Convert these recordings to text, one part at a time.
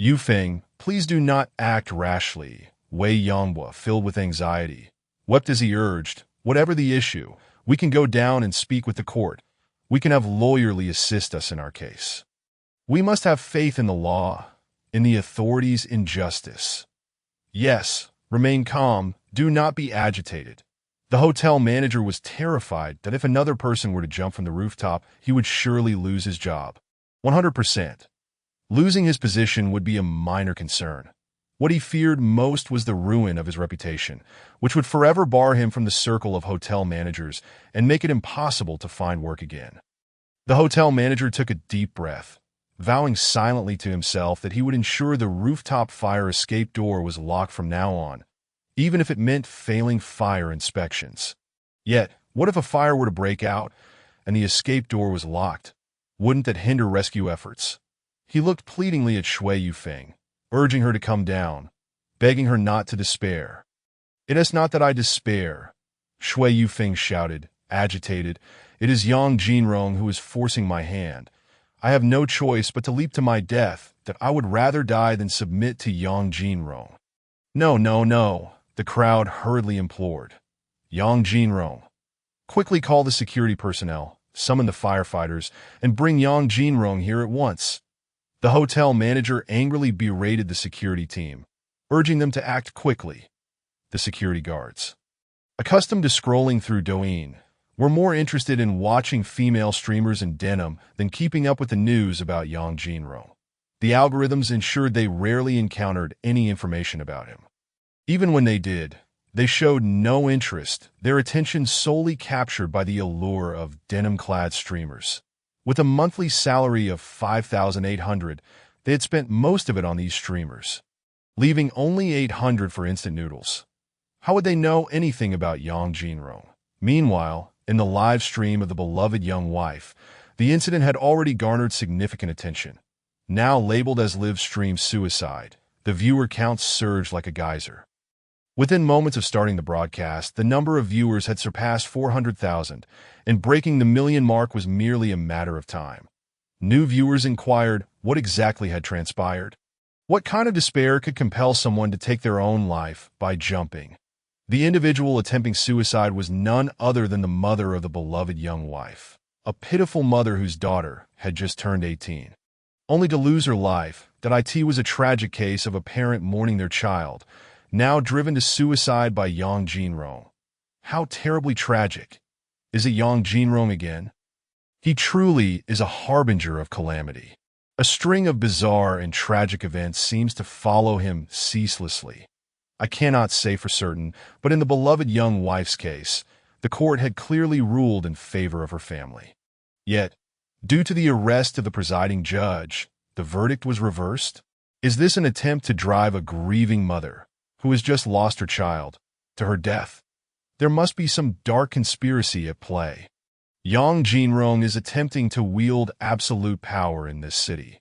Yufeng, please do not act rashly. Wei Yonghua, filled with anxiety, wept as he urged, whatever the issue, we can go down and speak with the court. We can have lawyerly assist us in our case. We must have faith in the law, in the authorities, in justice. Yes, remain calm, do not be agitated. The hotel manager was terrified that if another person were to jump from the rooftop, he would surely lose his job. 100%. Losing his position would be a minor concern. What he feared most was the ruin of his reputation, which would forever bar him from the circle of hotel managers and make it impossible to find work again. The hotel manager took a deep breath, vowing silently to himself that he would ensure the rooftop fire escape door was locked from now on, even if it meant failing fire inspections. Yet, what if a fire were to break out and the escape door was locked? Wouldn't that hinder rescue efforts? He looked pleadingly at Shui Yufeng, urging her to come down, begging her not to despair. "It is not that I despair," Shui Yufeng shouted, agitated. "It is Yang Jinrong who is forcing my hand. I have no choice but to leap to my death, that I would rather die than submit to Yang Jinrong." "No, no, no," the crowd hurriedly implored. "Yang Jinrong, quickly call the security personnel, summon the firefighters, and bring Yang Jinrong here at once." The hotel manager angrily berated the security team, urging them to act quickly. The security guards, accustomed to scrolling through Douyin, were more interested in watching female streamers in denim than keeping up with the news about Yang Jinrong. The algorithms ensured they rarely encountered any information about him. Even when they did, they showed no interest, their attention solely captured by the allure of denim-clad streamers. With a monthly salary of 5,800, they had spent most of it on these streamers, leaving only 800 for instant noodles. How would they know anything about Yang Jinrong? Meanwhile, in the live stream of the beloved young wife, the incident had already garnered significant attention. Now labeled as live stream suicide, the viewer counts surged like a geyser. Within moments of starting the broadcast, the number of viewers had surpassed 400,000, and breaking the million mark was merely a matter of time. New viewers inquired what exactly had transpired. What kind of despair could compel someone to take their own life by jumping? The individual attempting suicide was none other than the mother of the beloved young wife, a pitiful mother whose daughter had just turned 18. Only to lose her life, that it was a tragic case of a parent mourning their child, now driven to suicide by Yang Jinrong. How terribly tragic. Is it Yang Jinrong again? He truly is a harbinger of calamity. A string of bizarre and tragic events seems to follow him ceaselessly. I cannot say for certain, but in the beloved young wife's case, the court had clearly ruled in favor of her family. Yet, due to the arrest of the presiding judge, the verdict was reversed? Is this an attempt to drive a grieving mother, who has just lost her child, to her death? There must be some dark conspiracy at play. Yang Jinrong is attempting to wield absolute power in this city.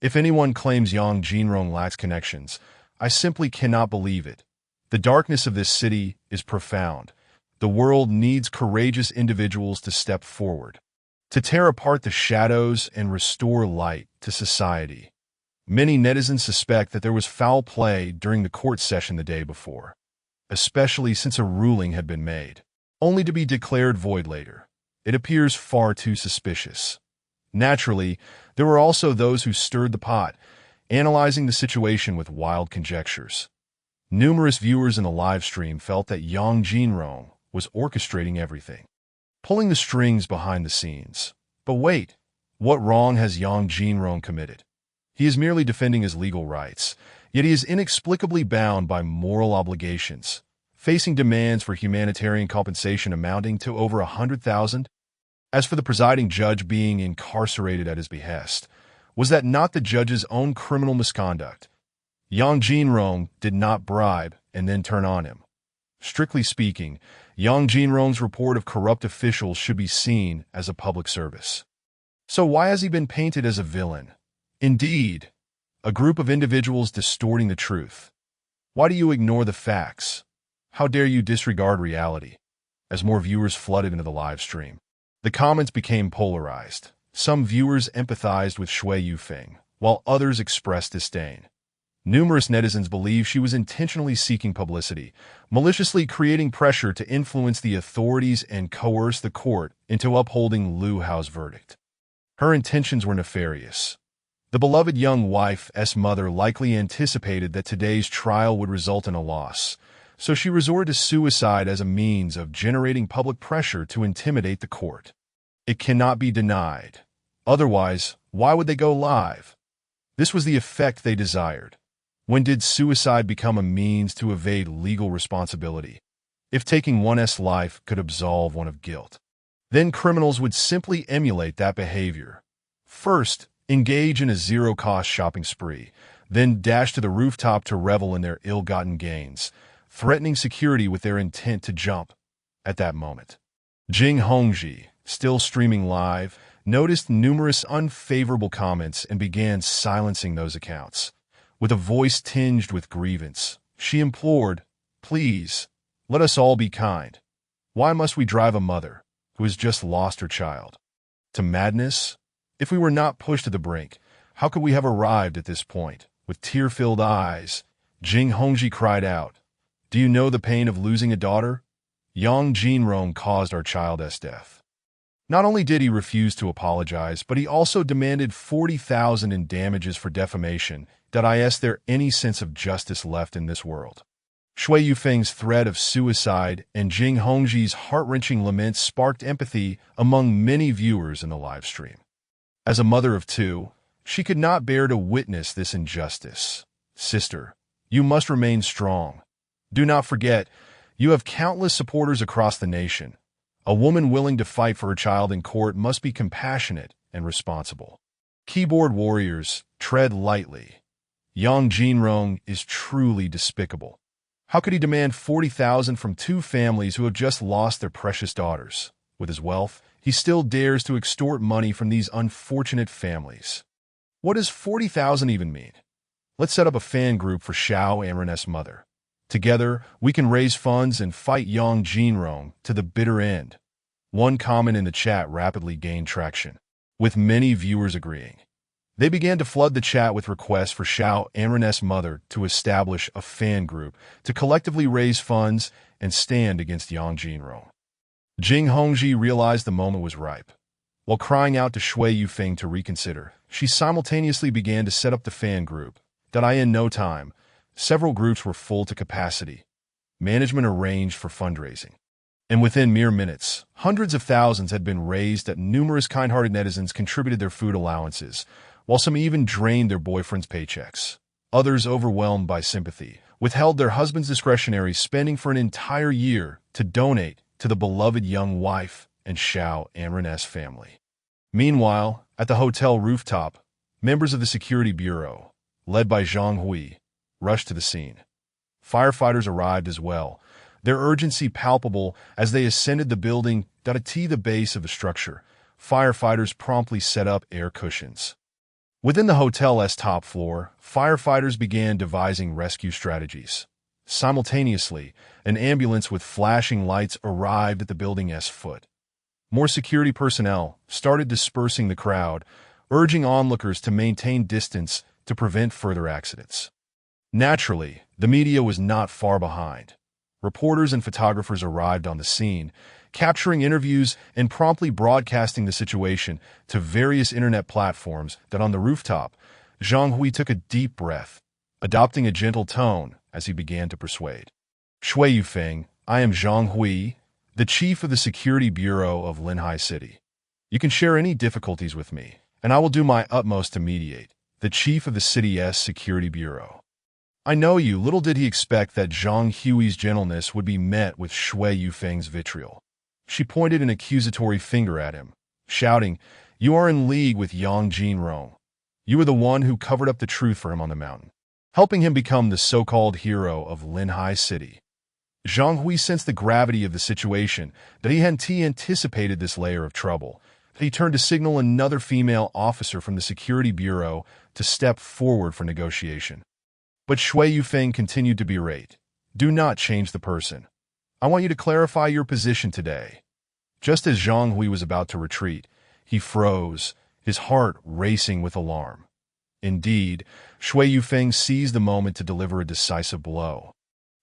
If anyone claims Yang Jinrong lacks connections, I simply cannot believe it. The darkness of this city is profound. The world needs courageous individuals to step forward, to tear apart the shadows and restore light to society. Many netizens suspect that there was foul play during the court session the day before, especially since a ruling had been made, only to be declared void later. It appears far too suspicious. Naturally, there were also those who stirred the pot, analyzing the situation with wild conjectures. Numerous viewers in the live stream felt that Yang Jinrong was orchestrating everything, pulling the strings behind the scenes. But wait, what wrong has Yang Jinrong committed? He is merely defending his legal rights, yet he is inexplicably bound by moral obligations, facing demands for humanitarian compensation amounting to over 100,000. As for the presiding judge being incarcerated at his behest, was that not the judge's own criminal misconduct? Yang Jinrong did not bribe and then turn on him. Strictly speaking, Yang Jinrong's report of corrupt officials should be seen as a public service. So why has he been painted as a villain? Indeed, a group of individuals distorting the truth. Why do you ignore the facts? How dare you disregard reality? As more viewers flooded into the live stream, the comments became polarized. Some viewers empathized with Shui Yufeng, while others expressed disdain. Numerous netizens believe she was intentionally seeking publicity, maliciously creating pressure to influence the authorities and coerce the court into upholding Liu Hao's verdict. Her intentions were nefarious. The beloved young wife's mother likely anticipated that today's trial would result in a loss, so she resorted to suicide as a means of generating public pressure to intimidate the court. It cannot be denied. Otherwise, why would they go live? This was the effect they desired. When did suicide become a means to evade legal responsibility? If taking one's life could absolve one of guilt, then criminals would simply emulate that behavior. First, engage in a zero-cost shopping spree, then dash to the rooftop to revel in their ill-gotten gains, threatening security with their intent to jump at that moment. Jing Hongji, still streaming live, noticed numerous unfavorable comments and began silencing those accounts. With a voice tinged with grievance, she implored, "Please, let us all be kind. Why must we drive a mother who has just lost her child to madness? If we were not pushed to the brink, how could we have arrived at this point?" With tear-filled eyes, Jing Hongji cried out, "Do you know the pain of losing a daughter? Yang Jinrong caused our child's death." Not only did he refuse to apologize, but he also demanded 40,000 in damages for defamation. Is there any sense of justice left in this world? Shui Yufeng's threat of suicide and Jing Hongji's heart-wrenching laments sparked empathy among many viewers in the live stream. As a mother of two, she could not bear to witness this injustice. "Sister, you must remain strong. Do not forget, you have countless supporters across the nation. A woman willing to fight for her child in court must be compassionate and responsible. Keyboard warriors, tread lightly. Yang Jinrong is truly despicable. How could he demand 40,000 from two families who have just lost their precious daughters? With his wealth, he still dares to extort money from these unfortunate families. What does 40,000 even mean? Let's set up a fan group for Xiao Amren's mother. Together, we can raise funds and fight Yang Jinrong to the bitter end." One comment in the chat rapidly gained traction, with many viewers agreeing. They began to flood the chat with requests for Xiao Amren's mother to establish a fan group to collectively raise funds and stand against Yang Jinrong. Jing Hongji realized the moment was ripe. While crying out to Shui Yufeng to reconsider, she simultaneously began to set up the fan group. In no time, several groups were full to capacity. Management arranged for fundraising. And within mere minutes, hundreds of thousands had been raised that numerous kind-hearted netizens contributed their food allowances, while some even drained their boyfriends' paychecks. Others, overwhelmed by sympathy, withheld their husband's discretionary spending for an entire year to donate to the beloved young wife and Xiao Amren's family. Meanwhile, at the hotel rooftop, members of the security bureau, led by Zhang Hui, rushed to the scene. Firefighters arrived as well, their urgency palpable as they ascended the building. At the base of the structure, firefighters promptly set up air cushions. Within the hotel's top floor, firefighters began devising rescue strategies. Simultaneously, an ambulance with flashing lights arrived at the building's foot. More security personnel started dispersing the crowd, urging onlookers to maintain distance to prevent further accidents. Naturally, the media was not far behind. Reporters and photographers arrived on the scene, capturing interviews and promptly broadcasting the situation to various internet platforms. On the rooftop, Zhang Hui took a deep breath, adopting a gentle tone as he began to persuade. "Shui Yufeng, I am Zhang Hui, the chief of the security bureau of Linhai City. You can share any difficulties with me, and I will do my utmost to mediate." The chief of the city's security bureau. I know you. Little did he expect that Zhang Hui's gentleness would be met with Shui Yufeng's vitriol. She pointed an accusatory finger at him, shouting, "You are in league with Yang Jinrong. You are the one who covered up the truth for him on the mountain, helping him become the so-called hero of Linhai City." Zhang Hui sensed the gravity of the situation, that he hadn't anticipated this layer of trouble. He turned to signal another female officer from the security bureau to step forward for negotiation. But Shui Yufeng continued to berate. "Do not change the person. I want you to clarify your position today." Just as Zhang Hui was about to retreat, he froze, his heart racing with alarm. Indeed, Shui Yufeng seized the moment to deliver a decisive blow.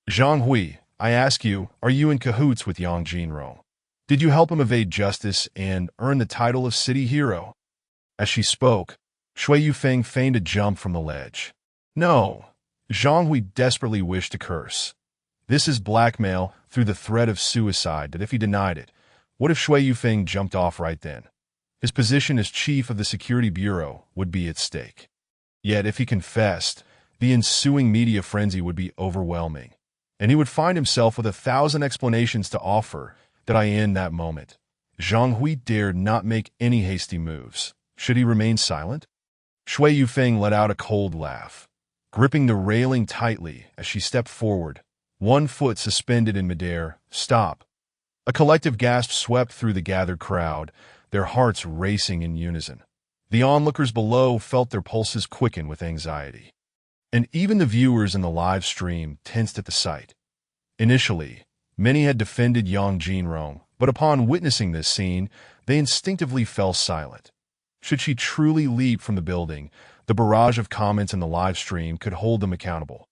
Zhang Hui, I ask you, are you in cahoots with Yang Jinrong? Did you help him evade justice and earn the title of city hero? As she spoke, Shui Yufeng feigned a jump from the ledge. No, Zhang Hui desperately wished to curse. This is blackmail through the threat of suicide that if he denied it, what if Shui Yufeng jumped off right then? His position as chief of the Security Bureau would be at stake. Yet if he confessed, the ensuing media frenzy would be overwhelming, and he would find himself with 1,000 explanations to offer that in that moment. Zhang Hui dared not make any hasty moves. Should he remain silent? Shui Yufeng let out a cold laugh, gripping the railing tightly as she stepped forward, one foot suspended in midair. Stop. A collective gasp swept through the gathered crowd, their hearts racing in unison. The onlookers below felt their pulses quicken with anxiety, and even the viewers in the live stream tensed at the sight. Initially, many had defended Yang Jinrong, but upon witnessing this scene, they instinctively fell silent. Should she truly leap from the building, the barrage of comments in the live stream could hold them accountable.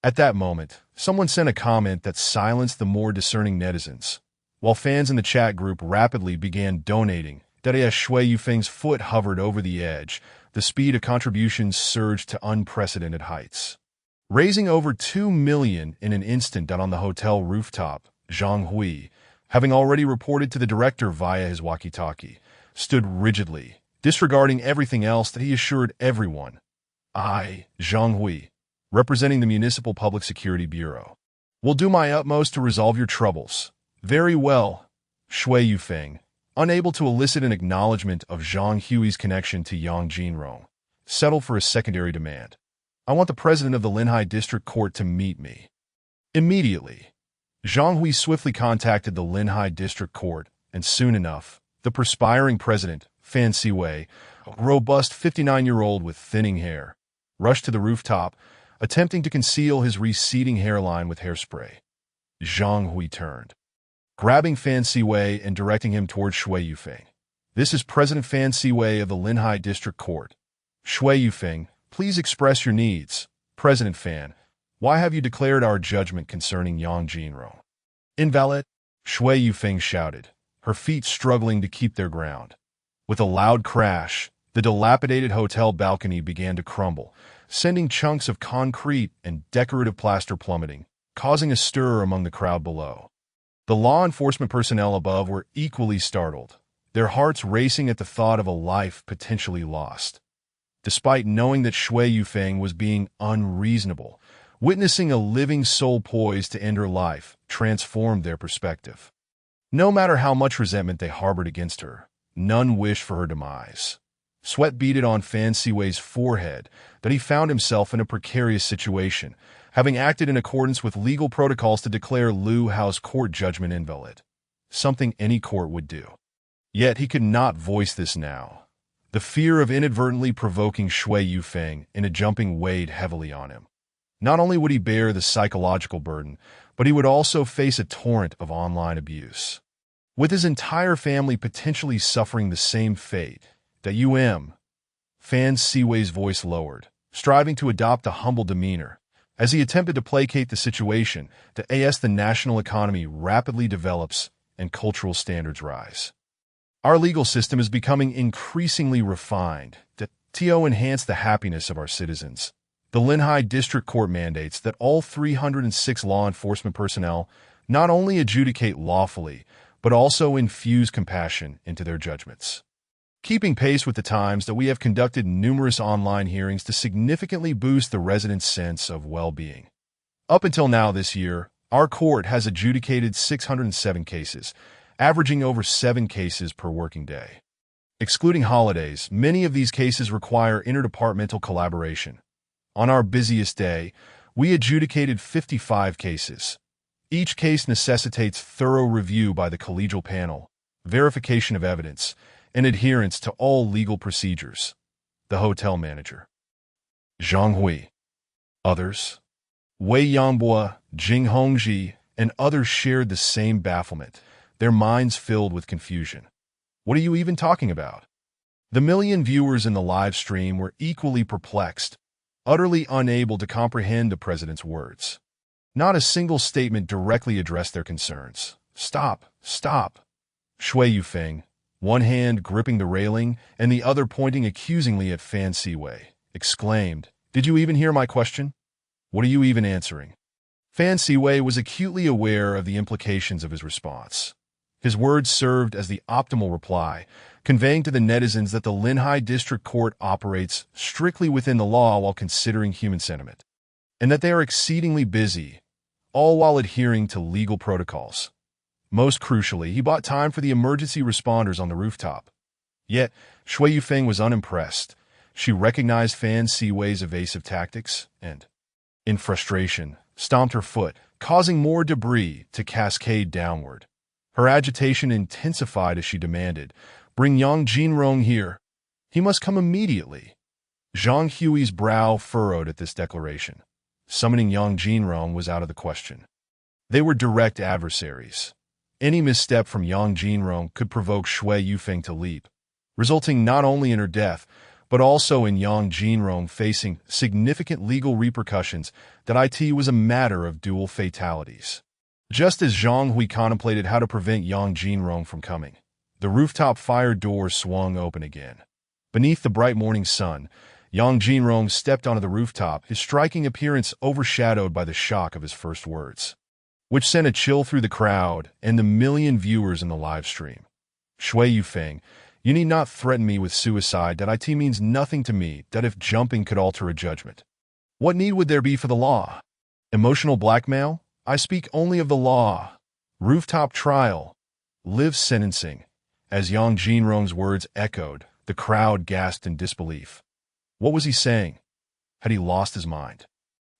At that moment, someone sent a comment that silenced the more discerning netizens, while fans in the chat group rapidly began donating. As Shui Yufeng's foot hovered over the edge, the speed of contributions surged to unprecedented heights, raising over 2 million in an instant. On the hotel rooftop, Zhang Hui, having already reported to the director via his walkie-talkie, stood rigidly, disregarding everything else that he assured everyone. I, Zhang Hui, representing the Municipal Public Security Bureau, will do my utmost to resolve your troubles. Very well. Shui Yufeng, unable to elicit an acknowledgement of Zhang Hui's connection to Yang Jinrong, settled for a secondary demand. I want the president of the Linhai District Court to meet me. Immediately, Zhang Hui swiftly contacted the Linhai District Court, and soon enough, the perspiring president, Fan Siwei, a robust 59-year-old with thinning hair, rushed to the rooftop, attempting to conceal his receding hairline with hairspray. Zhang Hui turned, grabbing Fan Siwei and directing him toward Shui Yufeng. This is President Fan Siwei of the Linhai District Court. Shui Yufeng, please express your needs. President Fan, why have you declared our judgment concerning Yang Jinrong invalid? Shui Yufeng shouted, her feet struggling to keep their ground. With a loud crash, the dilapidated hotel balcony began to crumble, sending chunks of concrete and decorative plaster plummeting, causing a stir among the crowd below. The law enforcement personnel above were equally startled, their hearts racing at the thought of a life potentially lost. Despite knowing that Shui Yufeng was being unreasonable, witnessing a living soul poised to end her life transformed their perspective. No matter how much resentment they harbored against her, none wished for her demise. Sweat beaded on Fan Siwei's forehead that he found himself in a precarious situation, having acted in accordance with legal protocols to declare Lu Hao's court judgment invalid, something any court would do. Yet he could not voice this now. The fear of inadvertently provoking Shui Yufeng in a jumping weighed heavily on him. Not only would he bear the psychological burden, but he would also face a torrent of online abuse. With his entire family potentially suffering the same fate, Fan Siwei's voice lowered, striving to adopt a humble demeanor, as he attempted to placate the situation. The national economy rapidly develops and cultural standards rise. Our legal system is becoming increasingly refined to enhance the happiness of our citizens. The Linhai District Court mandates that all 306 law enforcement personnel not only adjudicate lawfully, but also infuse compassion into their judgments. Keeping pace with the times, we have conducted numerous online hearings to significantly boost the residents' sense of well-being. Up until now this year, our court has adjudicated 607 cases, averaging over 7 cases per working day. Excluding holidays, many of these cases require interdepartmental collaboration. On our busiest day, we adjudicated 55 cases. Each case necessitates thorough review by the collegial panel, verification of evidence, and adherence to all legal procedures. The hotel manager, Zhang Hui. Others, Wei Yangbua, Jing Hongji, and others shared the same bafflement, their minds filled with confusion. What are you even talking about? The million viewers in the live stream were equally perplexed, utterly unable to comprehend the president's words. Not a single statement directly addressed their concerns. "Stop! Stop!" Shui Yufeng, one hand gripping the railing and the other pointing accusingly at Fan Siwei, exclaimed, "Did you even hear my question? What are you even answering?" Fan Siwei was acutely aware of the implications of his response. His words served as the optimal reply, conveying to the netizens that the Linhai District Court operates strictly within the law while considering human sentiment, and that they are exceedingly busy, all while adhering to legal protocols. Most crucially, he bought time for the emergency responders on the rooftop. Yet, Shui Yufeng was unimpressed. She recognized Fan Siwei's evasive tactics and, in frustration, stomped her foot, causing more debris to cascade downward. Her agitation intensified as she demanded, "Bring Yang Jinrong here. He must come immediately." Zhang Hui's brow furrowed at this declaration. Summoning Yang Jinrong was out of the question. They were direct adversaries. Any misstep from Yang Jinrong could provoke Shui Yufeng to leap, resulting not only in her death, but also in Yang Jinrong facing significant legal repercussions. That it was a matter of dual fatalities. Just as Zhang Hui contemplated how to prevent Yang Jinrong from coming, the rooftop fire door swung open again. Beneath the bright morning sun, Yang Jinrong stepped onto the rooftop, his striking appearance overshadowed by the shock of his first words, which sent a chill through the crowd and the million viewers in the live stream. "Shui Yufeng, you need not threaten me with suicide. That it means nothing to me. That if jumping could alter a judgment, what need would there be for the law? Emotional blackmail? I speak only of the law. Rooftop trial. Live sentencing." As Yang Jinrong's words echoed, the crowd gasped in disbelief. What was he saying? Had he lost his mind?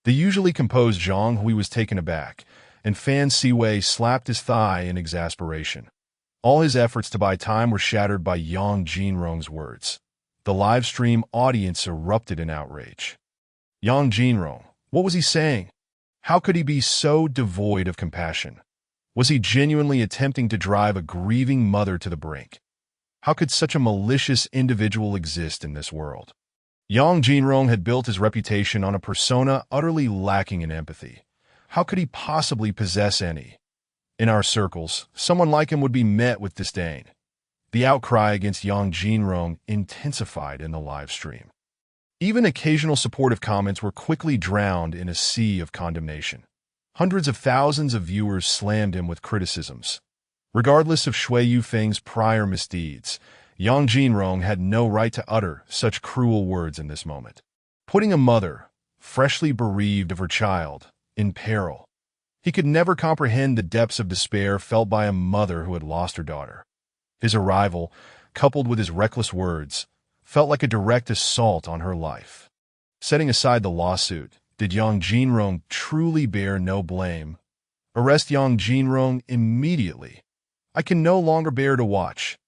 The usually composed Zhang Hui was taken aback, and Fan Siwei slapped his thigh in exasperation. All his efforts to buy time were shattered by Yang Jinrong's words. The live stream audience erupted in outrage. Yang Jinrong, what was he saying? How could he be so devoid of compassion? Was he genuinely attempting to drive a grieving mother to the brink? How could such a malicious individual exist in this world? Yang Jinrong had built his reputation on a persona utterly lacking in empathy. How could he possibly possess any? In our circles, someone like him would be met with disdain. The outcry against Yang Jinrong intensified in the live stream. Even occasional supportive comments were quickly drowned in a sea of condemnation. Hundreds of thousands of viewers slammed him with criticisms. Regardless of Shui Yufeng's prior misdeeds, Yang Jinrong had no right to utter such cruel words in this moment, putting a mother, freshly bereaved of her child, in peril. He could never comprehend the depths of despair felt by a mother who had lost her daughter. His arrival, coupled with his reckless words, felt like a direct assault on her life. Setting aside the lawsuit, did Yang Jinrong truly bear no blame? Arrest Yang Jinrong immediately. I can no longer bear to watch.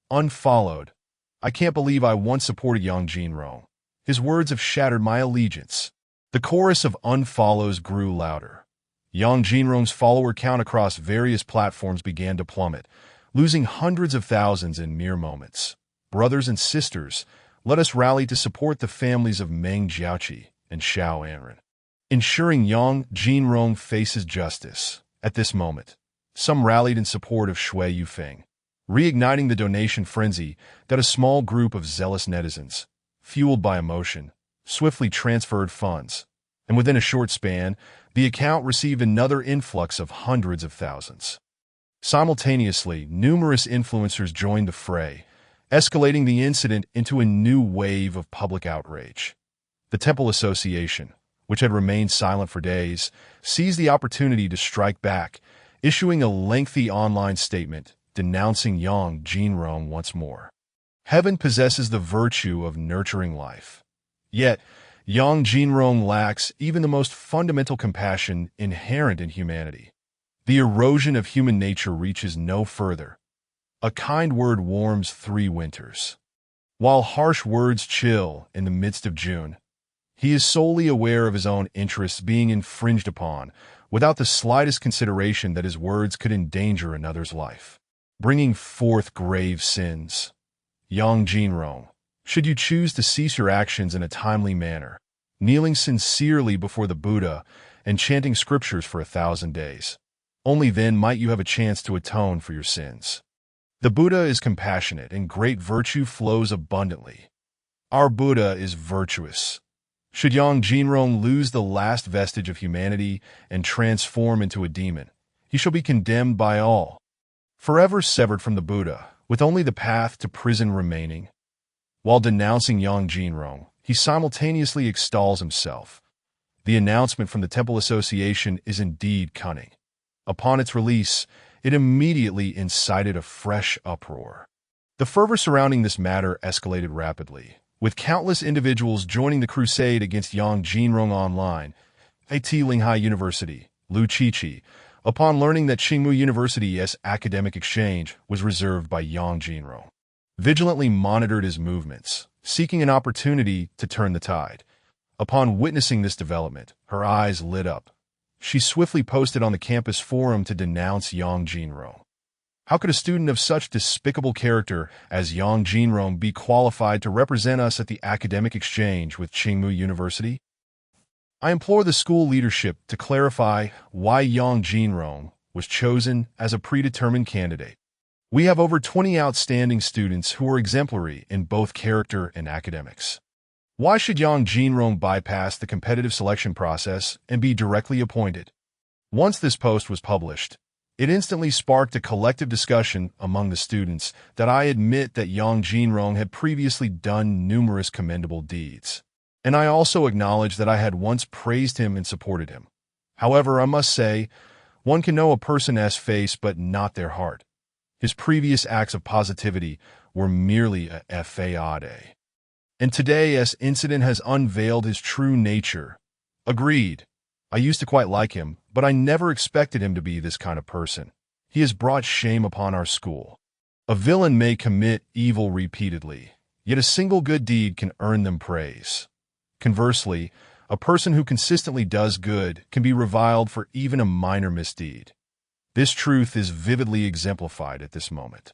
Unfollowed. I can't believe I once supported Yang Jinrong. His words have shattered my allegiance. The chorus of unfollows grew louder. Yang Jinrong's follower count across various platforms began to plummet, losing hundreds of thousands in mere moments. Brothers and sisters, let us rally to support the families of Meng Jiaoqi and Xiao Anren, ensuring Yang Jinrong faces justice. At this moment, some rallied in support of Shui Yufeng, reigniting the donation frenzy that a small group of zealous netizens, fueled by emotion, swiftly transferred funds, and within a short span, the account received another influx of hundreds of thousands. Simultaneously, numerous influencers joined the fray, escalating the incident into a new wave of public outrage. The Temple Association, which had remained silent for days, seized the opportunity to strike back, issuing a lengthy online statement denouncing Yang Jinrong once more. Heaven possesses the virtue of nurturing life. Yet, Yang Jinrong lacks even the most fundamental compassion inherent in humanity. The erosion of human nature reaches no further. A kind word warms 3 winters. While harsh words chill in the midst of June, he is solely aware of his own interests being infringed upon, without the slightest consideration that his words could endanger another's life, bringing forth grave sins. Yang Jinrong, Should you choose to cease your actions in a timely manner, kneeling sincerely before the Buddha and chanting scriptures for 1,000 days, only then might you have a chance to atone for your sins. The Buddha is compassionate and great virtue flows abundantly. Our Buddha is virtuous. Should Yang Jinrong lose the last vestige of humanity and transform into a demon, he shall be condemned by all, forever severed from the Buddha, with only the path to prison remaining. While denouncing Yang Jinrong, he simultaneously extols himself. The announcement from the Temple Association is indeed cunning. Upon its release, it immediately incited a fresh uproar. The fervor surrounding this matter escalated rapidly, with countless individuals joining the crusade against Yang Jinrong online. At Linghai University, Lu Chichi, upon learning that Qingmu University's academic exchange was reserved by Yang Jinrong, vigilantly monitored his movements, seeking an opportunity to turn the tide. Upon witnessing this development, her eyes lit up. She swiftly posted on the campus forum to denounce Yang Jinrong. How could a student of such despicable character as Yang Jinrong be qualified to represent us at the academic exchange with Qingmu University? I implore the school leadership to clarify why Yang Jinrong was chosen as a predetermined candidate. We have over 20 outstanding students who are exemplary in both character and academics. Why should Yang Jinrong bypass the competitive selection process and be directly appointed? Once this post was published, it instantly sparked a collective discussion among the students that I admit that Yang Jinrong had previously done numerous commendable deeds. And I also acknowledge that I had once praised him and supported him. However, I must say, one can know a person's face but not their heart. His previous acts of positivity were merely a facade. And today's incident has unveiled his true nature. Agreed. I used to quite like him, but I never expected him to be this kind of person. He has brought shame upon our school. A villain may commit evil repeatedly, yet a single good deed can earn them praise. Conversely, a person who consistently does good can be reviled for even a minor misdeed. This truth is vividly exemplified at this moment.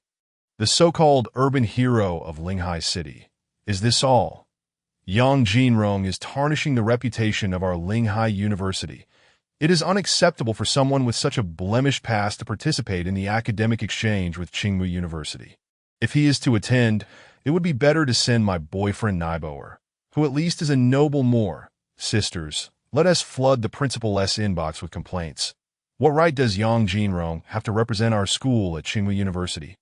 The so-called urban hero of Linghai City. Is this all? Yang Jinrong is tarnishing the reputation of our Linghai University. It is unacceptable for someone with such a blemished past to participate in the academic exchange with Qingmu University. If he is to attend, it would be better to send my boyfriend Naiboer, who at least is a noble Moor. Sisters, let us flood the principal's inbox with complaints. What right does Yang Jinrong have to represent our school at Qingmu University?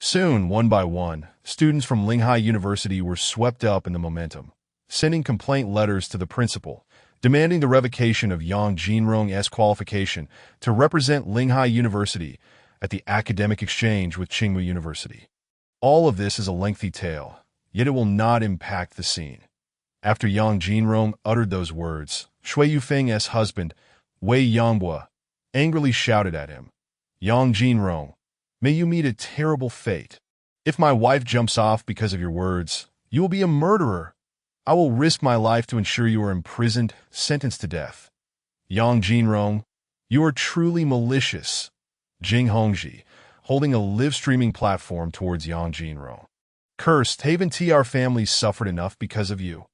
Soon, one by one, students from Linghai University were swept up in the momentum, sending complaint letters to the principal, demanding the revocation of Yang Jinrong's qualification to represent Linghai University at the academic exchange with Qingmu University. All of this is a lengthy tale, yet it will not impact the scene. After Yang Jinrong uttered those words, Shui Yufeng's husband, Wei Yanghua, angrily shouted at him, Yang Jinrong, may you meet a terrible fate. If my wife jumps off because of your words, you will be a murderer. I will risk my life to ensure you are imprisoned, sentenced to death. Yang Jinrong, you are truly malicious. Jing Hongji, holding a live-streaming platform towards Yang Jinrong. Cursed, haven't our family suffered enough because of you?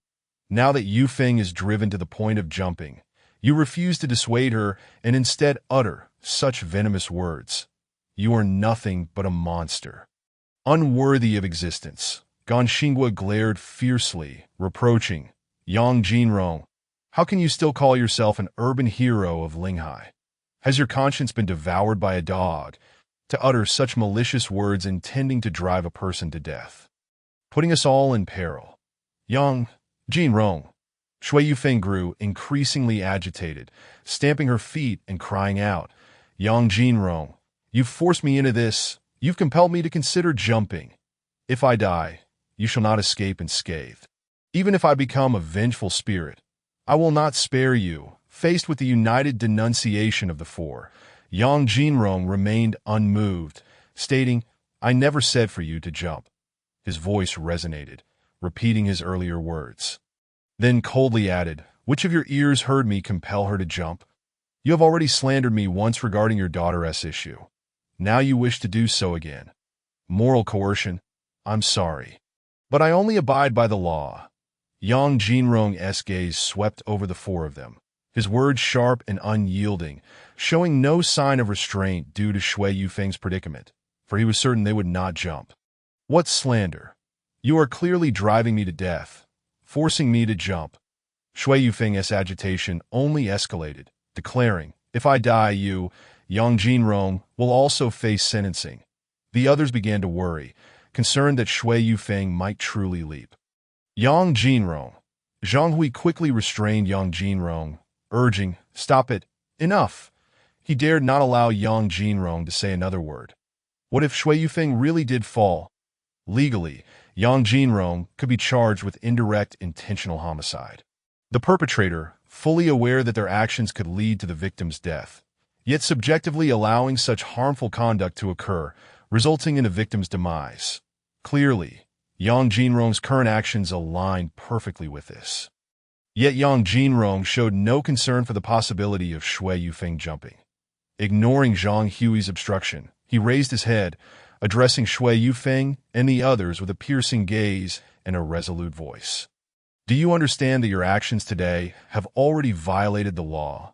Now that Yu Feng is driven to the point of jumping, you refuse to dissuade her and instead utter such venomous words. You are nothing but a monster. Unworthy of existence, Gan Xinghua glared fiercely, reproaching, Yang Jinrong, how can you still call yourself an urban hero of Linghai? Has your conscience been devoured by a dog to utter such malicious words intending to drive a person to death? Putting us all in peril. Yang Jinrong. Shui Yufeng grew increasingly agitated, stamping her feet and crying out, Yang Jinrong, you've forced me into this. You've compelled me to consider jumping. If I die, you shall not escape unscathed. Even if I become a vengeful spirit, I will not spare you. Faced with the united denunciation of the four, Yang Jinrong remained unmoved, stating, I never said for you to jump. His voice resonated, repeating his earlier words. Then coldly added, which of your ears heard me compel her to jump? You have already slandered me once regarding your daughter's issue. Now you wish to do so again. Moral coercion? I'm sorry. But I only abide by the law. Yang Jinrong's gaze swept over the four of them, his words sharp and unyielding, showing no sign of restraint due to Shui Yufeng's predicament, for he was certain they would not jump. What slander! You are clearly driving me to death, forcing me to jump. Shui Yufeng's agitation only escalated, declaring, if I die, you, Yang Jinrong, will also face sentencing. The others began to worry, concerned that Shui Yufeng might truly leap. Yang Jinrong. Zhang Hui quickly restrained Yang Jinrong, urging, stop it, enough. He dared not allow Yang Jinrong to say another word. What if Shui Yufeng really did fall? Legally, Yang Jinrong could be charged with indirect intentional homicide. The perpetrator, fully aware that their actions could lead to the victim's death, yet subjectively allowing such harmful conduct to occur, resulting in a victim's demise. Clearly, Yang Jinrong's current actions aligned perfectly with this. Yet Yang Jinrong showed no concern for the possibility of Shui Yufeng jumping. Ignoring Zhang Hui's obstruction, he raised his head, addressing Shui Yufeng and the others with a piercing gaze and a resolute voice. Do you understand that your actions today have already violated the law?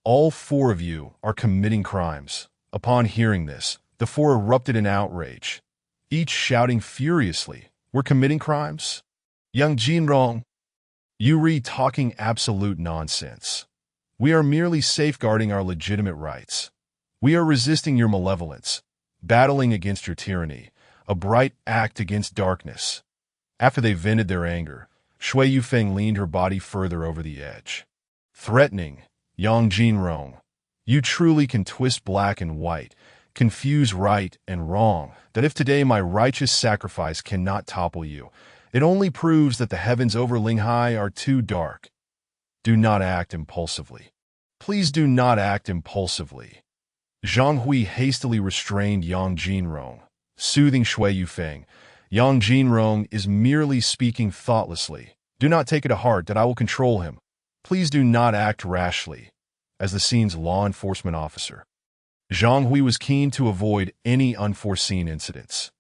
All four of you are committing crimes. Upon hearing this, the four erupted in outrage, each shouting furiously, we're committing crimes? Yang Jinrong, you re talking absolute nonsense. We are merely safeguarding our legitimate rights. We are resisting your malevolence, battling against your tyranny, a bright act against darkness. After they vented their anger, Shui Yufeng leaned her body further over the edge. Threatening, Yang Jinrong, you truly can twist black and white, confuse right and wrong, that if today my righteous sacrifice cannot topple you, it only proves that the heavens over Linghai are too dark. Do not act impulsively. Please do not act impulsively. Zhang Hui hastily restrained Yang Jinrong, soothing Shui Yufeng. Yang Jinrong is merely speaking thoughtlessly. Do not take it to heart that I will control him. Please do not act rashly. As the scene's law enforcement officer, Zhang Hui was keen to avoid any unforeseen incidents.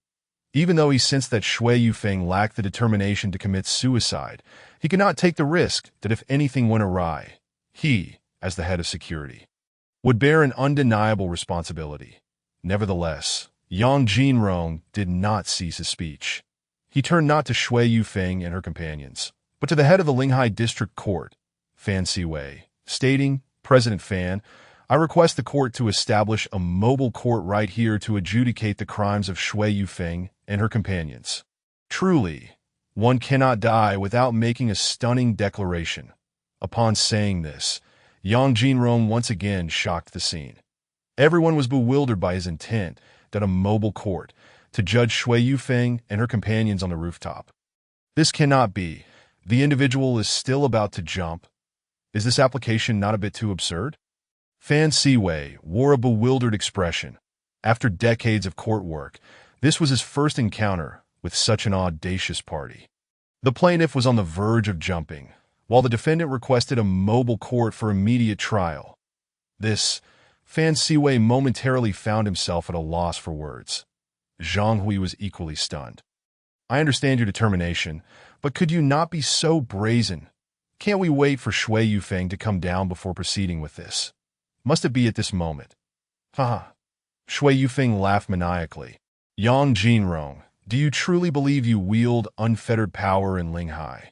Even though he sensed that Shui Yufeng lacked the determination to commit suicide, he could not take the risk that if anything went awry, he, as the head of security, would bear an undeniable responsibility. Nevertheless, Yang Jinrong did not cease his speech. He turned not to Shui Yufeng and her companions, but to the head of the Linghai District Court, Fan Siwei, stating, President Fan, I request the court to establish a mobile court right here to adjudicate the crimes of Shui Yufeng and her companions. Truly, one cannot die without making a stunning declaration. Upon saying this, Yang Jinrong once again shocked the scene. Everyone was bewildered by his intent that a mobile court to judge Shui Yufeng and her companions on the rooftop. This cannot be. The individual is still about to jump. Is this application not a bit too absurd? Fan Siwei wore a bewildered expression. After decades of court work, this was his first encounter with such an audacious party. The plaintiff was on the verge of jumping, while the defendant requested a mobile court for immediate trial. Fan Siwei momentarily found himself at a loss for words. Zhang Hui was equally stunned. I understand your determination, but could you not be so brazen? Can't we wait for Shui Yufeng to come down before proceeding with this? Must it be at this moment? Haha. Shui Yufeng laughed maniacally. Yang Jinrong, do you truly believe you wield unfettered power in Linghai?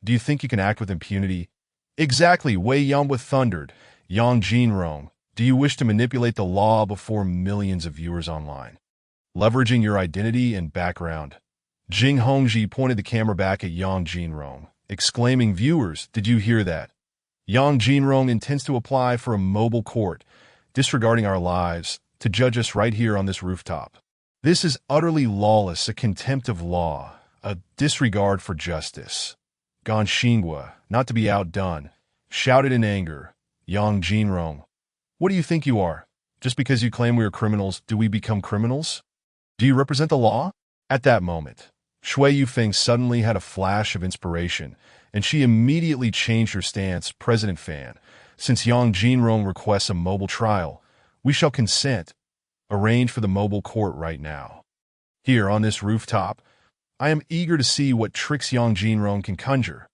Do you think you can act with impunity? Exactly, Wei Yanhua thundered. Yang Jinrong, do you wish to manipulate the law before millions of viewers online? Leveraging your identity and background. Jing Hongji pointed the camera back at Yang Jinrong, exclaiming, viewers, did you hear that? Yang Jinrong intends to apply for a mobile court, disregarding our lives, to judge us right here on this rooftop. This is utterly lawless, a contempt of law, a disregard for justice. Gan Xinghua, not to be outdone, shouted in anger. Yang Jinrong, what do you think you are? Just because you claim we are criminals, do we become criminals? Do you represent the law? At that moment, Shui Yufeng suddenly had a flash of inspiration, and she immediately changed her stance. President Fan, since Yang Jinrong requests a mobile trial, we shall consent. Arrange for the mobile court right now. Here on this rooftop, I am eager to see what tricks Yang Jinrong can conjure.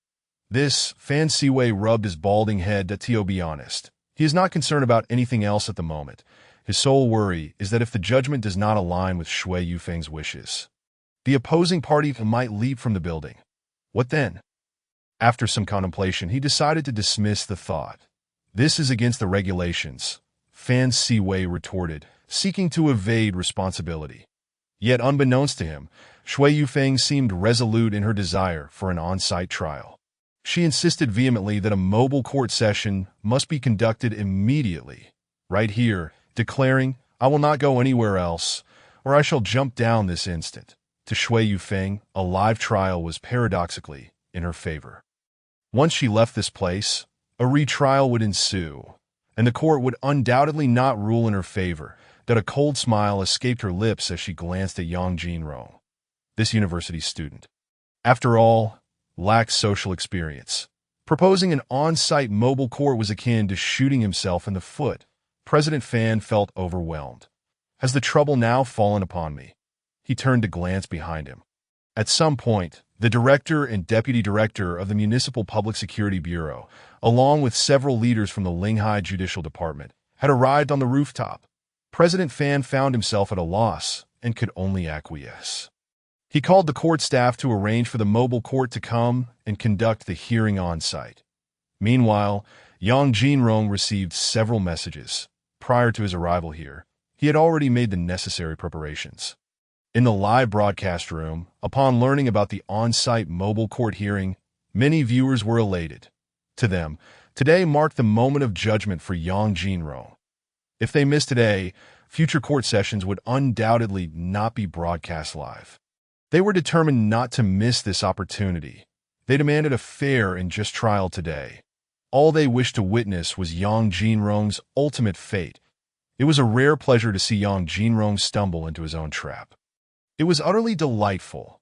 This Fan Siwei rubbed his balding head to be honest. He is not concerned about anything else at the moment. His sole worry is that if the judgment does not align with Shui Yufeng's wishes, the opposing party might leap from the building. What then? After some contemplation, he decided to dismiss the thought. This is against the regulations, Fan Siwei retorted, seeking to evade responsibility. Yet unbeknownst to him, Shui Yufeng seemed resolute in her desire for an on-site trial. She insisted vehemently that a mobile court session must be conducted immediately, right here, declaring, "I will not go anywhere else, or I shall jump down this instant." To Shui Yufeng, a live trial was paradoxically in her favor. Once she left this place, a retrial would ensue, and the court would undoubtedly not rule in her favor. That a cold smile escaped her lips as she glanced at Yang Jinrong, this university student. After all, lacked social experience. Proposing an on-site mobile court was akin to shooting himself in the foot. President Fan felt overwhelmed. Has the trouble now fallen upon me? He turned to glance behind him. At some point, the director and deputy director of the Municipal Public Security Bureau, along with several leaders from the Linghai Judicial Department, had arrived on the rooftop. President Fan found himself at a loss and could only acquiesce. He called the court staff to arrange for the mobile court to come and conduct the hearing on-site. Meanwhile, Yang Jinrong received several messages. Prior to his arrival here, he had already made the necessary preparations. In the live broadcast room, upon learning about the on-site mobile court hearing, many viewers were elated. To them, today marked the moment of judgment for Yang Jinrong. If they missed today, future court sessions would undoubtedly not be broadcast live. They were determined not to miss this opportunity. They demanded a fair and just trial today. All they wished to witness was Yang Jinrong's ultimate fate. It was a rare pleasure to see Yang Jinrong stumble into his own trap. It was utterly delightful.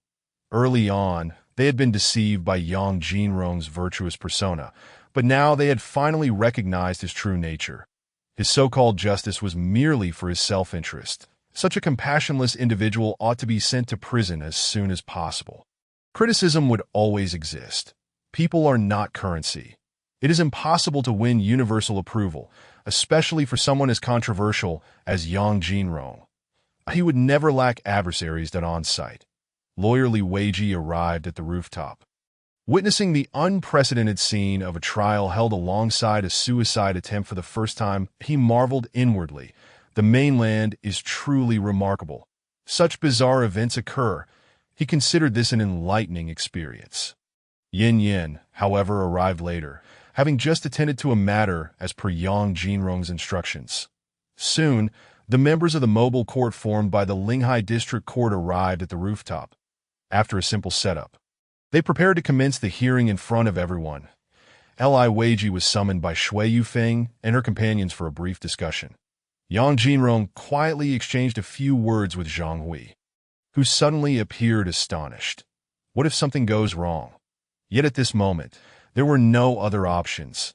Early on, they had been deceived by Yang Jinrong's virtuous persona, but now they had finally recognized his true nature. His so-called justice was merely for his self-interest. Such a compassionless individual ought to be sent to prison as soon as possible. Criticism would always exist. People are not currency. It is impossible to win universal approval, especially for someone as controversial as Yang Jinrong. He would never lack adversaries that on-site. Lawyer Li Weiji arrived at the rooftop. Witnessing the unprecedented scene of a trial held alongside a suicide attempt for the first time, he marveled inwardly. The mainland is truly remarkable. Such bizarre events occur. He considered this an enlightening experience. Yin Yin, however, arrived later, having just attended to a matter as per Yang Jinrong's instructions. Soon, the members of the mobile court formed by the Linghai District Court arrived at the rooftop. After a simple setup, they prepared to commence the hearing in front of everyone. Li Weiji was summoned by Shui Yufeng and her companions for a brief discussion. Yang Jinrong quietly exchanged a few words with Zhang Hui, who suddenly appeared astonished. What if something goes wrong? Yet at this moment, there were no other options.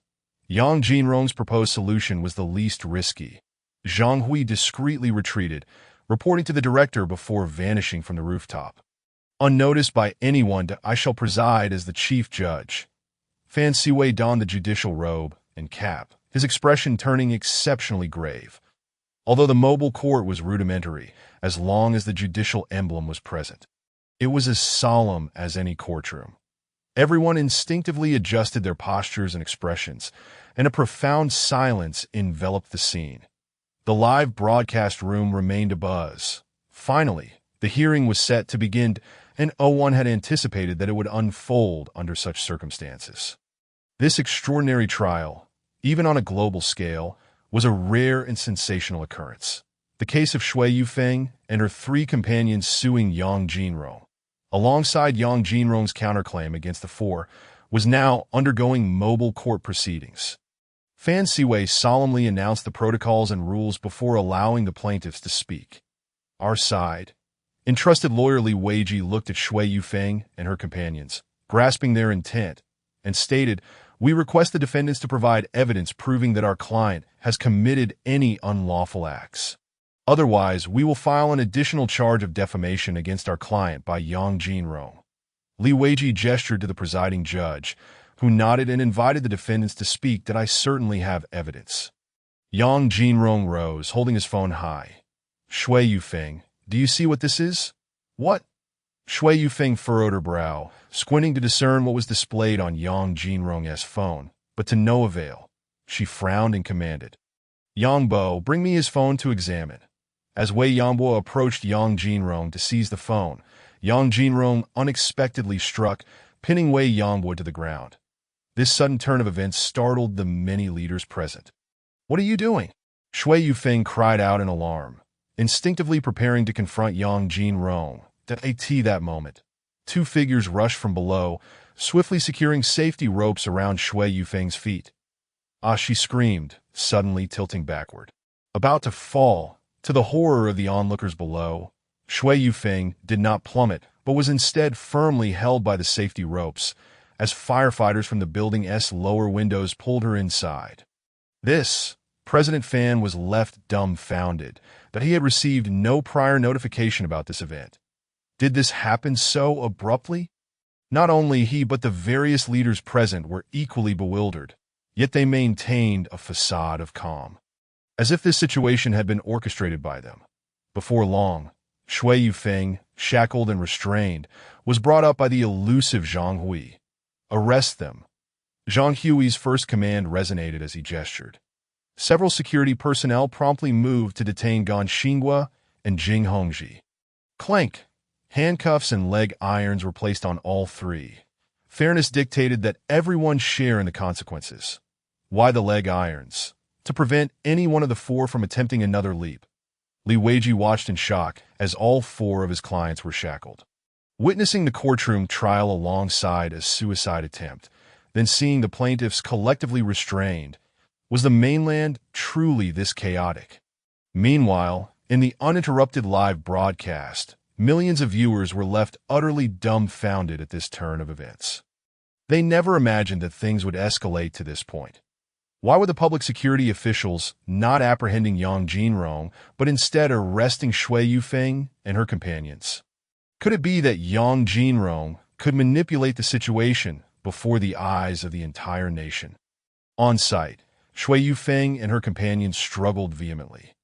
Yang Jinrong's proposed solution was the least risky. Zhang Hui discreetly retreated, reporting to the director before vanishing from the rooftop. Unnoticed by anyone, I shall preside as the chief judge. Fan Siwei donned the judicial robe and cap, his expression turning exceptionally grave. Although the mobile court was rudimentary, as long as the judicial emblem was present, it was as solemn as any courtroom. Everyone instinctively adjusted their postures and expressions, and a profound silence enveloped the scene. The live broadcast room remained abuzz. Finally, the hearing was set to begin, and no one had anticipated that it would unfold under such circumstances. This extraordinary trial, even on a global scale, was a rare and sensational occurrence. The case of Shui Yufeng and her three companions suing Yang Jinrong, alongside Yang Jinrong's counterclaim against the four, was now undergoing mobile court proceedings. Fan Siwei solemnly announced the protocols and rules before allowing the plaintiffs to speak. Our side. Entrusted lawyer Li Weiji looked at Shui Yufeng and her companions, grasping their intent, and stated, "We request the defendants to provide evidence proving that our client has committed any unlawful acts." Otherwise, we will file an additional charge of defamation against our client by Yang Jinrong. Li Weiji gestured to the presiding judge, who nodded and invited the defendants to speak that I certainly have evidence. Yang Jinrong rose, holding his phone high. Shui Yufeng, do you see what this is? What? Shui Yufeng furrowed her brow, squinting to discern what was displayed on Yang Jinrong's phone, but to no avail. She frowned and commanded, Yang Bo, bring me his phone to examine. As Wei Yangbo approached Yang Jinrong to seize the phone, Yang Jinrong unexpectedly struck, pinning Wei Yangbo to the ground. This sudden turn of events startled the many leaders present. What are you doing? Shui Yufeng cried out in alarm, instinctively preparing to confront Yang Jinrong. At that moment, two figures rushed from below, swiftly securing safety ropes around Shui Yufeng's feet. Ah, she screamed, suddenly tilting backward. About to fall, to the horror of the onlookers below, Shui Yufeng did not plummet, but was instead firmly held by the safety ropes, as firefighters from the building's lower windows pulled her inside. President Fan was left dumbfounded that he had received no prior notification about this event. Did this happen so abruptly? Not only he but the various leaders present were equally bewildered, yet they maintained a facade of calm, as if this situation had been orchestrated by them. Before long, Shui Yufeng, shackled and restrained, was brought up by the elusive Zhang Hui. Arrest them. Zhang Hui's first command resonated as he gestured. Several security personnel promptly moved to detain Gan Xinghua and Jing Hongji. Clank! Handcuffs and leg irons were placed on all three. Fairness dictated that everyone share in the consequences. Why the leg irons? To prevent any one of the four from attempting another leap. Li Weiji watched in shock as all four of his clients were shackled. Witnessing the courtroom trial alongside a suicide attempt, then seeing the plaintiffs collectively restrained, was the mainland truly this chaotic? Meanwhile, in the uninterrupted live broadcast, millions of viewers were left utterly dumbfounded at this turn of events. They never imagined that things would escalate to this point. Why were the public security officials not apprehending Yang Jinrong, but instead arresting Shui Yufeng and her companions? Could it be that Yang Jinrong could manipulate the situation before the eyes of the entire nation? On site, Shui Yufeng and her companions struggled vehemently.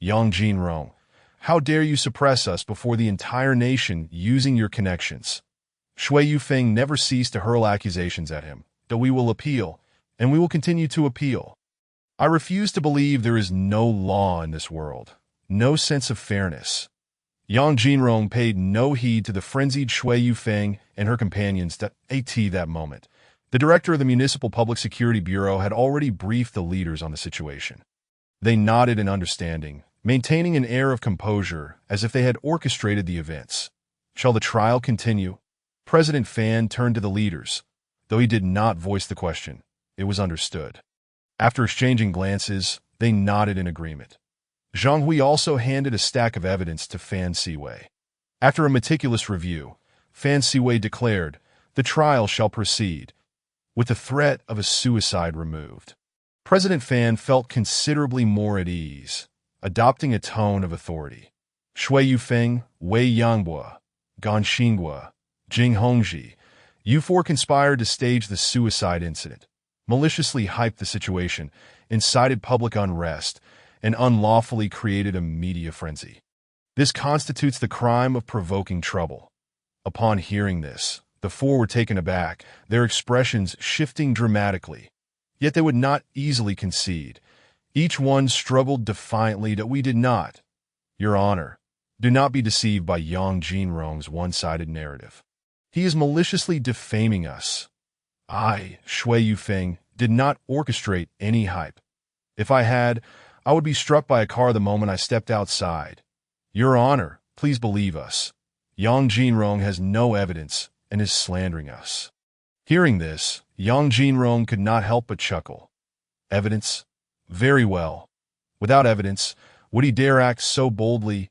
Yang Jinrong, how dare you suppress us before the entire nation using your connections? Shui Yufeng never ceased to hurl accusations at him, that we will appeal, and we will continue to appeal. I refuse to believe there is no law in this world, no sense of fairness. Yang Jinrong paid no heed to the frenzied Shui Yufeng and her companions at that moment. The director of the Municipal Public Security Bureau had already briefed the leaders on the situation. They nodded in understanding, maintaining an air of composure as if they had orchestrated the events. Shall the trial continue? President Fan turned to the leaders. Though he did not voice the question, it was understood. After exchanging glances, they nodded in agreement. Zhang Hui also handed a stack of evidence to Fan Siwei. After a meticulous review, Fan Siwei declared, the trial shall proceed, with the threat of a suicide removed. President Fan felt considerably more at ease, adopting a tone of authority. Shui Yufeng, Wei Yangbo, Gan Xinghua, Jing Hongji, you four conspired to stage the suicide incident, maliciously hyped the situation, incited public unrest, and unlawfully created a media frenzy. This constitutes the crime of provoking trouble. Upon hearing this, the four were taken aback, their expressions shifting dramatically. Yet they would not easily concede. Each one struggled defiantly that we did not. Your Honor, do not be deceived by Yang Jinrong's one-sided narrative. He is maliciously defaming us. I, Shui Yufeng, did not orchestrate any hype. If I had, I would be struck by a car the moment I stepped outside. Your Honor, please believe us. Yang Jinrong has no evidence and is slandering us. Hearing this, Yang Jinrong could not help but chuckle. Evidence? Very well. Without evidence, would he dare act so boldly?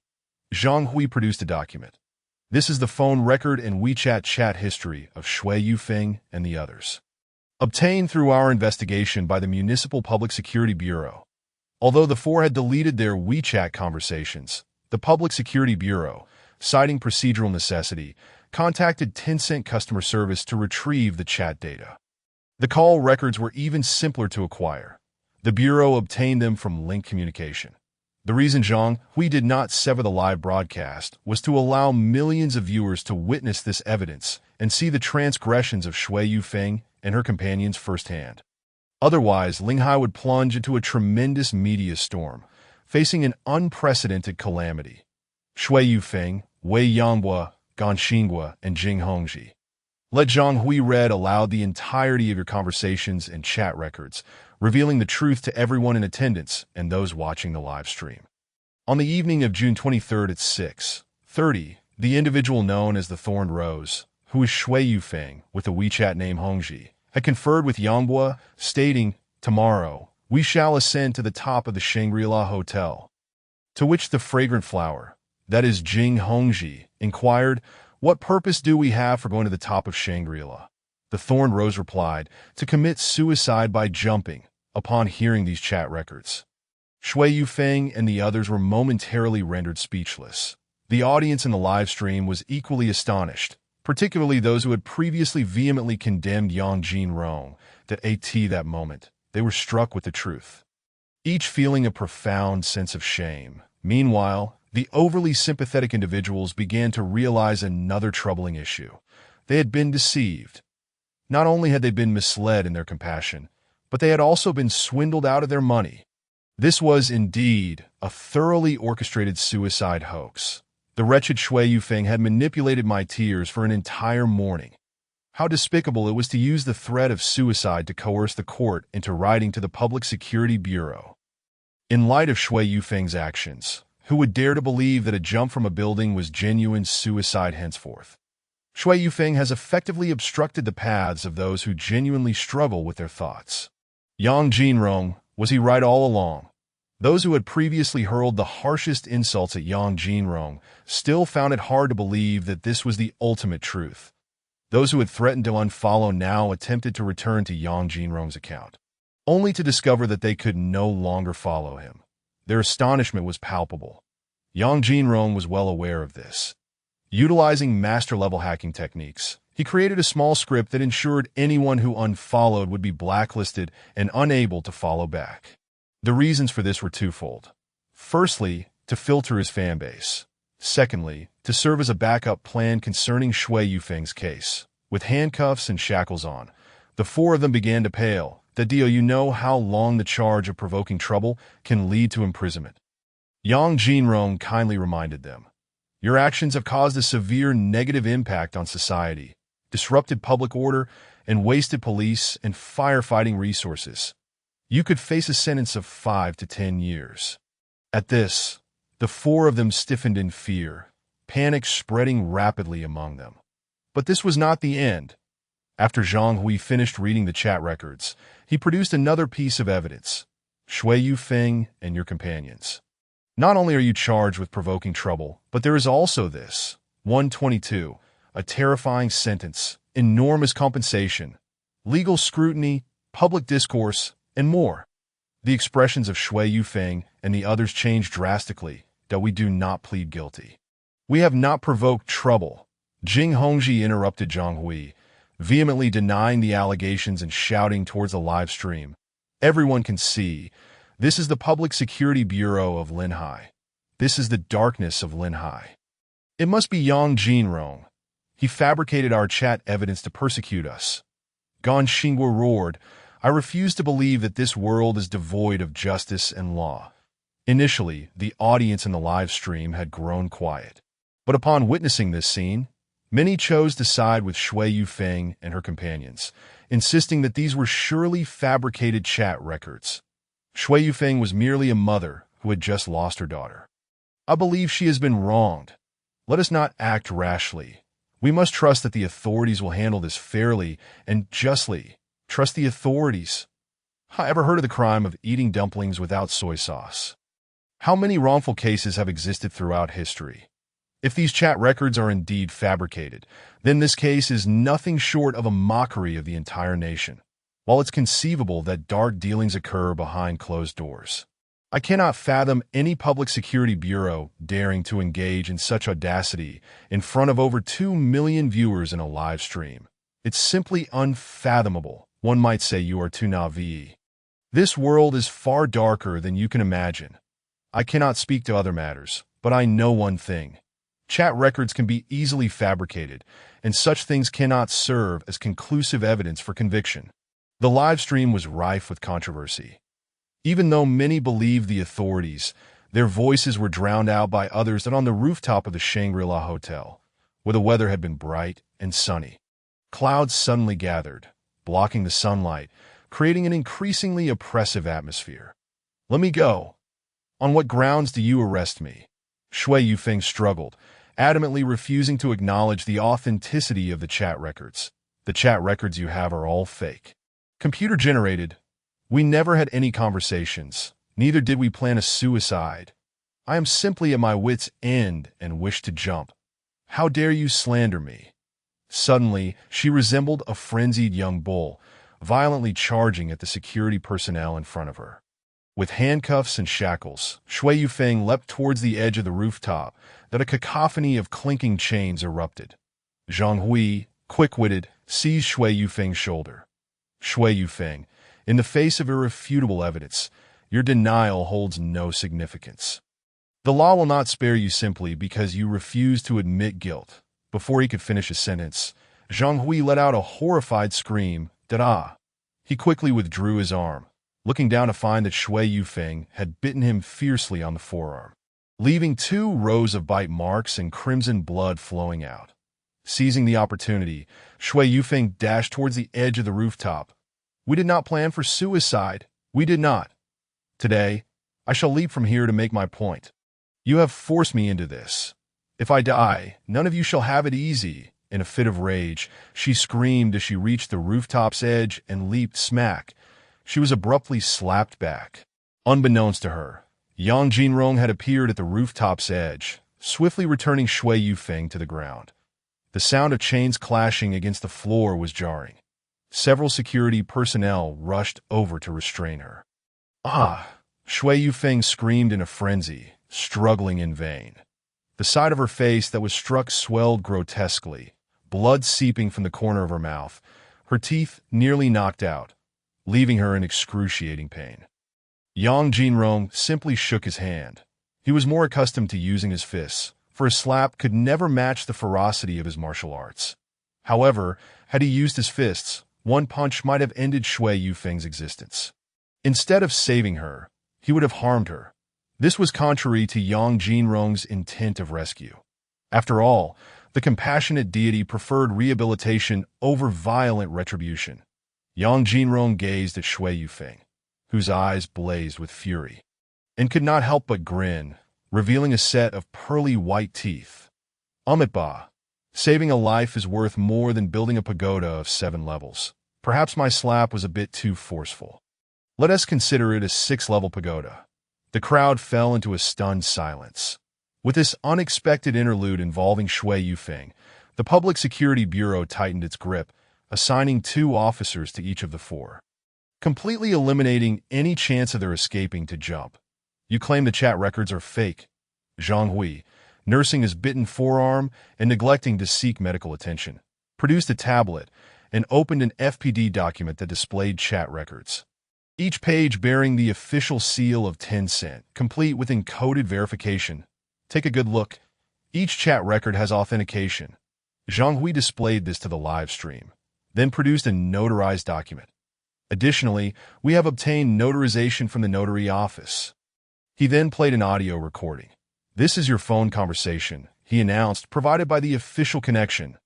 Zhang Hui produced a document. This is the phone record and WeChat chat history of Shui Yufeng and the others. Obtained through our investigation by the Municipal Public Security Bureau. Although the four had deleted their WeChat conversations, the Public Security Bureau, citing procedural necessity, contacted Tencent customer service to retrieve the chat data. The call records were even simpler to acquire. The Bureau obtained them from Link Communication. The reason Zhang Hui did not sever the live broadcast was to allow millions of viewers to witness this evidence and see the transgressions of Shui Yufeng and her companions firsthand. Otherwise, Linghai would plunge into a tremendous media storm, facing an unprecedented calamity. Shui Yufeng, Wei Yanghua, Gan Xinghua, and Jing Hongji. Let Zhang Hui read aloud the entirety of your conversations and chat records, revealing the truth to everyone in attendance and those watching the live stream. On the evening of June 23rd at 6:30, the individual known as the Thorned Rose, who is Shui Yufeng with the WeChat name Hongji, had conferred with Yanghua, stating, "Tomorrow, we shall ascend to the top of the Shangri-La Hotel." To which the fragrant flower, that is Jing Hongji, inquired, "What purpose do we have for going to the top of Shangri-La?" The Thorned Rose replied, "To commit suicide by jumping," upon hearing these chat records. Shui Yufeng and the others were momentarily rendered speechless. The audience in the live stream was equally astonished, particularly those who had previously vehemently condemned Yang Jinrong. That moment, they were struck with the truth, each feeling a profound sense of shame. Meanwhile, the overly sympathetic individuals began to realize another troubling issue. They had been deceived. Not only had they been misled in their compassion, but they had also been swindled out of their money. This was indeed a thoroughly orchestrated suicide hoax. The wretched Shui Yufeng had manipulated my tears for an entire morning. How despicable it was to use the threat of suicide to coerce the court into writing to the Public Security Bureau. In light of Shui Yufeng's actions, who would dare to believe that a jump from a building was genuine suicide henceforth? Shui Yufeng has effectively obstructed the paths of those who genuinely struggle with their thoughts. Yang Jinrong, was he right all along? Those who had previously hurled the harshest insults at Yang Jinrong still found it hard to believe that this was the ultimate truth. Those who had threatened to unfollow now attempted to return to Yang Jinrong's account, only to discover that they could no longer follow him. Their astonishment was palpable. Yang Jinrong was well aware of this. Utilizing master-level hacking techniques, he created a small script that ensured anyone who unfollowed would be blacklisted and unable to follow back. The reasons for this were twofold. Firstly, to filter his fanbase. Secondly, to serve as a backup plan concerning Shui Yufeng's case. With handcuffs and shackles on, the four of them began to pale. You know how long the charge of provoking trouble can lead to imprisonment. Yang Jinrong kindly reminded them, "Your actions have caused a severe negative impact on society, disrupted public order, and wasted police and firefighting resources. You could face a sentence of 5 to 10 years. At this, the four of them stiffened in fear, panic spreading rapidly among them. But this was not the end. After Zhang Hui finished reading the chat records, he produced another piece of evidence. Shui Yufeng and your companions. Not only are you charged with provoking trouble, but there is also this. 122, a terrifying sentence, enormous compensation, legal scrutiny, public discourse, and more. The expressions of Shui Yufeng and the others changed drastically, that we do not plead guilty. We have not provoked trouble. Jing Hongji interrupted Zhang Hui, vehemently denying the allegations and shouting towards the live stream. Everyone can see, this is the Public Security Bureau of Linhai. This is the darkness of Linhai. It must be Yang Jinrong. He fabricated our chat evidence to persecute us. Gan Xinghua roared, I refuse to believe that this world is devoid of justice and law. Initially, the audience in the live stream had grown quiet. But upon witnessing this scene, many chose to side with Shui Yufeng and her companions, insisting that these were surely fabricated chat records. Shui Yufeng was merely a mother who had just lost her daughter. I believe she has been wronged. Let us not act rashly. We must trust that the authorities will handle this fairly and justly. Trust the authorities. I ever heard of the crime of eating dumplings without soy sauce? How many wrongful cases have existed throughout history? If these chat records are indeed fabricated, then this case is nothing short of a mockery of the entire nation. While it's conceivable that dark dealings occur behind closed doors, I cannot fathom any public security bureau daring to engage in such audacity in front of over 2 million viewers in a live stream. It's simply unfathomable. One might say you are too naive. This world is far darker than you can imagine. I cannot speak to other matters, but I know one thing. Chat records can be easily fabricated, and such things cannot serve as conclusive evidence for conviction. The live stream was rife with controversy. Even though many believed the authorities, their voices were drowned out by others that on the rooftop of the Shangri-La Hotel, where the weather had been bright and sunny. Clouds suddenly gathered, blocking the sunlight, creating an increasingly oppressive atmosphere. "Let me go. On what grounds do you arrest me?" Shui Yufeng struggled, adamantly refusing to acknowledge the authenticity of the chat records. "The chat records you have are all fake. Computer-generated. We never had any conversations. Neither did we plan a suicide. I am simply at my wit's end and wish to jump. How dare you slander me?" Suddenly, she resembled a frenzied young bull, violently charging at the security personnel in front of her. With handcuffs and shackles, Shui Yufeng leapt towards the edge of the rooftop, that a cacophony of clinking chains erupted. Zhang Hui, quick-witted, seized Shui Yufeng's shoulder. "Shui Yufeng, in the face of irrefutable evidence, your denial holds no significance. The law will not spare you simply because you refuse to admit guilt." Before he could finish his sentence, Zhang Hui let out a horrified scream. "Da-da!" He quickly withdrew his arm, looking down to find that Shui Yufeng had bitten him fiercely on the forearm, leaving 2 rows of bite marks and crimson blood flowing out. Seizing the opportunity, Shui Yufeng dashed towards the edge of the rooftop. "We did not plan for suicide. We did not. Today, I shall leap from here to make my point. You have forced me into this. If I die, none of you shall have it easy." In a fit of rage, she screamed as she reached the rooftop's edge and leaped smack. She was abruptly slapped back. Unbeknownst to her, Yang Jinrong had appeared at the rooftop's edge, swiftly returning Shui Yufeng to the ground. The sound of chains clashing against the floor was jarring. Several security personnel rushed over to restrain her. "Ah!" Shui Yufeng screamed in a frenzy, struggling in vain. The side of her face that was struck swelled grotesquely, blood seeping from the corner of her mouth, her teeth nearly knocked out, leaving her in excruciating pain. Yang Jinrong simply shook his hand. He was more accustomed to using his fists, for a slap could never match the ferocity of his martial arts. However, had he used his fists, one punch might have ended Shui Yufeng's existence. Instead of saving her, he would have harmed her. This was contrary to Yang Jinrong's intent of rescue. After all, the compassionate deity preferred rehabilitation over violent retribution. Yang Jinrong gazed at Shui Yufeng, whose eyes blazed with fury, and could not help but grin, revealing a set of pearly white teeth. "Amitba, saving a life is worth more than building a pagoda of 7 levels. Perhaps my slap was a bit too forceful. Let us consider it a 6-level pagoda." The crowd fell into a stunned silence. With this unexpected interlude involving Shui Yufeng, the Public Security Bureau tightened its grip, assigning 2 officers to each of the 4, completely eliminating any chance of their escaping to jump. "You claim the chat records are fake." Zhang Hui, nursing his bitten forearm and neglecting to seek medical attention, produced a tablet and opened an FPD document that displayed chat records. Each page bearing the official seal of Tencent, complete with encoded verification. "Take a good look. Each chat record has authentication." Zhang Hui displayed this to the live stream, then produced a notarized document. "Additionally, we have obtained notarization from the notary office." He then played an audio recording. "This is your phone conversation," he announced, provided by the official connection.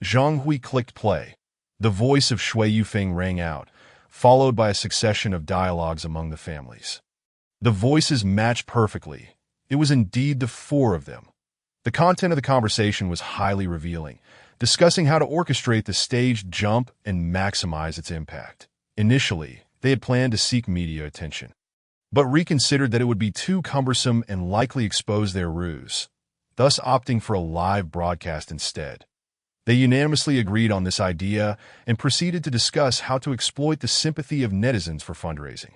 Zhang Hui clicked play. The voice of Shui Yufeng rang out, followed by a succession of dialogues among the families. The voices matched perfectly. It was indeed the 4 of them. The content of the conversation was highly revealing, discussing how to orchestrate the staged jump and maximize its impact. Initially, they had planned to seek media attention, but reconsidered that it would be too cumbersome and likely expose their ruse, thus opting for a live broadcast instead. They unanimously agreed on this idea and proceeded to discuss how to exploit the sympathy of netizens for fundraising.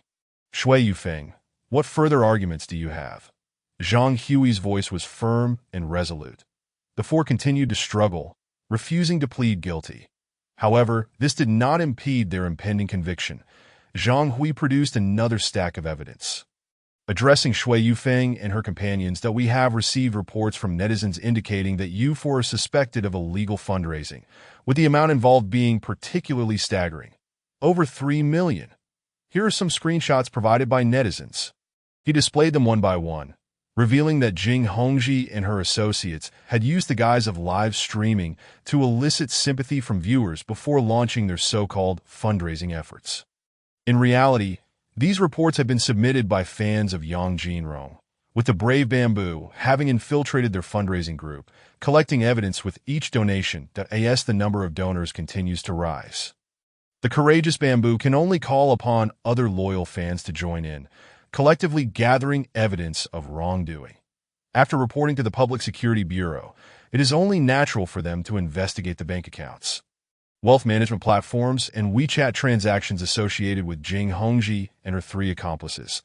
"Shui Yufeng, What further arguments do you have? Zhang Hui's voice was firm and resolute. The four continued to struggle, refusing to plead guilty. However, this did not impede their impending conviction. Zhang Hui produced another stack of evidence. Addressing Shui Yufeng and her companions, that we have received reports from netizens indicating that you four are suspected of illegal fundraising, with the amount involved being particularly staggering. Over 3 million. Here are some screenshots provided by netizens. He displayed them one by one, revealing that Jing Hongji and her associates had used the guise of live streaming to elicit sympathy from viewers before launching their so-called fundraising efforts. In reality, these reports have been submitted by fans of Yang Jinrong, with the Brave Bamboo having infiltrated their fundraising group, collecting evidence with each donation that as the number of donors continues to rise. The Courageous Bamboo can only call upon other loyal fans to join in, collectively gathering evidence of wrongdoing. After reporting to the Public Security Bureau, it is only natural for them to investigate the bank accounts, wealth management platforms, and WeChat transactions associated with Jing Hongji and her 3 accomplices.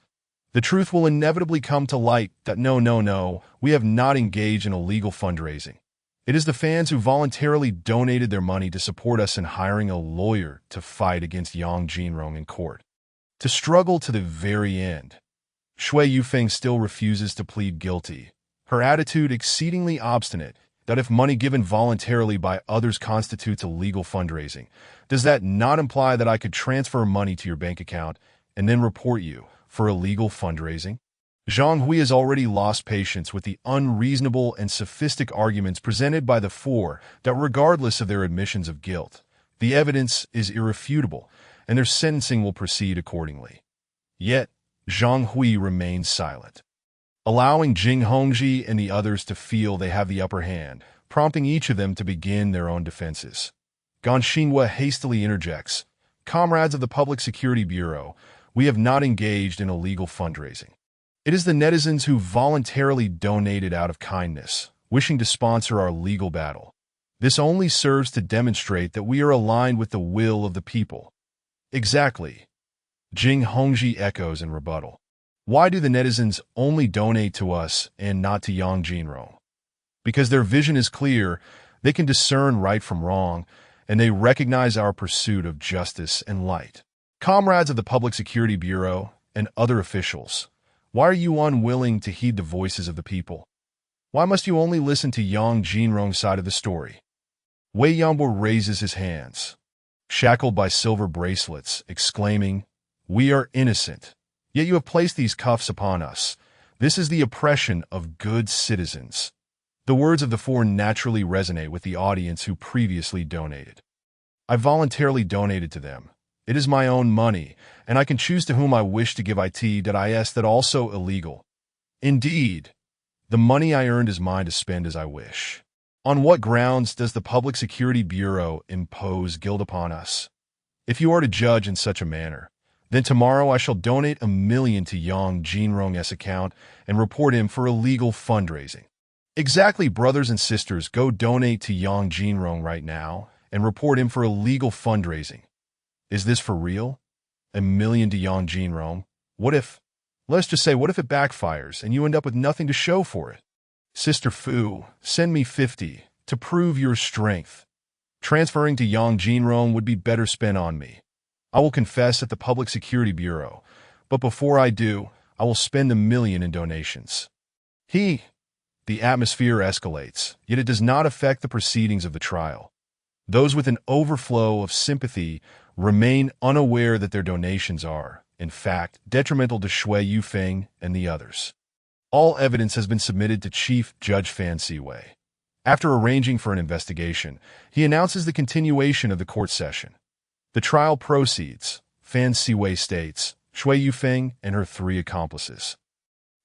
The truth will inevitably come to light that no, we have not engaged in illegal fundraising. It is the fans who voluntarily donated their money to support us in hiring a lawyer to fight against Yang Jinrong in court, to struggle to the very end. Shui Yufeng still refuses to plead guilty, her attitude exceedingly obstinate that if money given voluntarily by others constitutes illegal fundraising, does that not imply that I could transfer money to your bank account and then report you for illegal fundraising? Zhang Hui has already lost patience with the unreasonable and sophistic arguments presented by the four that regardless of their admissions of guilt, the evidence is irrefutable and their sentencing will proceed accordingly. Yet, Zhang Hui remains silent, allowing Jing Hongji and the others to feel they have the upper hand, prompting each of them to begin their own defenses. Gan Xinhua hastily interjects, "Comrades of the Public Security Bureau, we have not engaged in illegal fundraising. It is the netizens who voluntarily donated out of kindness, wishing to sponsor our legal battle. This only serves to demonstrate that we are aligned with the will of the people." Exactly. Jing Hongji echoes in rebuttal. Why do the netizens only donate to us and not to Yang Jinrong? Because their vision is clear, they can discern right from wrong, and they recognize our pursuit of justice and light. Comrades of the Public Security Bureau and other officials, why are you unwilling to heed the voices of the people? Why must you only listen to Yang Jinrong's side of the story? Wei Yangbo raises his hands, shackled by silver bracelets, exclaiming, "We are innocent, yet you have placed these cuffs upon us. This is the oppression of good citizens." The words of the four naturally resonate with the audience who previously donated. I voluntarily donated to them. It is my own money, and I can choose to whom I wish to give it that also illegal. Indeed, the money I earned is mine to spend as I wish. On what grounds does the Public Security Bureau impose guilt upon us? If you are to judge in such a manner, then tomorrow I shall donate 1 million to Yang Jinrong's account and report him for illegal fundraising. Exactly, brothers and sisters, go donate to Yang Jinrong right now and report him for illegal fundraising. Is this for real? 1 million to Yang Jinrong? Let's just say, what if it backfires and you end up with nothing to show for it? Sister Fu, send me 50 to prove your strength. Transferring to Yang Jinrong would be better spent on me. I will confess at the Public Security Bureau, but before I do, I will spend 1 million in donations. The atmosphere escalates, yet it does not affect the proceedings of the trial. Those with an overflow of sympathy remain unaware that their donations are, in fact, detrimental to Shui Yufeng and the others. All evidence has been submitted to Chief Judge Fan Siwei. After arranging for an investigation, he announces the continuation of the court session. The trial proceeds, Fan Siwei states, Shui Yufeng and her 3 accomplices,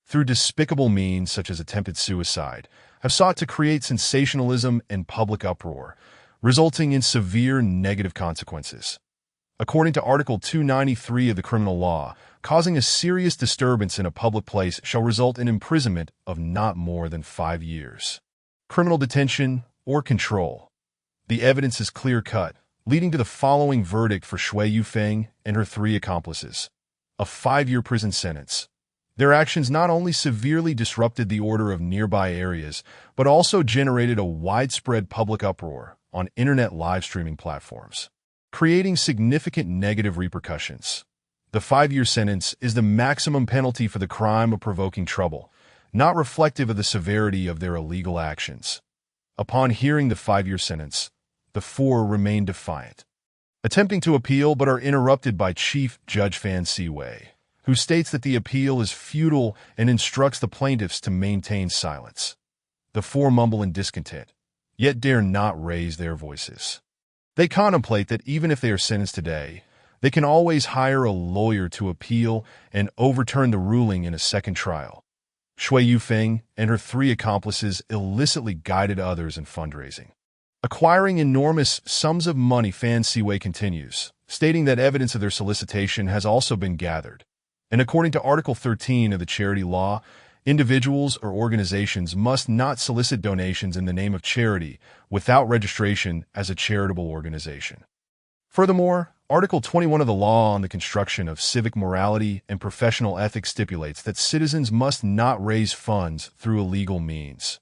through despicable means such as attempted suicide, have sought to create sensationalism and public uproar, resulting in severe negative consequences. According to Article 293 of the criminal law, causing a serious disturbance in a public place shall result in imprisonment of not more than 5 years. Criminal detention or control. The evidence is clear-cut, leading to the following verdict for Shui Yufeng and her 3 accomplices: a 5-year prison sentence. Their actions not only severely disrupted the order of nearby areas, but also generated a widespread public uproar on internet live streaming platforms, creating significant negative repercussions. The 5-year sentence is the maximum penalty for the crime of provoking trouble, not reflective of the severity of their illegal actions. Upon hearing the 5-year sentence, the four remain defiant, attempting to appeal but are interrupted by Chief Judge Fan Siwei, who states that the appeal is futile and instructs the plaintiffs to maintain silence. The four mumble in discontent, yet dare not raise their voices. They contemplate that even if they are sentenced today, they can always hire a lawyer to appeal and overturn the ruling in a second trial. Shui Yufeng and her 3 accomplices illicitly guided others in fundraising, acquiring enormous sums of money. Fan Siwei continues, stating that evidence of their solicitation has also been gathered. And according to Article 13 of the charity law, individuals or organizations must not solicit donations in the name of charity without registration as a charitable organization. Furthermore, Article 21 of the Law on the Construction of Civic Morality and Professional Ethics stipulates that citizens must not raise funds through illegal means.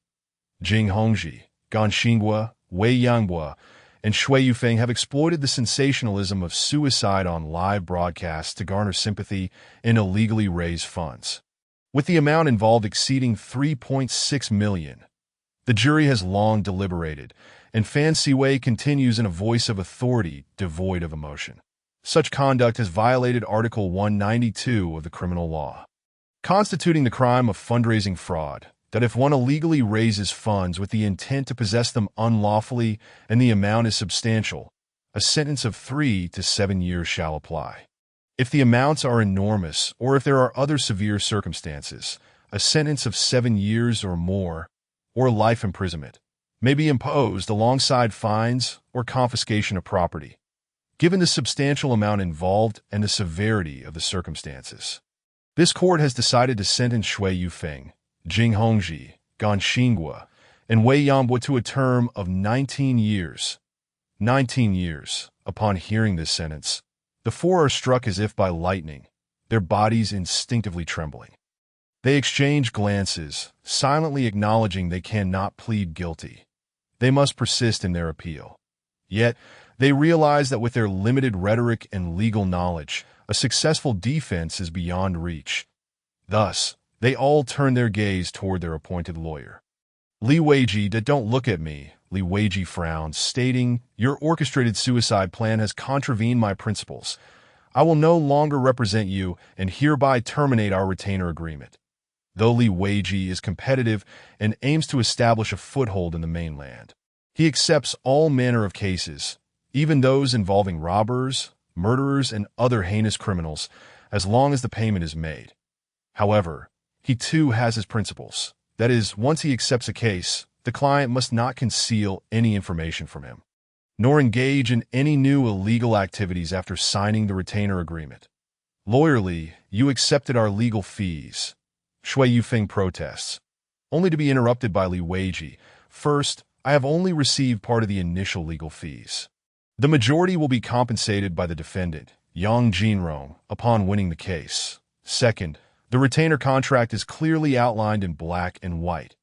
Jing Hongji, Gan Xinghua, Wei Yanghua, and Shui Yufeng have exploited the sensationalism of suicide on live broadcasts to garner sympathy and illegally raise funds, with the amount involved exceeding 3.6 million. The jury has long deliberated, and Fan Siwei continues in a voice of authority devoid of emotion. Such conduct has violated Article 192 of the criminal law, constituting the crime of fundraising fraud, that if one illegally raises funds with the intent to possess them unlawfully and the amount is substantial, a sentence of 3 to 7 years shall apply. If the amounts are enormous or if there are other severe circumstances, a sentence of 7 years or more, or life imprisonment, may be imposed alongside fines or confiscation of property, given the substantial amount involved and the severity of the circumstances. This court has decided to sentence Shui Yufeng, Jing Hongji, Gan Xinghua, and Wei Yanghua to a term of 19 years. 19 years. Upon hearing this sentence, the four are struck as if by lightning, their bodies instinctively trembling. They exchange glances, silently acknowledging they cannot plead guilty. They must persist in their appeal. Yet, they realize that with their limited rhetoric and legal knowledge, a successful defense is beyond reach. Thus, they all turn their gaze toward their appointed lawyer. Li Weiji, don't look at me, Li Weiji frowns, stating, "Your orchestrated suicide plan has contravened my principles. I will no longer represent you and hereby terminate our retainer agreement." Though Li Weiji is competitive and aims to establish a foothold in the mainland, he accepts all manner of cases, even those involving robbers, murderers, and other heinous criminals, as long as the payment is made. However, he too has his principles. That is, once he accepts a case, the client must not conceal any information from him, nor engage in any new illegal activities after signing the retainer agreement. Lawyer Li, you accepted our legal fees. Shui Yufeng protests, only to be interrupted by Li Weiji. First, I have only received part of the initial legal fees. The majority will be compensated by the defendant, Yang Jinrong, upon winning the case. Second, the retainer contract is clearly outlined in black and white.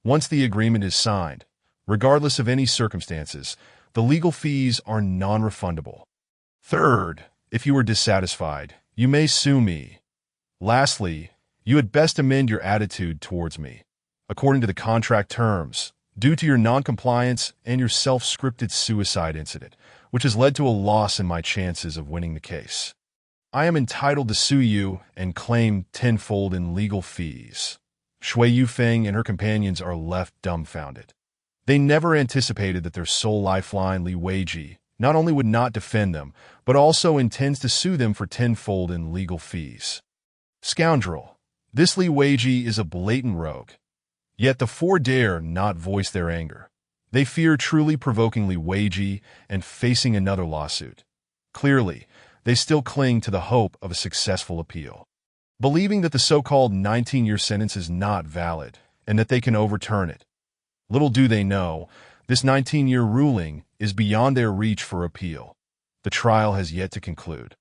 Once the agreement is signed, regardless of any circumstances, the legal fees are non-refundable. Third, if you are dissatisfied, you may sue me. Lastly, you had best amend your attitude towards me, according to the contract terms, due to your non-compliance and your self-scripted suicide incident, which has led to a loss in my chances of winning the case. I am entitled to sue you and claim tenfold in legal fees. Shui Yufeng and her companions are left dumbfounded. They never anticipated that their sole lifeline, Li Weiji, not only would not defend them, but also intends to sue them for tenfold in legal fees. Scoundrel! This Li Weiji is a blatant rogue. Yet the four dare not voice their anger. They fear truly provoking Li Weiji and facing another lawsuit. Clearly, they still cling to the hope of a successful appeal, believing that the so-called 19-year sentence is not valid and that they can overturn it. Little do they know, this 19-year ruling is beyond their reach for appeal. The trial has yet to conclude,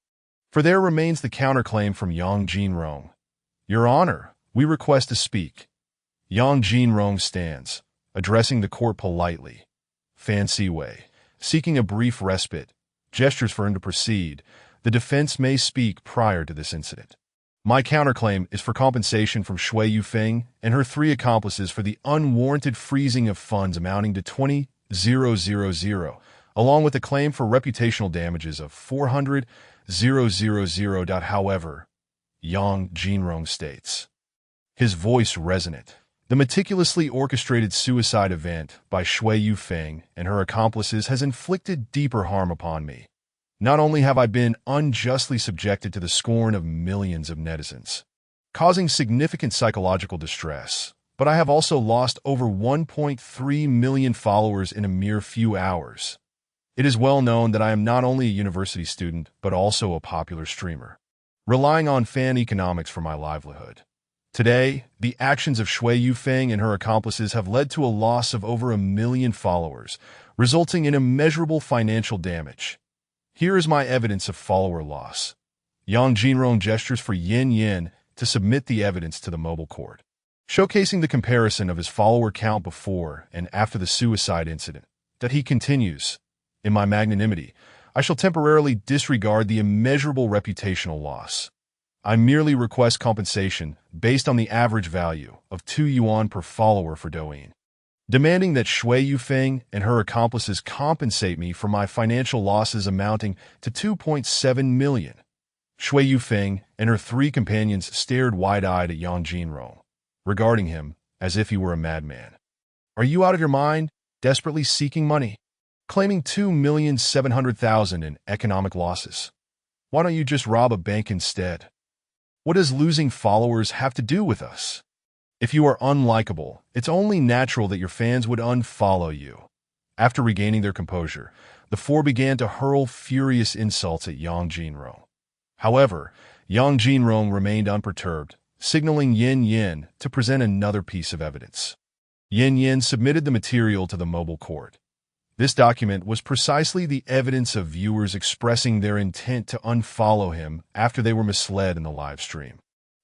for there remains the counterclaim from Yang Jinrong. Your Honor, we request to speak. Yang Jinrong stands, addressing the court politely. Fan Siwei, seeking a brief respite, gestures for him to proceed. The defense may speak prior to this incident. My counterclaim is for compensation from Shui Yufeng and her 3 accomplices for the unwarranted freezing of funds amounting to 20,000, along with a claim for reputational damages of 400,000. However, Yang Jinrong states, his voice resonant. The meticulously orchestrated suicide event by Shui Yufeng and her accomplices has inflicted deeper harm upon me. Not only have I been unjustly subjected to the scorn of millions of netizens, causing significant psychological distress, but I have also lost over 1.3 million followers in a mere few hours. It is well known that I am not only a university student, but also a popular streamer, relying on fan economics for my livelihood. Today, the actions of Shui Yufeng and her accomplices have led to a loss of over 1 million followers, resulting in immeasurable financial damage. Here is my evidence of follower loss. Yang Jinrong gestures for Yin Yin to submit the evidence to the mobile court, showcasing the comparison of his follower count before and after the suicide incident. That he continues, in my magnanimity, I shall temporarily disregard the immeasurable reputational loss. I merely request compensation based on the average value of 2 yuan per follower for Douyin, demanding that Shui Yufeng and her accomplices compensate me for my financial losses amounting to 2.7 million. Shui Yufeng and her 3 companions stared wide-eyed at Yang Jinrong, regarding him as if he were a madman. Are you out of your mind, desperately seeking money, claiming 2,700,000 in economic losses? Why don't you just rob a bank instead? What does losing followers have to do with us? If you are unlikable, it's only natural that your fans would unfollow you. After regaining their composure, the 4 began to hurl furious insults at Yang Jinrong. However, Yang Jinrong remained unperturbed, signaling Yin Yin to present another piece of evidence. Yin Yin submitted the material to the mobile court. This document was precisely the evidence of viewers expressing their intent to unfollow him after they were misled in the live stream,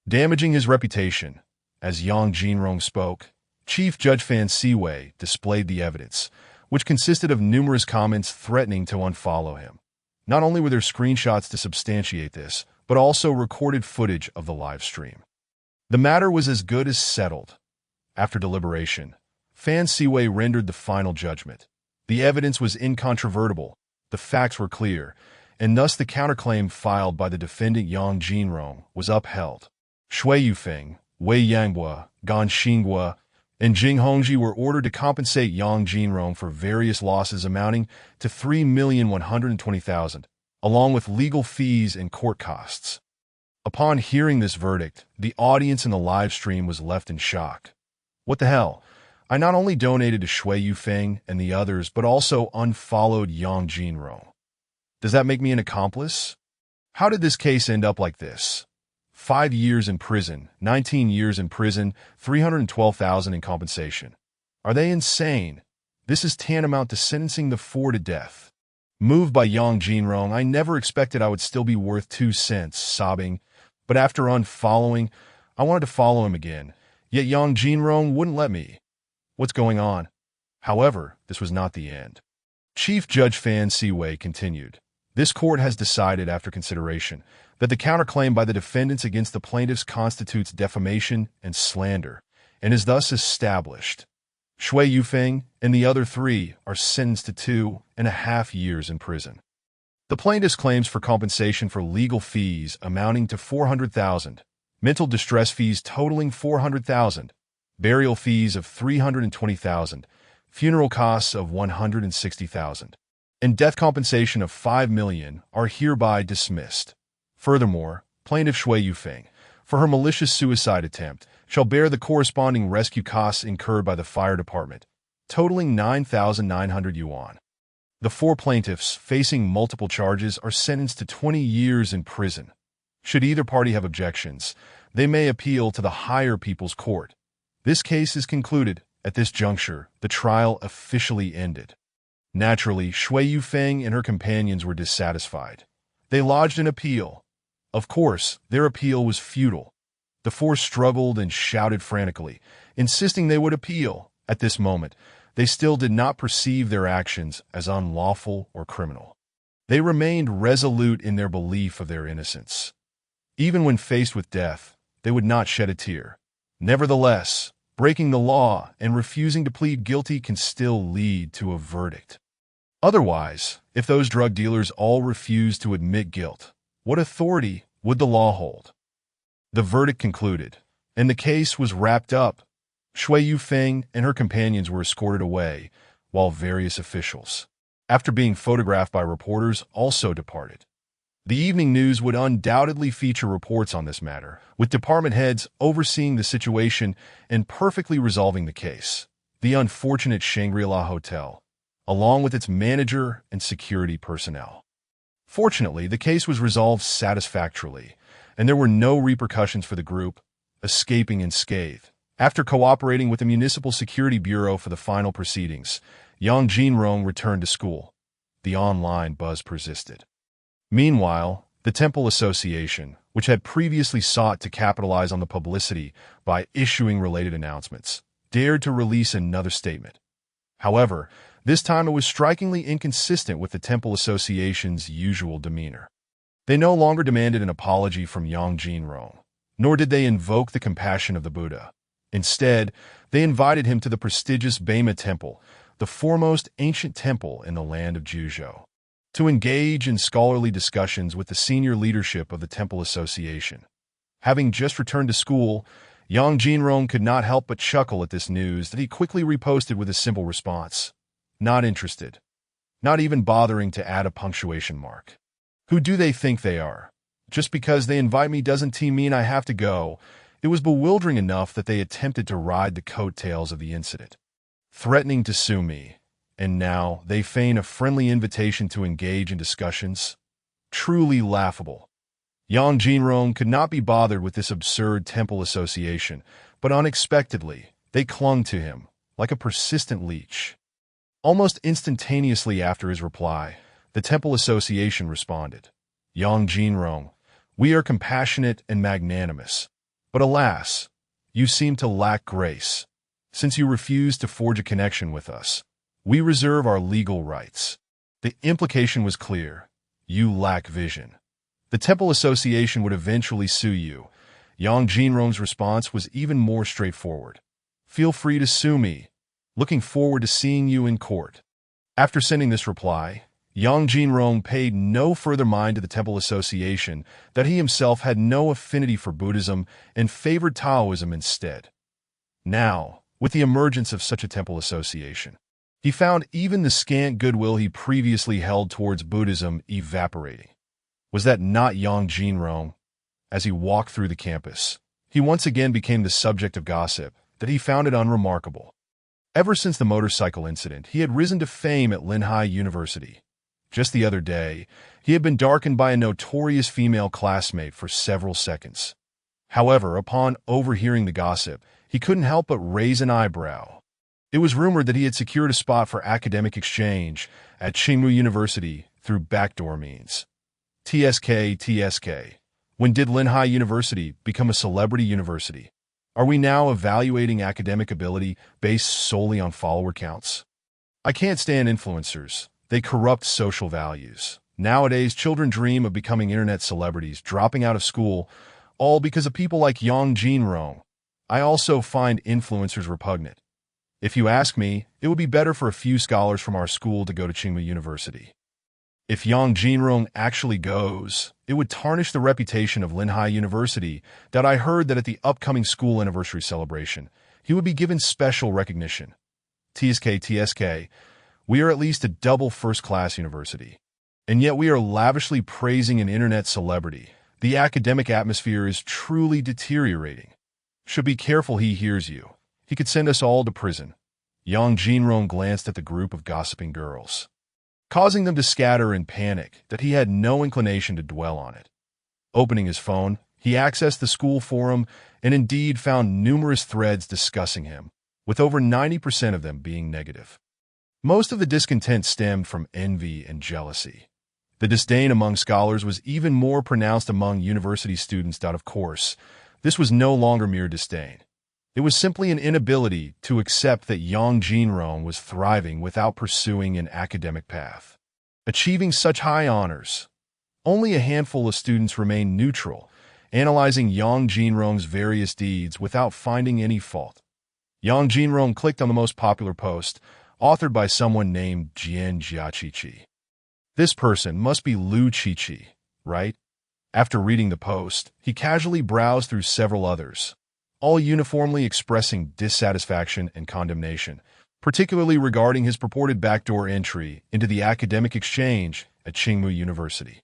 damaging his reputation. As Yang Jinrong spoke, Chief Judge Fan Siwei displayed the evidence, which consisted of numerous comments threatening to unfollow him. Not only were there screenshots to substantiate this, but also recorded footage of the live stream. The matter was as good as settled. After deliberation, Fan Siwei rendered the final judgment. The evidence was incontrovertible, the facts were clear, and thus the counterclaim filed by the defendant Yang Jinrong was upheld. Shui Yufeng, Wei Yanghua, Gan Xinghua, and Jing Hongji were ordered to compensate Yang Jinrong for various losses amounting to 3,120,000, along with legal fees and court costs. Upon hearing this verdict, the audience in the live stream was left in shock. What the hell? I not only donated to Shui Yufeng and the others, but also unfollowed Yang Jinrong. Does that make me an accomplice? How did this case end up like this? 5 years in prison, 19 years in prison, 312,000 in compensation. Are they insane? This is tantamount to sentencing the 4 to death. Moved by Yang Jinrong, I never expected I would still be worth 2 cents, sobbing. But after unfollowing, I wanted to follow him again. Yet Yang Jinrong wouldn't let me. What's going on? However, this was not the end. Chief Judge Fan Siwei continued. This court has decided after consideration that the counterclaim by the defendants against the plaintiffs constitutes defamation and slander, and is thus established. Shui Yufeng and the other 3 are sentenced to 2.5 years in prison. The plaintiffs' claims for compensation for legal fees amounting to 400,000, mental distress fees totaling 400,000, burial fees of 320,000, funeral costs of 160,000, and death compensation of 5 million are hereby dismissed. Furthermore, plaintiff Shui Yufeng, for her malicious suicide attempt, shall bear the corresponding rescue costs incurred by the fire department, totaling 9,900 yuan. The 4 plaintiffs, facing multiple charges, are sentenced to 20 years in prison. Should either party have objections, they may appeal to the higher people's court. This case is concluded. At this juncture, the trial officially ended. Naturally, Shui Yufeng and her companions were dissatisfied. They lodged an appeal. Of course, their appeal was futile. The four struggled and shouted frantically, insisting they would appeal. At this moment, they still did not perceive their actions as unlawful or criminal. They remained resolute in their belief of their innocence. Even when faced with death, they would not shed a tear. Nevertheless, breaking the law and refusing to plead guilty can still lead to a verdict. Otherwise, if those drug dealers all refused to admit guilt, what authority would the law hold? The verdict concluded, and the case was wrapped up. Shui Yufeng and her companions were escorted away, while various officials, after being photographed by reporters, also departed. The evening news would undoubtedly feature reports on this matter, with department heads overseeing the situation and perfectly resolving the case. The unfortunate Shangri-La Hotel, along with its manager and security personnel. Fortunately, the case was resolved satisfactorily, and there were no repercussions for the group, escaping unscathed. After cooperating with the Municipal Security Bureau for the final proceedings, Yang Jinrong returned to school. The online buzz persisted. Meanwhile, the Temple Association, which had previously sought to capitalize on the publicity by issuing related announcements, dared to release another statement. However, this time it was strikingly inconsistent with the Temple Association's usual demeanor. They no longer demanded an apology from Yang Jinrong, nor did they invoke the compassion of the Buddha. Instead, they invited him to the prestigious Beima Temple, the foremost ancient temple in the land of Juzhou, to engage in scholarly discussions with the senior leadership of the Temple Association. Having just returned to school, Yang Jinrong could not help but chuckle at this news that he quickly reposted with a simple response. Not interested. Not even bothering to add a punctuation mark. Who do they think they are? Just because they invite me doesn't mean I have to go. It was bewildering enough that they attempted to ride the coattails of the incident, threatening to sue me, and now they feign a friendly invitation to engage in discussions. Truly laughable. Yang Jinrong could not be bothered with this absurd temple association, but unexpectedly, they clung to him, like a persistent leech. Almost instantaneously after his reply, the Temple Association responded, Yang Jinrong, we are compassionate and magnanimous, but alas, you seem to lack grace. Since you refuse to forge a connection with us, we reserve our legal rights. The implication was clear. You lack vision. The Temple Association would eventually sue you. Yang Jinrong's response was even more straightforward. Feel free to sue me. Looking forward to seeing you in court. After sending this reply, Yang Jinrong paid no further mind to the Temple Association that he himself had no affinity for Buddhism and favored Taoism instead. Now, with the emergence of such a Temple Association, he found even the scant goodwill he previously held towards Buddhism evaporating. Was that not Yang Jinrong? As he walked through the campus, he once again became the subject of gossip that he found it unremarkable. Ever since the motorcycle incident, he had risen to fame at Linhai University. Just the other day, he had been darkened by a notorious female classmate for several seconds. However, upon overhearing the gossip, he couldn't help but raise an eyebrow. It was rumored that he had secured a spot for academic exchange at Tsinghua University through backdoor means. TSK. When did Linhai University become a celebrity university? Are we now evaluating academic ability based solely on follower counts? I can't stand influencers. They corrupt social values. Nowadays, children dream of becoming internet celebrities, dropping out of school, all because of people like Yang Jinrong. I also find influencers repugnant. If you ask me, it would be better for a few scholars from our school to go to Tsinghua University. If Yang Jinrong actually goes, it would tarnish the reputation of Linhai University that I heard that at the upcoming school anniversary celebration, he would be given special recognition. TSK, we are at least a double first-class university. And yet we are lavishly praising an internet celebrity. The academic atmosphere is truly deteriorating. Should be careful he hears you. He could send us all to prison. Yang Jinrong glanced at the group of gossiping girls, causing them to scatter in panic that he had no inclination to dwell on it. Opening his phone, he accessed the school forum and indeed found numerous threads discussing him, with over 90% of them being negative. Most of the discontent stemmed from envy and jealousy. The disdain among scholars was even more pronounced among university students. Of course, This was no longer mere disdain. It was simply an inability to accept that Yang Jinrong was thriving without pursuing an academic path. Achieving such high honors, only a handful of students remained neutral, analyzing Yang Jinrong's various deeds without finding any fault. Yang Jinrong clicked on the most popular post, authored by someone named Jian Jiaqiqi. This person must be Lu Qiqi, right? After reading the post, he casually browsed through several others, all uniformly expressing dissatisfaction and condemnation, particularly regarding his purported backdoor entry into the academic exchange at Qingmu University.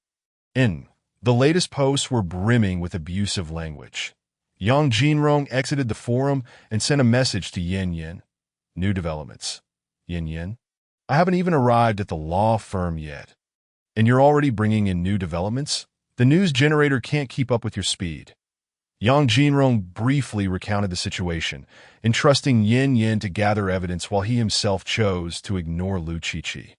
The latest posts were brimming with abusive language. Yang Jinrong exited the forum and sent a message to Yin Yin. New developments. Yin Yin, I haven't even arrived at the law firm yet. And you're already bringing in new developments? The news generator can't keep up with your speed. Yang Jinrong briefly recounted the situation, entrusting Yin Yin to gather evidence while he himself chose to ignore Lu Qiqi.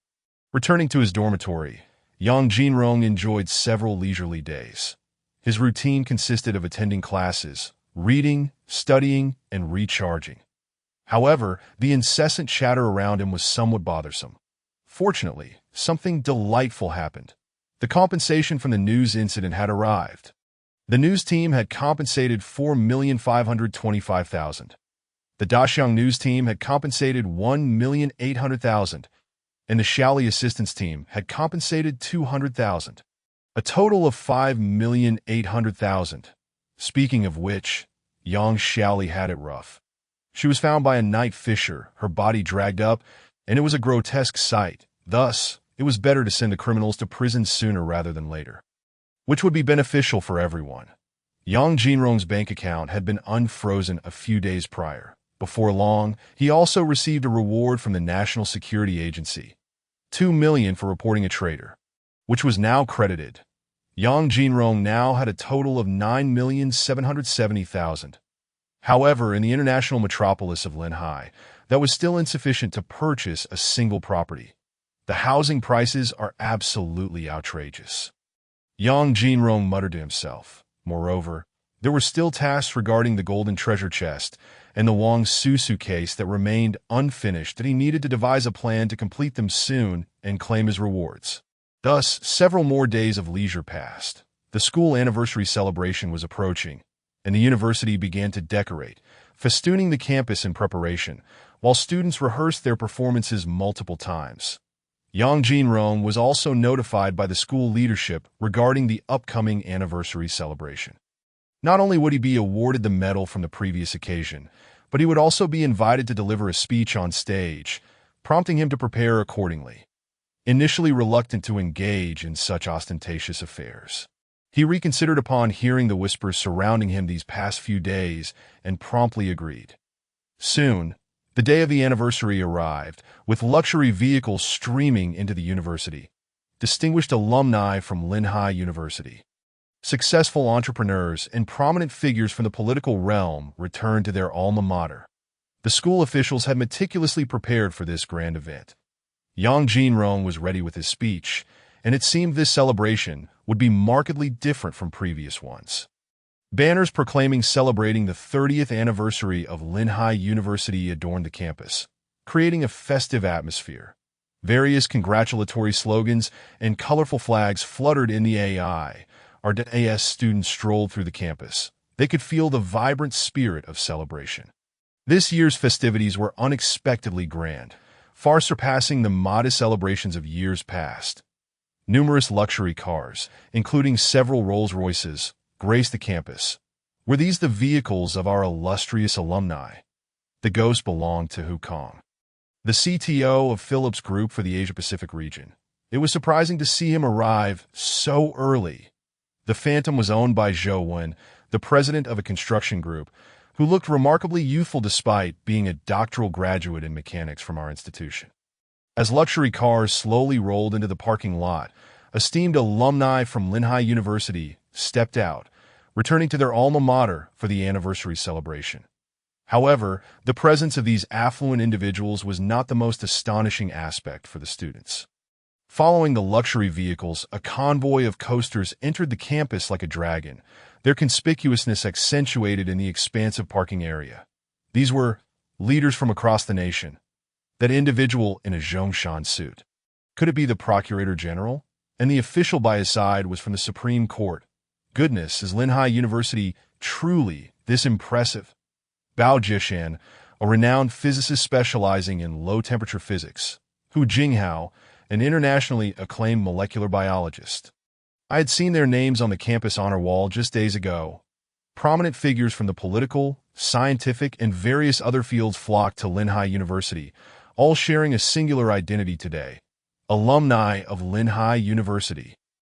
Returning to his dormitory, Yang Jinrong enjoyed several leisurely days. His routine consisted of attending classes, reading, studying, and recharging. However, the incessant chatter around him was somewhat bothersome. Fortunately, something delightful happened. The compensation from the news incident had arrived. The news team had compensated 4,525,000. The Daxiang news team had compensated 1,800,000, and the Shaoli assistance team had compensated 200,000. A total of 5,800,000. Speaking of which, Yang Shaoli had it rough. She was found by a night fisher, her body dragged up, and it was a grotesque sight. Thus, it was better to send the criminals to prison sooner rather than later, which would be beneficial for everyone. Yang Jinrong's bank account had been unfrozen a few days prior. Before long, he also received a reward from the National Security Agency, 2 million for reporting a traitor, which was now credited. Yang Jinrong now had a total of 9,770,000. However, in the international metropolis of Linhai, that was still insufficient to purchase a single property. The housing prices are absolutely outrageous. Yang Jinrong muttered to himself. Moreover, there were still tasks regarding the golden treasure chest and the Wang Susu case that remained unfinished that he needed to devise a plan to complete them soon and claim his rewards. Thus, several more days of leisure passed. The school anniversary celebration was approaching, and the university began to decorate, festooning the campus in preparation, while students rehearsed their performances multiple times. Yang Jinrong was also notified by the school leadership regarding the upcoming anniversary celebration. Not only would he be awarded the medal from the previous occasion, but he would also be invited to deliver a speech on stage, prompting him to prepare accordingly. Initially reluctant to engage in such ostentatious affairs, he reconsidered upon hearing the whispers surrounding him these past few days and promptly agreed. Soon, the day of the anniversary arrived, with luxury vehicles streaming into the university. Distinguished alumni from Linhai University, successful entrepreneurs, and prominent figures from the political realm returned to their alma mater. The school officials had meticulously prepared for this grand event. Yang Jinrong was ready with his speech, and it seemed this celebration would be markedly different from previous ones. Banners celebrating the 30th anniversary of Linhai University adorned the campus, creating a festive atmosphere. Various congratulatory slogans and colorful flags fluttered in the AI. As students strolled through the campus, they could feel the vibrant spirit of celebration. This year's festivities were unexpectedly grand, far surpassing the modest celebrations of years past. Numerous luxury cars, including several Rolls-Royces, graced the campus. Were these the vehicles of our illustrious alumni? The ghost belonged to Hu Kong, the CTO of Philips Group for the Asia-Pacific region. It was surprising to see him arrive so early. The Phantom was owned by Zhou Wen, the president of a construction group, who looked remarkably youthful despite being a doctoral graduate in mechanics from our institution. As luxury cars slowly rolled into the parking lot, esteemed alumni from Linhai University stepped out, returning to their alma mater for the anniversary celebration. However, the presence of these affluent individuals was not the most astonishing aspect for the students. Following the luxury vehicles, a convoy of coasters entered the campus like a dragon, their conspicuousness accentuated in the expansive parking area. These were leaders from across the nation. That individual in a Zhongshan suit. Could it be the Procurator General? And the official by his side was from the Supreme Court. Goodness, is Linhai University truly this impressive? Bao Jishan, a renowned physicist specializing in low-temperature physics. Hu Jinghao, an internationally acclaimed molecular biologist. I had seen their names on the campus honor wall just days ago. Prominent figures from the political, scientific, and various other fields flocked to Linhai University, all sharing a singular identity today. Alumni of Linhai University.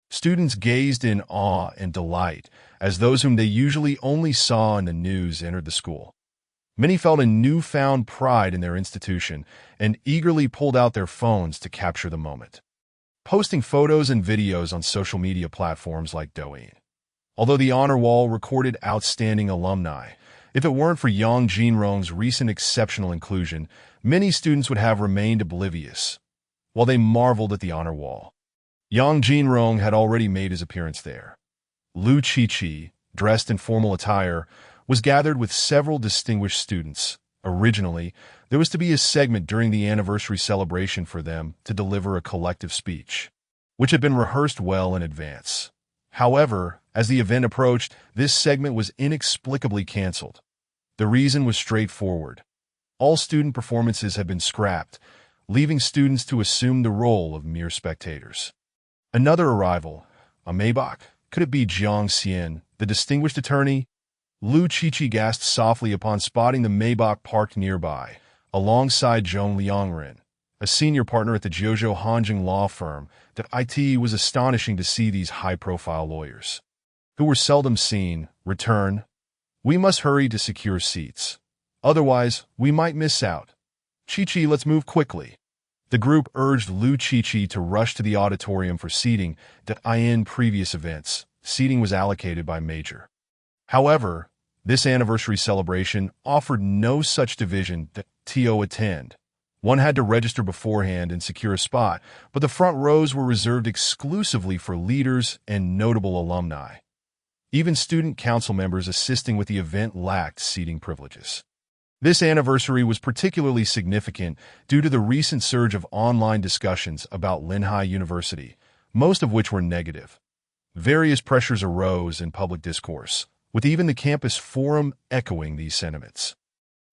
Students gazed in awe and delight as those whom they usually only saw in the news entered the school. Many felt a newfound pride in their institution and eagerly pulled out their phones to capture the moment, posting photos and videos on social media platforms like Douyin. Although the honor wall recorded outstanding alumni, if it weren't for Yang Jinrong's recent exceptional inclusion, many students would have remained oblivious, while they marveled at the honor wall. Yang Jinrong had already made his appearance there. Lu Qiqi, dressed in formal attire, was gathered with several distinguished students. Originally, there was to be a segment during the anniversary celebration for them to deliver a collective speech, which had been rehearsed well in advance. However, as the event approached, this segment was inexplicably canceled. The reason was straightforward. All student performances had been scrapped, leaving students to assume the role of mere spectators. Another arrival, a Maybach. Could it be Jiang Xian, the distinguished attorney? Lu Qiqi gasped softly upon spotting the Maybach parked nearby, alongside Zhong Liangren, a senior partner at the Jiuzhou Hanjing law firm. That it was astonishing to see these high-profile lawyers, who were seldom seen, return. We must hurry to secure seats. Otherwise, we might miss out. Qiqi, let's move quickly. The group urged Lu Qiqi to rush to the auditorium for seating. In previous events, seating was allocated by major. However, this anniversary celebration offered no such division to attend. One had to register beforehand and secure a spot, but the front rows were reserved exclusively for leaders and notable alumni. Even student council members assisting with the event lacked seating privileges. This anniversary was particularly significant due to the recent surge of online discussions about Linhai University, most of which were negative. Various pressures arose in public discourse, with even the campus forum echoing these sentiments.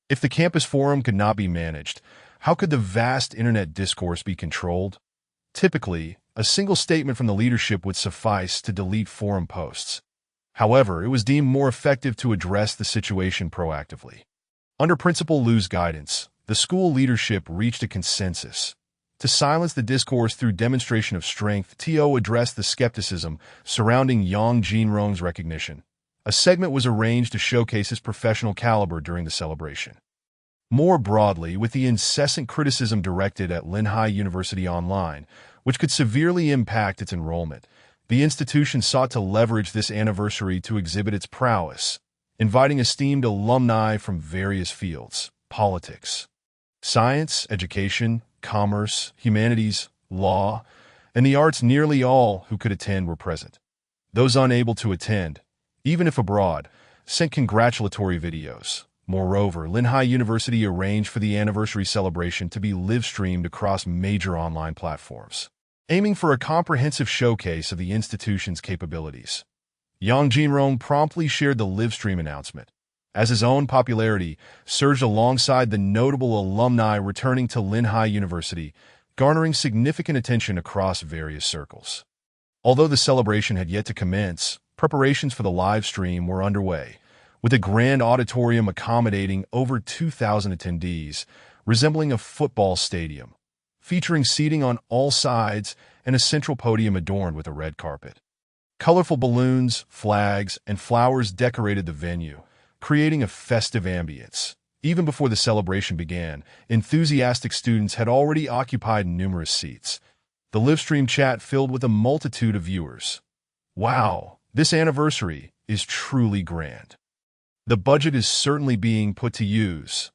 If the campus forum could not be managed, how could the vast internet discourse be controlled? Typically, a single statement from the leadership would suffice to delete forum posts. However, it was deemed more effective to address the situation proactively. Under Principal Lu's guidance, the school leadership reached a consensus. To silence the discourse through demonstration of strength, TO addressed the skepticism surrounding Yang Jinrong's recognition. A segment was arranged to showcase his professional caliber during the celebration. More broadly, with the incessant criticism directed at Linhai University Online, which could severely impact its enrollment, the institution sought to leverage this anniversary to exhibit its prowess, inviting esteemed alumni from various fields: politics, science, education, commerce, humanities, law, and the arts. Nearly all who could attend were present. Those unable to attend, even if abroad, sent congratulatory videos. Moreover, Linhai University arranged for the anniversary celebration to be live-streamed across major online platforms, aiming for a comprehensive showcase of the institution's capabilities. Yang Jinrong promptly shared the live-stream announcement, as his own popularity surged alongside the notable alumni returning to Linhai University, garnering significant attention across various circles. Although the celebration had yet to commence, preparations for the live stream were underway, with a grand auditorium accommodating over 2,000 attendees, resembling a football stadium, featuring seating on all sides and a central podium adorned with a red carpet. Colorful balloons, flags, and flowers decorated the venue, creating a festive ambience. Even before the celebration began, enthusiastic students had already occupied numerous seats, the live-stream chat filled with a multitude of viewers. Wow, this anniversary is truly grand. The budget is certainly being put to use.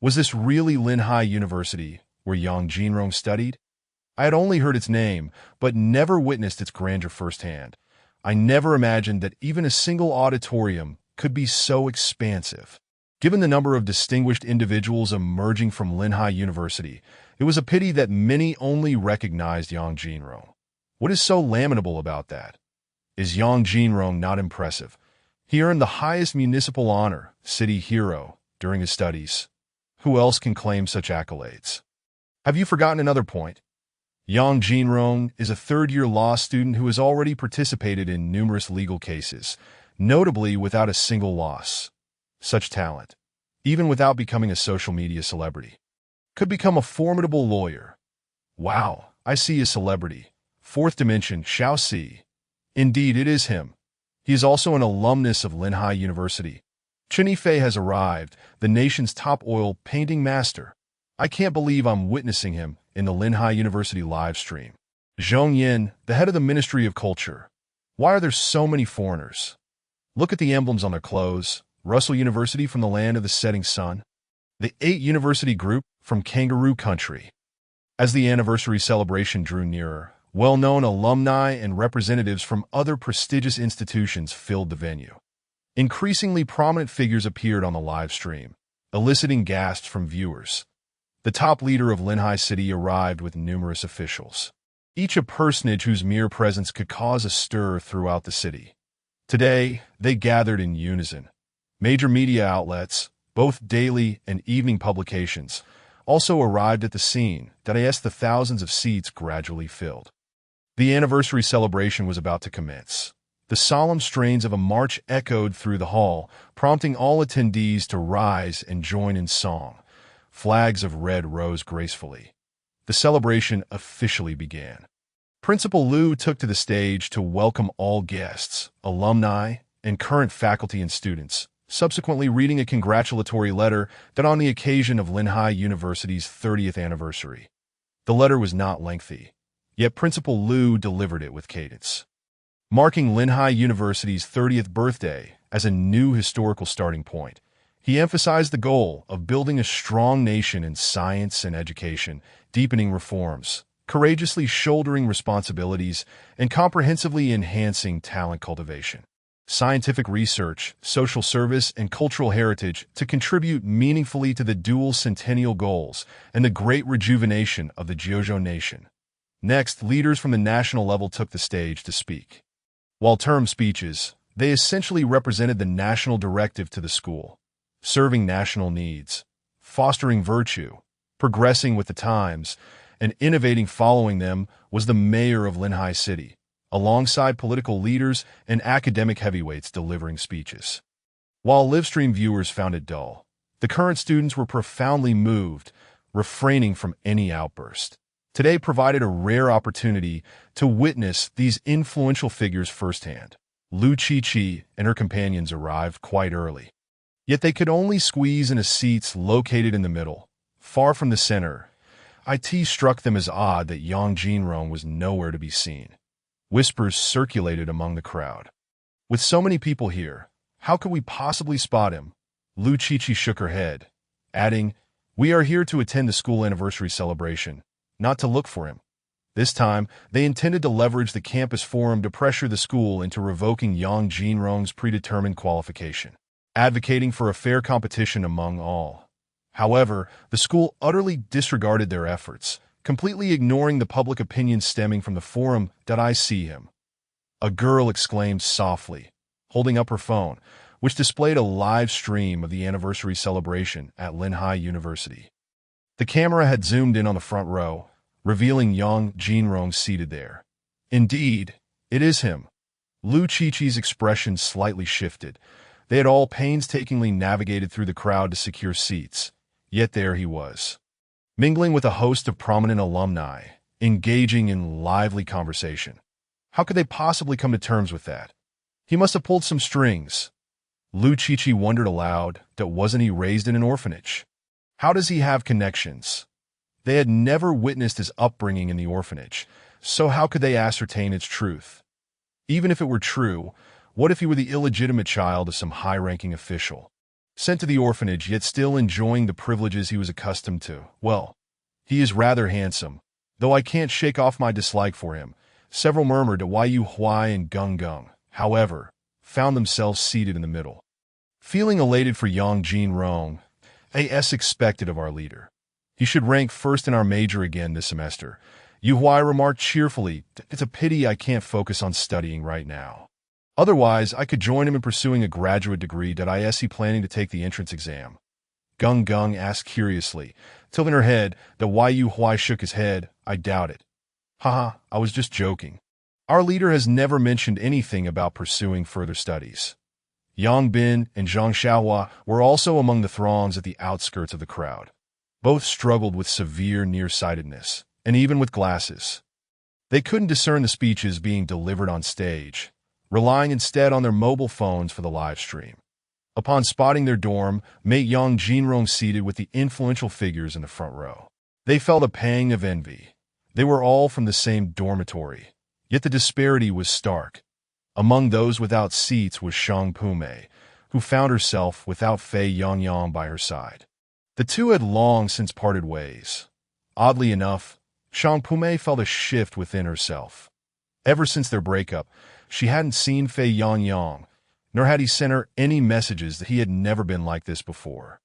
Was this really Linhai University, where Yang Jinrong studied? I had only heard its name, but never witnessed its grandeur firsthand. I never imagined that even a single auditorium could be so expansive. Given the number of distinguished individuals emerging from Linhai University, it was a pity that many only recognized Yang Jinrong. What is so lamentable about that? Is Yang Jinrong not impressive? He earned the highest municipal honor, city hero, during his studies. Who else can claim such accolades? Have you forgotten another point? Yang Jinrong is a third-year law student who has already participated in numerous legal cases, notably without a single loss. Such talent, even without becoming a social media celebrity, could become a formidable lawyer. Wow, I see a celebrity. Fourth dimension, shall see. Indeed, it is him. He is also an alumnus of Linhai University. Chen Yifei has arrived, the nation's top oil painting master. I can't believe I'm witnessing him in the Linhai University live stream. Zhong Yin, the head of the Ministry of Culture. Why are there so many foreigners? Look at the emblems on their clothes. Russell University from the land of the setting sun. The 8 University Group from Kangaroo Country. As the anniversary celebration drew nearer, well-known alumni and representatives from other prestigious institutions filled the venue. Increasingly prominent figures appeared on the live stream, eliciting gasps from viewers. The top leader of Linhai City arrived with numerous officials, each a personage whose mere presence could cause a stir throughout the city. Today, they gathered in unison. Major media outlets, both daily and evening publications, also arrived at the scene that as the thousands of seats gradually filled. The anniversary celebration was about to commence. The solemn strains of a march echoed through the hall, prompting all attendees to rise and join in song. Flags of red rose gracefully. The celebration officially began. Principal Liu took to the stage to welcome all guests, alumni, and current faculty and students, subsequently reading a congratulatory letter that on the occasion of Linhai University's 30th anniversary. The letter was not lengthy, yet Principal Liu delivered it with cadence. Marking Linhai University's 30th birthday as a new historical starting point, he emphasized the goal of building a strong nation in science and education, deepening reforms, courageously shouldering responsibilities, and comprehensively enhancing talent cultivation, scientific research, social service, and cultural heritage to contribute meaningfully to the dual centennial goals and the great rejuvenation of the Jiuzhou nation. Next, leaders from the national level took the stage to speak. While termed speeches, they essentially represented the national directive to the school, serving national needs, fostering virtue, progressing with the times, and innovating following them was the mayor of Linhai City, alongside political leaders and academic heavyweights delivering speeches. While livestream viewers found it dull, the current students were profoundly moved, refraining from any outburst. Today provided a rare opportunity to witness these influential figures firsthand. Lu Qiqi and her companions arrived quite early. Yet they could only squeeze into seats located in the middle, far from the center. It struck them as odd that Yang Jinrong was nowhere to be seen. Whispers circulated among the crowd. With so many people here, how could we possibly spot him? Lu Qiqi shook her head, adding, "We are here to attend the school anniversary celebration, not to look for him." This time, they intended to leverage the campus forum to pressure the school into revoking Yang Jinrong's predetermined qualification, advocating for a fair competition among all. However, the school utterly disregarded their efforts, completely ignoring the public opinion stemming from the forum that I see him. A girl exclaimed softly, holding up her phone, which displayed a live stream of the anniversary celebration at Linhai University. The camera had zoomed in on the front row, revealing Yang Jinrong seated there. Indeed, it is him. Lu Qiqi's expression slightly shifted. They had all painstakingly navigated through the crowd to secure seats, yet there he was, mingling with a host of prominent alumni, engaging in lively conversation. How could they possibly come to terms with that? He must have pulled some strings. Lu Qiqi wondered aloud that wasn't he raised in an orphanage? How does he have connections? They had never witnessed his upbringing in the orphanage, so how could they ascertain its truth? Even if it were true, what if he were the illegitimate child of some high-ranking official, sent to the orphanage yet still enjoying the privileges he was accustomed to? Well, he is rather handsome, Though I can't shake off my dislike for him, several murmured to Yu Huai and Gung Gung, however, found themselves seated in the middle. Feeling elated for Yang Jinrong, as expected of our leader. He should rank first in our major again this semester. Yu Huai remarked cheerfully, "It's a pity I can't focus on studying right now. Otherwise, I could join him in pursuing a graduate degree. Is he planning to take the entrance exam?" Gung Gung asked curiously, tilting her head. Yu Huai shook his head. "I doubt it." "Haha, I was just joking. Our leader has never mentioned anything about pursuing further studies." Yang Bin and Zhang Xiaohua were also among the throngs at the outskirts of the crowd. Both struggled with severe nearsightedness, and even with glasses. They couldn't discern the speeches being delivered on stage, relying instead on their mobile phones for the live stream. Upon spotting their dorm mate Yang Jinrong seated with the influential figures in the front row, they felt a pang of envy. They were all from the same dormitory, yet the disparity was stark. Among those without seats was Shang Pume, who found herself without Fei Yangyang by her side. The two had long since parted ways. Oddly enough, Shang Pume felt a shift within herself. Ever since their breakup, she hadn't seen Fei Yangyang, nor had he sent her any messages that he had never been like this before.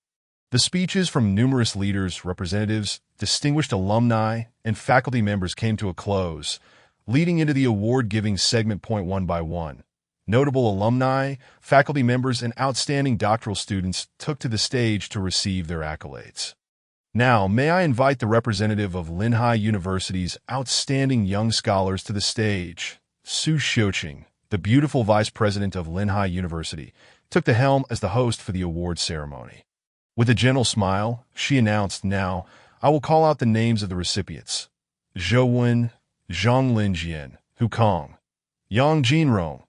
The speeches from numerous leaders, representatives, distinguished alumni, and faculty members came to a close, leading into the award-giving segment one by one. Notable alumni, faculty members, and outstanding doctoral students took to the stage to receive their accolades. Now, may I invite the representative of Linhai University's outstanding young scholars to the stage. Su Xiuqing, the beautiful vice president of Linhai University, took the helm as the host for the award ceremony. With a gentle smile, she announced, "Now, I will call out the names of the recipients. Zhou Wen, Zhang Linjian, Hu Kong, Yang Jinrong."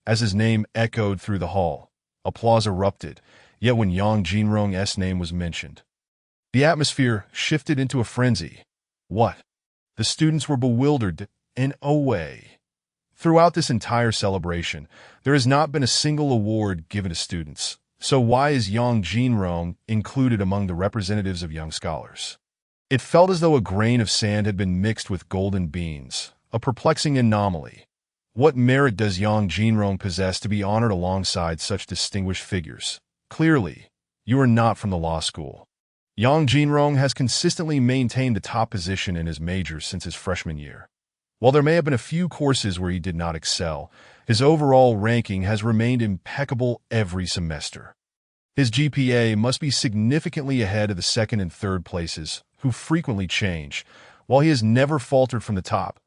As his name echoed through the hall, applause erupted, yet when Yang Jinrong's name was mentioned, the atmosphere shifted into a frenzy. What? The students were bewildered in a way. Throughout this entire celebration, there has not been a single award given to students. So why is Yang Jinrong included among the representatives of young scholars? It felt as though a grain of sand had been mixed with golden beans, a perplexing anomaly. What merit does Yang Jinrong possess to be honored alongside such distinguished figures? Clearly, you are not from the law school. Yang Jinrong has consistently maintained the top position in his major since his freshman year. While there may have been a few courses where he did not excel, his overall ranking has remained impeccable every semester. His GPA must be significantly ahead of the second and third places, who frequently change, while he has never faltered from the top.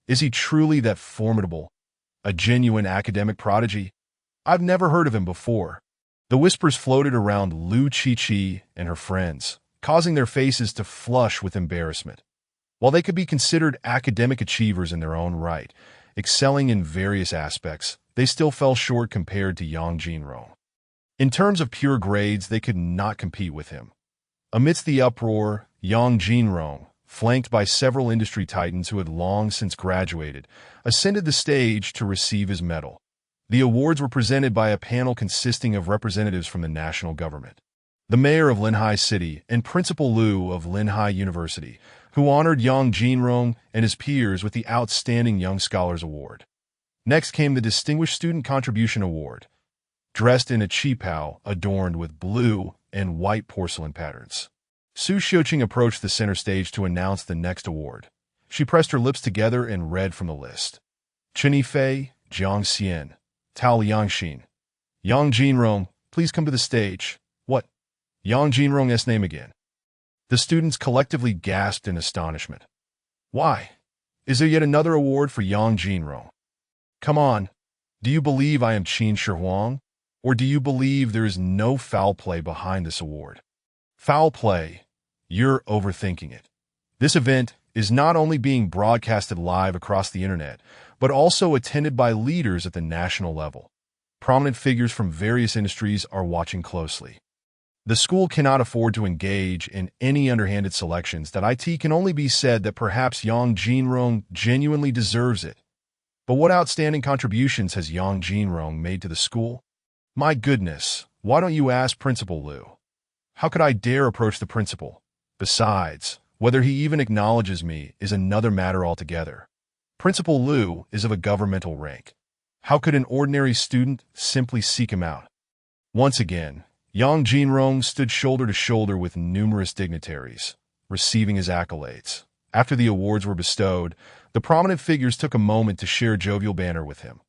Is he truly that formidable? A genuine academic prodigy? I've never heard of him before. The whispers floated around Lu Qiqi and her friends, causing their faces to flush with embarrassment. While they could be considered academic achievers in their own right, excelling in various aspects, they still fell short compared to Yang Jinrong. In terms of pure grades, they could not compete with him. Amidst the uproar, Yang Jinrong, flanked by several industry titans who had long since graduated, ascended the stage to receive his medal. The awards were presented by a panel consisting of representatives from the national government, the mayor of Linhai City, and Principal Liu of Linhai University, who honored Yang Jinrong and his peers with the Outstanding Young Scholars Award. Next came the Distinguished Student Contribution Award, dressed in a qipao adorned with blue and white porcelain patterns. Su Xiuqing approached the center stage to announce the next award. She pressed her lips together and read from the list. Chen Yifei, Jiang Xian, Tao Liangxin. Yang Jinrong, please come to the stage. What? Yang Jinrong's name again. The students collectively gasped in astonishment. Why? Is there yet another award for Yang Jinrong? Come on, do you believe I am Qin Shihuang? Or do you believe there is no foul play behind this award? Foul play? You're overthinking it. This event is not only being broadcasted live across the internet, but also attended by leaders at the national level. Prominent figures from various industries are watching closely. The school cannot afford to engage in any underhanded selections. That it can only be said that perhaps Yang Jinrong genuinely deserves it. But what outstanding contributions has Yang Jinrong made to the school? My goodness, why don't you ask Principal Liu? How could I dare approach the principal? Besides, Whether he even acknowledges me is another matter altogether. Principal Liu is of a governmental rank. How could an ordinary student simply seek him out? Once again, Yang Jinrong stood shoulder to shoulder with numerous dignitaries, receiving his accolades. After the awards were bestowed, the prominent figures took a moment to share a jovial banter with him.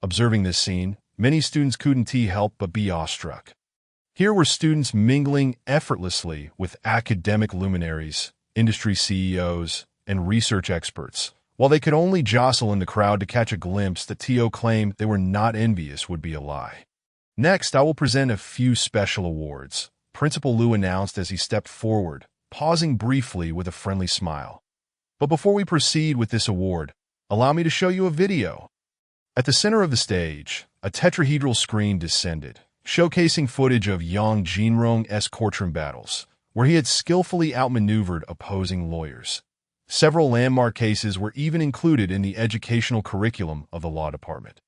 Observing this scene, many students couldn't help but be awestruck. Here were students mingling effortlessly with academic luminaries, industry CEOs, and research experts, while they could only jostle in the crowd to catch a glimpse that Tio claimed they were not envious would be a lie. Next, I will present a few special awards, Principal Liu announced as he stepped forward, pausing briefly with a friendly smile. But before we proceed with this award, allow me to show you a video. At the center of the stage, a tetrahedral screen descended, showcasing footage of Yang Jinrong's courtroom battles, where he had skillfully outmaneuvered opposing lawyers. Several landmark cases were even included in the educational curriculum of the law department.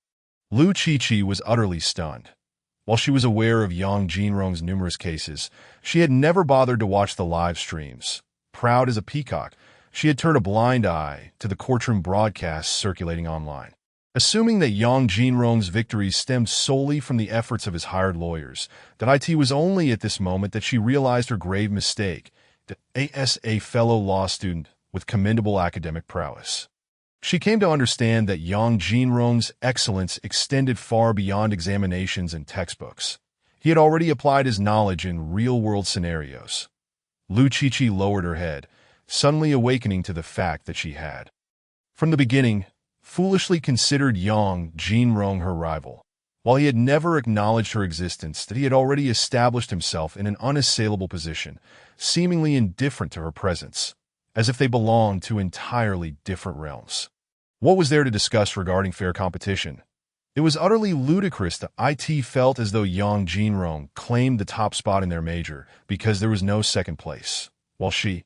Liu Qiqi was utterly stunned. While she was aware of Yang Jinrong's numerous cases, she had never bothered to watch the live streams. Proud as a peacock, she had turned a blind eye to the courtroom broadcasts circulating online. Assuming that Yang Jinrong's victories stemmed solely from the efforts of his hired lawyers, that it was only at this moment that she realized her grave mistake, that as a fellow law student with commendable academic prowess. She came to understand that Yang Jinrong's excellence extended far beyond examinations and textbooks. He had already applied his knowledge in real-world scenarios. Liu Qiqi lowered her head, suddenly awakening to the fact that she had, from the beginning, foolishly considered Yang Jinrong her rival. While he had never acknowledged her existence, that he had already established himself in an unassailable position, seemingly indifferent to her presence, as if they belonged to entirely different realms. What was there to discuss regarding fair competition? It was utterly ludicrous that it felt as though Yang Jinrong claimed the top spot in their major because there was no second place, while she,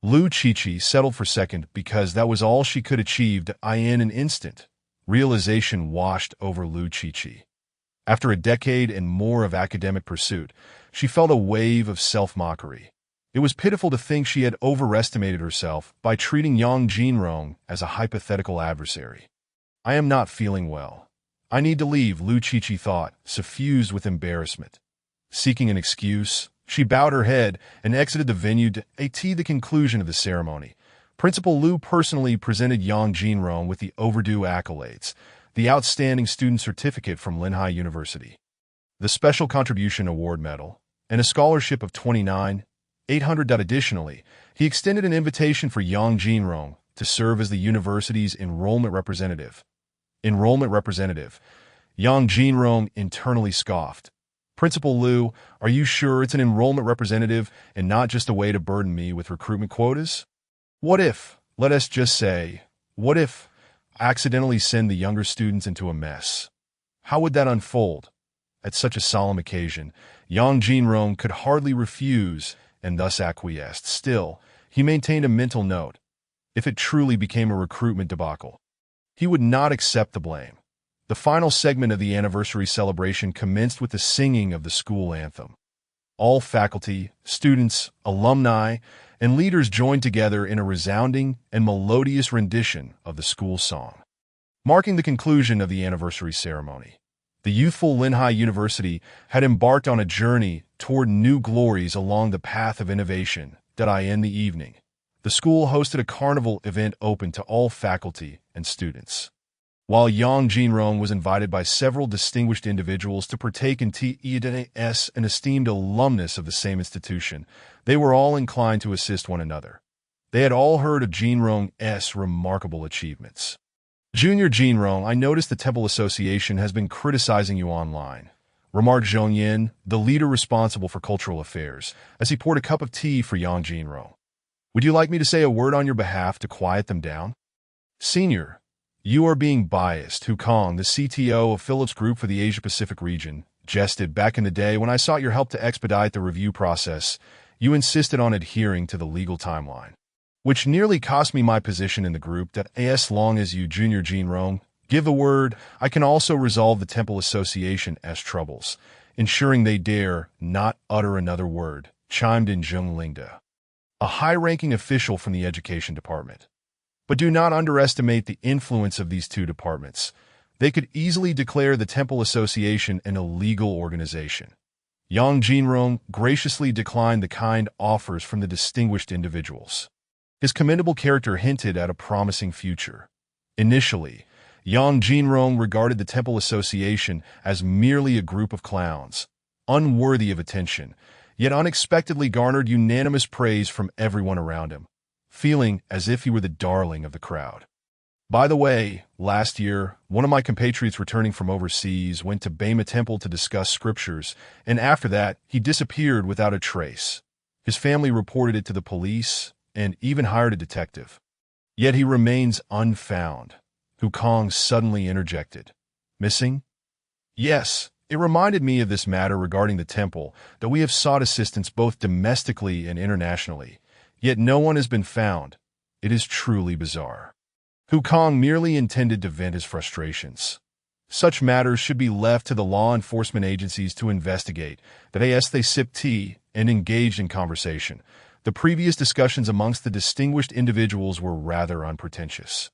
Liu Qiqi, settled for second because that was all she could achieve in an instant. Realization washed over Liu Qiqi. After a decade and more of academic pursuit, she felt a wave of self-mockery. It was pitiful to think she had overestimated herself by treating Yang Jinrong as a hypothetical adversary. I am not feeling well. I need to leave, Liu Qiqi thought, suffused with embarrassment. Seeking an excuse, she bowed her head and exited the venue to the conclusion of the ceremony. Principal Liu personally presented Yang Jinrong with the overdue accolades, the Outstanding Student Certificate from Linhai University, the Special Contribution Award Medal, and a scholarship of $29,800. Additionally, he extended an invitation for Yang Jinrong to serve as the university's enrollment representative. Yang Jinrong internally scoffed. Principal Liu, are you sure it's an enrollment representative and not just a way to burden me with recruitment quotas? What if, let us just say, what if I accidentally send the younger students into a mess? How would that unfold? At such a solemn occasion, Yang Jinrong could hardly refuse and thus acquiesced. Still, he maintained a mental note. If it truly became a recruitment debacle, he would not accept the blame. The final segment of the anniversary celebration commenced with the singing of the school anthem. All faculty, students, alumni, and leaders joined together in a resounding and melodious rendition of the school song. Marking the conclusion of the anniversary ceremony, the youthful Linhai University had embarked on a journey toward new glories along the path of innovation. In the evening, the school hosted a carnival event open to all faculty and students. While Yang Jinrong was invited by several distinguished individuals to partake in an esteemed alumnus of the same institution, they were all inclined to assist one another. They had all heard of Jinrong's remarkable achievements. Junior Jinrong, I noticed the Temple Association has been criticizing you online, remarked Zhong Yin, the leader responsible for cultural affairs, as he poured a cup of tea for Yang Jinrong. Would you like me to say a word on your behalf to quiet them down? Senior, you are being biased, Hu Kong, the CTO of Philips Group for the Asia-Pacific region, jested. Back in the day when I sought your help to expedite the review process, you insisted on adhering to the legal timeline, which nearly cost me my position in the group. As long as you, Junior Jinrong, give the word, I can also resolve the Temple Association's troubles, ensuring they dare not utter another word, chimed in Zheng Lingda. a high-ranking official from the education department. But do not underestimate the influence of these two departments. They could easily declare the Temple Association an illegal organization. Yang Jinrong graciously declined the kind offers from the distinguished individuals. His commendable character hinted at a promising future. Initially, Yang Jinrong regarded the Temple Association as merely a group of clowns, unworthy of attention, yet unexpectedly garnered unanimous praise from everyone around him, feeling as if he were the darling of the crowd. By the way, last year, one of my compatriots returning from overseas went to Bema Temple to discuss scriptures, and after that, he disappeared without a trace. His family reported it to the police and even hired a detective. Yet he remains unfound. Hu Kong suddenly interjected. Missing? Yes, it reminded me of this matter regarding the temple, that we have sought assistance both domestically and internationally, yet no one has been found. It is truly bizarre. Hu Kong merely intended to vent his frustrations. Such matters should be left to the law enforcement agencies to investigate. They sipped tea and engaged in conversation. The previous discussions amongst the distinguished individuals were rather unpretentious,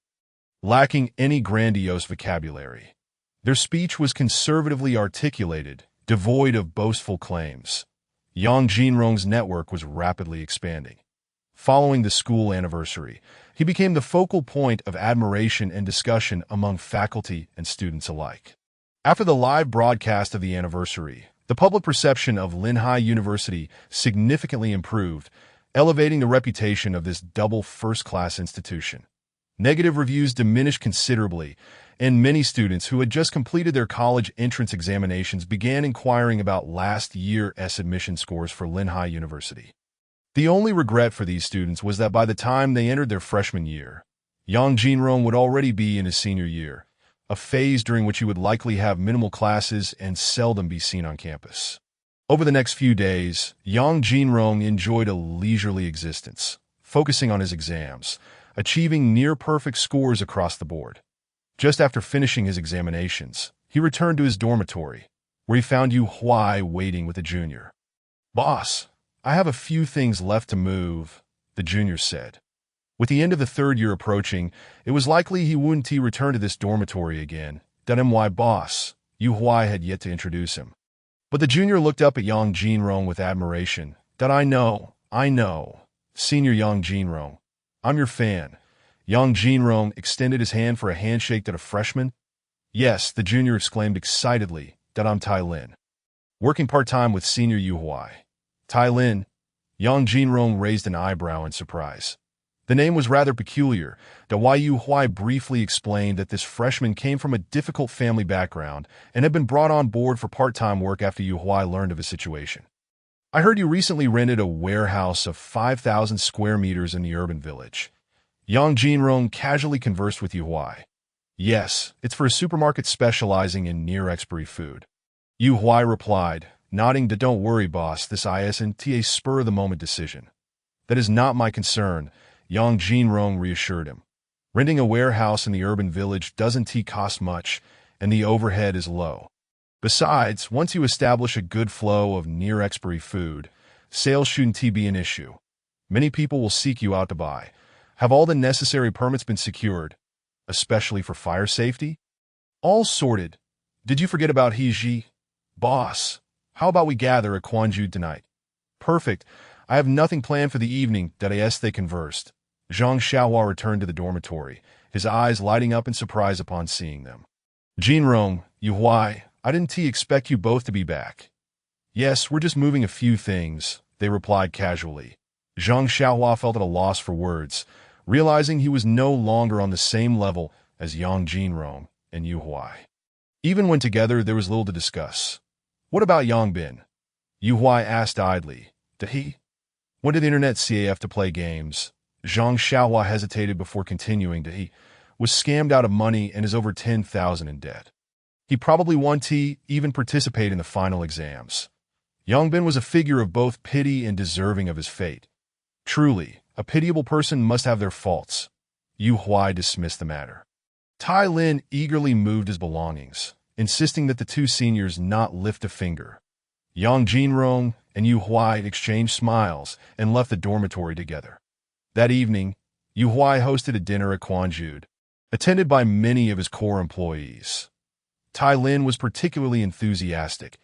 lacking any grandiose vocabulary. Their speech was conservatively articulated, devoid of boastful claims. Yang Jinrong's network was rapidly expanding. Following the school anniversary, he became the focal point of admiration and discussion among faculty and students alike. After the live broadcast of the anniversary, the public perception of Linhai University significantly improved, elevating the reputation of this double first-class institution. Negative reviews diminished considerably, and many students who had just completed their college entrance examinations began inquiring about last year's admission scores for Linhai University. The only regret for these students was that by the time they entered their freshman year, Yang Jinrong would already be in his senior year, a phase during which he would likely have minimal classes and seldom be seen on campus. Over the next few days, Yang Jinrong enjoyed a leisurely existence, focusing on his exams, achieving near-perfect scores across the board. Just after finishing his examinations, he returned to his dormitory, where he found Yu Huai waiting with a junior. "Boss, I have a few things left to move," the junior said. With the end of the third year approaching, it was likely he wouldn't return to this dormitory again. "My boss," Yu Huai had yet to introduce him. But the junior looked up at Yang Jinrong with admiration. "I know. Senior Yang Jinrong. I'm your fan." Yang Jinrong extended his hand for a handshake to a freshman. "Yes," the junior exclaimed excitedly, "I'm Tai Lin. Working part-time with senior Yu Huai." Tai Lin? Yang Jinrong raised an eyebrow in surprise. The name was rather peculiar. Yu Huai briefly explained that this freshman came from a difficult family background and had been brought on board for part-time work after Yu Huai learned of his situation. "I heard you recently rented a warehouse of 5,000 square meters in the urban village." Yang Jinrong casually conversed with Yu Huai. "Yes, it's for a supermarket specializing in near-expiry food." Yu Huai replied, nodding, "Don't worry, boss, this isn't a spur-of-the-moment decision." "That is not my concern," Yang Jinrong reassured him. "Renting a warehouse in the urban village doesn't cost much, and the overhead is low. Besides, once you establish a good flow of near-expiry food, sales shouldn't be an issue. Many people will seek you out to buy. Have all the necessary permits been secured, especially for fire safety?" "All sorted. Did you forget about Heiji?" "Boss, how about we gather at Quanju tonight?" "Perfect. I have nothing planned for the evening." They conversed. Zhang Xiaohua returned to the dormitory, his eyes lighting up in surprise upon seeing them. "Jinrong, Yu Huai, I didn't expect you both to be back." "Yes, we're just moving a few things," they replied casually. Zhang Xiaohua felt at a loss for words, realizing he was no longer on the same level as Yang Jinrong and Yu Huai. Even when together, there was little to discuss. "What about Yang Bin?" Yu Huai asked idly. "He went to the internet CAF to play games." Zhang Xiaohua hesitated before continuing. "He was scammed out of money and is over 10,000 in debt. He probably won't even participate in the final exams." Yang Bin was a figure of both pity and deserving of his fate. Truly, a pitiable person must have their faults. Yu Huai dismissed the matter. Tai Lin eagerly moved his belongings, insisting that the two seniors not lift a finger. Yang Jinrong and Yu Huai exchanged smiles and left the dormitory together. That evening, Yu Huai hosted a dinner at Quanjude, attended by many of his core employees. Tai Lin was particularly enthusiastic,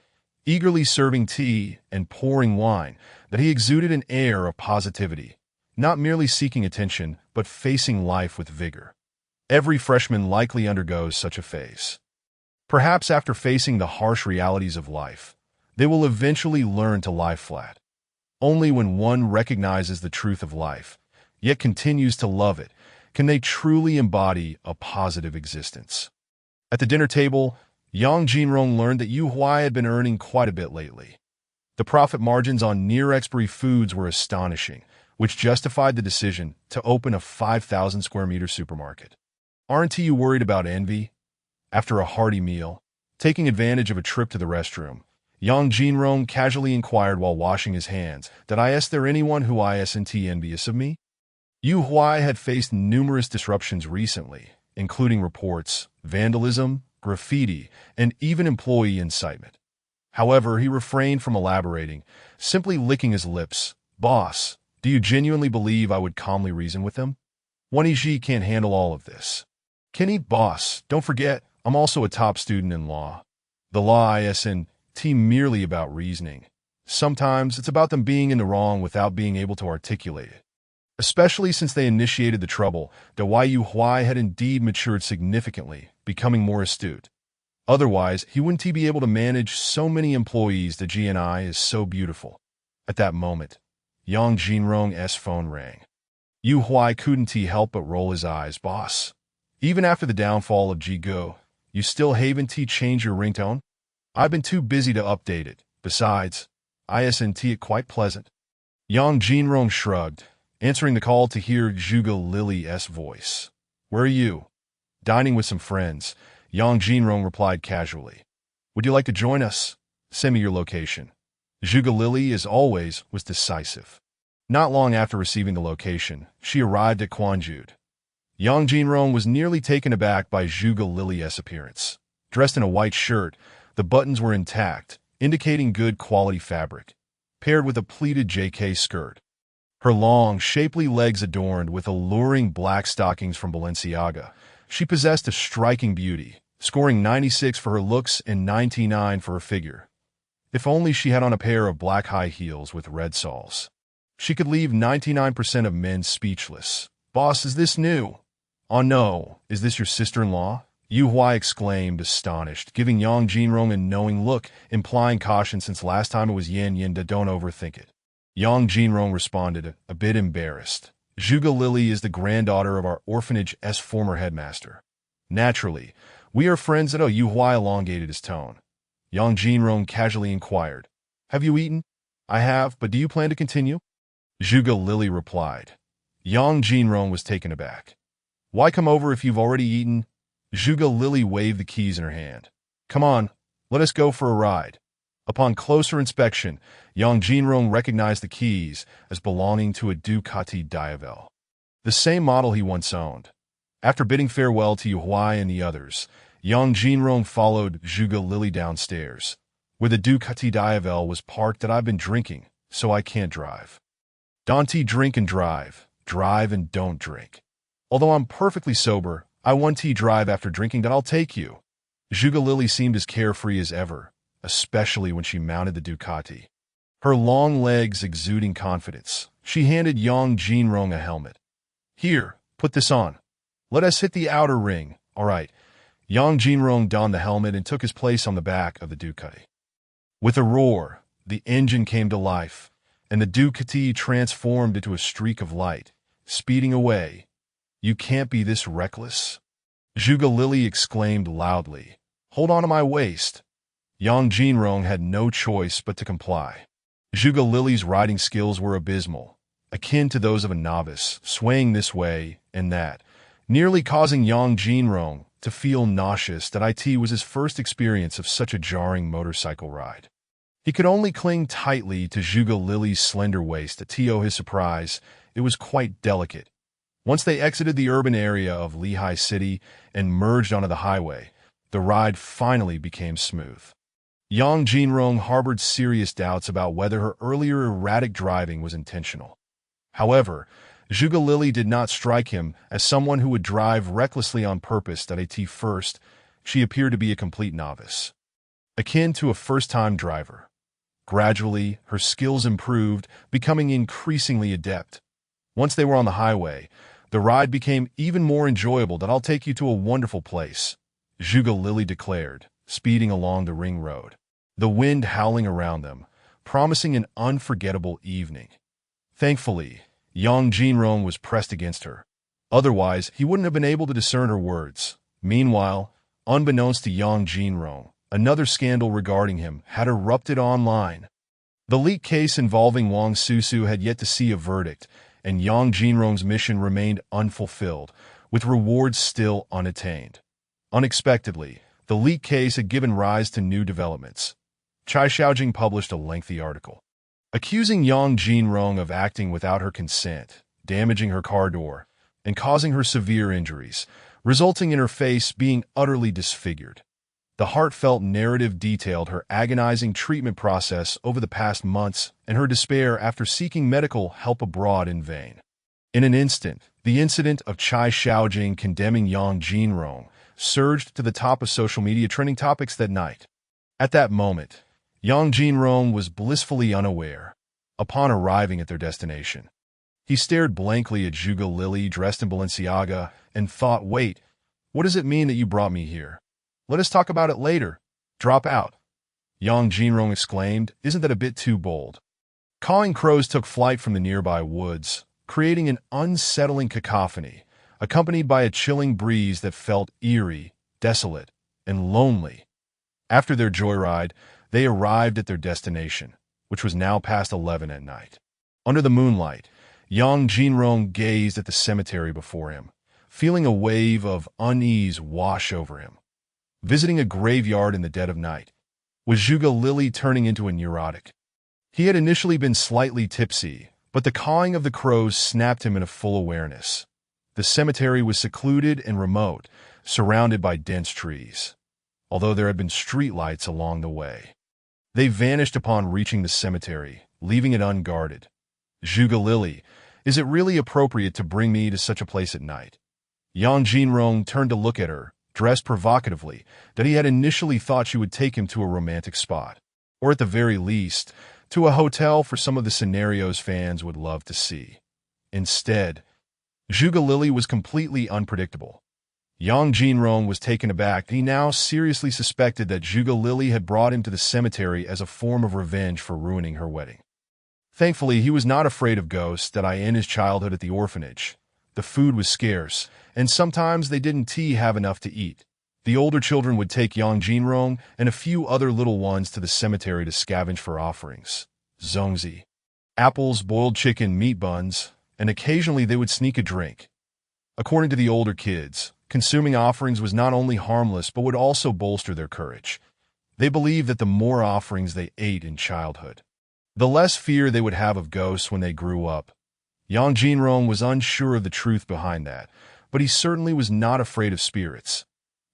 eagerly serving tea and pouring wine, that he exuded an air of positivity, not merely seeking attention, but facing life with vigor. Every freshman likely undergoes such a phase. Perhaps after facing the harsh realities of life, they will eventually learn to lie flat. Only when one recognizes the truth of life, yet continues to love it, can they truly embody a positive existence. At the dinner table, Yang Jinrong learned that Yu Huai had been earning quite a bit lately. The profit margins on near-expiry foods were astonishing, which justified the decision to open a 5,000 square meter supermarket. Aren't you worried about envy? After a hearty meal, taking advantage of a trip to the restroom, Yang Jinrong casually inquired while washing his hands, "Did is there anyone who isn't envious of me?" Yu Huai had faced numerous disruptions recently, including reports, vandalism, graffiti, and even employee incitement. However, he refrained from elaborating, simply licking his lips. "Boss, do you genuinely believe I would calmly reason with them? One Iji can't handle all of this." "Kenny, boss, don't forget, I'm also a top student in law. The law isn't merely about reasoning. Sometimes it's about them being in the wrong without being able to articulate it. Especially since they initiated the trouble, the Yu Huai had indeed matured significantly, becoming more astute. Otherwise, he wouldn't be able to manage so many employees. The GNI is so beautiful." At that moment, Yang Jinrong's phone rang. Yu Huai couldn't help but roll his eyes. "Boss, even after the downfall of Jigo, you still haven't changed your ringtone? I've been too busy to update it. Besides, isn't it quite pleasant?" Yang Jinrong shrugged, answering the call to hear Zhuge Lily's voice. "Where are you?" "Dining with some friends," Yang Jinrong replied casually. "Would you like to join us? Send me your location." Zhuge Lily, as always, was decisive. Not long after receiving the location, she arrived at Quanjude. Yang Jinrong was nearly taken aback by Zhuge Lily's appearance. Dressed in a white shirt, the buttons were intact, indicating good quality fabric, paired with a pleated JK skirt. Her long, shapely legs adorned with alluring black stockings from Balenciaga, she possessed a striking beauty, scoring 96 for her looks and 99 for her figure. If only she had on a pair of black high heels with red soles. She could leave 99% of men speechless. "Boss, is this new?" "Oh no, is this your sister-in-law?" Yu Huai exclaimed, astonished, giving Yang Jinrong a knowing look, implying caution since last time it was Yin Yin. "Don't overthink it." Yang Jinrong responded, a bit embarrassed. "Zhuge Lily is the granddaughter of our orphanage's former headmaster. Naturally, we are friends." Yu Huai elongated his tone. Yang Jinrong casually inquired, "Have you eaten?" "I have, but do you plan to continue?" Zhuge Lily replied. Yang Jinrong was taken aback. "Why come over if you've already eaten?" Zhuge Lily waved the keys in her hand. "Come on, let us go for a ride." Upon closer inspection, Yang Jinrong recognized the keys as belonging to a Ducati Diavel, the same model he once owned. After bidding farewell to Yu Huai and the others, Yang Jinrong followed Zhuge Lily downstairs, where the Ducati Diavel was parked. "I've been drinking, so I can't drive." "Don't drink and drive and don't drink. Although I'm perfectly sober, I want to drive after drinking. I'll take you." Zhuge Lily seemed as carefree as ever, especially when she mounted the Ducati. Her long legs exuding confidence, she handed Yang Jinrong a helmet. "Here, put this on. Let us hit the outer ring." "All right." Yang Jinrong donned the helmet and took his place on the back of the Ducati. With a roar, the engine came to life, and the Ducati transformed into a streak of light, speeding away. "You can't be this reckless." Zhuge Lily exclaimed loudly. "Hold on to my waist." Yang Jinrong had no choice but to comply. Zhuge Lily's riding skills were abysmal, akin to those of a novice, swaying this way and that, nearly causing Yang Jinrong to feel nauseous. That it was his first experience of such a jarring motorcycle ride. He could only cling tightly to Zhuge Lily's slender waist. To his surprise, it was quite delicate. Once they exited the urban area of Lehigh City and merged onto the highway, the ride finally became smooth. Yang Jinrong harbored serious doubts about whether her earlier erratic driving was intentional. However, Zhuge Lili did not strike him as someone who would drive recklessly on purpose. At first, she appeared to be a complete novice, akin to a first-time driver. Gradually, her skills improved, becoming increasingly adept. Once they were on the highway, the ride became even more enjoyable. I'll take you to a wonderful place, Zhuge Lili declared, speeding along the ring road, the wind howling around them, promising an unforgettable evening. Thankfully, Yang Jinrong was pressed against her. Otherwise, he wouldn't have been able to discern her words. Meanwhile, unbeknownst to Yang Jinrong, another scandal regarding him had erupted online. The leak case involving Wang Susu had yet to see a verdict, and Yang Jinrong's mission remained unfulfilled, with rewards still unattained. Unexpectedly, the leak case had given rise to new developments. Chai Xiaojing published a lengthy article, accusing Yang Jinrong of acting without her consent, damaging her car door, and causing her severe injuries, resulting in her face being utterly disfigured. The heartfelt narrative detailed her agonizing treatment process over the past months and her despair after seeking medical help abroad in vain. In an instant, the incident of Chai Xiaojing condemning Yang Jinrong surged to the top of social media trending topics that night. At that moment, Yang Jinrong was blissfully unaware. Upon arriving at their destination, he stared blankly at Zhuge Lili dressed in Balenciaga and thought, "Wait, what does it mean that you brought me here? Let us talk about it later. Drop out." Yang Jinrong exclaimed, "Isn't that a bit too bold?" Cawing crows took flight from the nearby woods, creating an unsettling cacophony, accompanied by a chilling breeze that felt eerie, desolate, and lonely. After their joyride, they arrived at their destination, which was now past 11 at night. Under the moonlight, Yang Jinrong gazed at the cemetery before him, feeling a wave of unease wash over him. Visiting a graveyard in the dead of night was Zhuge Lili turning into a neurotic. He had initially been slightly tipsy, but the cawing of the crows snapped him into full awareness. The cemetery was secluded and remote, surrounded by dense trees, although there had been streetlights along the way. They vanished upon reaching the cemetery, leaving it unguarded. "Zhuge Lili, is it really appropriate to bring me to such a place at night?" Yang Jinrong turned to look at her, dressed provocatively, that he had initially thought she would take him to a romantic spot, or at the very least, to a hotel for some of the scenarios fans would love to see. Instead, Zhuge Lili was completely unpredictable. Yang Jinrong was taken aback. He now seriously suspected that Zhuge Lili had brought him to the cemetery as a form of revenge for ruining her wedding. Thankfully, he was not afraid of ghosts. In his childhood at the orphanage, the food was scarce, and sometimes they didn't have enough to eat. The older children would take Yang Jinrong and a few other little ones to the cemetery to scavenge for offerings. Zongzi, apples, boiled chicken, meat buns, and occasionally they would sneak a drink. According to the older kids, consuming offerings was not only harmless but would also bolster their courage. They believed that the more offerings they ate in childhood, the less fear they would have of ghosts when they grew up. Yang Jinrong was unsure of the truth behind that, but he certainly was not afraid of spirits.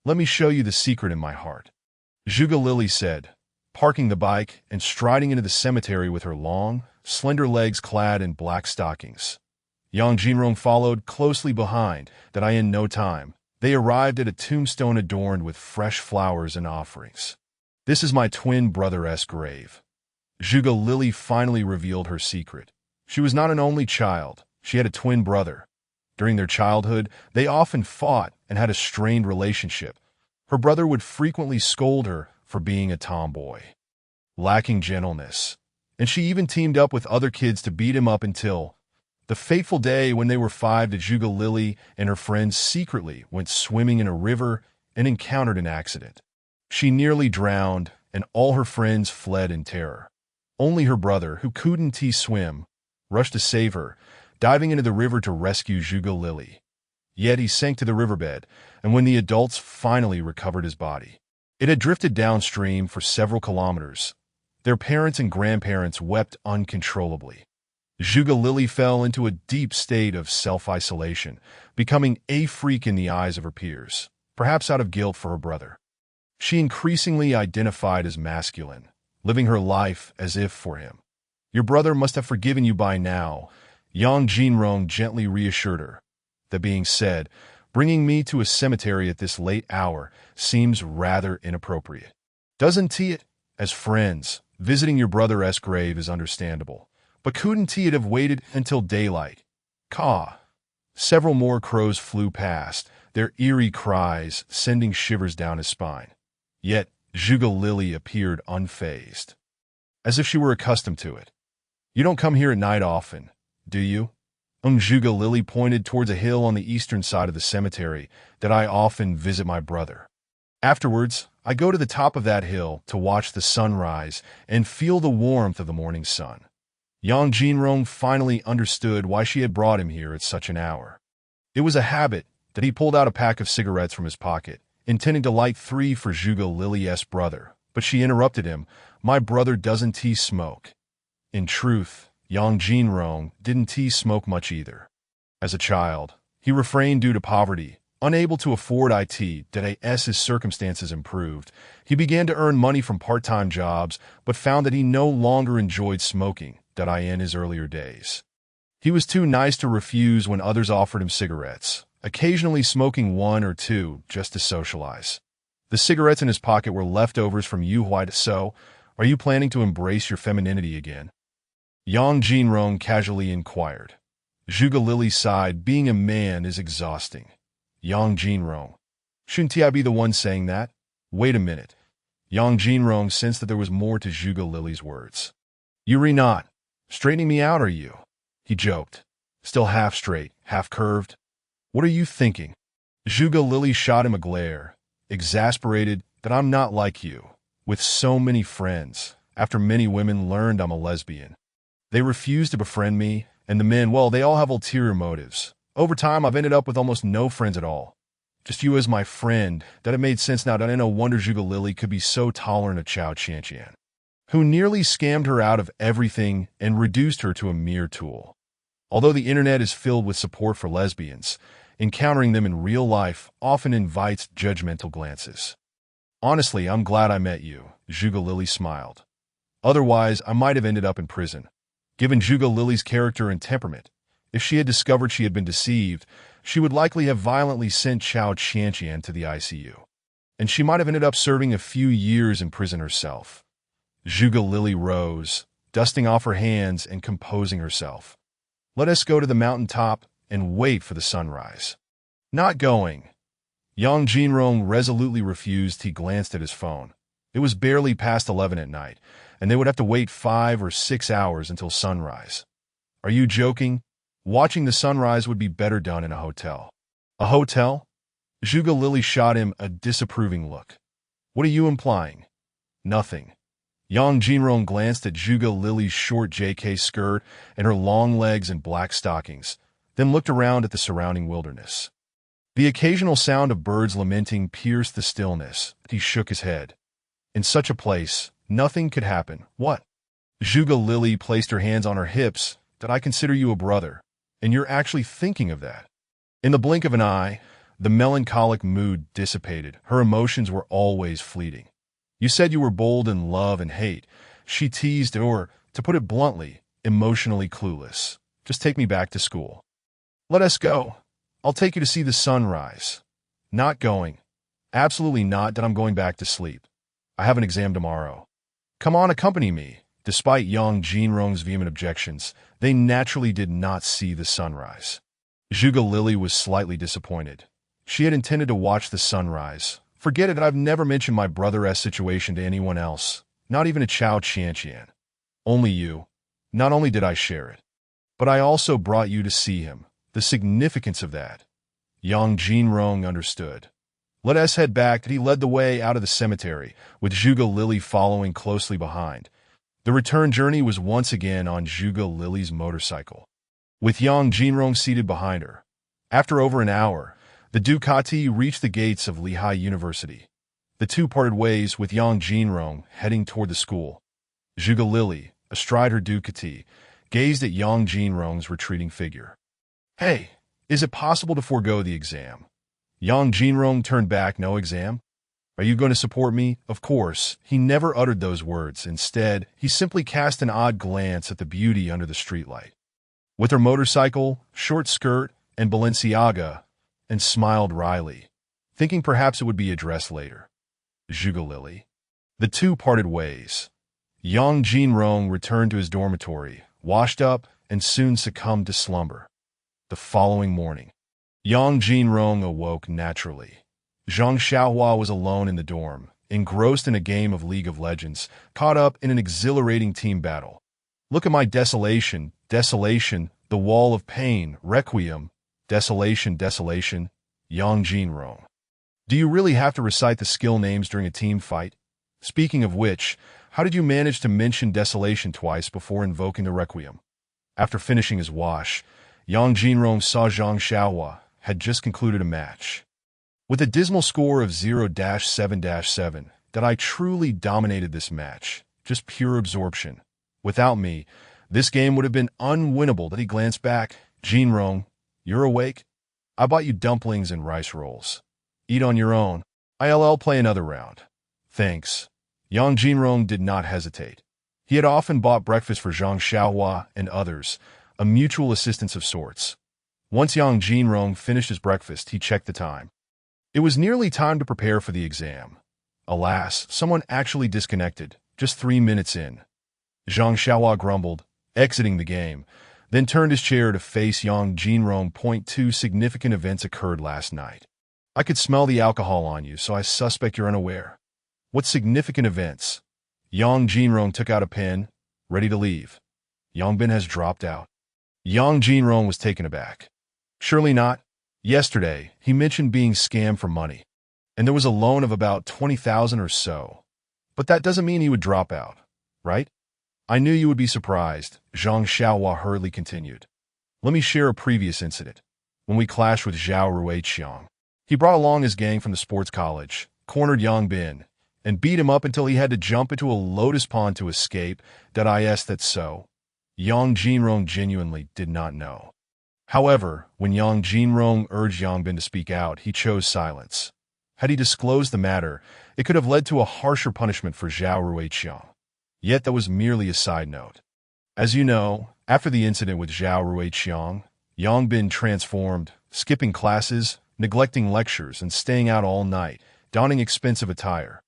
"Let me show you the secret in my heart," Zhuge Lili said, parking the bike and striding into the cemetery with her long, slender legs clad in black stockings. Yang Jinrong followed closely behind. In no time, they arrived at a tombstone adorned with fresh flowers and offerings. "This is my twin brother's grave." Zhuge Lili finally revealed her secret. She was not an only child. She had a twin brother. During their childhood, they often fought and had a strained relationship. Her brother would frequently scold her for being a tomboy, lacking gentleness, and she even teamed up with other kids to beat him up until the fateful day when they were 5 that Zhuge Lili and her friends secretly went swimming in a river and encountered an accident. She nearly drowned, and all her friends fled in terror. Only her brother, who couldn't swim, rushed to save her, diving into the river to rescue Zhuge Lili. Yet he sank to the riverbed, and when the adults finally recovered his body, it had drifted downstream for several kilometers. Their parents and grandparents wept uncontrollably. Zhuge Lili fell into a deep state of self-isolation, becoming a freak in the eyes of her peers, perhaps out of guilt for her brother. She increasingly identified as masculine, living her life as if for him. Your brother must have forgiven you by now, Yang Jinrong gently reassured her. That being said, bringing me to a cemetery at this late hour seems rather inappropriate. Doesn't it? As friends, visiting your brother's grave is understandable. But couldn't it have waited until daylight? Caw. Several more crows flew past, their eerie cries sending shivers down his spine. Yet, Zhuge Lily appeared unfazed, as if she were accustomed to it. You don't come here at night often, do you? Zhuge Lily pointed towards a hill on the eastern side of the cemetery that I often visit my brother. Afterwards, I go to the top of that hill to watch the sunrise and feel the warmth of the morning sun. Yang Jinrong finally understood why she had brought him here at such an hour. It was a habit that he pulled out a pack of cigarettes from his pocket, intending to light 3 for Zhuge Lily's brother, but she interrupted him. My brother doesn't smoke. In truth, Yang Jinrong didn't smoke much either. As a child, he refrained due to poverty. Unable to afford it that as his circumstances improved, he began to earn money from part-time jobs, but found that he no longer enjoyed smoking that in his earlier days. He was too nice to refuse when others offered him cigarettes, occasionally smoking 1 or 2 just to socialize. The cigarettes in his pocket were leftovers from Yu Huai. So, are you planning to embrace your femininity again? Yang Jinrong casually inquired. Zhuge Lily sighed. Being a man is exhausting. Yang Jinrong. Shouldn't I be the one saying that? Wait a minute. Yang Jinrong sensed that there was more to Zhuge Lily's words. You're not straightening me out, are you? He joked. Still half straight, half curved. What are you thinking? Zhuge Lily shot him a glare, exasperated that I'm not like you, with so many friends, after many women learned I'm a lesbian. They refuse to befriend me, and the men, well, they all have ulterior motives. Over time, I've ended up with almost no friends at all. Just you as my friend. That it made sense now. No wonder Zhuge Lily could be so tolerant of Chao Qianqian, who nearly scammed her out of everything and reduced her to a mere tool. Although the internet is filled with support for lesbians, encountering them in real life often invites judgmental glances. Honestly, I'm glad I met you, Zhuge Lily smiled. Otherwise, I might have ended up in prison. Given Zhuge Lily's character and temperament, if she had discovered she had been deceived, she would likely have violently sent Chao Qianqian to the ICU. And she might have ended up serving a few years in prison herself. Zhuge Lily rose, dusting off her hands and composing herself. Let us go to the mountaintop and wait for the sunrise. Not going. Yang Jinrong resolutely refused. He glanced at his phone. It was barely past 11 at night, and they would have to wait 5 or 6 hours until sunrise. Are you joking? Watching the sunrise would be better done in a hotel. A hotel? Zhuge Lily shot him a disapproving look. What are you implying? Nothing. Yang Jinrong glanced at Zhuge Lily's short JK skirt and her long legs and black stockings, then looked around at the surrounding wilderness. The occasional sound of birds lamenting pierced the stillness. He shook his head. In such a place, nothing could happen. What? Zhuge Lily placed her hands on her hips. Did I consider you a brother? And you're actually thinking of that. In the blink of an eye, the melancholic mood dissipated. Her emotions were always fleeting. You said you were bold in love and hate. She teased, or, to put it bluntly, emotionally clueless. Just take me back to school. Let us go. I'll take you to see the sunrise. Not going. Absolutely not. That I'm going back to sleep. I have an exam tomorrow. Come on, accompany me. Despite Yang Jinrong's vehement objections, they naturally did not see the sunrise. Zhuge Lily was slightly disappointed. She had intended to watch the sunrise. Forget it, I've never mentioned my brother's situation to anyone else, not even to Chao Qianqian. Only you. Not only did I share it, but I also brought you to see him. The significance of that. Yang Jinrong understood. Let us head back. He led the way out of the cemetery, with Zhuge Lily following closely behind. The return journey was once again on Zhuge Lily's motorcycle, with Yang Jinrong seated behind her. After over an hour, the Ducati reached the gates of Lehigh University. The two parted ways, with Yang Jinrong heading toward the school. Zhuge Lily, astride her Ducati, gazed at Yang Jinrong's retreating figure. Hey, is it possible to forego the exam? Yang Jinrong turned back. No exam? Are you going to support me? Of course, he never uttered those words. Instead, he simply cast an odd glance at the beauty under the streetlight, with her motorcycle, short skirt, and Balenciaga, and smiled wryly, thinking perhaps it would be addressed later. Zhuge Lily. The two parted ways. Yang Jinrong returned to his dormitory, washed up, and soon succumbed to slumber. The following morning, Yang Jinrong awoke naturally. Zhang Xiaohua was alone in the dorm, engrossed in a game of League of Legends, caught up in an exhilarating team battle. Look at my desolation, desolation, the wall of pain, requiem, desolation, desolation, Yang Jinrong. Do you really have to recite the skill names during a team fight? Speaking of which, how did you manage to mention desolation twice before invoking the requiem? After finishing his wash, Yang Jinrong saw Zhang Xiaohua had just concluded a match. With a dismal score of 0-7-7, that I truly dominated this match, just pure absorption. Without me, this game would have been unwinnable. That he glanced back. Jinrong, you're awake? I bought you dumplings and rice rolls. Eat on your own. I'll play another round. Thanks. Yang Jinrong did not hesitate. He had often bought breakfast for Zhang Xiaohua and others, a mutual assistance of sorts. Once Yang Jinrong finished his breakfast, he checked the time. It was nearly time to prepare for the exam. Alas, someone actually disconnected, just 3 minutes in. Zhang Xiaohua grumbled, exiting the game, then turned his chair to face Yang Jinrong. Two significant events occurred last night. I could smell the alcohol on you, so I suspect you're unaware. What significant events? Yang Jinrong took out a pen, ready to leave. Yang Bin has dropped out. Yang Jinrong was taken aback. Surely not. Yesterday, he mentioned being scammed for money, and there was a loan of about 20,000 or so. But that doesn't mean he would drop out, right? I knew you would be surprised, Zhang Xiaohua hurriedly continued. Let me share a previous incident. When we clashed with Zhao Ruiqiang, he brought along his gang from the sports college, cornered Yang Bin, and beat him up until he had to jump into a lotus pond to escape. That's so. Yang Jinrong genuinely did not know. However, when Yang Jinrong urged Yang Bin to speak out, he chose silence. Had he disclosed the matter, it could have led to a harsher punishment for Zhao Ruiqiang. Yet that was merely a side note. As you know, after the incident with Zhao Ruiqiang, Yang Bin transformed, skipping classes, neglecting lectures, and staying out all night, donning expensive attire.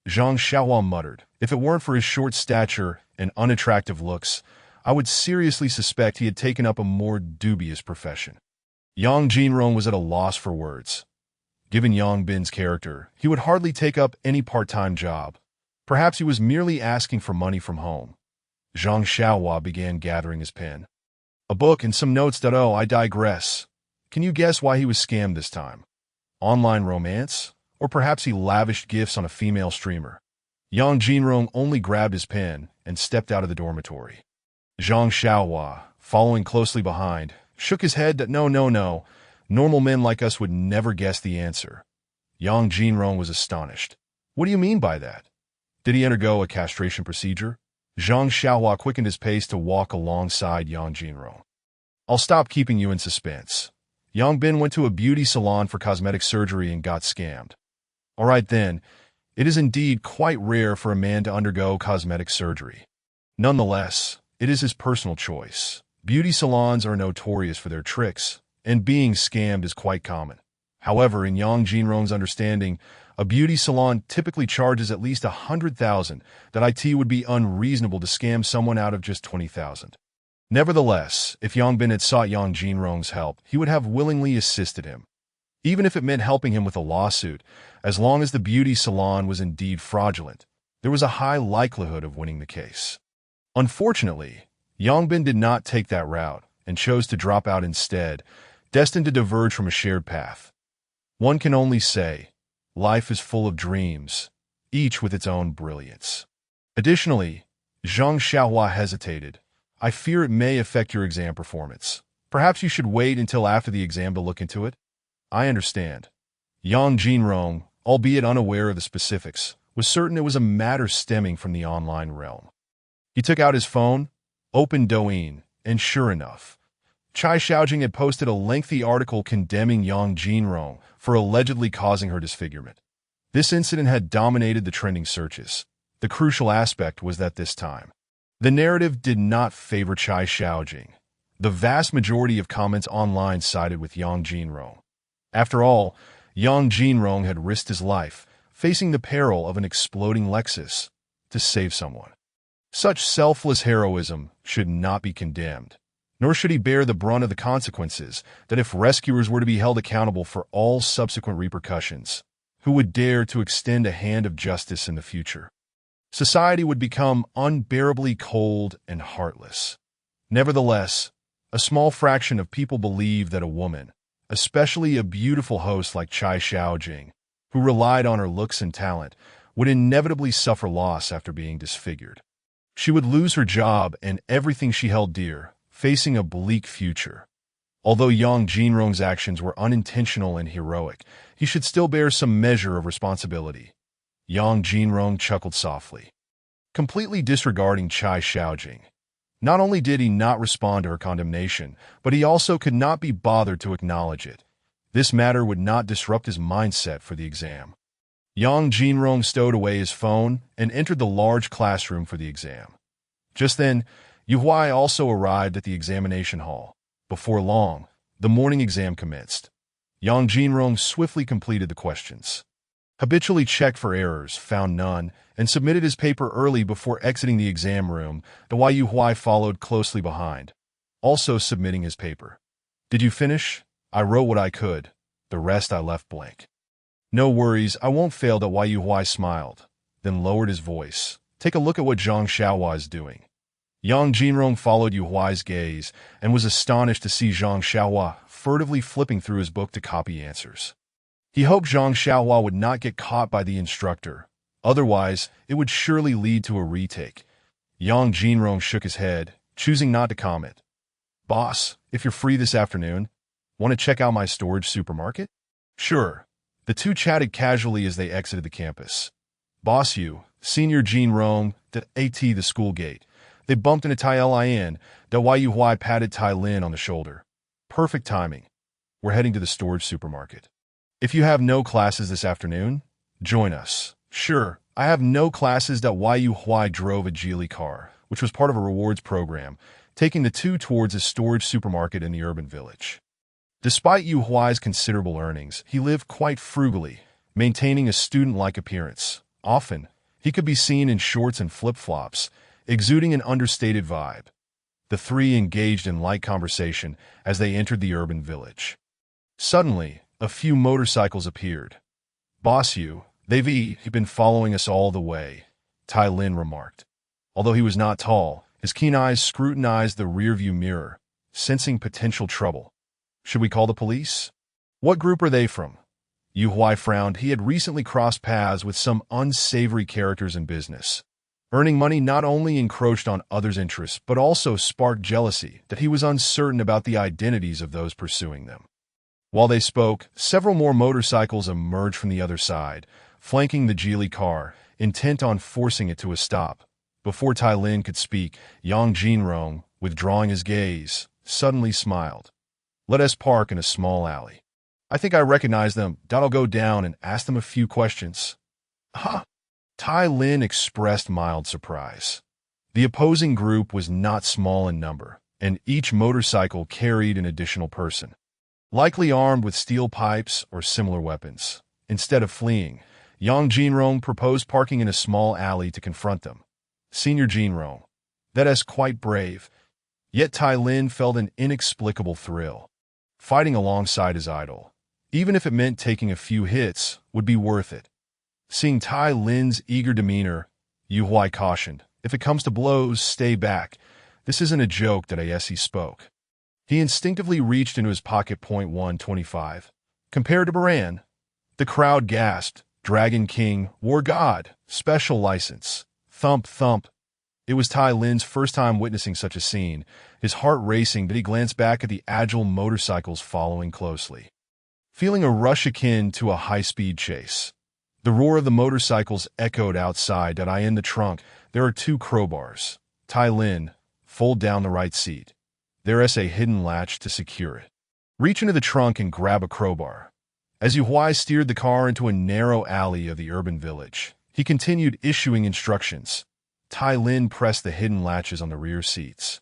Zhang Xiaohua muttered, if it weren't for his short stature and unattractive looks, I would seriously suspect he had taken up a more dubious profession. Yang Jinrong was at a loss for words. Given Yang Bin's character, he would hardly take up any part-time job. Perhaps he was merely asking for money from home. Zhang Xiaohua began gathering his pen. A book and some notes. I digress. Can you guess why he was scammed this time? Online romance? Or perhaps he lavished gifts on a female streamer? Yang Jinrong only grabbed his pen and stepped out of the dormitory. Zhang Xiaohua, following closely behind, shook his head. No. Normal men like us would never guess the answer. Yang Jinrong was astonished. What do you mean by that? Did he undergo a castration procedure? Zhang Xiaohua quickened his pace to walk alongside Yang Jinrong. I'll stop keeping you in suspense. Yang Bin went to a beauty salon for cosmetic surgery and got scammed. All right then, it is indeed quite rare for a man to undergo cosmetic surgery. Nonetheless, it is his personal choice. Beauty salons are notorious for their tricks, and being scammed is quite common. However, in Yang Jinrong's understanding, a beauty salon typically charges at least 100,000. It would be unreasonable to scam someone out of just 20,000. Nevertheless, if Yang Bin had sought Yang Jinrong's help, he would have willingly assisted him. Even if it meant helping him with a lawsuit, as long as the beauty salon was indeed fraudulent, there was a high likelihood of winning the case. Unfortunately, Yang Bin did not take that route and chose to drop out instead, destined to diverge from a shared path. One can only say, life is full of dreams, each with its own brilliance. Additionally, Zhang Xiaohua hesitated. I fear it may affect your exam performance. Perhaps you should wait until after the exam to look into it? I understand. Yang Jinrong, albeit unaware of the specifics, was certain it was a matter stemming from the online realm. He took out his phone, opened Douyin, and sure enough, Chai Xiaojing had posted a lengthy article condemning Yang Jinrong for allegedly causing her disfigurement. This incident had dominated the trending searches. The crucial aspect was that this time, the narrative did not favor Chai Xiaojing. The vast majority of comments online sided with Yang Jinrong. After all, Yang Jinrong had risked his life, facing the peril of an exploding Lexus, to save someone. Such selfless heroism should not be condemned, nor should he bear the brunt of the consequences that if rescuers were to be held accountable for all subsequent repercussions, who would dare to extend a hand of justice in the future? Society would become unbearably cold and heartless. Nevertheless, a small fraction of people believe that a woman, especially a beautiful host like Chai Xiaojing, who relied on her looks and talent, would inevitably suffer loss after being disfigured. She would lose her job and everything she held dear, facing a bleak future. Although Yang Jinrong's actions were unintentional and heroic, he should still bear some measure of responsibility. Yang Jinrong chuckled softly, completely disregarding Chai Xiaojing. Not only did he not respond to her condemnation, but he also could not be bothered to acknowledge it. This matter would not disrupt his mindset for the exam. Yang Jinrong stowed away his phone and entered the large classroom for the exam. Just then, Yu Huai also arrived at the examination hall. Before long, the morning exam commenced. Yang Jinrong swiftly completed the questions, habitually checked for errors, found none, and submitted his paper early before exiting the exam room. The Yu Huai followed closely behind, also submitting his paper. "Did you finish?" "I wrote what I could. The rest I left blank." "No worries, I won't fail." Yu Huai smiled, then lowered his voice. "Take a look at what Zhang Xiaohua is doing." Yang Jinrong followed Yu Huai's gaze and was astonished to see Zhang Xiaohua furtively flipping through his book to copy answers. He hoped Zhang Xiaohua would not get caught by the instructor. Otherwise, it would surely lead to a retake. Yang Jinrong shook his head, choosing not to comment. "Boss, if you're free this afternoon, want to check out my storage supermarket?" "Sure." The two chatted casually as they exited the campus. "Boss Yu, Senior Jinrong, at the school gate." They bumped into Tai Lin. Yu Huai patted Tai Lin on the shoulder. "Perfect timing. We're heading to the storage supermarket. If you have no classes this afternoon, join us." "Sure, I have no classes." Yu Huai drove a Geely car, which was part of a rewards program, taking the two towards a storage supermarket in the urban village. Despite Yu Huai's considerable earnings, he lived quite frugally, maintaining a student-like appearance. Often, he could be seen in shorts and flip-flops, exuding an understated vibe. The three engaged in light conversation as they entered the urban village. Suddenly, a few motorcycles appeared. "Boss Yu, they've been following us all the way," Tai Lin remarked. Although he was not tall, his keen eyes scrutinized the rearview mirror, sensing potential trouble. "Should we call the police?" "What group are they from?" Yu Huai frowned. He had recently crossed paths with some unsavory characters in business. Earning money not only encroached on others' interests, but also sparked jealousy that he was uncertain about the identities of those pursuing them. While they spoke, several more motorcycles emerged from the other side, flanking the Geely car, intent on forcing it to a stop. Before Tai Lin could speak, Yang Jinrong, withdrawing his gaze, suddenly smiled. "Let us park in a small alley. I think I recognize them. I'll go down and ask them a few questions." "Huh?" Tai Lin expressed mild surprise. The opposing group was not small in number, and each motorcycle carried an additional person, likely armed with steel pipes or similar weapons. Instead of fleeing, Yang Jinrong proposed parking in a small alley to confront them. "Senior Jinrong, that is quite brave." Yet Tai Lin felt an inexplicable thrill. Fighting alongside his idol, even if it meant taking a few hits, would be worth it. Seeing Tai Lin's eager demeanor, Yu Huai cautioned, "If it comes to blows, stay back. This isn't a joke." He spoke. He instinctively reached into his pocket .125. Compared to Baran, the crowd gasped. "Dragon King, War God, special license." Thump, thump. It was Tai Lin's first time witnessing such a scene, his heart racing, but he glanced back at the agile motorcycles following closely, feeling a rush akin to a high-speed chase. The roar of the motorcycles echoed outside. In the trunk, there are 2 crowbars. Tai Lin, fold down the right seat. There is a hidden latch to secure it. Reach into the trunk and grab a crowbar. As Yu Huai steered the car into a narrow alley of the urban village, he continued issuing instructions. Tai Lin pressed the hidden latches on the rear seats,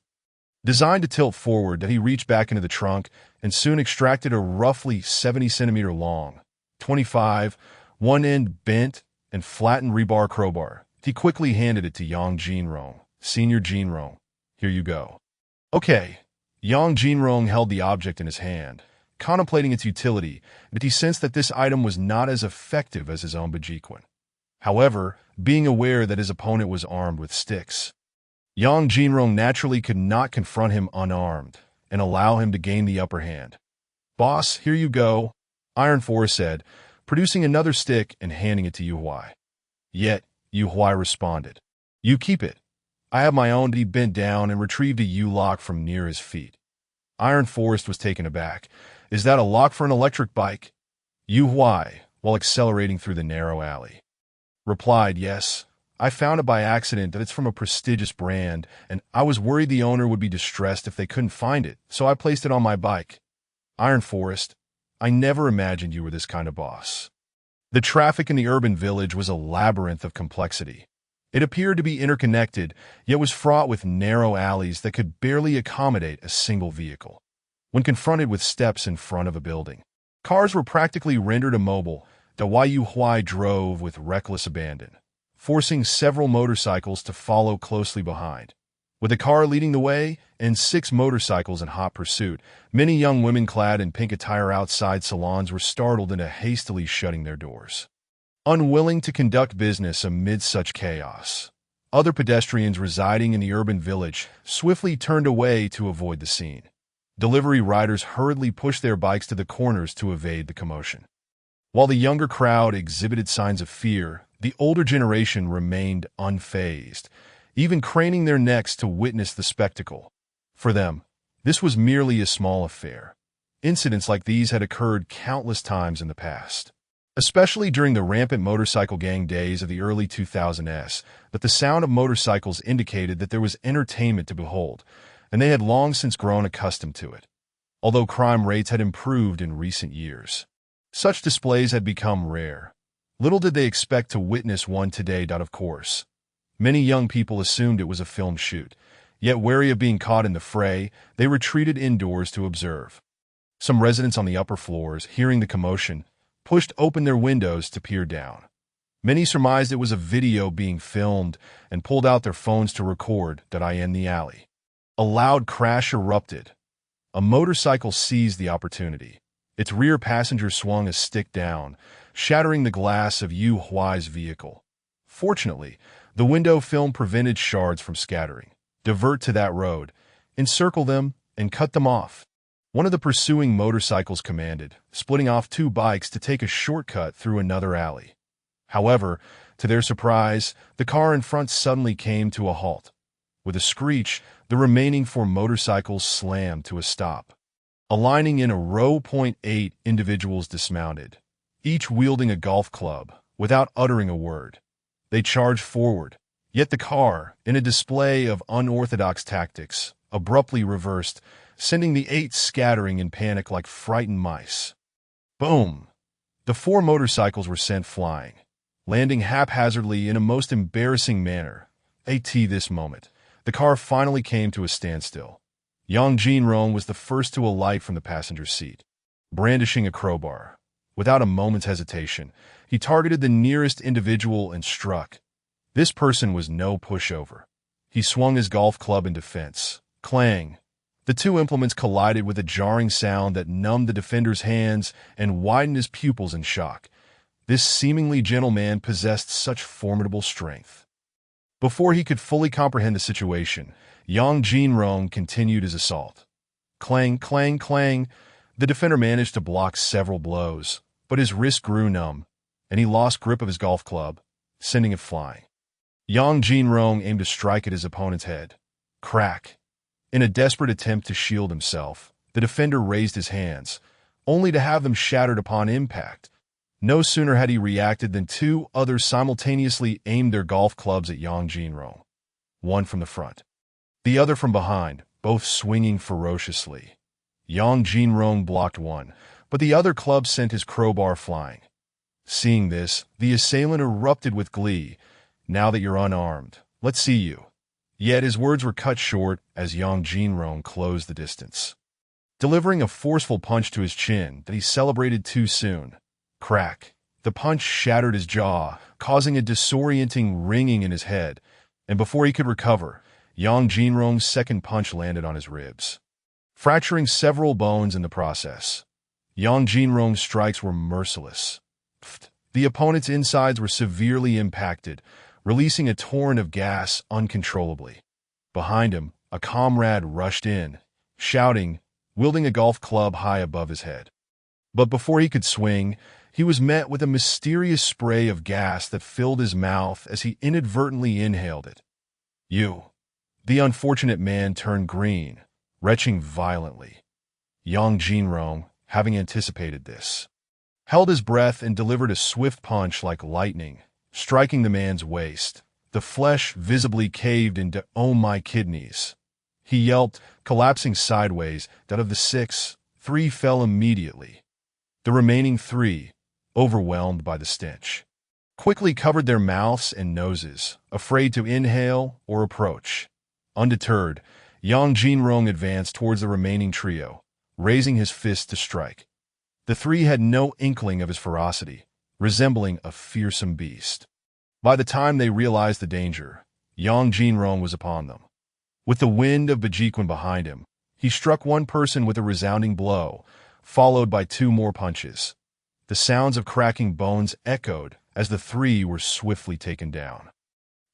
designed to tilt forward, that he reached back into the trunk and soon extracted a roughly 70-centimeter long, 25, one-end bent and flattened rebar crowbar. He quickly handed it to Yang Jinrong. Senior Jinrong, here you go. Okay. Yang Jinrong held the object in his hand, contemplating its utility, but he sensed that this item was not as effective as his own Bajiquan. However, being aware that his opponent was armed with sticks, Yang Jinrong naturally could not confront him unarmed and allow him to gain the upper hand. Boss, here you go, Iron Forest said, producing another stick and handing it to Yu Huai. Yet, Yu Huai responded, You keep it. I have my own. He bent down and retrieved a U-lock from near his feet. Iron Forest was taken aback. Is that a lock for an electric bike? Yu Huai, while accelerating through the narrow alley, replied, Yes. I found it by accident that it's from a prestigious brand, and I was worried the owner would be distressed if they couldn't find it, so I placed it on my bike. Iron Forest, I never imagined you were this kind of boss. The traffic in the urban village was a labyrinth of complexity. It appeared to be interconnected, yet was fraught with narrow alleys that could barely accommodate a single vehicle. When confronted with steps in front of a building, cars were practically rendered immobile. The Yu Huai drove with reckless abandon, forcing several motorcycles to follow closely behind. With a car leading the way and 6 motorcycles in hot pursuit, many young women clad in pink attire outside salons were startled into hastily shutting their doors, unwilling to conduct business amid such chaos. Other pedestrians residing in the urban village swiftly turned away to avoid the scene. Delivery riders hurriedly pushed their bikes to the corners to evade the commotion. While the younger crowd exhibited signs of fear, the older generation remained unfazed, even craning their necks to witness the spectacle. For them, this was merely a small affair. Incidents like these had occurred countless times in the past, especially during the rampant motorcycle gang days of the early 2000s, but the sound of motorcycles indicated that there was entertainment to behold, and they had long since grown accustomed to it. Although crime rates had improved in recent years, such displays had become rare. Little did they expect to witness one today. Of course, many young people assumed it was a film shoot, yet wary of being caught in the fray, they retreated indoors to observe. Some residents on the upper floors, hearing the commotion, pushed open their windows to peer down. Many surmised it was a video being filmed and pulled out their phones to record. In the alley, a loud crash erupted. A motorcycle seized the opportunity. Its rear passenger swung a stick down, shattering the glass of Yu Huai's vehicle. Fortunately, the window film prevented shards from scattering. Divert to that road, encircle them, and cut them off. One of the pursuing motorcycles commanded, splitting off 2 bikes to take a shortcut through another alley. However, to their surprise, the car in front suddenly came to a halt. With a screech, the remaining 4 motorcycles slammed to a stop. Aligning in a row, 8 individuals dismounted, each wielding a golf club, without uttering a word. They charged forward, yet the car, in a display of unorthodox tactics, abruptly reversed, sending the 8 scattering in panic like frightened mice. Boom! The 4 motorcycles were sent flying, landing haphazardly in a most embarrassing manner. At this moment, the car finally came to a standstill. Yang Jinrong was the first to alight from the passenger seat, brandishing a crowbar. Without a moment's hesitation, he targeted the nearest individual and struck. This person was no pushover. He swung his golf club in defense. Clang! The 2 implements collided with a jarring sound that numbed the defender's hands and widened his pupils in shock. This seemingly gentle man possessed such formidable strength. Before he could fully comprehend the situation, Yang Jinrong continued his assault. Clang, clang, clang. The defender managed to block several blows, but his wrist grew numb, and he lost grip of his golf club, sending it flying. Yang Jinrong aimed to strike at his opponent's head. Crack! In a desperate attempt to shield himself, the defender raised his hands, only to have them shattered upon impact. No sooner had he reacted than 2 others simultaneously aimed their golf clubs at Yang Jinrong, one from the front, the other from behind, both swinging ferociously. Yang Jinrong blocked one, but the other club sent his crowbar flying. Seeing this, the assailant erupted with glee. "Now that you're unarmed, let's see you." Yet his words were cut short as Yang Jinrong closed the distance, delivering a forceful punch to his chin that he celebrated too soon. Crack! The punch shattered his jaw, causing a disorienting ringing in his head, and before he could recover, Yang Jinrong's second punch landed on his ribs, fracturing several bones in the process. Yang Jinrong's strikes were merciless. The opponent's insides were severely impacted, releasing a torrent of gas uncontrollably. Behind him, a comrade rushed in, shouting, wielding a golf club high above his head. But before he could swing, he was met with a mysterious spray of gas that filled his mouth as he inadvertently inhaled it. "You!" The unfortunate man turned green, retching violently. Yang Jinrong, having anticipated this, held his breath and delivered a swift punch like lightning, striking the man's waist. The flesh visibly caved into "Oh my kidneys." He yelped, collapsing sideways. That of the 6, 3 fell immediately. The remaining 3, overwhelmed by the stench, quickly covered their mouths and noses, afraid to inhale or approach. Undeterred, Yang Jinrong advanced towards the remaining trio, raising his fist to strike. The 3 had no inkling of his ferocity, resembling a fearsome beast. By the time they realized the danger, Yang Jinrong was upon them. With the wind of Bajiquan behind him, he struck one person with a resounding blow, followed by 2 more punches. The sounds of cracking bones echoed as the 3 were swiftly taken down.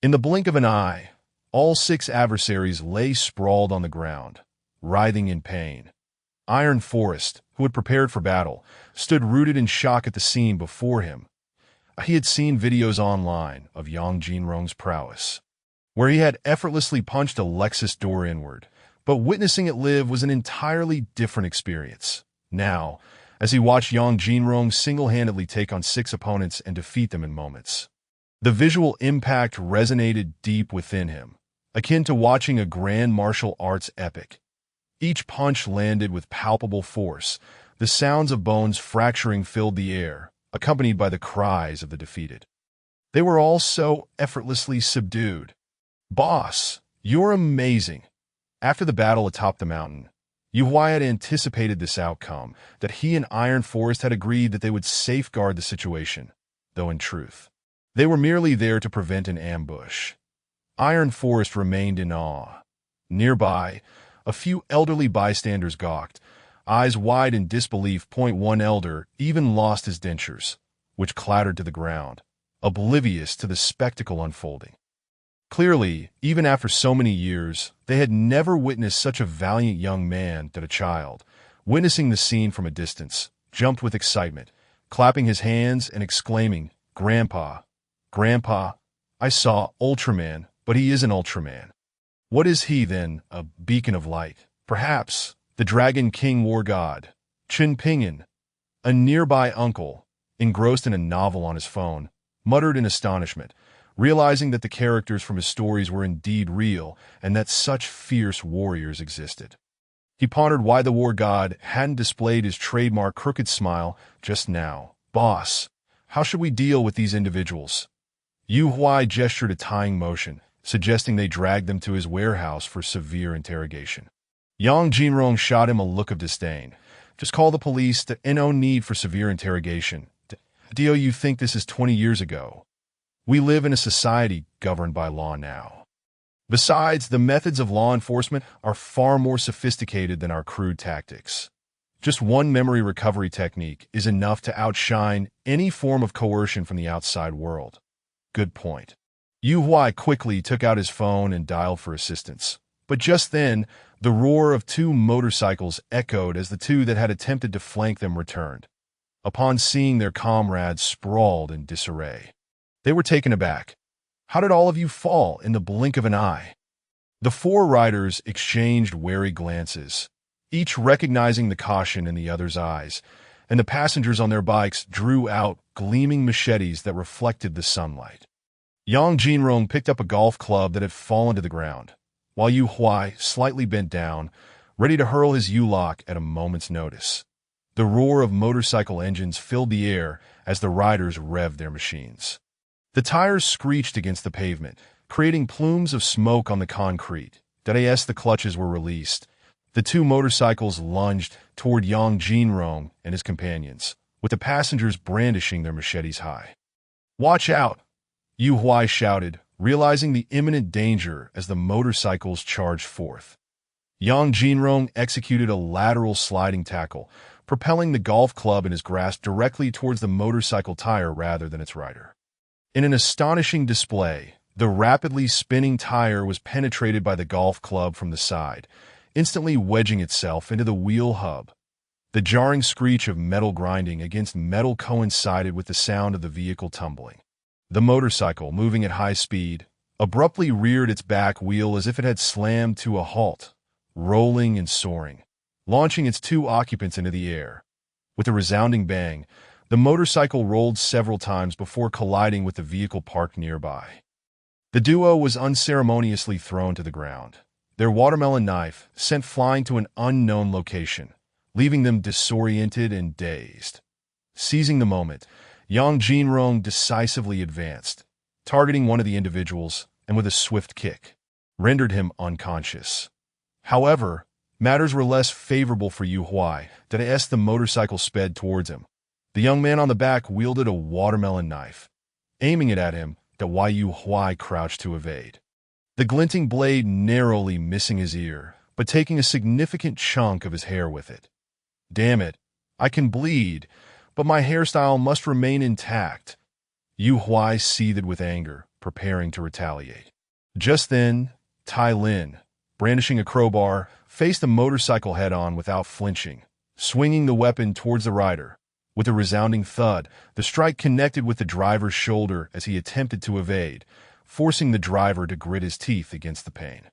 In the blink of an eye, all 6 adversaries lay sprawled on the ground, writhing in pain. Iron Forest, who had prepared for battle, stood rooted in shock at the scene before him. He had seen videos online of Yang Jinrong's prowess, where he had effortlessly punched a Lexus door inward, but witnessing it live was an entirely different experience. Now, as he watched Yang Jinrong single-handedly take on 6 opponents and defeat them in moments, the visual impact resonated deep within him, akin to watching a grand martial arts epic. Each punch landed with palpable force. The sounds of bones fracturing filled the air, accompanied by the cries of the defeated. They were all so effortlessly subdued. "Boss, you're amazing." After the battle atop the mountain, Yu Huai had anticipated this outcome, that he and Iron Forest had agreed that they would safeguard the situation, though in truth, they were merely there to prevent an ambush. Iron Forest remained in awe. Nearby, a few elderly bystanders gawked, eyes wide in disbelief. One elder even lost his dentures, which clattered to the ground, oblivious to the spectacle unfolding. Clearly, even after so many years, they had never witnessed such a valiant young man that a child, witnessing the scene from a distance, jumped with excitement, clapping his hands and exclaiming, "Grandpa, Grandpa, I saw Ultraman, but he isn't Ultraman." What is he, then? A beacon of light? Perhaps the Dragon King War God, Chen Pingyan. A nearby uncle, engrossed in a novel on his phone, muttered in astonishment, realizing that the characters from his stories were indeed real and that such fierce warriors existed. He pondered why the war god hadn't displayed his trademark crooked smile just now. "Boss, how should we deal with these individuals?" Yu Huai gestured a tying motion, suggesting they drag them to his warehouse for severe interrogation. Yang Jinrong shot him a look of disdain. "Just call the police. No need for severe interrogation. Do you think this is 20 years ago? We live in a society governed by law now. Besides, the methods of law enforcement are far more sophisticated than our crude tactics. Just one memory recovery technique is enough to outshine any form of coercion from the outside world." Good point. Yu Huai quickly took out his phone and dialed for assistance. But just then, the roar of 2 motorcycles echoed as the 2 that had attempted to flank them returned. Upon seeing their comrades sprawled in disarray, they were taken aback. "How did all of you fall in the blink of an eye?" The 4 riders exchanged wary glances, each recognizing the caution in the other's eyes, and the passengers on their bikes drew out gleaming machetes that reflected the sunlight. Yang Jinrong picked up a golf club that had fallen to the ground, while Yu Huai slightly bent down, ready to hurl his U-lock at a moment's notice. The roar of motorcycle engines filled the air as the riders revved their machines. The tires screeched against the pavement, creating plumes of smoke on the concrete. As the clutches were released, the two motorcycles lunged toward Yang Jinrong and his companions, with the passengers brandishing their machetes high. "Watch out!" Yu Huai shouted, realizing the imminent danger as the motorcycles charged forth. Yang Jinrong executed a lateral sliding tackle, propelling the golf club in his grasp directly towards the motorcycle tire rather than its rider. In an astonishing display, the rapidly spinning tire was penetrated by the golf club from the side, instantly wedging itself into the wheel hub. The jarring screech of metal grinding against metal coincided with the sound of the vehicle tumbling. The motorcycle, moving at high speed, abruptly reared its back wheel as if it had slammed to a halt, rolling and soaring, launching its two occupants into the air. With a resounding bang, the motorcycle rolled several times before colliding with the vehicle parked nearby. The duo was unceremoniously thrown to the ground, their watermelon knife sent flying to an unknown location, leaving them disoriented and dazed. Seizing the moment, Yang Jinrong decisively advanced, targeting one of the individuals and with a swift kick, rendered him unconscious. However, matters were less favorable for Yu Huai as the motorcycle sped towards him. The young man on the back wielded a watermelon knife, aiming it at him, while Yu Huai crouched to evade. The glinting blade narrowly missing his ear, but taking a significant chunk of his hair with it. "Damn it, I can bleed, but my hairstyle must remain intact." Yu Huai seethed with anger, preparing to retaliate. Just then, Tai Lin, brandishing a crowbar, faced the motorcycle head-on without flinching, swinging the weapon towards the rider. With a resounding thud, the strike connected with the driver's shoulder as he attempted to evade, forcing the driver to grit his teeth against the pain.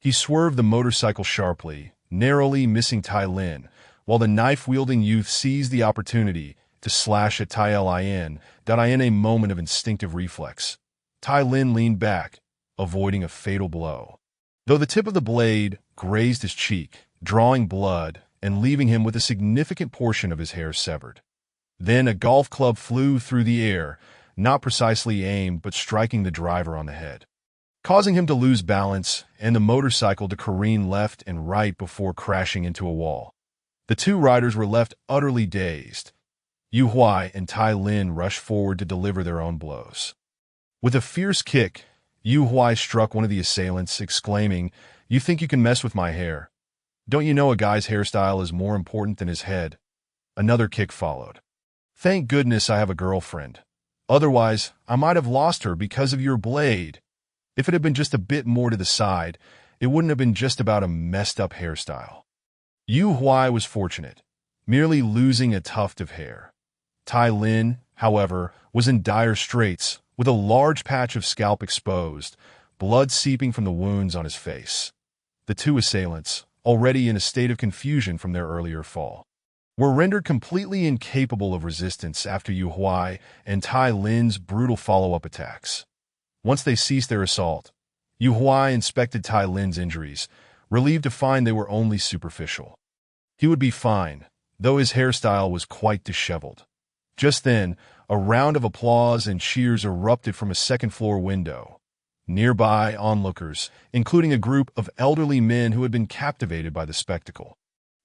He swerved the motorcycle sharply, narrowly missing Tai Lin, while the knife-wielding youth seized the opportunity to slash at Tai Lin. In a moment of instinctive reflex, Tai Lin leaned back, avoiding a fatal blow, though the tip of the blade grazed his cheek, drawing blood and leaving him with a significant portion of his hair severed. Then a golf club flew through the air, not precisely aimed but striking the driver on the head, causing him to lose balance and the motorcycle to careen left and right before crashing into a wall. The two riders were left utterly dazed. Yu Huai and Tai Lin rushed forward to deliver their own blows. With a fierce kick, Yu Huai struck one of the assailants, exclaiming, "You think you can mess with my hair? Don't you know a guy's hairstyle is more important than his head?" Another kick followed. "Thank goodness I have a girlfriend. Otherwise, I might have lost her because of your blade. If it had been just a bit more to the side, it wouldn't have been just about a messed-up hairstyle." Yu Huai was fortunate, merely losing a tuft of hair. Tai Lin, however, was in dire straits, with a large patch of scalp exposed, blood seeping from the wounds on his face. The two assailants, already in a state of confusion from their earlier fall, were rendered completely incapable of resistance after Yu Huai and Tai Lin's brutal follow-up attacks. Once they ceased their assault, Yu Huai inspected Tai Lin's injuries, relieved to find they were only superficial. He would be fine, though his hairstyle was quite disheveled. Just then, a round of applause and cheers erupted from a second-floor window. Nearby onlookers, including a group of elderly men who had been captivated by the spectacle,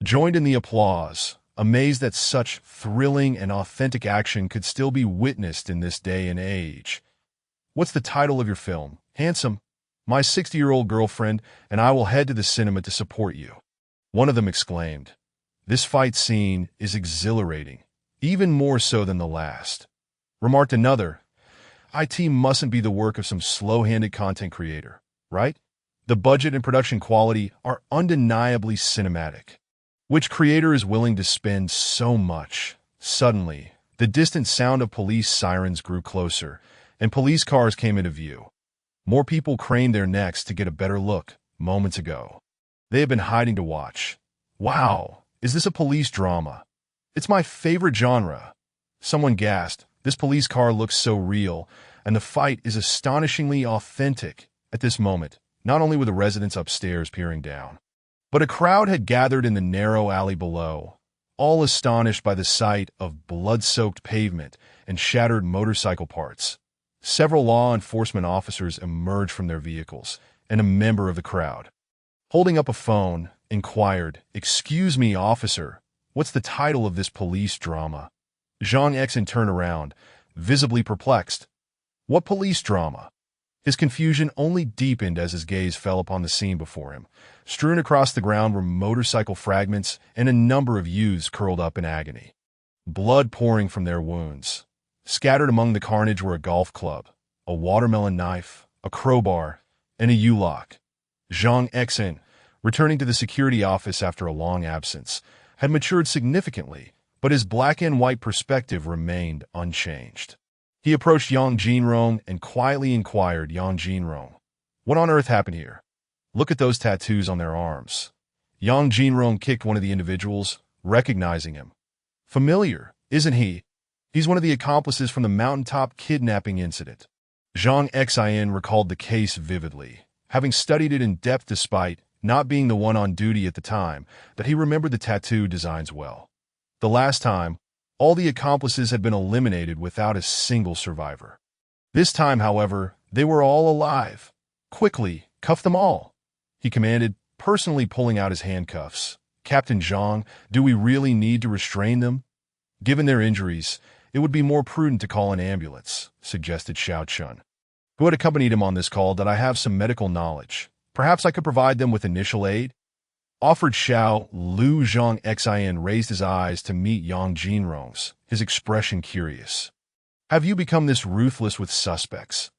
joined in the applause, amazed that such thrilling and authentic action could still be witnessed in this day and age. "What's the title of your film? Handsome? My 60-year-old girlfriend and I will head to the cinema to support you," one of them exclaimed. "This fight scene is exhilarating, even more so than the last," remarked another. "IT mustn't be the work of some slow-handed content creator, right? The budget and production quality are undeniably cinematic. Which creator is willing to spend so much?" Suddenly, the distant sound of police sirens grew closer, and police cars came into view. More people craned their necks to get a better look. Moments ago, they had been hiding to watch. "Wow, is this a police drama? It's my favorite genre." Someone gasped. "This police car looks so real, and the fight is astonishingly authentic." At this moment, not only were the residents upstairs peering down, but a crowd had gathered in the narrow alley below, all astonished by the sight of blood-soaked pavement and shattered motorcycle parts. Several law enforcement officers emerged from their vehicles, and a member of the crowd, holding up a phone, inquired, "Excuse me, officer, what's the title of this police drama?" Zhang Exin turned around, visibly perplexed. What police drama? His confusion only deepened as his gaze fell upon the scene before him. Strewn across the ground were motorcycle fragments and a number of youths curled up in agony, blood pouring from their wounds. Scattered among the carnage were a golf club, a watermelon knife, a crowbar, and a U-lock. Zhang Exin, returning to the security office after a long absence, had matured significantly, but his black and white perspective remained unchanged. He approached Yang Jinrong and quietly inquired, "Yang Jinrong, what on earth happened here? Look at those tattoos on their arms." Yang Jinrong kicked one of the individuals, recognizing him. "Familiar, isn't he? He's one of the accomplices from the mountaintop kidnapping incident." Zhang Xin recalled the case vividly, having studied it in depth despite not being the one on duty at the time, that he remembered the tattoo designs well. The last time, all the accomplices had been eliminated without a single survivor. This time, however, they were all alive. "Quickly, cuff them all," he commanded, personally pulling out his handcuffs. "Captain Zhang, do we really need to restrain them?" "Given their injuries, it would be more prudent to call an ambulance," suggested Xiao Chun, who had accompanied him on this call, "that I have some medical knowledge. Perhaps I could provide them with initial aid?" Offered Xiao Lu. Zhang Xin raised his eyes to meet Yang Jinrong's, his expression curious. "Have you become this ruthless with suspects?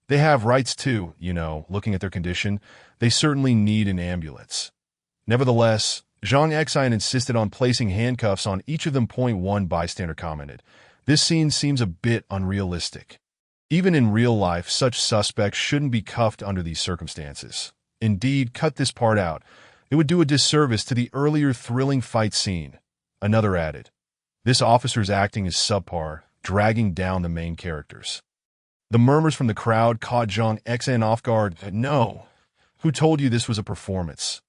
They have rights too, you know, looking at their condition. They certainly need an ambulance." Nevertheless, Zhang Xin insisted on placing handcuffs on each of them. One bystander commented, "This scene seems a bit unrealistic. Even in real life, such suspects shouldn't be cuffed under these circumstances. Indeed, cut this part out. It would do a disservice to the earlier thrilling fight scene." Another added, "This officer's acting is subpar, dragging down the main characters." The murmurs from the crowd caught Zhang Xin off guard. "No. Who told you this was a performance?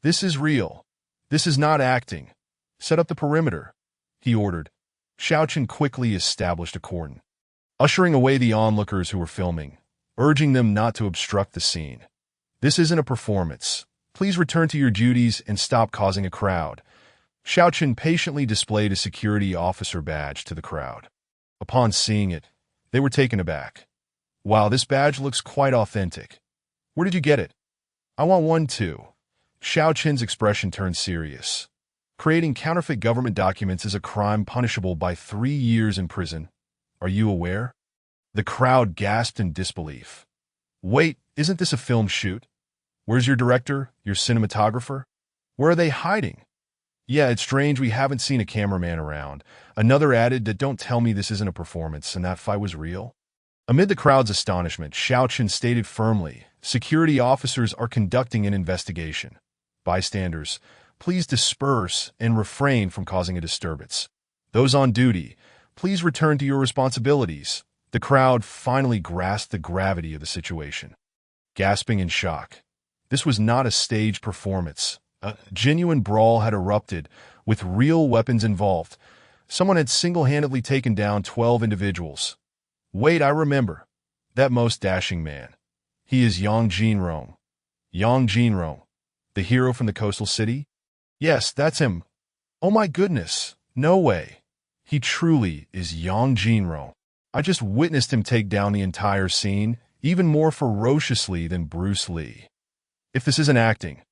This is real. This is not acting. Set up the perimeter," he ordered. Xiao Chen quickly established a cordon, ushering away the onlookers who were filming, urging them not to obstruct the scene. "This isn't a performance. Please return to your duties and stop causing a crowd." Xiao Chen patiently displayed a security officer badge to the crowd. Upon seeing it, they were taken aback. "Wow, this badge looks quite authentic. Where did you get it? I want one too." Xiao Chen's expression turned serious. "Creating counterfeit government documents is a crime punishable by 3 years in prison. Are you aware?" The crowd gasped in disbelief. "Wait, isn't this a film shoot? Where's your director, your cinematographer? Where are they hiding?" "Yeah, it's strange we haven't seen a cameraman around." Another added, "That don't tell me this isn't a performance and that fight was real." Amid the crowd's astonishment, Xiao Chen stated firmly, "Security officers are conducting an investigation. Bystanders, please disperse and refrain from causing a disturbance. Those on duty, please return to your responsibilities." The crowd finally grasped the gravity of the situation, gasping in shock. This was not a staged performance. A genuine brawl had erupted, with real weapons involved. Someone had single-handedly taken down 12 individuals. "Wait, I remember. That most dashing man. He is Yang Jinrong." Yang Jinrong, the hero from the coastal city? "Yes, that's him." "Oh my goodness, no way. He truly is Yang Jinrong. I just witnessed him take down the entire scene, even more ferociously than Bruce Lee." "If this isn't acting,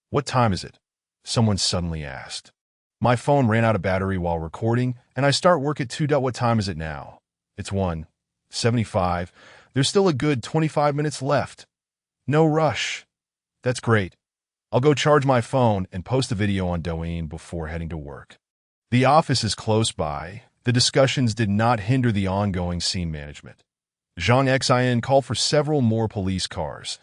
what time is it?" someone suddenly asked. "My phone ran out of battery while recording, and I start work at 2. What time is it now?" "It's 1:75. There's still a good 25 minutes left." "No rush." "That's great. I'll go charge my phone and post a video on Douyin before heading to work." The office is close by. The discussions did not hinder the ongoing scene management. Zhang Xin called for several more police cars.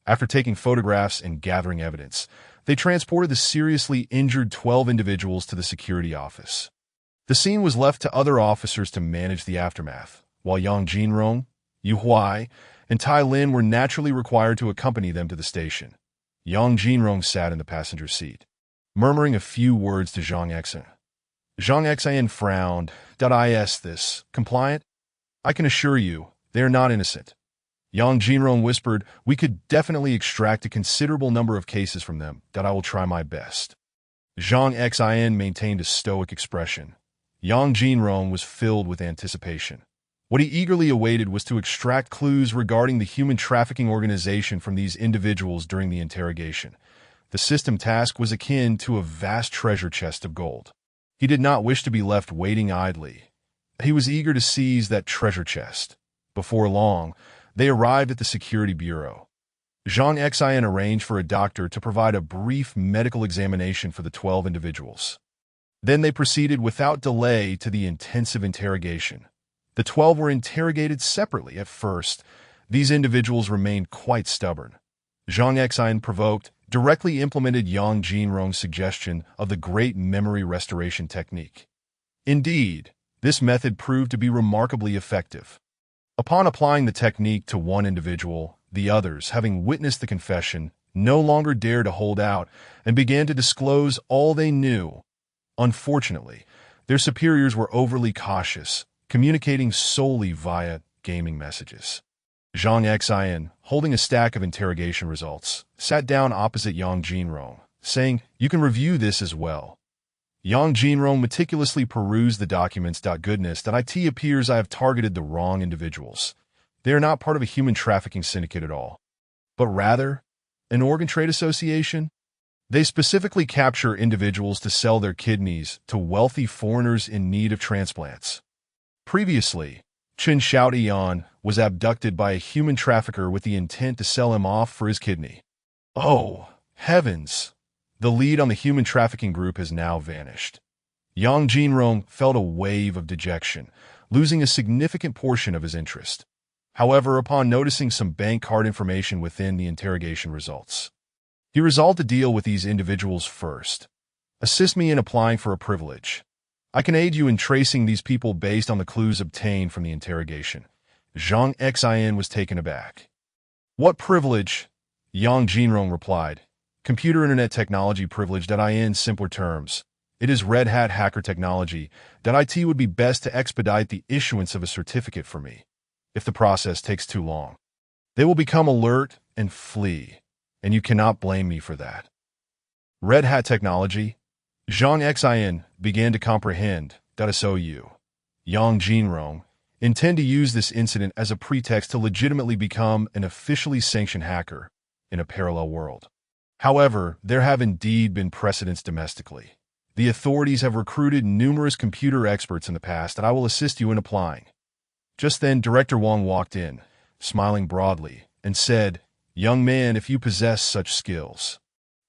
After taking photographs and gathering evidence, they transported the seriously injured 12 individuals to the security office. The scene was left to other officers to manage the aftermath, while Yang Jinrong, Yu Huai, and Tai Lin were naturally required to accompany them to the station. Yang Jinrong sat in the passenger seat, murmuring a few words to Zhang Xin. Zhang Xian frowned. Is this compliant? I can assure you, they are not innocent. Yang Jinrong whispered, we could definitely extract a considerable number of cases from them. I will try my best. Zhang Xian maintained a stoic expression. Yang Jinrong was filled with anticipation. What he eagerly awaited was to extract clues regarding the human trafficking organization from these individuals during the interrogation. The system task was akin to a vast treasure chest of gold. He did not wish to be left waiting idly. He was eager to seize that treasure chest. Before long, they arrived at the security bureau. Zhang Xian arranged for a doctor to provide a brief medical examination for the 12 individuals. Then they proceeded without delay to the intensive interrogation. The 12 were interrogated separately at first. These individuals remained quite stubborn. Zhang Xian, provoked, directly implemented Yang Jinrong's suggestion of the great memory restoration technique. Indeed, this method proved to be remarkably effective. Upon applying the technique to one individual, the others, having witnessed the confession, no longer dared to hold out and began to disclose all they knew. Unfortunately, their superiors were overly cautious, communicating solely via gaming messages. Zhang Xian, holding a stack of interrogation results, sat down opposite Yang Jinrong, saying, you can review this as well. Yang Jinrong meticulously perused the documents. Goodness, it appears I have targeted the wrong individuals. They are not part of a human trafficking syndicate at all, but rather an organ trade association. They specifically capture individuals to sell their kidneys to wealthy foreigners in need of transplants. Previously, Chen Xiaotian was abducted by a human trafficker with the intent to sell him off for his kidney. Oh, heavens! The lead on the human trafficking group has now vanished. Yang Jinrong felt a wave of dejection, losing a significant portion of his interest. However, upon noticing some bank card information within the interrogation results, he resolved to deal with these individuals first. Assist me in applying for a privilege. I can aid you in tracing these people based on the clues obtained from the interrogation. Zhang Xian was taken aback. What privilege? Yang Jinrong replied. Computer Internet Technology privilege. In simpler terms, it is Red Hat hacker technology. IT would be best to expedite the issuance of a certificate for me. If the process takes too long, they will become alert and flee, and you cannot blame me for that. Red Hat technology? Zhang Xian began to comprehend. So you, Yang Jinrong, intend to use this incident as a pretext to legitimately become an officially sanctioned hacker in a parallel world. However, there have indeed been precedents domestically. The authorities have recruited numerous computer experts in the past that I will assist you in applying. Just then, Director Wang walked in, smiling broadly, and said, young man, if you possess such skills,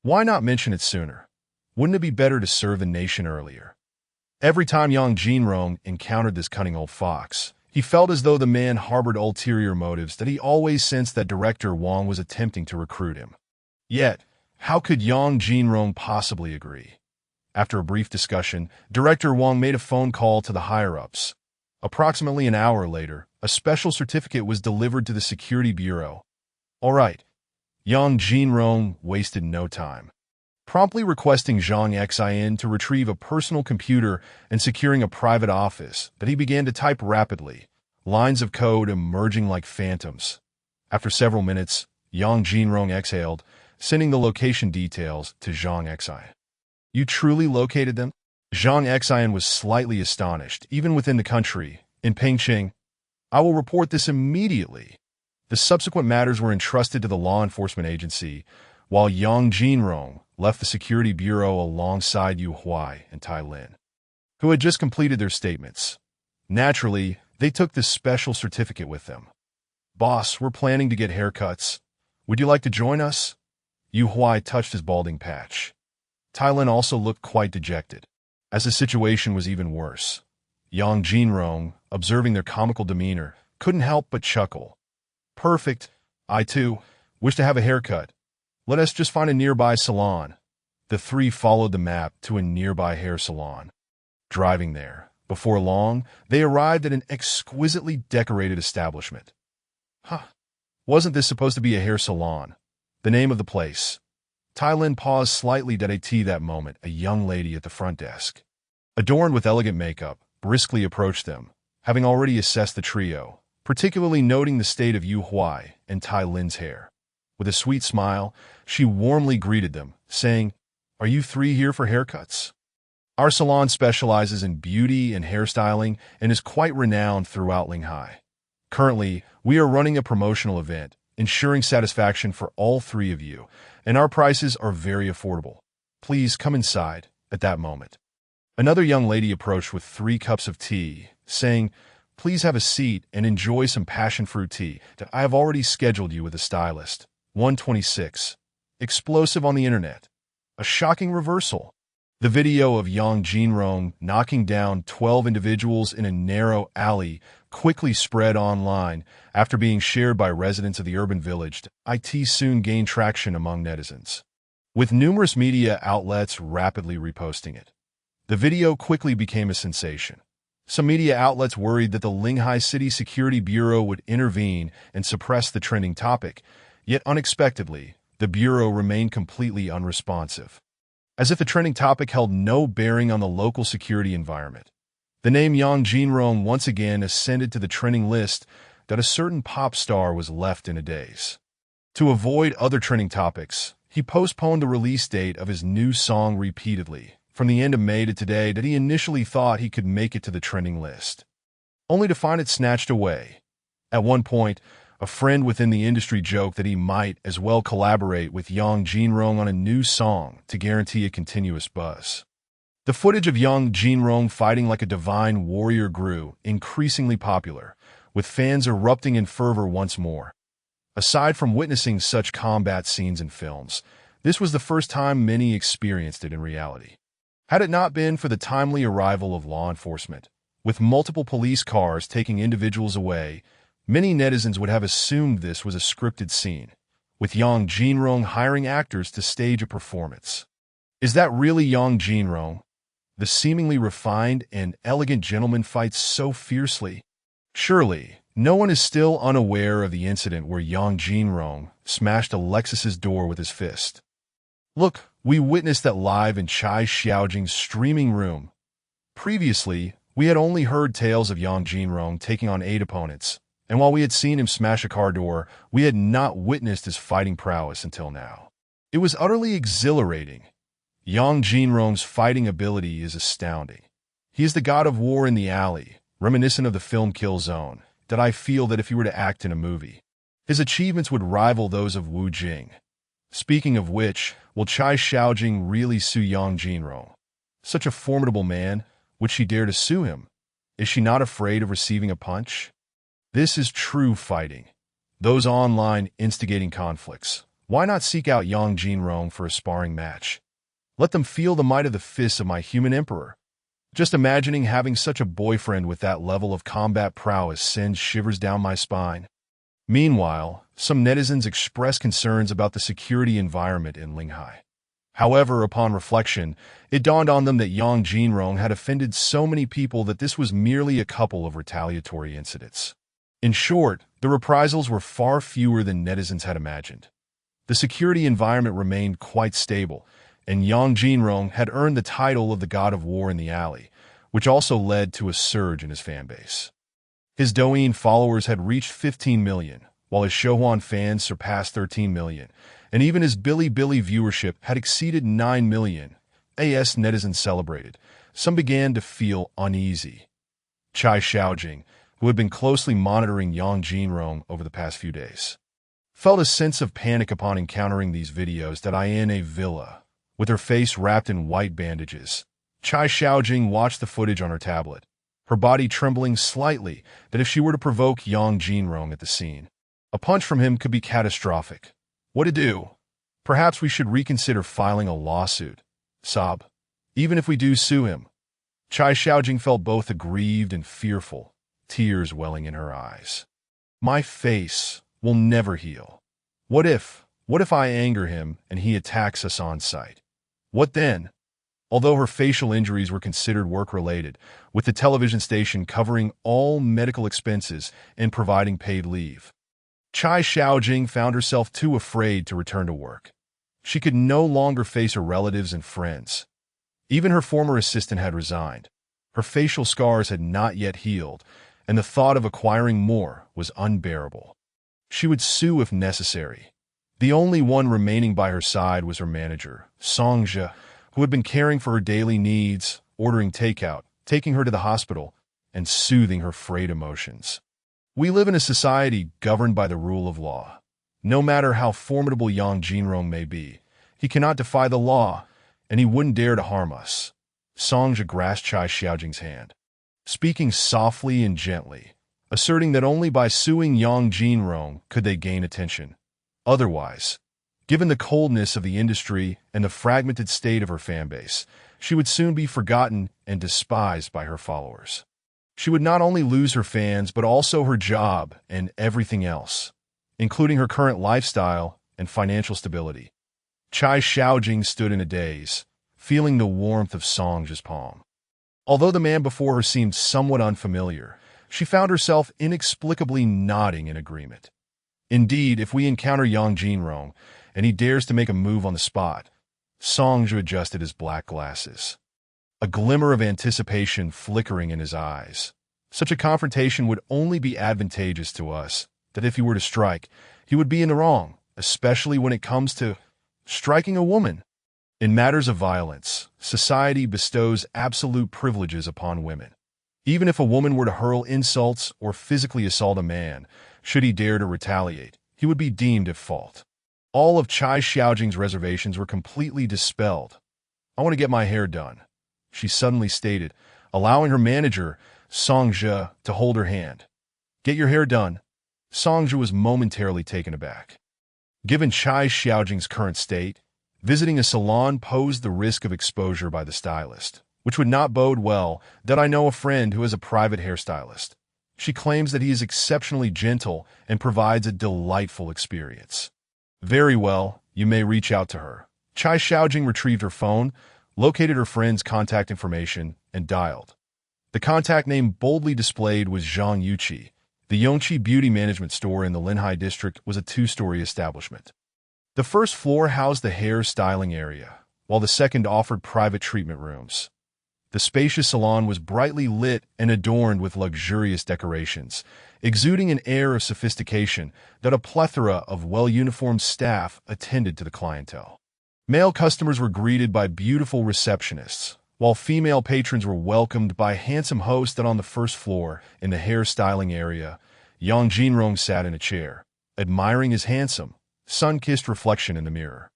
why not mention it sooner? Wouldn't it be better to serve the nation earlier? Every time Yang Jinrong encountered this cunning old fox, he felt as though the man harbored ulterior motives. He always sensed that Director Wang was attempting to recruit him. Yet, how could Yang Jinrong possibly agree? After a brief discussion, Director Wang made a phone call to the higher-ups. Approximately an hour later, a special certificate was delivered to the security bureau. All right. Yang Jinrong wasted no time. Promptly requesting Zhang Xian to retrieve a personal computer and securing a private office, he began to type rapidly, lines of code emerging like phantoms. After several minutes, Yang Jinrong exhaled, sending the location details to Zhang Xian. You truly located them? Zhang Xian was slightly astonished. Even within the country, in Pengqing, I will report this immediately. The subsequent matters were entrusted to the law enforcement agency, while Yang Jinrong left the security bureau alongside Yu Huai and Tai Lin, who had just completed their statements. Naturally, they took this special certificate with them. Boss, we're planning to get haircuts. Would you like to join us? Yu Huai touched his balding patch. Tai Lin also looked quite dejected, as the situation was even worse. Yang Jinrong, observing their comical demeanor, couldn't help but chuckle. Perfect. I, too, wish to have a haircut. Let us just find a nearby salon. The three followed the map to a nearby hair salon. Driving there, before long, they arrived at an exquisitely decorated establishment. Wasn't this supposed to be a hair salon? The name of the place. Tai Lin paused slightly. That moment, a young lady at the front desk. adorned with elegant makeup, briskly approached them, having already assessed the trio, particularly noting the state of Yu Huai and Tai Lin's hair. With a sweet smile, she warmly greeted them, saying, "Are you three here for haircuts? Our salon specializes in beauty and hairstyling and is quite renowned throughout Linghai. Currently, we are running a promotional event, ensuring satisfaction for all three of you, and our prices are very affordable. Please come inside." At that moment, another young lady approached with 3 cups of tea, saying, "Please have a seat and enjoy some passion fruit tea. I have already scheduled you with a stylist." 126. Explosive on the internet. A shocking reversal. The video of Yang Jinrong knocking down 12 individuals in a narrow alley quickly spread online after being shared by residents of the urban village. It soon gained traction among netizens, with numerous media outlets rapidly reposting it. The video quickly became a sensation. Some media outlets worried that the Linghai City Security Bureau would intervene and suppress the trending topic, yet unexpectedly, the Bureau remained completely unresponsive, as if the trending topic held no bearing on the local security environment. The name Yang Jinrong once again ascended to the trending list that a certain pop star was left in a daze. To avoid other trending topics, he postponed the release date of his new song repeatedly, from the end of May to today, that he initially thought he could make it to the trending list, only to find it snatched away. At one point, a friend within the industry joked that he might as well collaborate with Yang Jinrong on a new song to guarantee a continuous buzz. The footage of Yang Jinrong fighting like a divine warrior grew increasingly popular, with fans erupting in fervor once more. Aside from witnessing such combat scenes in films, this was the first time many experienced it in reality. Had it not been for the timely arrival of law enforcement, with multiple police cars taking individuals away, many netizens would have assumed this was a scripted scene, with Yang Jinrong hiring actors to stage a performance. Is that really Yang Jinrong? The seemingly refined and elegant gentleman fights so fiercely. Surely, no one is still unaware of the incident where Yang Jinrong smashed Alexis's door with his fist. Look, we witnessed that live in Chai Xiaojing's streaming room. Previously, we had only heard tales of Yang Jinrong taking on 8 opponents, and while we had seen him smash a car door, we had not witnessed his fighting prowess until now. It was utterly exhilarating. Yang Jinrong's fighting ability is astounding. He is the god of war in the alley, reminiscent of the film Kill Zone, that I feel that if he were to act in a movie, his achievements would rival those of Wu Jing. Speaking of which, will Chai Xiaojing really sue Yang Jinrong? Such a formidable man, would she dare to sue him? Is she not afraid of receiving a punch? This is true fighting. Those online instigating conflicts, why not seek out Yang Jinrong for a sparring match? Let them feel the might of the fists of my human emperor. Just imagining having such a boyfriend with that level of combat prowess sends shivers down my spine. Meanwhile, some netizens express concerns about the security environment in Linghai. However, upon reflection, it dawned on them that Yang Jinrong had offended so many people that this was merely a couple of retaliatory incidents. In short, the reprisals were far fewer than netizens had imagined. The security environment remained quite stable, and Yang Jinrong had earned the title of the God of War in the alley, which also led to a surge in his fanbase. His Douyin followers had reached 15 million, while his Shouhuan fans surpassed 13 million, and even his Bilibili viewership had exceeded 9 million. As netizens celebrated, some began to feel uneasy. Chai Xiaojing, who had been closely monitoring Yang Jinrong over the past few days, felt a sense of panic upon encountering these videos that in a villa, with her face wrapped in white bandages. Chai Xiaojing watched the footage on her tablet, her body trembling slightly that if she were to provoke Yang Jinrong at the scene, a punch from him could be catastrophic. What to do? Perhaps we should reconsider filing a lawsuit. Sob. Even if we do sue him. Chai Xiaojing felt both aggrieved and fearful, tears welling in her eyes. My face will never heal. What if I anger him and he attacks us on sight? What then? Although her facial injuries were considered work-related, with the television station covering all medical expenses and providing paid leave, Chai Xiaojing found herself too afraid to return to work. She could no longer face her relatives and friends. Even her former assistant had resigned. Her facial scars had not yet healed, and the thought of acquiring more was unbearable. She would sue if necessary. The only one remaining by her side was her manager, Songja, who had been caring for her daily needs, ordering takeout, taking her to the hospital, and soothing her frayed emotions. We live in a society governed by the rule of law. No matter how formidable Yang Jinrong may be, he cannot defy the law, and he wouldn't dare to harm us. Songja grasped Chai Xiaojing's hand, speaking softly and gently, asserting that only by suing Yang Jinrong could they gain attention. Otherwise, given the coldness of the industry and the fragmented state of her fanbase, she would soon be forgotten and despised by her followers. She would not only lose her fans but also her job and everything else, including her current lifestyle and financial stability. Chai Xiaojing stood in a daze, feeling the warmth of Songja's palm. Although the man before her seemed somewhat unfamiliar, she found herself inexplicably nodding in agreement. Indeed, if we encounter Yang Jinrong, and he dares to make a move on the spot, Songja adjusted his black glasses, a glimmer of anticipation flickering in his eyes. Such a confrontation would only be advantageous to us, that if he were to strike, he would be in the wrong, especially when it comes to striking a woman. In matters of violence, society bestows absolute privileges upon women. Even if a woman were to hurl insults or physically assault a man, should he dare to retaliate, he would be deemed at fault. All of Chai Xiaojing's reservations were completely dispelled. "I want to get my hair done," she suddenly stated, allowing her manager, Songja, to hold her hand. "Get your hair done?" Songja was momentarily taken aback. Given Chai Xiaojing's current state, visiting a salon posed the risk of exposure by the stylist, which would not bode well. "That I know a friend who is a private hairstylist. She claims that he is exceptionally gentle and provides a delightful experience." "Very well, you may reach out to her." Chai Xiaojing retrieved her phone, located her friend's contact information, and dialed. The contact name boldly displayed was Zhang Yuqi. The Yongqi Beauty Management Store in the Linhai district was a two-story establishment. The first floor housed the hair styling area, while the second offered private treatment rooms. The spacious salon was brightly lit and adorned with luxurious decorations, exuding an air of sophistication that a plethora of well-uniformed staff attended to the clientele. Male customers were greeted by beautiful receptionists, while female patrons were welcomed by handsome hosts. That on the first floor, in the hair styling area, Yang Jinrong sat in a chair, admiring his handsome, sun-kissed reflection in the mirror,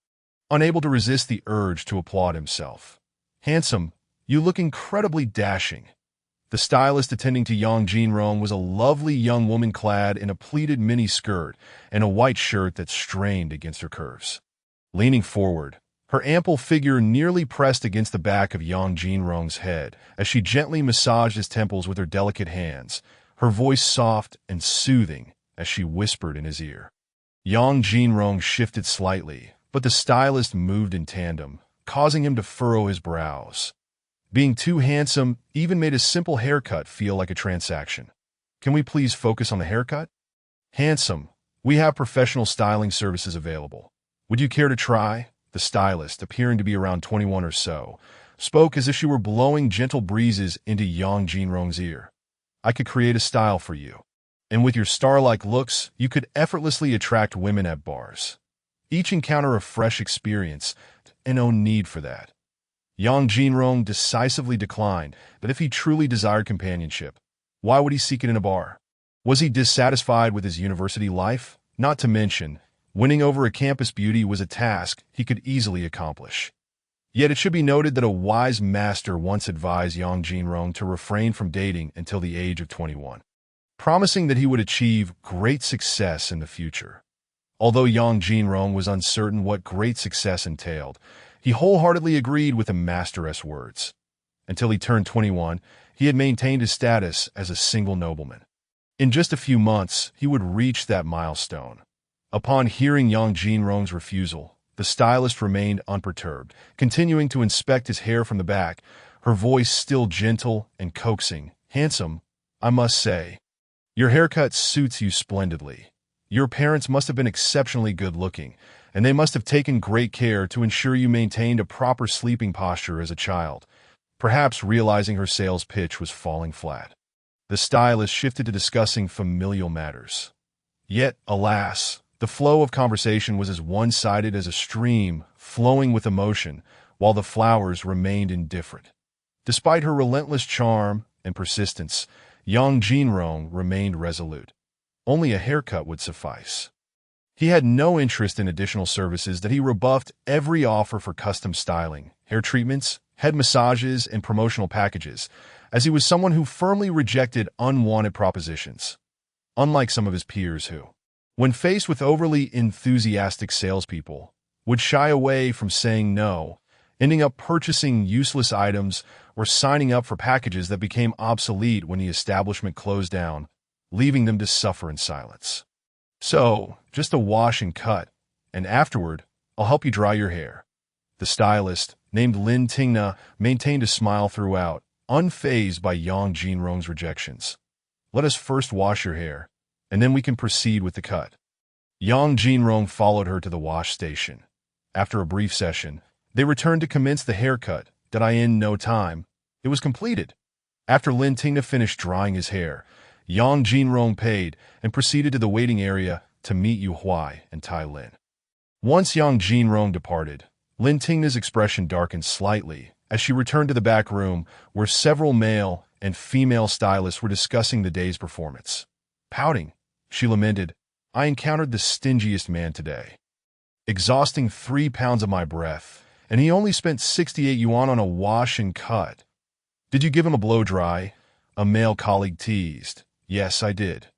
unable to resist the urge to applaud himself. "Handsome, you look incredibly dashing." The stylist attending to Yang Jinrong was a lovely young woman clad in a pleated mini-skirt and a white shirt that strained against her curves. Leaning forward, her ample figure nearly pressed against the back of Yang Jinrong's head as she gently massaged his temples with her delicate hands, her voice soft and soothing as she whispered in his ear. Yang Jinrong shifted slightly, but the stylist moved in tandem, causing him to furrow his brows. Being too handsome even made a simple haircut feel like a transaction. "Can we please focus on the haircut?" "Handsome, we have professional styling services available. Would you care to try?" The stylist, appearing to be around 21 or so, spoke as if she were blowing gentle breezes into Yang Jinrong's ear. "I could create a style for you. And with your star-like looks, you could effortlessly attract women at bars. Each encounter a fresh experience, and no need for that." Yang Jinrong decisively declined, but if he truly desired companionship, why would he seek it in a bar? Was he dissatisfied with his university life? Not to mention, winning over a campus beauty was a task he could easily accomplish. Yet it should be noted that a wise master once advised Yang Jinrong to refrain from dating until the age of 21, promising that he would achieve great success in the future. Although Yang Jinrong was uncertain what great success entailed, he wholeheartedly agreed with the master's words. Until he turned 21, he had maintained his status as a single nobleman. In just a few months, he would reach that milestone. Upon hearing Yang Jinrong's refusal, the stylist remained unperturbed, continuing to inspect his hair from the back, her voice still gentle and coaxing. "Handsome, I must say, your haircut suits you splendidly. Your parents must have been exceptionally good-looking, and they must have taken great care to ensure you maintained a proper sleeping posture as a child, perhaps realizing her sales pitch was falling flat. The stylist shifted to discussing familial matters. Yet, alas, the flow of conversation was as one-sided as a stream flowing with emotion, while the flowers remained indifferent. Despite her relentless charm and persistence, Yang Jinrong remained resolute. Only a haircut would suffice. He had no interest in additional services that he rebuffed every offer for custom styling, hair treatments, head massages, and promotional packages, as he was someone who firmly rejected unwanted propositions. Unlike some of his peers who, when faced with overly enthusiastic salespeople, would shy away from saying no, ending up purchasing useless items or signing up for packages that became obsolete when the establishment closed down, leaving them to suffer in silence. So, just a wash and cut, and afterward, I'll help you dry your hair. The stylist, named Lin Tingna, maintained a smile throughout, unfazed by Yang Jinrong's rejections. Let us first wash your hair, and then we can proceed with the cut. Yang Jinrong followed her to the wash station. After a brief session, they returned to commence the haircut. In no time, it was completed. After Lin Tingna finished drying his hair, Yang Jinrong paid and proceeded to the waiting area to meet Yu Huai and Tai Lin. Once Yang Jinrong departed, Lin Tingna's expression darkened slightly as she returned to the back room where several male and female stylists were discussing the day's performance. Pouting, she lamented, "I encountered the stingiest man today. Exhausting 3 pounds of my breath, and he only spent 68 yuan on a wash and cut. Did you give him a blow-dry?" A male colleague teased. "Yes, I did."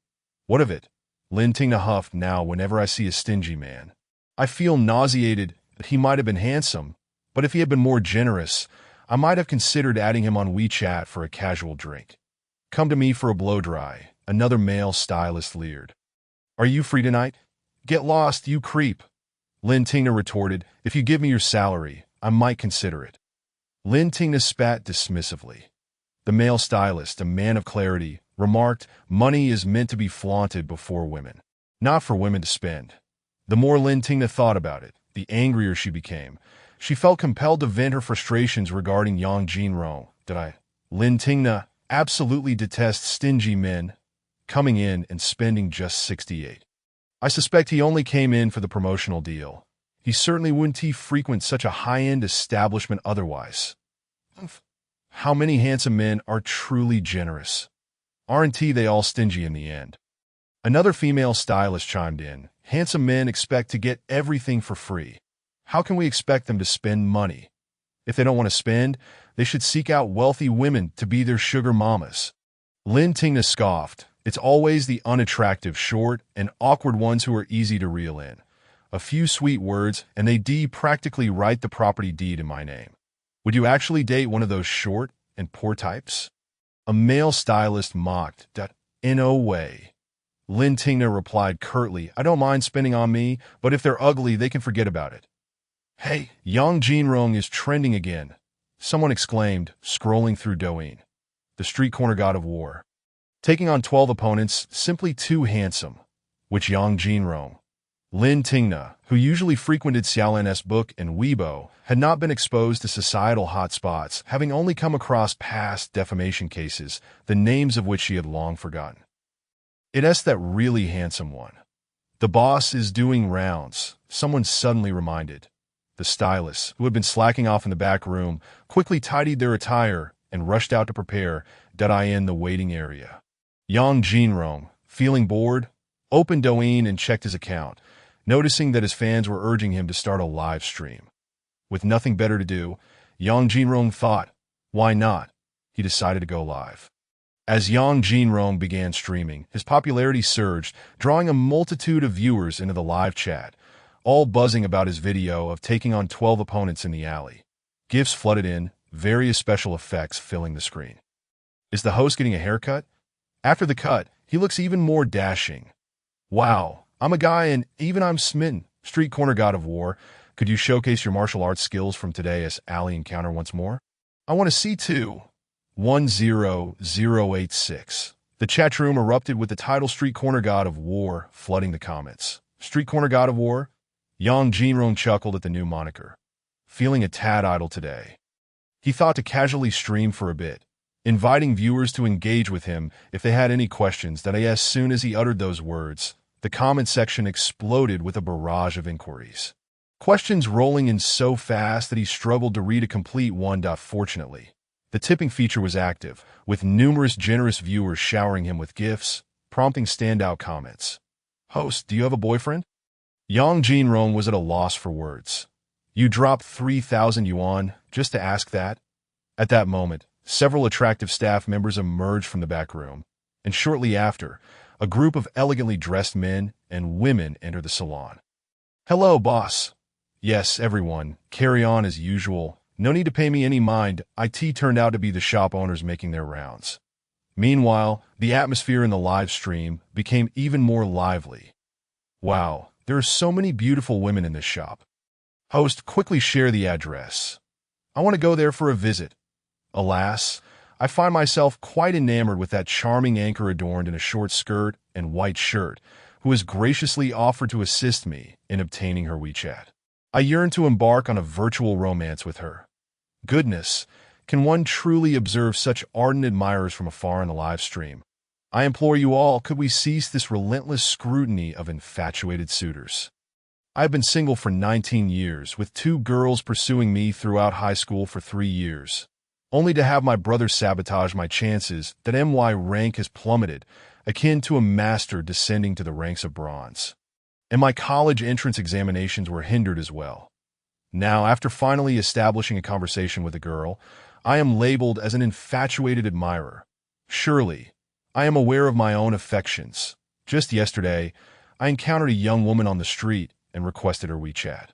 "What of it?" Lin Tingna huffed. "Now, whenever I see a stingy man, I feel nauseated. He might have been handsome, but if he had been more generous, I might have considered adding him on WeChat for a casual drink." "Come to me for a blow-dry," another male stylist leered. "Are you free tonight?" "Get lost, you creep," Lin Tingna retorted. "If you give me your salary, I might consider it." Lin Tingna spat dismissively. The male stylist, a man of clarity, remarked, "Money is meant to be flaunted before women, not for women to spend." The more Lin Tingna thought about it, the angrier she became. She felt compelled to vent her frustrations regarding Yang Jinrong. Lin Tingna absolutely detests stingy men coming in and spending just 68. I suspect he only came in for the promotional deal. He certainly wouldn't frequent such a high-end establishment otherwise. How many handsome men are truly generous? Aren't they all stingy in the end? Another female stylist chimed in. Handsome men expect to get everything for free. How can we expect them to spend money? If they don't want to spend, they should seek out wealthy women to be their sugar mamas. Lin Tingna scoffed. It's always the unattractive, short, and awkward ones who are easy to reel in. A few sweet words, and they practically write the property deed in my name. Would you actually date one of those short and poor types? A male stylist mocked. In no way. Lin Tingna replied curtly, I don't mind spending on me, but if they're ugly, they can forget about it. Hey, Yang Jinrong is trending again, someone exclaimed, scrolling through Douyin. The street corner god of war. Taking on 12 opponents, simply too handsome. Which Yang Jinrong? Lin Tingna, who usually frequented Xiaolan's book and Weibo, had not been exposed to societal hotspots, having only come across past defamation cases, the names of which she had long forgotten. It's that really handsome one. The boss is doing rounds, someone suddenly reminded. The stylists, who had been slacking off in the back room, quickly tidied their attire and rushed out to prepare in the waiting area. Yang Jinrong, feeling bored, opened Douyin and checked his account, noticing that his fans were urging him to start a live stream. With nothing better to do, Yang Jinrong thought, why not? He decided to go live. As Yang Jinrong began streaming, his popularity surged, drawing a multitude of viewers into the live chat, all buzzing about his video of taking on 12 opponents in the alley. GIFs flooded in, various special effects filling the screen. Is the host getting a haircut? After the cut, he looks even more dashing. Wow, I'm a guy and even I'm smitten. Street corner god of war, could you showcase your martial arts skills from today's alley encounter once more? I want to see too. 10086. The chat room erupted with the title Street Corner God of War flooding the comments. Street Corner God of War? Yang Jinrong chuckled at the new moniker. Feeling a tad idle today. He thought to casually stream for a bit, inviting viewers to engage with him if they had any questions. That as soon as he uttered those words, the comment section exploded with a barrage of inquiries. Questions rolling in so fast that he struggled to read a complete one. Fortunately, the tipping feature was active, with numerous generous viewers showering him with gifts, prompting standout comments. Host, do you have a boyfriend? Yang Jinrong was at a loss for words. You dropped 3,000 yuan just to ask that? At that moment, several attractive staff members emerged from the back room, and shortly after, a group of elegantly dressed men and women entered the salon. Hello, boss. Yes, everyone, carry on as usual. No need to pay me any mind. It turned out to be the shop owners making their rounds. Meanwhile, the atmosphere in the live stream became even more lively. Wow, there are so many beautiful women in this shop. Host, quickly share the address. I want to go there for a visit. Alas, I find myself quite enamored with that charming anchor adorned in a short skirt and white shirt, who has graciously offered to assist me in obtaining her WeChat. I yearn to embark on a virtual romance with her. Goodness, can one truly observe such ardent admirers from afar in the live stream? I implore you all, could we cease this relentless scrutiny of infatuated suitors? I've been single for 19 years, with 2 girls pursuing me throughout high school for 3 years, only to have my brother sabotage my chances. That my rank has plummeted, akin to a master descending to the ranks of bronze. And my college entrance examinations were hindered as well. Now, after finally establishing a conversation with a girl, I am labeled as an infatuated admirer. Surely, I am aware of my own affections. Just yesterday, I encountered a young woman on the street and requested her WeChat.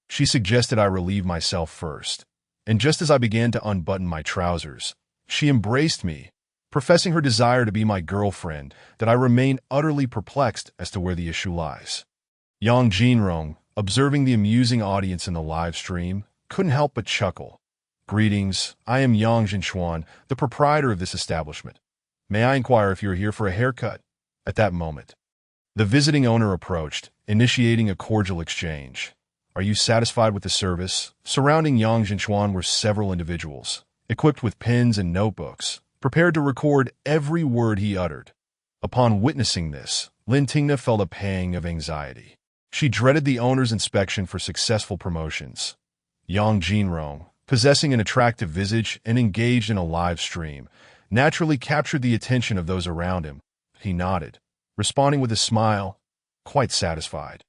She suggested I relieve myself first, and just as I began to unbutton my trousers, she embraced me, professing her desire to be my girlfriend. That I remain utterly perplexed as to where the issue lies. Yang Jinrong, observing the amusing audience in the live stream, couldn't help but chuckle. Greetings, I am Yang Jinchuan, the proprietor of this establishment. May I inquire if you're here for a haircut? At that moment, the visiting owner approached, initiating a cordial exchange. Are you satisfied with the service? Surrounding Yang Jinchuan were several individuals, equipped with pens and notebooks, prepared to record every word he uttered. Upon witnessing this, Lin Tingna felt a pang of anxiety. She dreaded the owner's inspection for successful promotions. Yang Jinrong, possessing an attractive visage and engaged in a live stream, naturally captured the attention of those around him. He nodded, responding with a smile, quite satisfied.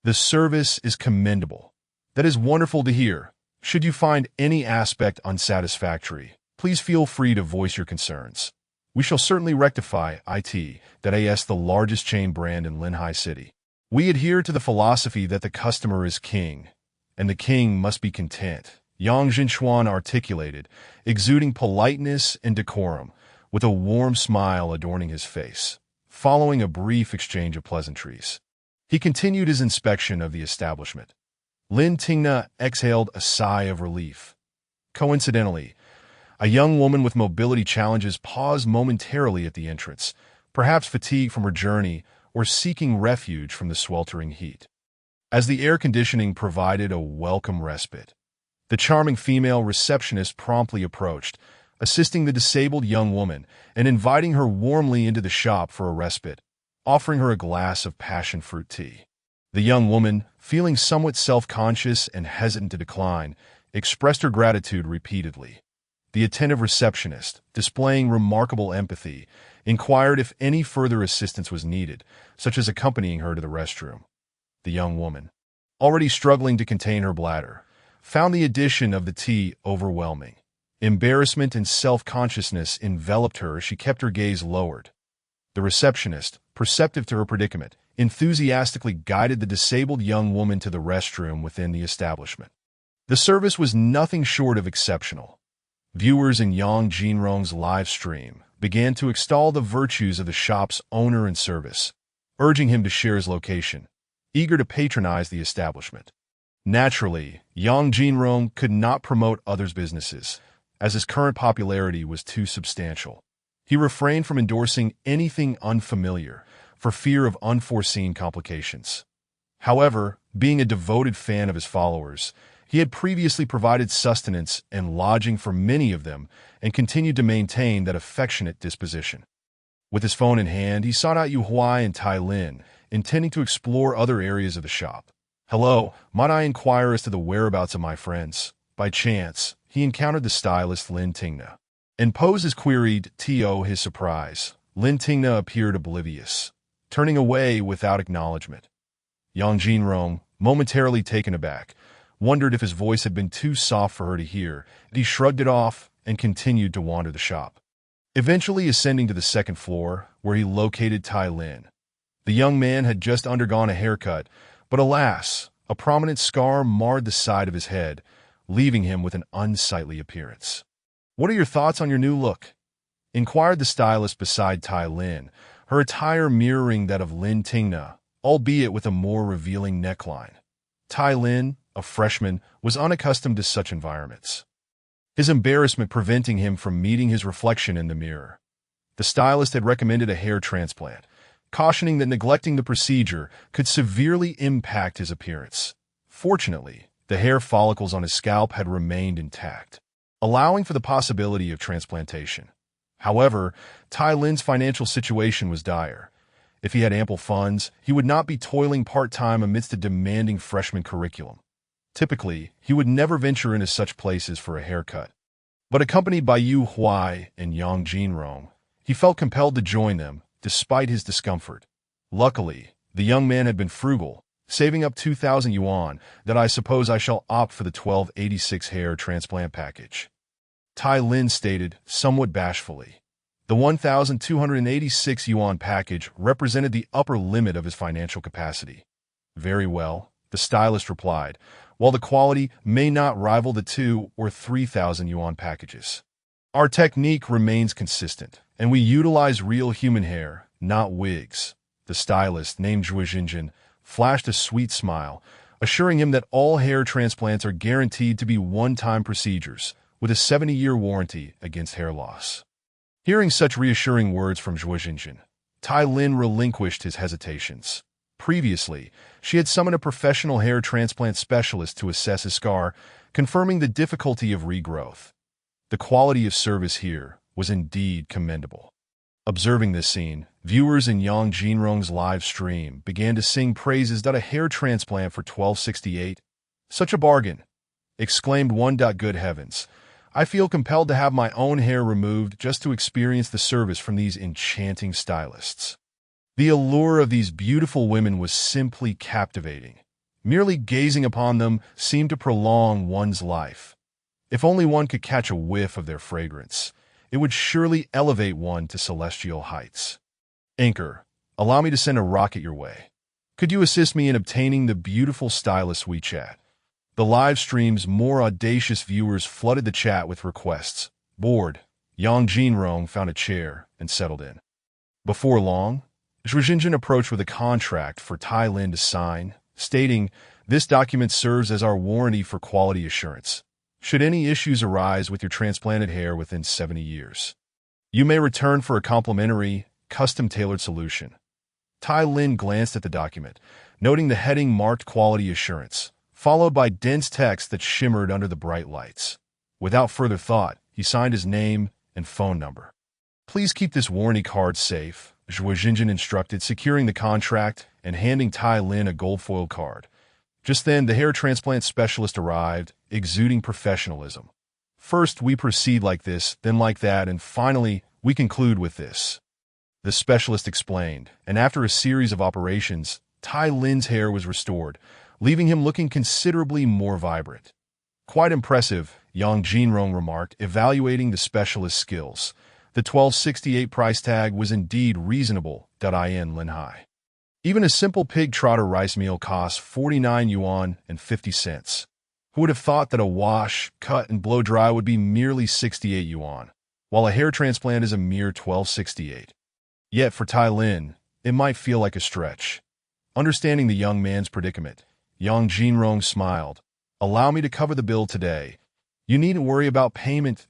The service is commendable. That is wonderful to hear. Should you find any aspect unsatisfactory, please feel free to voice your concerns. We shall certainly rectify it. That is the largest chain brand in Linhai City. We adhere to the philosophy that the customer is king, and the king must be content. Yang Jinchuan articulated, exuding politeness and decorum, with a warm smile adorning his face. Following a brief exchange of pleasantries, he continued his inspection of the establishment. Lin Tingna exhaled a sigh of relief. Coincidentally, a young woman with mobility challenges paused momentarily at the entrance, perhaps fatigued from her journey or seeking refuge from the sweltering heat. As the air conditioning provided a welcome respite, the charming female receptionist promptly approached, assisting the disabled young woman and inviting her warmly into the shop for a respite, offering her a glass of passion fruit tea. The young woman, feeling somewhat self-conscious and hesitant to decline, expressed her gratitude repeatedly. The attentive receptionist, displaying remarkable empathy, inquired if any further assistance was needed, such as accompanying her to the restroom. The young woman, already struggling to contain her bladder, found the addition of the tea overwhelming. Embarrassment and self-consciousness enveloped her as she kept her gaze lowered. The receptionist, perceptive to her predicament, enthusiastically guided the disabled young woman to the restroom within the establishment. The service was nothing short of exceptional. Viewers in Yang Jinrong's live stream began to extol the virtues of the shop's owner and service, urging him to share his location, eager to patronize the establishment. Naturally, Yang Jinrong could not promote others' businesses, as his current popularity was too substantial. He refrained from endorsing anything unfamiliar for fear of unforeseen complications. However, being a devoted fan of his followers, he had previously provided sustenance and lodging for many of them and continued to maintain that affectionate disposition. With his phone in hand, he sought out Yu Huai and Tai Lin, intending to explore other areas of the shop. "Hello, might I inquire as to the whereabouts of my friends?" By chance, he encountered the stylist Lin Tingna. And posed as queried to his surprise, Lin Tingna appeared oblivious, turning away without acknowledgement. Yang Jinrong, momentarily taken aback, wondered if his voice had been too soft for her to hear. He shrugged it off and continued to wander the shop, eventually ascending to the second floor, where he located Tai Lin. The young man had just undergone a haircut, but alas, a prominent scar marred the side of his head, leaving him with an unsightly appearance. "What are your thoughts on your new look?" inquired the stylist beside Tai Lin, her attire mirroring that of Lin Tingna, albeit with a more revealing neckline. Tai Lin, a freshman, was unaccustomed to such environments, his embarrassment preventing him from meeting his reflection in the mirror. The stylist had recommended a hair transplant, cautioning that neglecting the procedure could severely impact his appearance. Fortunately, the hair follicles on his scalp had remained intact, allowing for the possibility of transplantation. However, Tai Lin's financial situation was dire. If he had ample funds, he would not be toiling part-time amidst a demanding freshman curriculum. Typically, he would never venture into such places for a haircut. But accompanied by Yu Huai and Yang Jinrong, he felt compelled to join them, despite his discomfort. Luckily, the young man had been frugal, saving up 2,000 yuan, that I suppose I shall opt for the 1286 hair transplant package. Tai Lin stated, somewhat bashfully. The 1,286 yuan package represented the upper limit of his financial capacity. "Very well," the stylist replied, "while the quality may not rival the 2 or 3,000 yuan packages. Our technique remains consistent, and we utilize real human hair, not wigs." The stylist, named Zhuo Xinjin, flashed a sweet smile, assuring him that all hair transplants are guaranteed to be one-time procedures, with a 70-year warranty against hair loss. Hearing such reassuring words from Zhuo Xinjin, Tai Lin relinquished his hesitations. Previously, she had summoned a professional hair transplant specialist to assess his scar, confirming the difficulty of regrowth. The quality of service here was indeed commendable. Observing this scene, viewers in Yang Jinrong's live stream began to sing praises that a hair transplant for 1268. "Such a bargain!" exclaimed one. "Good heavens. I feel compelled to have my own hair removed just to experience the service from these enchanting stylists." The allure of these beautiful women was simply captivating. Merely gazing upon them seemed to prolong one's life. If only one could catch a whiff of their fragrance, it would surely elevate one to celestial heights. "Anchor, allow me to send a rocket your way. Could you assist me in obtaining the beautiful stylist WeChat?" The live stream's more audacious viewers flooded the chat with requests. Bored, Yang Jinrong found a chair and settled in. Before long, Zhuo Xinjin approached with a contract for Tai Lin to sign, stating, "This document serves as our warranty for quality assurance. Should any issues arise with your transplanted hair within 70 years, you may return for a complimentary, custom-tailored solution." Tai Lin glanced at the document, noting the heading marked Quality Assurance, followed by dense text that shimmered under the bright lights. Without further thought, he signed his name and phone number. "Please keep this warranty card safe," Zhuo Xinjin instructed, securing the contract and handing Tai Lin a gold-foiled card. Just then, the hair transplant specialist arrived, exuding professionalism. "First, we proceed like this, then like that, and finally, we conclude with this," the specialist explained, and after a series of operations, Tai Lin's hair was restored, leaving him looking considerably more vibrant. "Quite impressive," Yang Jinrong remarked, evaluating the specialist's skills. The 1268 price tag was indeed reasonable. In Linhai, even a simple pig trotter rice meal costs 49 yuan and 50 cents. Who would have thought that a wash, cut, and blow dry would be merely 68 yuan, while a hair transplant is a mere 1268? Yet for Tai Lin, it might feel like a stretch. Understanding the young man's predicament, Yang Jinrong smiled. "Allow me to cover the bill today. You needn't worry about payment."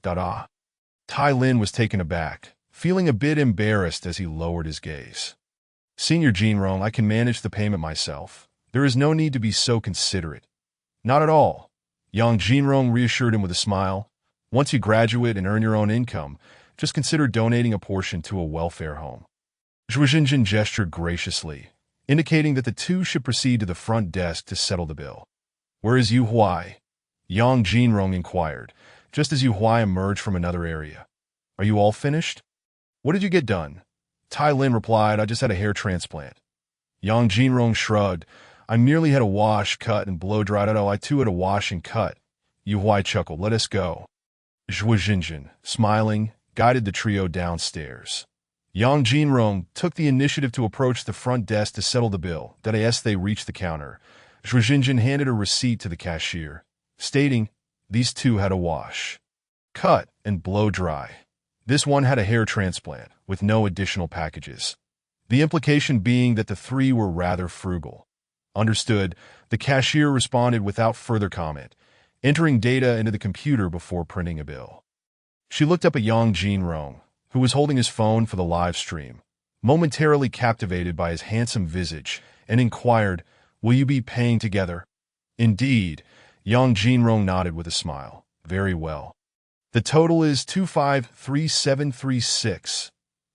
Tai Lin was taken aback, feeling a bit embarrassed as he lowered his gaze. "Senior Jinrong, I can manage the payment myself," There is no need to be so considerate. Not at all. Yang Jinrong reassured him with a smile. Once you graduate and earn your own income, just consider donating a portion to a welfare home. Zhuo Xinjin gestured graciously, indicating that the two should proceed to the front desk to settle the bill. "Where is Yu Huai?" Yang Jinrong inquired, just as Yu Huai emerged from another area. "Are you all finished? What did you get done?" Tai Lin replied, "I just had a hair transplant." Yang Jinrong shrugged. "I merely had a wash, cut, and blow-dried. Oh, I too had a wash and cut." Yu Huai chuckled. "Let us go." Zhuo Xinjin, smiling, guided the trio downstairs. Yang Jinrong took the initiative to approach the front desk to settle the bill. As they reached the counter, Zhuo Xinjin handed a receipt to the cashier, stating these two had a wash, cut, and blow-dry. This one had a hair transplant, with no additional packages. The implication being that the three were rather frugal. Understood, the cashier responded without further comment, entering data into the computer before printing a bill. She looked up at Yang Jinrong, who was holding his phone for the live stream, momentarily captivated by his handsome visage, and inquired, "Will you be paying together?" "Indeed," Yang Jinrong nodded with a smile. "Very well. The total is 253736.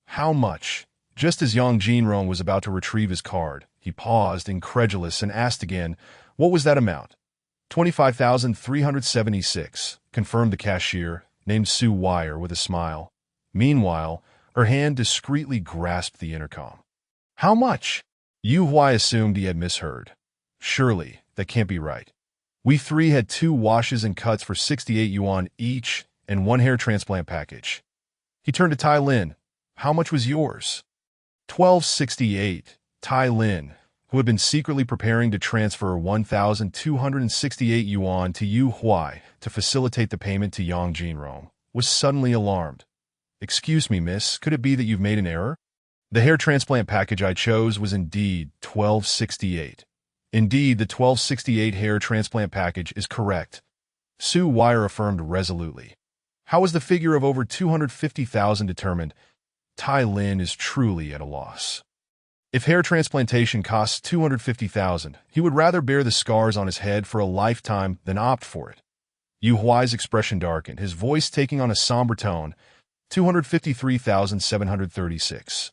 How much?" Just as Yang Jinrong was about to retrieve his card, he paused, incredulous, and asked again, "What was that amount?" 25,376, confirmed the cashier, named Su Wire, with a smile. Meanwhile, her hand discreetly grasped the intercom. "How much?" Yu Huai assumed he had misheard. "Surely, that can't be right. We three had 2 washes and cuts for 68 yuan each and 1 hair transplant package." He turned to Tai Lin. "How much was yours?" 1268. Tai Lin, who had been secretly preparing to transfer 1,268 yuan to Yu Huai to facilitate the payment to Yang Jinrong, was suddenly alarmed. "Excuse me, miss, could it be that you've made an error? The hair transplant package I chose was indeed 1268. Indeed, the 1268 hair transplant package is correct." Su Wire affirmed resolutely. "How was the figure of over 250,000 determined?" Tai Lin is truly at a loss. If hair transplantation costs 250,000, he would rather bear the scars on his head for a lifetime than opt for it. Yu Huai's expression darkened, his voice taking on a somber tone. 253,736.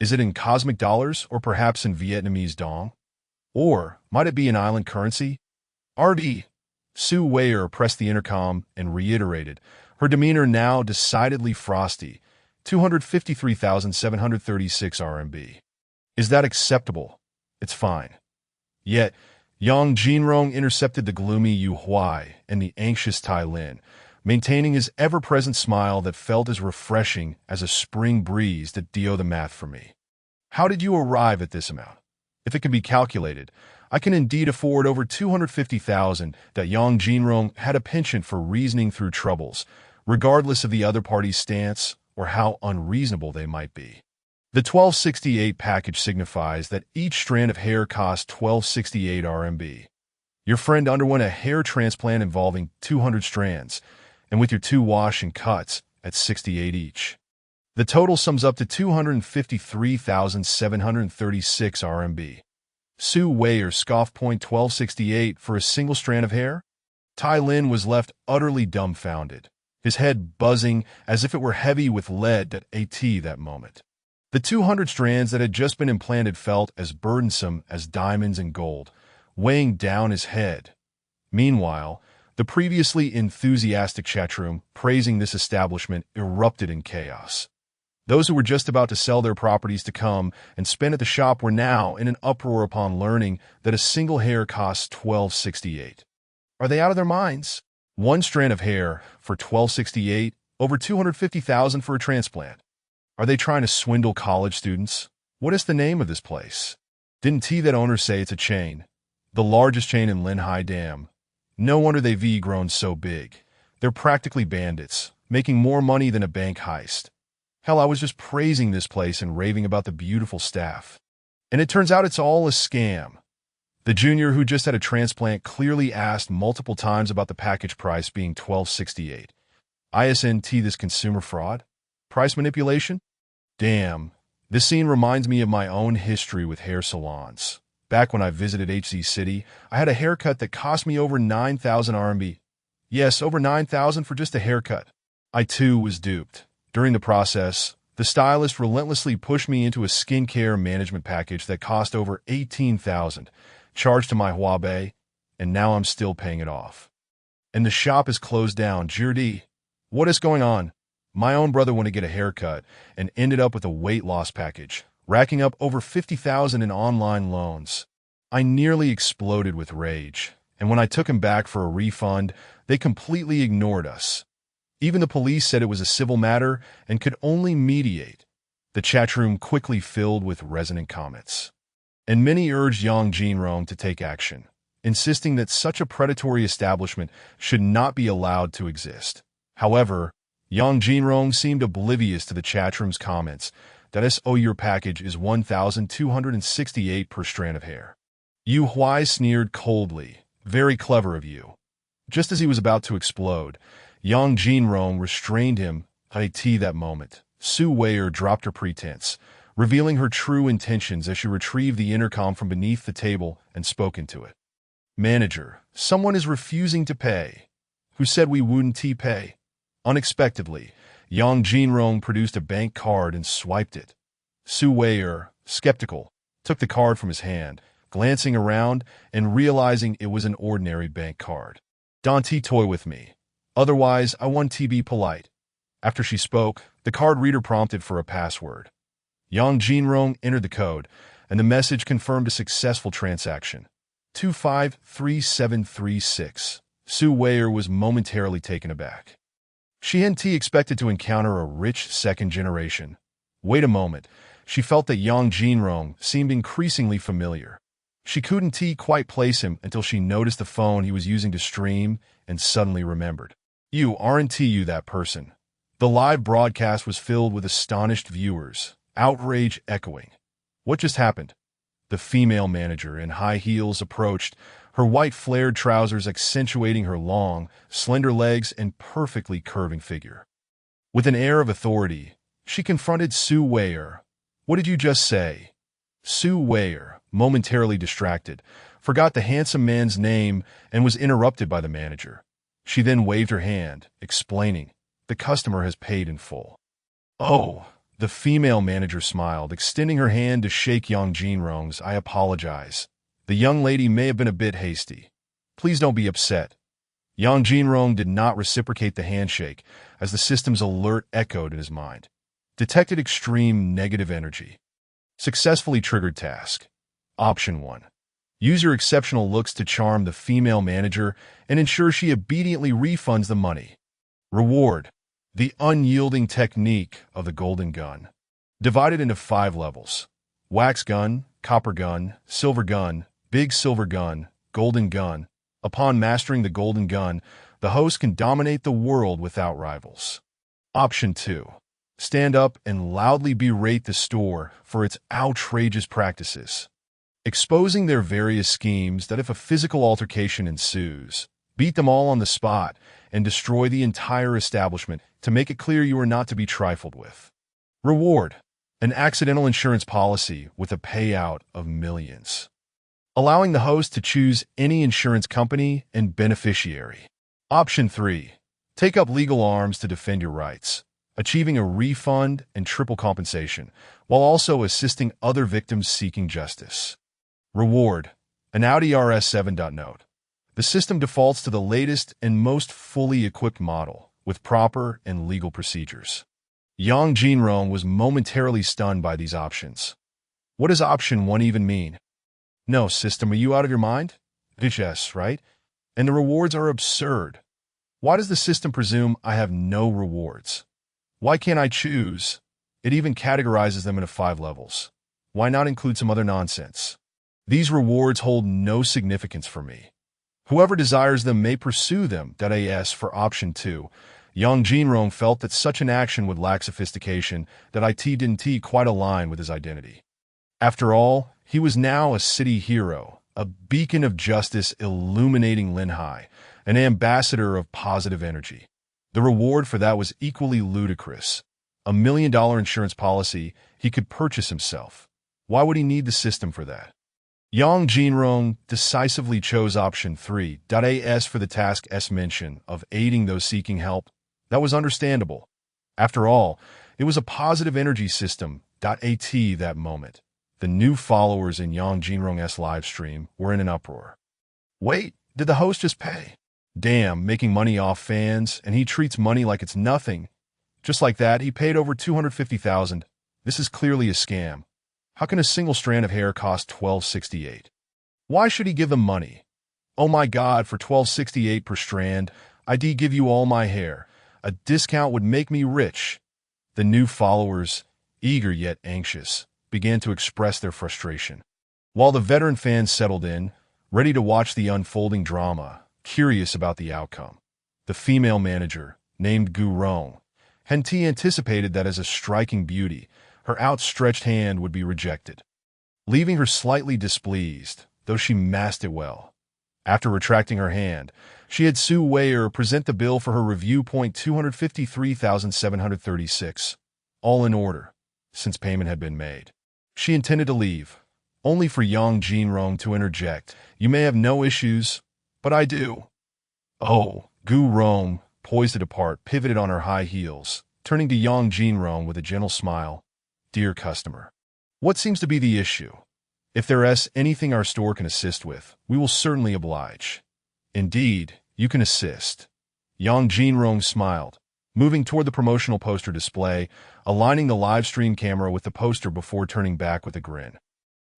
Is it in cosmic dollars or perhaps in Vietnamese dong? Or might it be an island currency? RD. Su Weier pressed the intercom and reiterated, her demeanor now decidedly frosty. 253,736 RMB. Is that acceptable? It's fine. Yet, Yang Jinrong intercepted the gloomy Yu Huai and the anxious Tai Lin, maintaining his ever-present smile that felt as refreshing as a spring breeze that do the math for me. "How did you arrive at this amount? If it can be calculated, I can indeed afford over 250,000." That Yang Jinrong had a penchant for reasoning through troubles, regardless of the other party's stance or how unreasonable they might be. The 1268 package signifies that each strand of hair costs 1268 RMB. Your friend underwent a hair transplant involving 200 strands, and with your 2 wash and cuts at 68 each. The total sums up to 253,736 RMB. Su Weier scoffed. 1268 for a single strand of hair? Tai Lin was left utterly dumbfounded, his head buzzing as if it were heavy with lead at that moment. The 200 strands that had just been implanted felt as burdensome as diamonds and gold, weighing down his head. Meanwhile, the previously enthusiastic chatroom praising this establishment erupted in chaos. Those who were just about to sell their properties to come and spend at the shop were now in an uproar upon learning that a single hair costs 1268. Are they out of their minds? 1 strand of hair for 1268, over 250,000 for a transplant. Are they trying to swindle college students? What is the name of this place? Didn't that owner say it's a chain? The largest chain in Linhai Dam. No wonder they've grown so big. They're practically bandits, making more money than a bank heist. Hell, I was just praising this place and raving about the beautiful staff. And it turns out it's all a scam. The junior who just had a transplant clearly asked multiple times about the package price being 1268. ISNT this consumer fraud? Price manipulation? Damn, this scene reminds me of my own history with hair salons. Back when I visited HZ City, I had a haircut that cost me over 9,000 RMB. Yes, over 9,000 for just a haircut. I too was duped. During the process, the stylist relentlessly pushed me into a skincare management package that cost over 18,000, charged to my Huawei, and now I'm still paying it off. And the shop is closed down. Jirdi, what is going on? My own brother went to get a haircut and ended up with a weight loss package, racking up over 50,000 in online loans. I nearly exploded with rage, and when I took him back for a refund, they completely ignored us. Even the police said it was a civil matter and could only mediate. The chat room quickly filled with resonant comments. And many urged Yang Jinrong to take action, insisting that such a predatory establishment should not be allowed to exist. However, Yang Jinrong seemed oblivious to the chat room's comments that your package is 1,268 per strand of hair. Yu Huai sneered coldly. Very clever of you. Just as he was about to explode, Yang Jinrong restrained him. At that moment, Su Weier dropped her pretense, revealing her true intentions as she retrieved the intercom from beneath the table and spoke into it. Manager, someone is refusing to pay. Who said we wouldn't pay? Unexpectedly, Yang Jinrong produced a bank card and swiped it. Su Weier, skeptical, took the card from his hand, glancing around and realizing it was an ordinary bank card. Don't toy with me. Otherwise, I want to be polite. After she spoke, the card reader prompted for a password. Yang Jinrong entered the code, and the message confirmed a successful transaction. 253736. Su Weier was momentarily taken aback. She hadn't expected to encounter a rich second generation. Wait a moment. She felt that Yang Jinrong seemed increasingly familiar. She couldn't quite place him until she noticed the phone he was using to stream and suddenly remembered. You aren't you that person. The live broadcast was filled with astonished viewers, outrage echoing. What just happened? The female manager in high heels approached, her white flared trousers accentuating her long, slender legs and perfectly curving figure. With an air of authority, she confronted Su Weier. What did you just say? Su Weier, momentarily distracted, forgot the handsome man's name and was interrupted by the manager. She then waved her hand, explaining, the customer has paid in full. Oh, the female manager smiled, extending her hand to shake Yang Jinrong's. I apologize. The young lady may have been a bit hasty. Please don't be upset. Yang Jinrong did not reciprocate the handshake as the system's alert echoed in his mind. Detected extreme negative energy. Successfully triggered task. Option 1. Use your exceptional looks to charm the female manager and ensure she obediently refunds the money. Reward. The unyielding technique of the golden gun. Divided into 5 levels. Wax gun, copper gun, silver gun, big silver gun, golden gun. Upon mastering the golden gun, the host can dominate the world without rivals. Option 2. Stand up and loudly berate the store for its outrageous practices, exposing their various schemes that if a physical altercation ensues, beat them all on the spot and destroy the entire establishment to make it clear you are not to be trifled with. Reward. An accidental insurance policy with a payout of millions, allowing the host to choose any insurance company and beneficiary. Option 3. Take up legal arms to defend your rights, achieving a refund and triple compensation, while also assisting other victims seeking justice. Reward. An Audi RS7. Note. The system defaults to the latest and most fully equipped model, with proper and legal procedures. Yang Jinrong was momentarily stunned by these options. What does option 1 even mean? No, system, are you out of your mind? Yes, right? And the rewards are absurd. Why does the system presume I have no rewards? Why can't I choose? It even categorizes them into 5 levels. Why not include some other nonsense? These rewards hold no significance for me. Whoever desires them may pursue them. As for option 2, Yang Jinrong felt that such an action would lack sophistication that it didn't quite align with his identity. After all, he was now a city hero, a beacon of justice illuminating Linhai, an ambassador of positive energy. The reward for that was equally ludicrous. $1 million insurance policy he could purchase himself. Why would he need the system for that? Yang Jinrong decisively chose option 3. As for the task's mention of aiding those seeking help, that was understandable. After all, it was a positive energy system. At that moment, the new followers in Yang Jinrong's live stream were in an uproar. Wait, did the host just pay? Damn, making money off fans, and he treats money like it's nothing. Just like that, he paid over $250,000. This is clearly a scam. How can a single strand of hair cost $12.68? Why should he give them money? Oh my God, for $12.68 per strand, I'd give you all my hair. A discount would make me rich. The new followers, eager yet anxious, began to express their frustration. While the veteran fans settled in, ready to watch the unfolding drama, curious about the outcome, the female manager, named Gu Rong, had anticipated that as a striking beauty, her outstretched hand would be rejected, leaving her slightly displeased, though she masked it well. After retracting her hand, she had Su Weier present the bill for her review. $253,736, all in order, since payment had been made. She intended to leave, only for Yang Jinrong to interject. You may have no issues, but I do. Oh, Gu Rong, poised to depart, pivoted on her high heels, turning to Yang Jinrong with a gentle smile. Dear customer, what seems to be the issue? If there is anything our store can assist with, we will certainly oblige. Indeed, you can assist. Yang Jinrong smiled, moving toward the promotional poster display, aligning the live stream camera with the poster before turning back with a grin.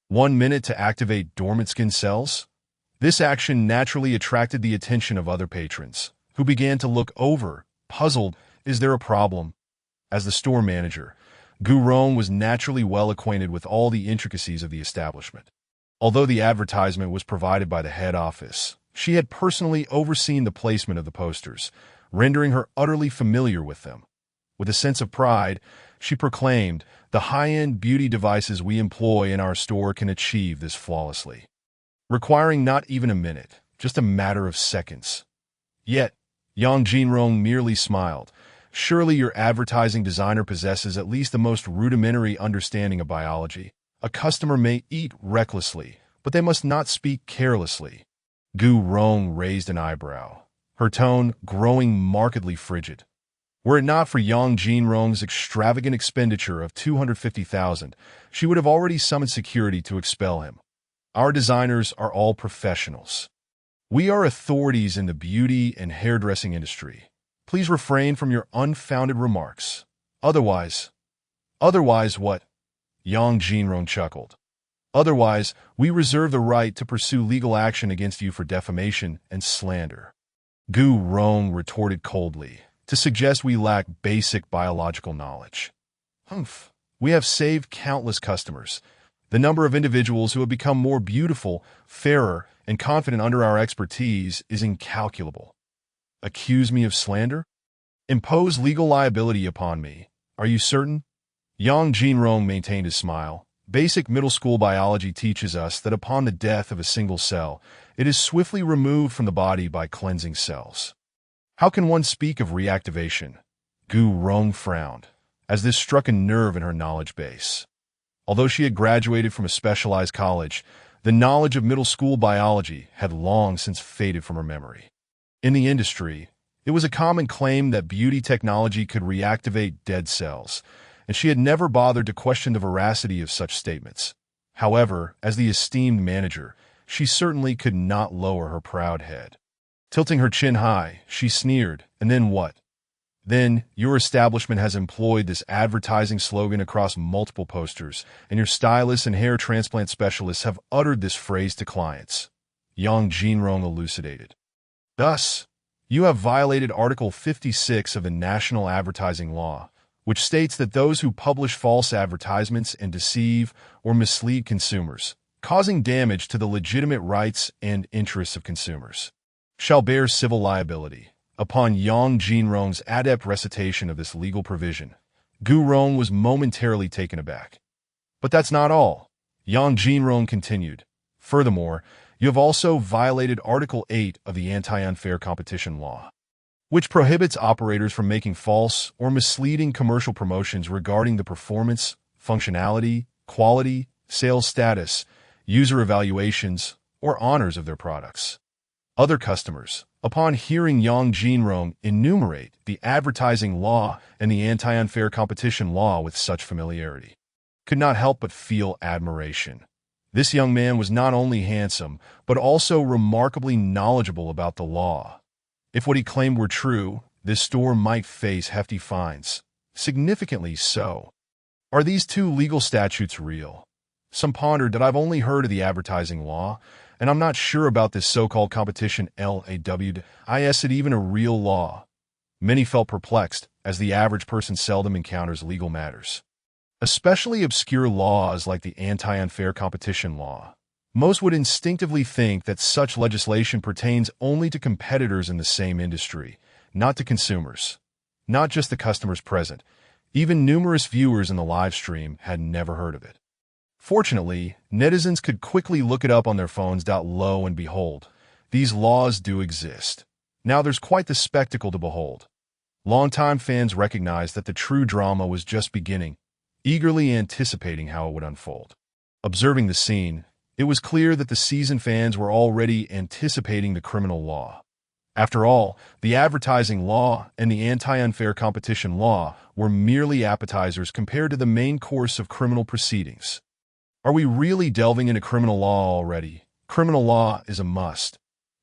1 minute to activate dormant skin cells? This action naturally attracted the attention of other patrons, who began to look over, puzzled. Is there a problem? As the store manager, Gu Rong was naturally well acquainted with all the intricacies of the establishment. Although the advertisement was provided by the head office, she had personally overseen the placement of the posters, rendering her utterly familiar with them. With a sense of pride, she proclaimed, the high-end beauty devices we employ in our store can achieve this flawlessly, requiring not even a minute, just a matter of seconds. Yet, Yang Jinrong merely smiled. Surely your advertising designer possesses at least the most rudimentary understanding of biology. A customer may eat recklessly, but they must not speak carelessly. Gu Rong raised an eyebrow, her tone growing markedly frigid. Were it not for Yang Jinrong's extravagant expenditure of $250,000, she would have already summoned security to expel him. Our designers are all professionals. We are authorities in the beauty and hairdressing industry. Please refrain from your unfounded remarks. Otherwise what? Yang Jinrong chuckled. Otherwise, we reserve the right to pursue legal action against you for defamation and slander. Gu Rong retorted coldly, to suggest we lack basic biological knowledge. Humph. We have saved countless customers. The number of individuals who have become more beautiful, fairer, and confident under our expertise is incalculable. Accuse me of slander? Impose legal liability upon me. Are you certain? Yang Jinrong maintained his smile. Basic middle school biology teaches us that upon the death of a single cell, it is swiftly removed from the body by cleansing cells. How can one speak of reactivation? Gu Rong frowned, as this struck a nerve in her knowledge base. Although she had graduated from a specialized college, the knowledge of middle school biology had long since faded from her memory. In the industry, it was a common claim that beauty technology could reactivate dead cells, and she had never bothered to question the veracity of such statements. However, as the esteemed manager, she certainly could not lower her proud head. Tilting her chin high, she sneered, and then what? Then, your establishment has employed this advertising slogan across multiple posters, and your stylists and hair transplant specialists have uttered this phrase to clients. Yang Jinrong elucidated. Thus, you have violated Article 56 of the National Advertising Law, which states that those who publish false advertisements and deceive or mislead consumers, causing damage to the legitimate rights and interests of consumers, shall bear civil liability. Upon Yang Jinrong's adept recitation of this legal provision, Gu Rong was momentarily taken aback. But that's not all. Yang Jinrong continued. Furthermore, you have also violated Article 8 of the Anti-Unfair Competition Law, which prohibits operators from making false or misleading commercial promotions regarding the performance, functionality, quality, sales status, user evaluations, or honors of their products. Other customers, upon hearing Yang Jinrong enumerate the advertising law and the anti-unfair competition law with such familiarity, could not help but feel admiration. This young man was not only handsome, but also remarkably knowledgeable about the law. If what he claimed were true, this store might face hefty fines. Significantly so. Are these two legal statutes real? Some pondered that I've only heard of the advertising law, and I'm not sure about this so-called competition law. Is it even a real law? Many felt perplexed, as the average person seldom encounters legal matters, especially obscure laws like the anti-unfair competition law. Most would instinctively think that such legislation pertains only to competitors in the same industry, not to consumers. Not just the customers present. Even numerous viewers in the live stream had never heard of it. Fortunately, netizens could quickly look it up on their phones. Lo and behold, these laws do exist. Now there's quite the spectacle to behold. Longtime fans recognized that the true drama was just beginning, eagerly anticipating how it would unfold. Observing the scene, it was clear that the seasoned fans were already anticipating the criminal law. After all, the advertising law and the anti-unfair competition law were merely appetizers compared to the main course of criminal proceedings. Are we really delving into criminal law already? Criminal law is a must.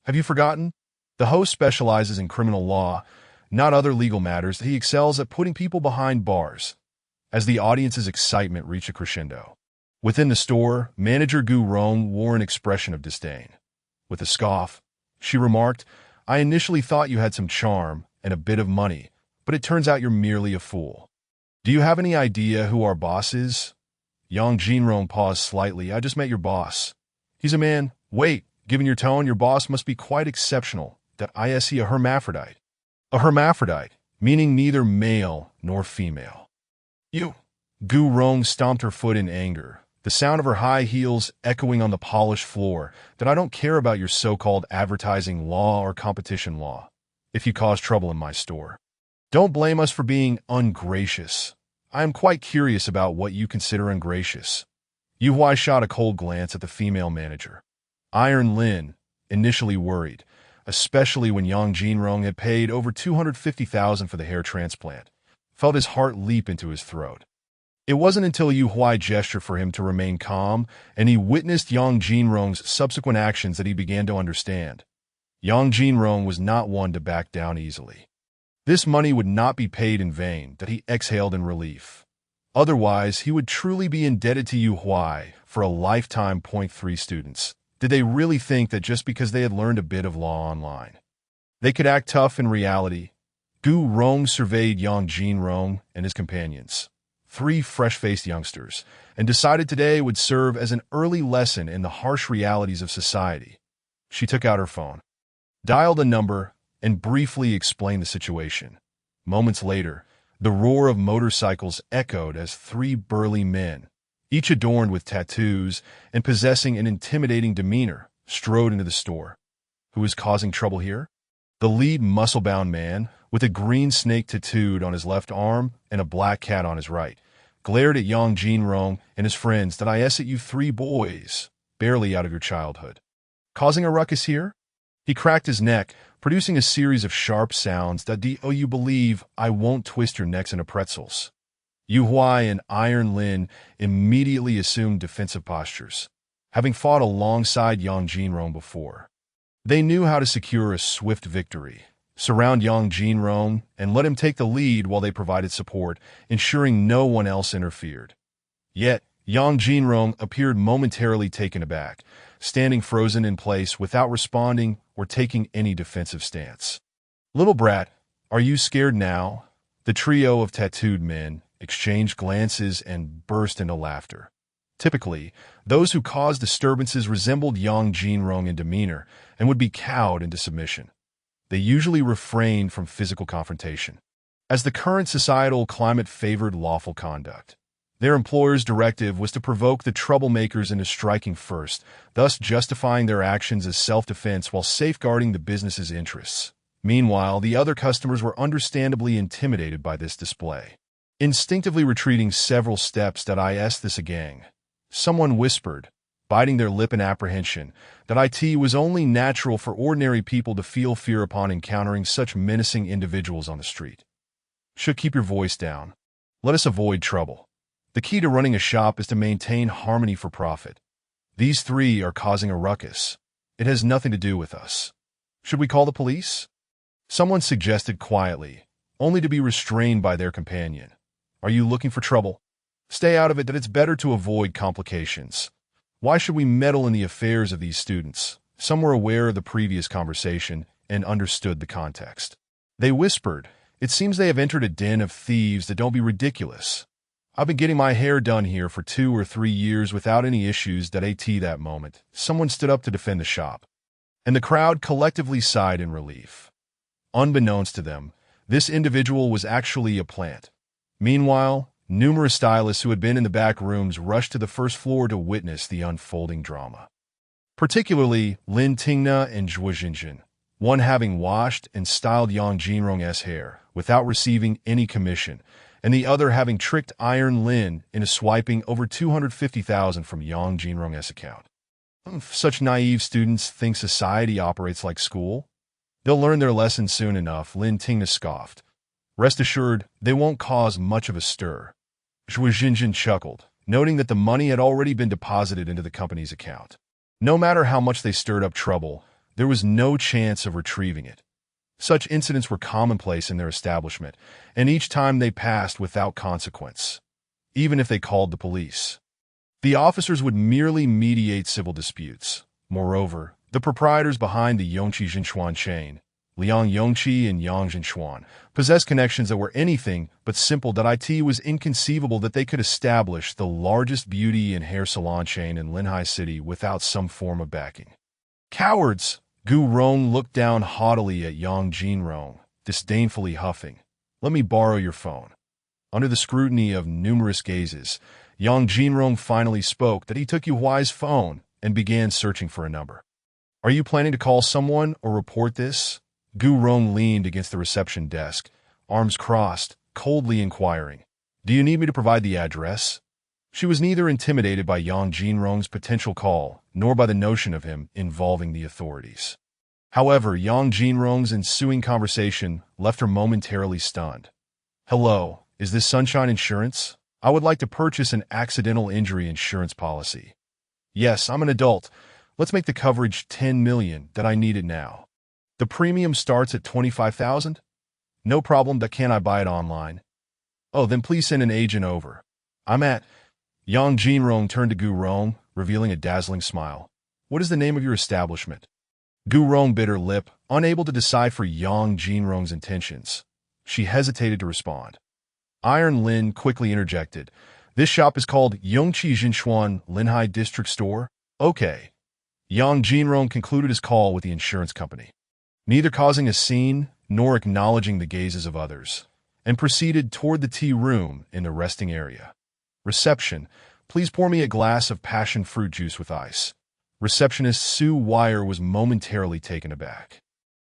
Have you forgotten? The host specializes in criminal law, not other legal matters. He excels at putting people behind bars. As the audience's excitement reached a crescendo, within the store, manager Gu Rong wore an expression of disdain. With a scoff, she remarked, "I initially thought you had some charm and a bit of money, but it turns out you're merely a fool. Do you have any idea who our boss is?" Yang Jinrong paused slightly. "I just met your boss. He's a man. Wait, given your tone, your boss must be quite exceptional. Is he a hermaphrodite?" "A hermaphrodite, meaning neither male nor female." "You!" Gu Rong stomped her foot in anger, the sound of her high heels echoing on the polished floor. "I don't care about your so-called advertising law or competition law. If you cause trouble in my store, don't blame us for being ungracious. I am quite curious about what you consider ungracious." Yu Huai shot a cold glance at the female manager. Iron Lin, initially worried, especially when Yang Jinrong had paid over $250,000 for the hair transplant, felt his heart leap into his throat. It wasn't until Yu Huai gestured for him to remain calm and he witnessed Yang Jinrong's subsequent actions that he began to understand. Yang Jinrong was not one to back down easily. This money would not be paid in vain. He exhaled in relief. Otherwise, he would truly be indebted to Yu Huai for a lifetime. 3 students. Did they really think that just because they had learned a bit of law online, they could act tough in reality? Gu Rong surveyed Yang Jinrong and his companions, 3 fresh-faced youngsters, and decided today would serve as an early lesson in the harsh realities of society. She took out her phone, dialed a number, and briefly explained the situation. Moments later, the roar of motorcycles echoed as 3 burly men, each adorned with tattoos and possessing an intimidating demeanor, strode into the store. Who is causing trouble here? The lead muscle-bound man, with a green snake tattooed on his left arm and a black cat on his right, glared at Yang Jinrong and his friends. Is it you 3 boys, barely out of your childhood, causing a ruckus here? He cracked his neck, producing a series of sharp sounds. Do you believe I won't twist your necks into pretzels? Yu Huai and Iron Lin immediately assumed defensive postures, having fought alongside Yang Jinrong before. They knew how to secure a swift victory, surround Yang Jinrong, and let him take the lead while they provided support, ensuring no one else interfered. Yet, Yang Jinrong appeared momentarily taken aback, standing frozen in place without responding or taking any defensive stance. "Little brat, are you scared now?" The trio of tattooed men exchanged glances and burst into laughter. Typically, those who caused disturbances resembled Yang Jinrong in demeanor and would be cowed into submission. They usually refrained from physical confrontation, as the current societal climate favored lawful conduct. Their employer's directive was to provoke the troublemakers into striking first, thus justifying their actions as self-defense while safeguarding the business's interests. Meanwhile, the other customers were understandably intimidated by this display, instinctively retreating several steps. Is this a gang? Someone whispered, biting their lip in apprehension that it was only natural for ordinary people to feel fear upon encountering such menacing individuals on the street. Should keep your voice down. Let us avoid trouble. The key to running a shop is to maintain harmony for profit. These three are causing a ruckus. It has nothing to do with us. Should we call the police? Someone suggested quietly, only to be restrained by their companion. Are you looking for trouble? Stay out of it, that it's better to avoid complications. Why should we meddle in the affairs of these students? Some were aware of the previous conversation and understood the context. They whispered, it seems they have entered a den of thieves. That don't be ridiculous. I've been getting my hair done here for 2 or 3 years without any issues. That moment, someone stood up to defend the shop, and the crowd collectively sighed in relief. Unbeknownst to them, this individual was actually a plant. Meanwhile, numerous stylists who had been in the back rooms rushed to the first floor to witness the unfolding drama. Particularly Lin Tingna and Zhuo Jinjin, one having washed and styled Yang Jinrong's hair without receiving any commission, and the other having tricked Iron Lin into swiping over 250,000 from Yang Jinrong's account. Such naive students think society operates like school? They'll learn their lesson soon enough, Lin Tingna scoffed. Rest assured, they won't cause much of a stir. Zhuo Jinjin chuckled, noting that the money had already been deposited into the company's account. No matter how much they stirred up trouble, there was no chance of retrieving it. Such incidents were commonplace in their establishment, and each time they passed without consequence, even if they called the police. The officers would merely mediate civil disputes. Moreover, the proprietors behind the Yongqi Jinchuan chain, Liang Yongqi and Yang Jinchuan, possessed connections that were anything but simple. It was inconceivable that they could establish the largest beauty and hair salon chain in Linhai City without some form of backing. Cowards! Gu Rong looked down haughtily at Yang Jinrong, disdainfully huffing. Let me borrow your phone. Under the scrutiny of numerous gazes, Yang Jinrong finally spoke that he took Yu Huai's phone and began searching for a number. Are you planning to call someone or report this? Gu Rong leaned against the reception desk, arms crossed, coldly inquiring. Do you need me to provide the address? She was neither intimidated by Yang Jinrong's potential call, nor by the notion of him involving the authorities. However, Yang Jinrong's ensuing conversation left her momentarily stunned. Hello, is this Sunshine Insurance? I would like to purchase an accidental injury insurance policy. Yes, I'm an adult. Let's make the coverage 10 million. That I need it now. The premium starts at 25,000? No problem. That can I buy it online? Oh, then please send an agent over. I'm at... Yang Jinrong turned to Gu Rong, revealing a dazzling smile. What is the name of your establishment? Gu Rong bit her lip, unable to decipher Yang Jinrong's intentions. She hesitated to respond. Iron Lin quickly interjected. This shop is called Yongqi Jinchuan Linhai District Store? Okay. Yang Jinrong concluded his call with the insurance company, neither causing a scene nor acknowledging the gazes of others, and proceeded toward the tea room in the resting area. Reception, please pour me a glass of passion fruit juice with ice. Receptionist Sue Wire was momentarily taken aback.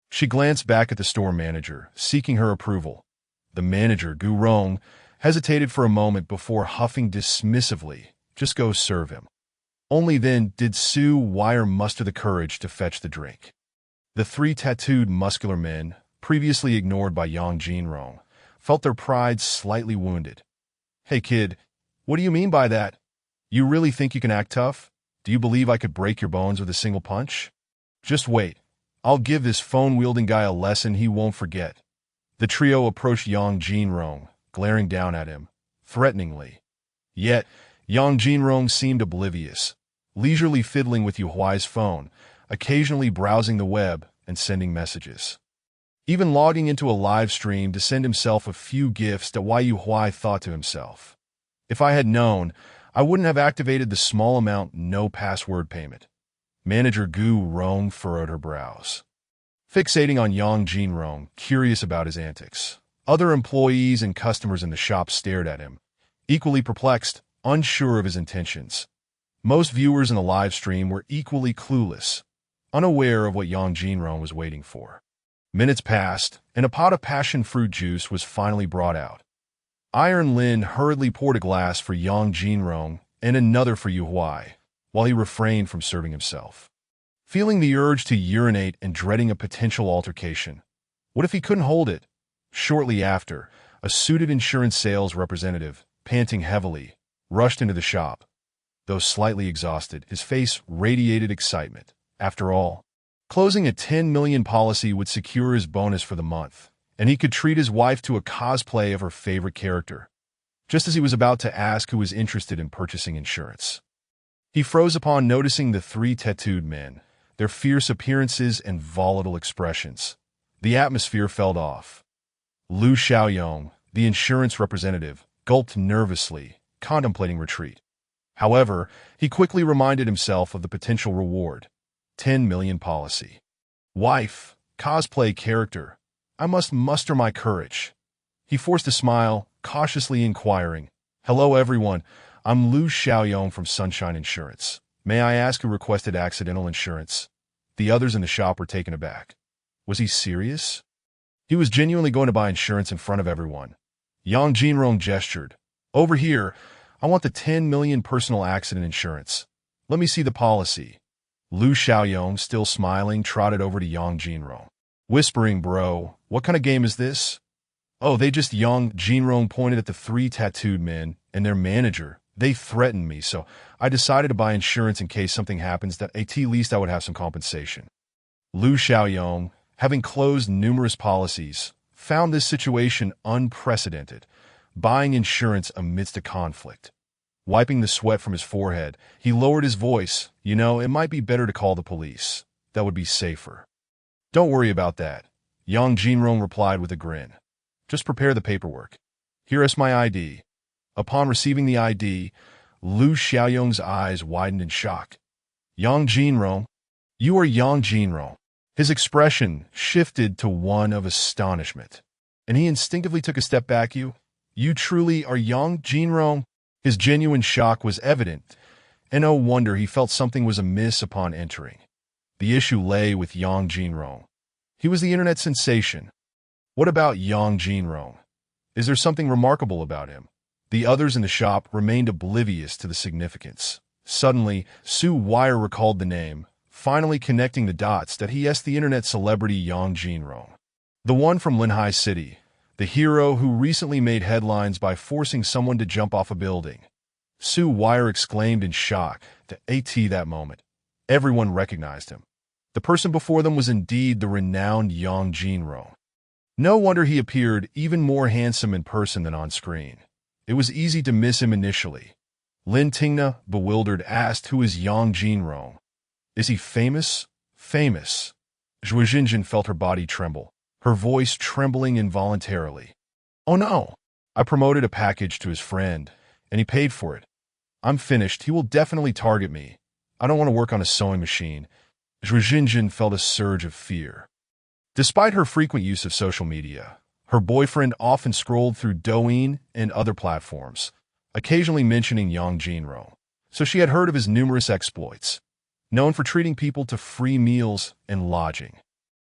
She glanced back at the store manager, seeking her approval. The manager, Gu Rong, hesitated for a moment before huffing dismissively, just go serve him. Only then did Sue Wire muster the courage to fetch the drink. The three tattooed muscular men, previously ignored by Yang Jinrong, felt their pride slightly wounded. Hey kid, what do you mean by that? You really think you can act tough? Do you believe I could break your bones with a single punch? Just wait. I'll give this phone-wielding guy a lesson he won't forget. The trio approached Yang Jinrong, glaring down at him, threateningly. Yet, Yang Jinrong seemed oblivious, leisurely fiddling with Yu Huai's phone, occasionally browsing the web and sending messages. Even logging into a live stream to send himself a few gifts. Why Yu Huai thought to himself. If I had known, I wouldn't have activated the small amount no password payment. Manager Gu Rong furrowed her brows, fixating on Yang Jinrong, curious about his antics. Other employees and customers in the shop stared at him, equally perplexed, unsure of his intentions. Most viewers in the live stream were equally clueless, unaware of what Yang Jinrong was waiting for. Minutes passed, and a pot of passion fruit juice was finally brought out. Iron Lin hurriedly poured a glass for Yang Jinrong and another for Yu Huai, while he refrained from serving himself. Feeling the urge to urinate and dreading a potential altercation. What if he couldn't hold it? Shortly after, a suited insurance sales representative, panting heavily, rushed into the shop. Though slightly exhausted, his face radiated excitement. After all, closing a 10 million policy would secure his bonus for the month, and he could treat his wife to a cosplay of her favorite character. Just as he was about to ask who was interested in purchasing insurance, he froze upon noticing the three tattooed men, their fierce appearances and volatile expressions. The atmosphere felt off. Lu Xiaoyong, the insurance representative, gulped nervously, contemplating retreat. However, he quickly reminded himself of the potential reward. 10 million policy. Wife, cosplay character. I must muster my courage. He forced a smile, cautiously inquiring, "Hello everyone, I'm Lu Xiaoyong from Sunshine Insurance. May I ask who requested accidental insurance?" The others in the shop were taken aback. Was he serious? He was genuinely going to buy insurance in front of everyone. Yang Jinrong gestured. "Over here, I want the 10 million personal accident insurance. Let me see the policy." Lu Xiaoyong, still smiling, trotted over to Yang Jinrong, whispering, "Bro, what kind of game is this?" "Oh, Yang Jinrong pointed at the three tattooed men and their manager. "They threatened me, so I decided to buy insurance in case something happens that at least I would have some compensation." Lu Xiaoyong, having closed numerous policies, found this situation unprecedented, buying insurance amidst a conflict. Wiping the sweat from his forehead, he lowered his voice. It might be better to call the police. That would be safer." "Don't worry about that," Yang Jinrong replied with a grin. "Just prepare the paperwork. Here is my ID." Upon receiving the ID, Lu Xiaoyong's eyes widened in shock. "Yang Jinrong? You are Yang Jinrong." His expression shifted to one of astonishment, and he instinctively took a step back. You truly are Yang Jinrong?" His genuine shock was evident, and no wonder he felt something was amiss upon entering. The issue lay with Yang Jinrong. He was the internet sensation. What about Yang Jinrong? Is there something remarkable about him? The others in the shop remained oblivious to the significance. Suddenly, Su Wire recalled the name, finally connecting the dots that he is the internet celebrity Yang Jinrong. The one from Linhai City, the hero who recently made headlines by forcing someone to jump off a building. Su Wire exclaimed in shock at that moment. Everyone recognized him. The person before them was indeed the renowned Yang Jinrong. No wonder he appeared even more handsome in person than on screen. It was easy to miss him initially. Lin Tingna, bewildered, asked who is Yang Jinrong. Is he famous? Famous. Zhuo Jinjin felt her body tremble, her voice trembling involuntarily. "Oh no! I promoted a package to his friend, and he paid for it. I'm finished. He will definitely target me. I don't want to work on a sewing machine." Zhuo Jinjin felt a surge of fear. Despite her frequent use of social media, her boyfriend often scrolled through Douyin and other platforms, occasionally mentioning Yang Jinrong, so she had heard of his numerous exploits. Known for treating people to free meals and lodging.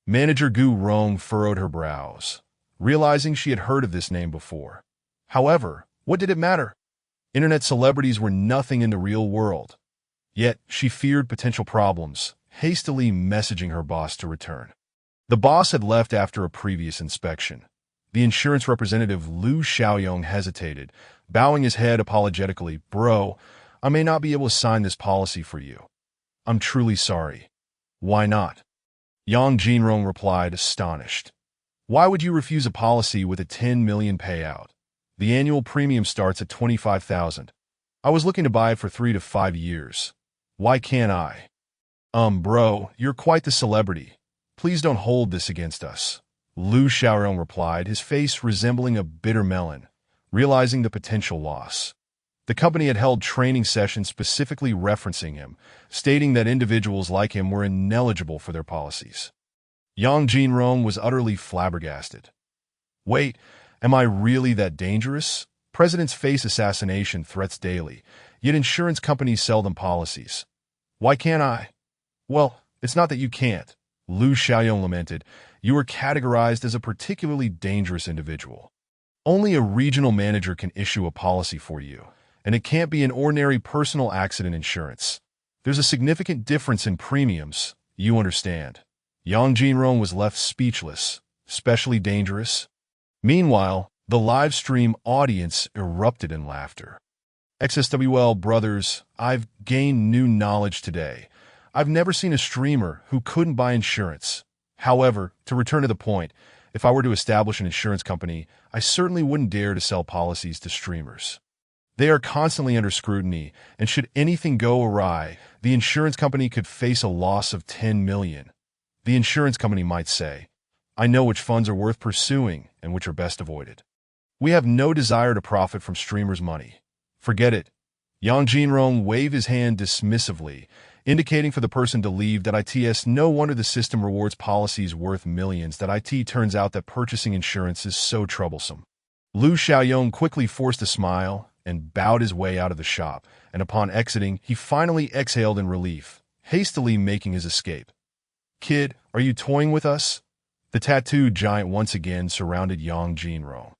Manager Gu Rong furrowed her brows, realizing she had heard of this name before. However, what did it matter? Internet celebrities were nothing in the real world. Yet, she feared potential problems, hastily messaging her boss to return. The boss had left after a previous inspection. The insurance representative Lu Xiaoyong hesitated, bowing his head apologetically. "Bro, I may not be able to sign this policy for you. I'm truly sorry." "Why not?" Yang Jinrong replied, astonished. "Why would you refuse a policy with a 10 million payout? The annual premium starts at 25,000. I was looking to buy it for 3 to 5 years. Why can't I?" Bro, you're quite the celebrity. Please don't hold this against us." Lu Xiaoyong replied, his face resembling a bitter melon, realizing the potential loss. The company had held training sessions specifically referencing him, stating that individuals like him were ineligible for their policies. Yang Jinrong was utterly flabbergasted. "Wait, am I really that dangerous? Presidents face assassination threats daily, yet insurance companies sell them policies. Why can't I?" "Well, it's not that you can't," Lu Xiaoyong lamented. "You are categorized as a particularly dangerous individual. Only a regional manager can issue a policy for you, and it can't be an ordinary personal accident insurance. There's a significant difference in premiums, you understand. Yang Jinrong was left speechless. Especially dangerous? Meanwhile, the live stream audience erupted in laughter. XSWL brothers, I've gained new knowledge today. I've never seen a streamer who couldn't buy insurance. However, to return to the point, if I were to establish an insurance company, I certainly wouldn't dare to sell policies to streamers. They are constantly under scrutiny, and should anything go awry, the insurance company could face a loss of 10 million. The insurance company might say, I know which funds are worth pursuing and which are best avoided. We have no desire to profit from streamers' money. Forget it. Yang Jinrong waved his hand dismissively, indicating for the person to leave. That it's no wonder the system rewards policies worth millions. That it turns out that purchasing insurance is so troublesome. Lu Xiaoyong quickly forced a smile and bowed his way out of the shop, and upon exiting, he finally exhaled in relief, hastily making his escape. Kid, are you toying with us? The tattooed giant once again surrounded Yang Jinrong,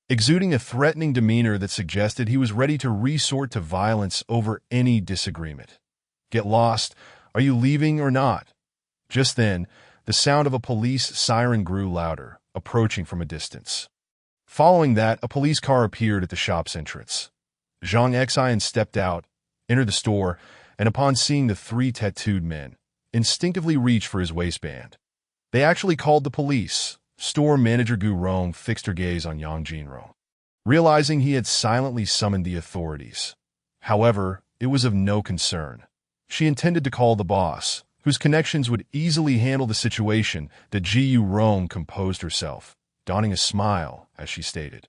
exuding a threatening demeanor that suggested he was ready to resort to violence over any disagreement. Get lost. Are you leaving or not? Just then, the sound of a police siren grew louder, approaching from a distance. Following that, a police car appeared at the shop's entrance. Zhang Xian stepped out, entered the store, and upon seeing the three tattooed men, instinctively reached for his waistband. They actually called the police. Store manager Gu Rong fixed her gaze on Yang Jinrong, realizing he had silently summoned the authorities. However, it was of no concern. She intended to call the boss, whose connections would easily handle the situation. That Gu Rong composed herself, donning a smile as she stated,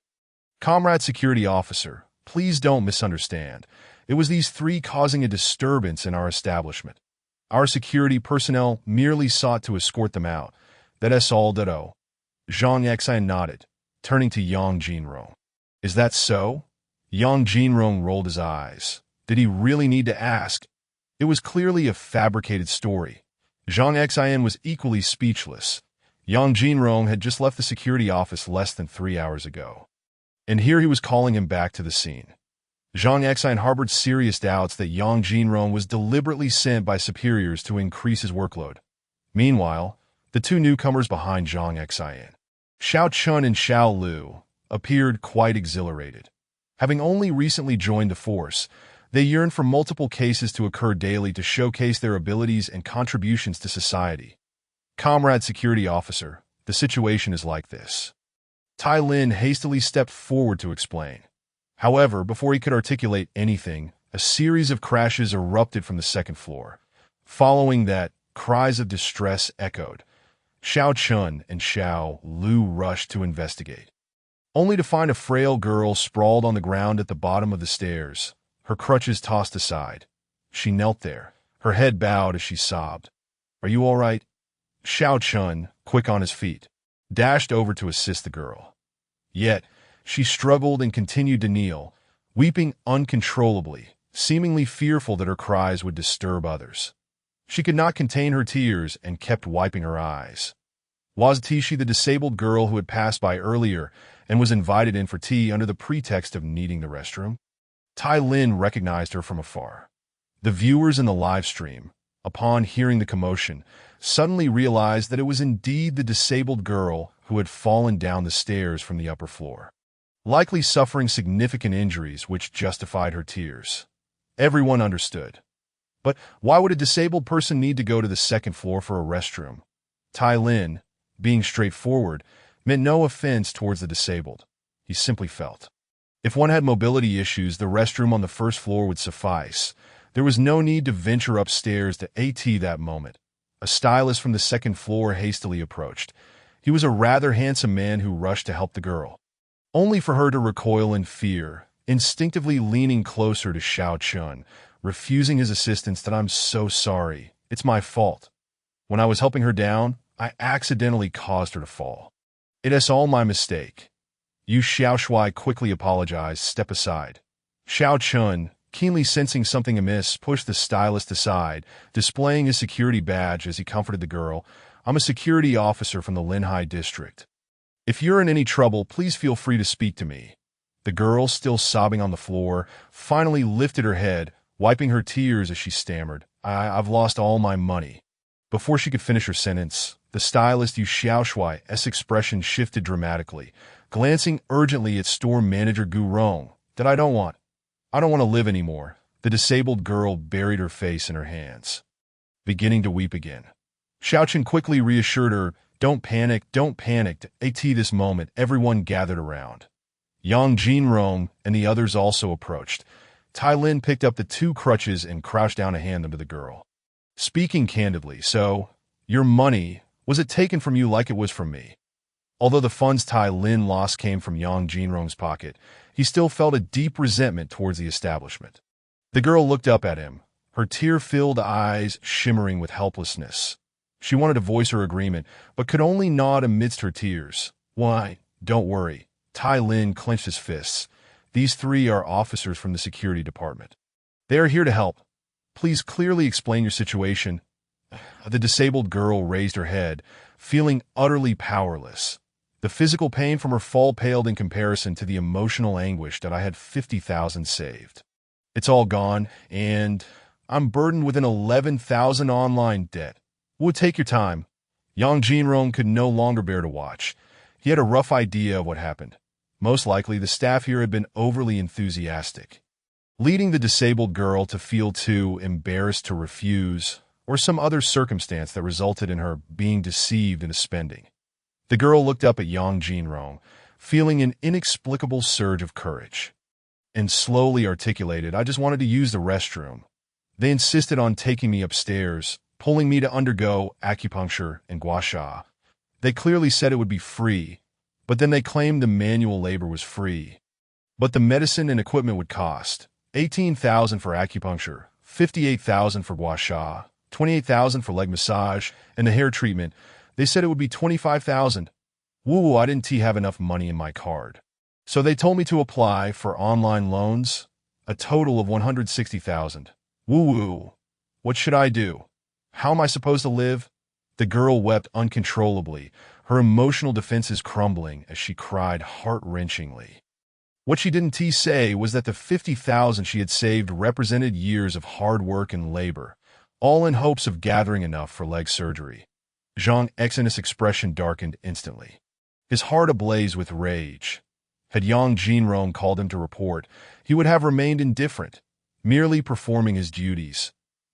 Comrade security officer, please don't misunderstand. It was these three causing a disturbance in our establishment. Our security personnel merely sought to escort them out. That's all. Zhang Xian nodded, turning to Yang Jinrong. Is that so? Yang Jinrong rolled his eyes. Did he really need to ask? It was clearly a fabricated story. Zhang Xian was equally speechless. Yang Jinrong had just left the security office less than 3 hours ago, and here he was calling him back to the scene. Zhang Xian harbored serious doubts that Yang Jinrong was deliberately sent by superiors to increase his workload. Meanwhile, the two newcomers behind Zhang Xian, Xiao Chun and Xiao Lu, appeared quite exhilarated. Having only recently joined the force, they yearned for multiple cases to occur daily to showcase their abilities and contributions to society. Comrade security officer, the situation is like this. Tai Lin hastily stepped forward to explain. However, before he could articulate anything, a series of crashes erupted from the second floor. Following that, cries of distress echoed. Xiao Chun and Xiao Lu rushed to investigate, only to find a frail girl sprawled on the ground at the bottom of the stairs, her crutches tossed aside. She knelt there, her head bowed as she sobbed. Are you all right? Xiao Chun, quick on his feet, dashed over to assist the girl. Yet, she struggled and continued to kneel, weeping uncontrollably, seemingly fearful that her cries would disturb others. She could not contain her tears and kept wiping her eyes. Was she the disabled girl who had passed by earlier and was invited in for tea under the pretext of needing the restroom? Tai Lin recognized her from afar. The viewers in the live stream, upon hearing the commotion, suddenly realized that it was indeed the disabled girl who had fallen down the stairs from the upper floor, likely suffering significant injuries which justified her tears. Everyone understood. But why would a disabled person need to go to the second floor for a restroom? Tai Lin, being straightforward, meant no offense towards the disabled. He simply felt, if one had mobility issues, the restroom on the first floor would suffice. There was no need to venture upstairs to AT that moment. A stylist from the second floor hastily approached. He was a rather handsome man who rushed to help the girl, only for her to recoil in fear, instinctively leaning closer to Xiao Chun, refusing his assistance. That I'm so sorry. It's my fault. When I was helping her down, I accidentally caused her to fall. It is all my mistake. Yu Xiaoshui quickly apologized. Step aside. Xiao Chun, keenly sensing something amiss, pushed the stylist aside, displaying his security badge as he comforted the girl. I'm a security officer from the Linhai district. If you're in any trouble, please feel free to speak to me. The girl, still sobbing on the floor, finally lifted her head, wiping her tears as she stammered, I've lost all my money." Before she could finish her sentence, the stylist Yu Xiaoshuai's expression shifted dramatically, glancing urgently at store manager Gu Rong. "That I don't want. I don't want to live anymore." The disabled girl buried her face in her hands, beginning to weep again. Xiaochen quickly reassured her, don't panic, don't panic." At this moment, everyone gathered around. Yang Jinrong and the others also approached. Tai Lin picked up the two crutches and crouched down to hand them to the girl. "Speaking candidly, so, your money, was it taken from you like it was from me?" Although the funds Tai Lin lost came from Yang Jinrong's pocket, he still felt a deep resentment towards the establishment. The girl looked up at him, her tear-filled eyes shimmering with helplessness. She wanted to voice her agreement, but could only nod amidst her tears. "Why, don't worry." Tai Lin clenched his fists. "These three are officers from the security department. They are here to help. Please clearly explain your situation." The disabled girl raised her head, feeling utterly powerless. The physical pain from her fall paled in comparison to the emotional anguish that I had 50,000 saved. "It's all gone, and I'm burdened with an 11,000 online debt. Would take your time." Yang Jinrong could no longer bear to watch. He had a rough idea of what happened. Most likely, the staff here had been overly enthusiastic, leading the disabled girl to feel too embarrassed to refuse, or some other circumstance that resulted in her being deceived into spending. The girl looked up at Yang Jinrong, feeling an inexplicable surge of courage, and slowly articulated, "I just wanted to use the restroom. They insisted on taking me upstairs, pulling me to undergo acupuncture and gua sha. They clearly said it would be free, but then they claimed the manual labor was free. But the medicine and equipment would cost 18,000 for acupuncture, 58,000 for gua sha, 28,000 for leg massage, and the hair treatment. They said it would be 25,000. Woo, I didn't have enough money in my card. So they told me to apply for online loans, a total of 160,000. Woo. What should I do? How am I supposed to live?" The girl wept uncontrollably, her emotional defenses crumbling as she cried heart-wrenchingly. What she didn't say was that the 50,000 she had saved represented years of hard work and labor, all in hopes of gathering enough for leg surgery. Zhang Xin's expression darkened instantly, his heart ablaze with rage. Had Yang Jinrong called him to report, he would have remained indifferent, merely performing his duties.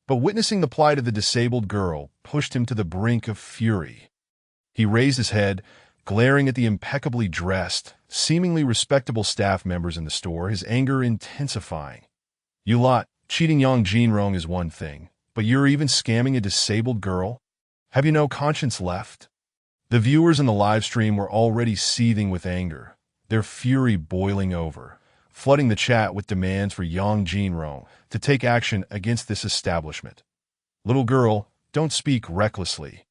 But witnessing the plight of the disabled girl pushed him to the brink of fury. He raised his head, glaring at the impeccably dressed, seemingly respectable staff members in the store, his anger intensifying. "You lot, cheating Yang Jinrong is one thing, but you're even scamming a disabled girl? Have you no conscience left?" The viewers in the live stream were already seething with anger, their fury boiling over, flooding the chat with demands for Yang Jinrong to take action against this establishment. "Little girl, don't speak recklessly."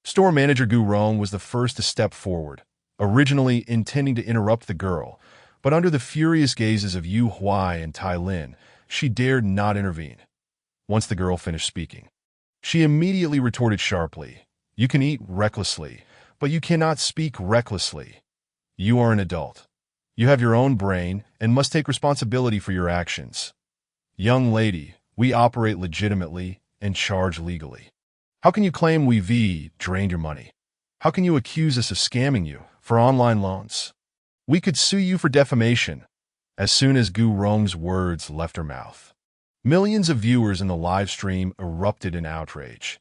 Store manager Gu Rong was the first to step forward, originally intending to interrupt the girl, but under the furious gazes of Yu Huai and Tai Lin, she dared not intervene. Once the girl finished speaking, she immediately retorted sharply, "You can eat recklessly, but you cannot speak recklessly. You are an adult. You have your own brain and must take responsibility for your actions. Young lady, we operate legitimately and charge legally. How can you claim we've drained your money? How can you accuse us of scamming you for online loans? We could sue you for defamation." As soon as Gu Rong's words left her mouth, millions of viewers in the live stream erupted in outrage.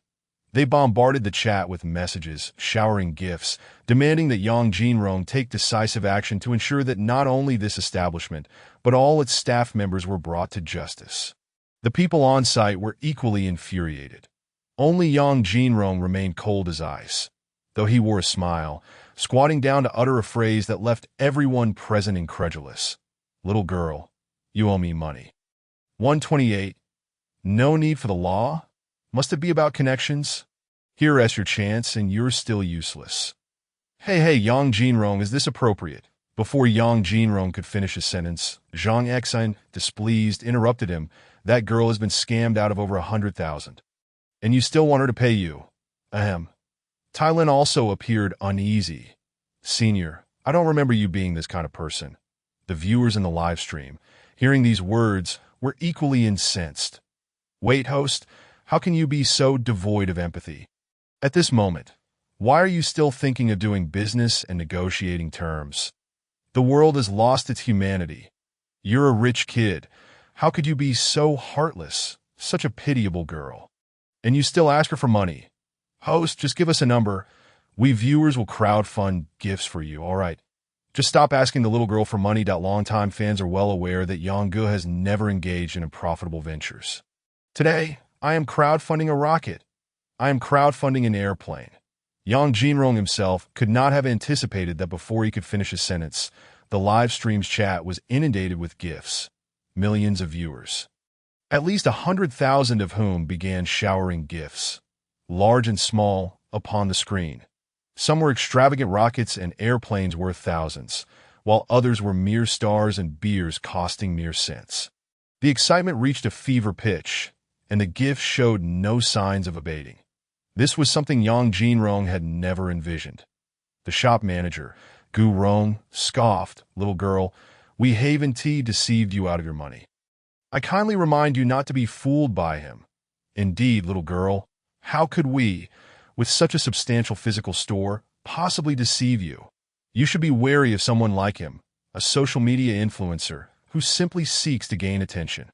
They bombarded the chat with messages, showering gifts, demanding that Yang Jinrong take decisive action to ensure that not only this establishment, but all its staff members were brought to justice. The people on site were equally infuriated. Only Yang Jinrong remained cold as ice, though he wore a smile, squatting down to utter a phrase that left everyone present incredulous. "Little girl, you owe me money." 128. No need for the law? Must it be about connections? Here's your chance, and you're still useless. Hey, Yang Jinrong, is this appropriate? Before Yang Jinrong could finish his sentence, Zhang Xin, displeased, interrupted him. "That girl has been scammed out of over 100,000. And you still want her to pay you?" Ahem. Tai Lin also appeared uneasy. "Senior, I don't remember you being this kind of person." The viewers in the live stream, hearing these words, were equally incensed. "Wait, host, How can you be so devoid of empathy? At this moment, why are you still thinking of doing business and negotiating terms? The world has lost its humanity. You're a rich kid. How could you be so heartless? Such a pitiable girl. And you still ask her for money. Host, just give us a number. We viewers will crowdfund gifts for you, all right? Just stop asking the little girl for money. Longtime fans are well aware that Yonggu has never engaged in profitable ventures. Today, I am crowdfunding a rocket. I am crowdfunding an airplane. Yang Jinrong himself could not have anticipated that before he could finish his sentence, the live stream's chat was inundated with gifts. Millions of viewers. At least 100,000 of whom began showering gifts, large and small, upon the screen. Some were extravagant rockets and airplanes worth thousands, while others were mere stars and beers costing mere cents. The excitement reached a fever pitch, and the gifts showed no signs of abating. This was something Yang Jinrong had never envisioned. The shop manager, Gu Rong, scoffed, "Little girl, we Haven-T deceived you out of your money. I kindly remind you not to be fooled by him. Indeed, little girl, how could we, with such a substantial physical store, possibly deceive you? You should be wary of someone like him, a social media influencer who simply seeks to gain attention.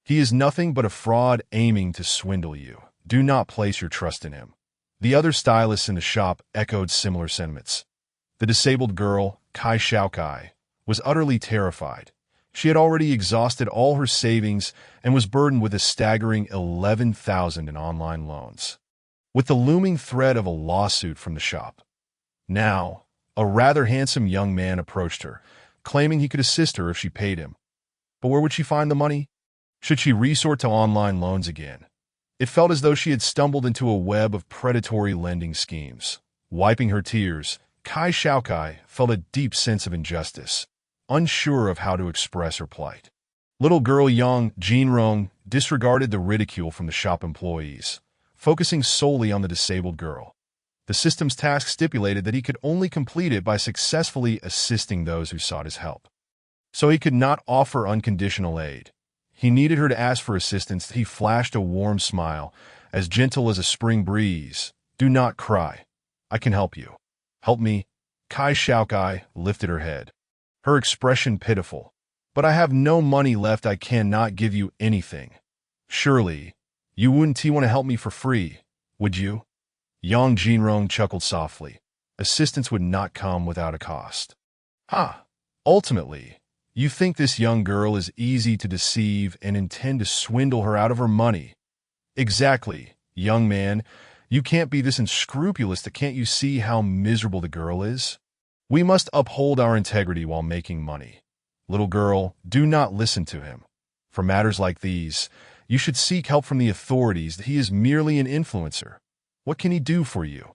He is nothing but a fraud aiming to swindle you. Do not place your trust in him." The other stylists in the shop echoed similar sentiments. The disabled girl, Kai Xiaokai, was utterly terrified. She had already exhausted all her savings and was burdened with a staggering 11,000 in online loans, with the looming threat of a lawsuit from the shop. Now, a rather handsome young man approached her, claiming he could assist her if she paid him. But where would she find the money? Should she resort to online loans again? It felt as though she had stumbled into a web of predatory lending schemes. Wiping her tears, Kai Xiaokai felt a deep sense of injustice, unsure of how to express her plight. Little girl Yang Jinrong disregarded the ridicule from the shop employees, focusing solely on the disabled girl. The system's task stipulated that he could only complete it by successfully assisting those who sought his help. So he could not offer unconditional aid. He needed her to ask for assistance. He flashed a warm smile, as gentle as a spring breeze. "Do not cry. I can help you." "Help me?" Kai Xiaokai lifted her head, her expression pitiful. "But I have no money left. I cannot give you anything." "Surely, you wouldn't want to help me for free, would you?" Yang Jinrong chuckled softly. "Assistance would not come without a cost." "Ha! Ultimately, you think this young girl is easy to deceive and intend to swindle her out of her money." "Exactly, young man. You can't be this unscrupulous. Can't you see how miserable the girl is? We must uphold our integrity while making money. Little girl, do not listen to him. For matters like these, you should seek help from the authorities. He is merely an influencer. What can he do for you?"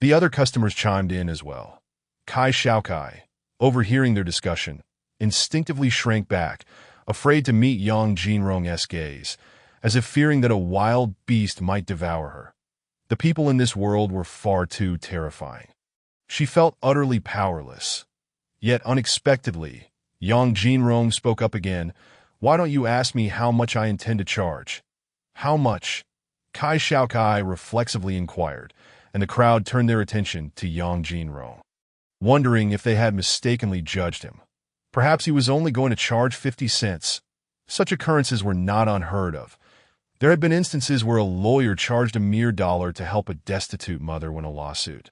The other customers chimed in as well. Kai Xiaokai, overhearing their discussion, instinctively shrank back, afraid to meet Yang Jinrong's gaze, as if fearing that a wild beast might devour her. The people in this world were far too terrifying. She felt utterly powerless. Yet unexpectedly, Yang Jinrong spoke up again. "Why don't you ask me how much I intend to charge?" "How much?" Kai Xiaokai reflexively inquired, and the crowd turned their attention to Yang Jinrong, wondering if they had mistakenly judged him. Perhaps he was only going to charge 50 cents. Such occurrences were not unheard of. There had been instances where a lawyer charged a mere dollar to help a destitute mother win a lawsuit,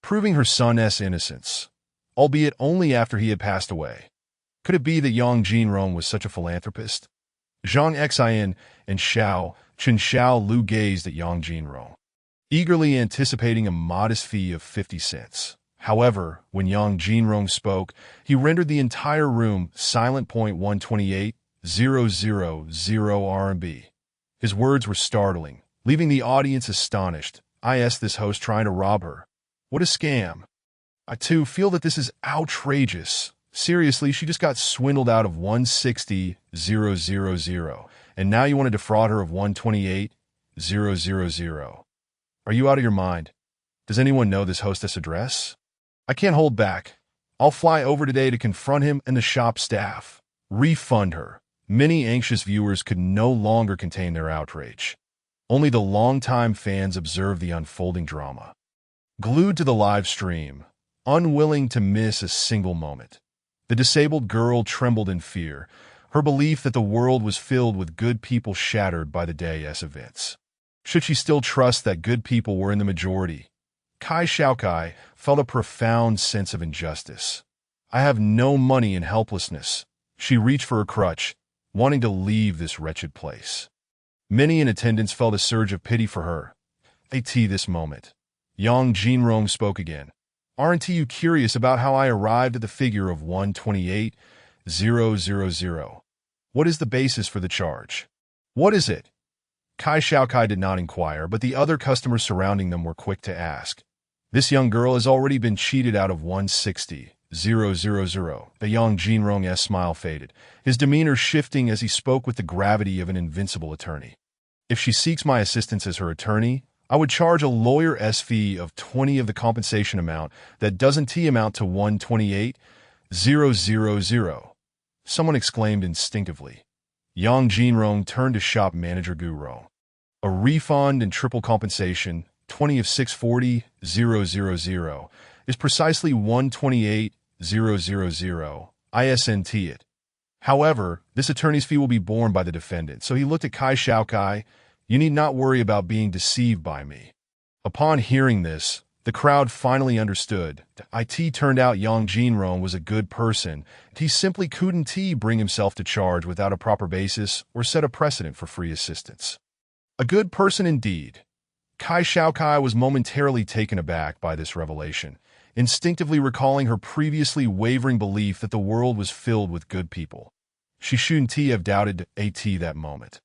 proving her son's innocence, albeit only after he had passed away. Could it be that Yang Jinrong was such a philanthropist? Zhang Xian and Chen Xiao Lu gazed at Yang Jinrong, eagerly anticipating a modest fee of 50 cents. However, when Yang Jinrong spoke, he rendered the entire room silent. 128,000 RMB. His words were startling, leaving the audience astonished. "Is this host trying to rob her? What a scam. I too feel that this is outrageous. Seriously, she just got swindled out of 160,000, and now you want to defraud her of 128,000. Are you out of your mind? Does anyone know this hostess' address? I can't hold back. I'll fly over today to confront him and the shop staff. Refund her." Many anxious viewers could no longer contain their outrage. Only the longtime fans observed the unfolding drama. Glued to the live stream, unwilling to miss a single moment, the disabled girl trembled in fear, her belief that the world was filled with good people shattered by the day's events. Should she still trust that good people were in the majority? Kai Xiaokai felt a profound sense of injustice. I have no money and helplessness. She reached for her crutch, wanting to leave this wretched place. Many in attendance felt a surge of pity for her. At this moment, Yang Jinrong spoke again. Aren't you curious about how I arrived at the figure of 128,000? What is the basis for the charge? What is it? Kai Xiaokai did not inquire, but the other customers surrounding them were quick to ask. This young girl has already been cheated out of 160,000. The Yang Jinrong's smile faded, his demeanor shifting as he spoke with the gravity of an invincible attorney. If she seeks my assistance as her attorney, I would charge a lawyer's fee of 20 of the compensation amount that doesn't amount to 128,000. Someone exclaimed instinctively. Yang Jinrong turned to shop manager Gu Rong. A refund and triple compensation, 20 of 640,000, is precisely 128,000. ISNT it. However, this attorney's fee will be borne by the defendant, so he looked at Kai Xiaokai. You need not worry about being deceived by me. Upon hearing this, the crowd finally understood. It turned out Yang Jinrong was a good person. He simply couldn't bring himself to charge without a proper basis or set a precedent for free assistance. A good person indeed. Kai Xiaokai was momentarily taken aback by this revelation, instinctively recalling her previously wavering belief that the world was filled with good people. She shouldn't have doubted that moment.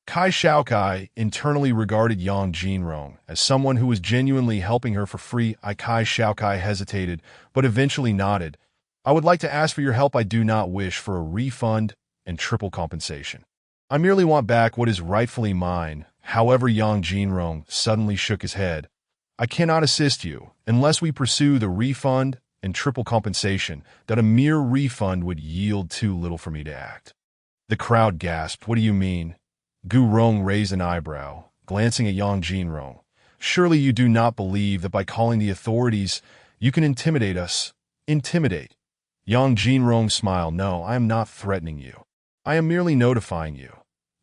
Kai Xiaokai internally regarded Yang Jinrong as someone who was genuinely helping her for free. Kai Xiaokai hesitated, but eventually nodded. I would like to ask for your help. I do not wish for a refund and triple compensation. I merely want back what is rightfully mine. However, Yang Jinrong suddenly shook his head. I cannot assist you unless we pursue the refund and triple compensation. That a mere refund would yield too little for me to act. The crowd gasped. What do you mean? Gu Rong raised an eyebrow, glancing at Yang Jinrong. Surely you do not believe that by calling the authorities, you can intimidate us. Intimidate. Yang Jinrong smiled. No, I am not threatening you. I am merely notifying you.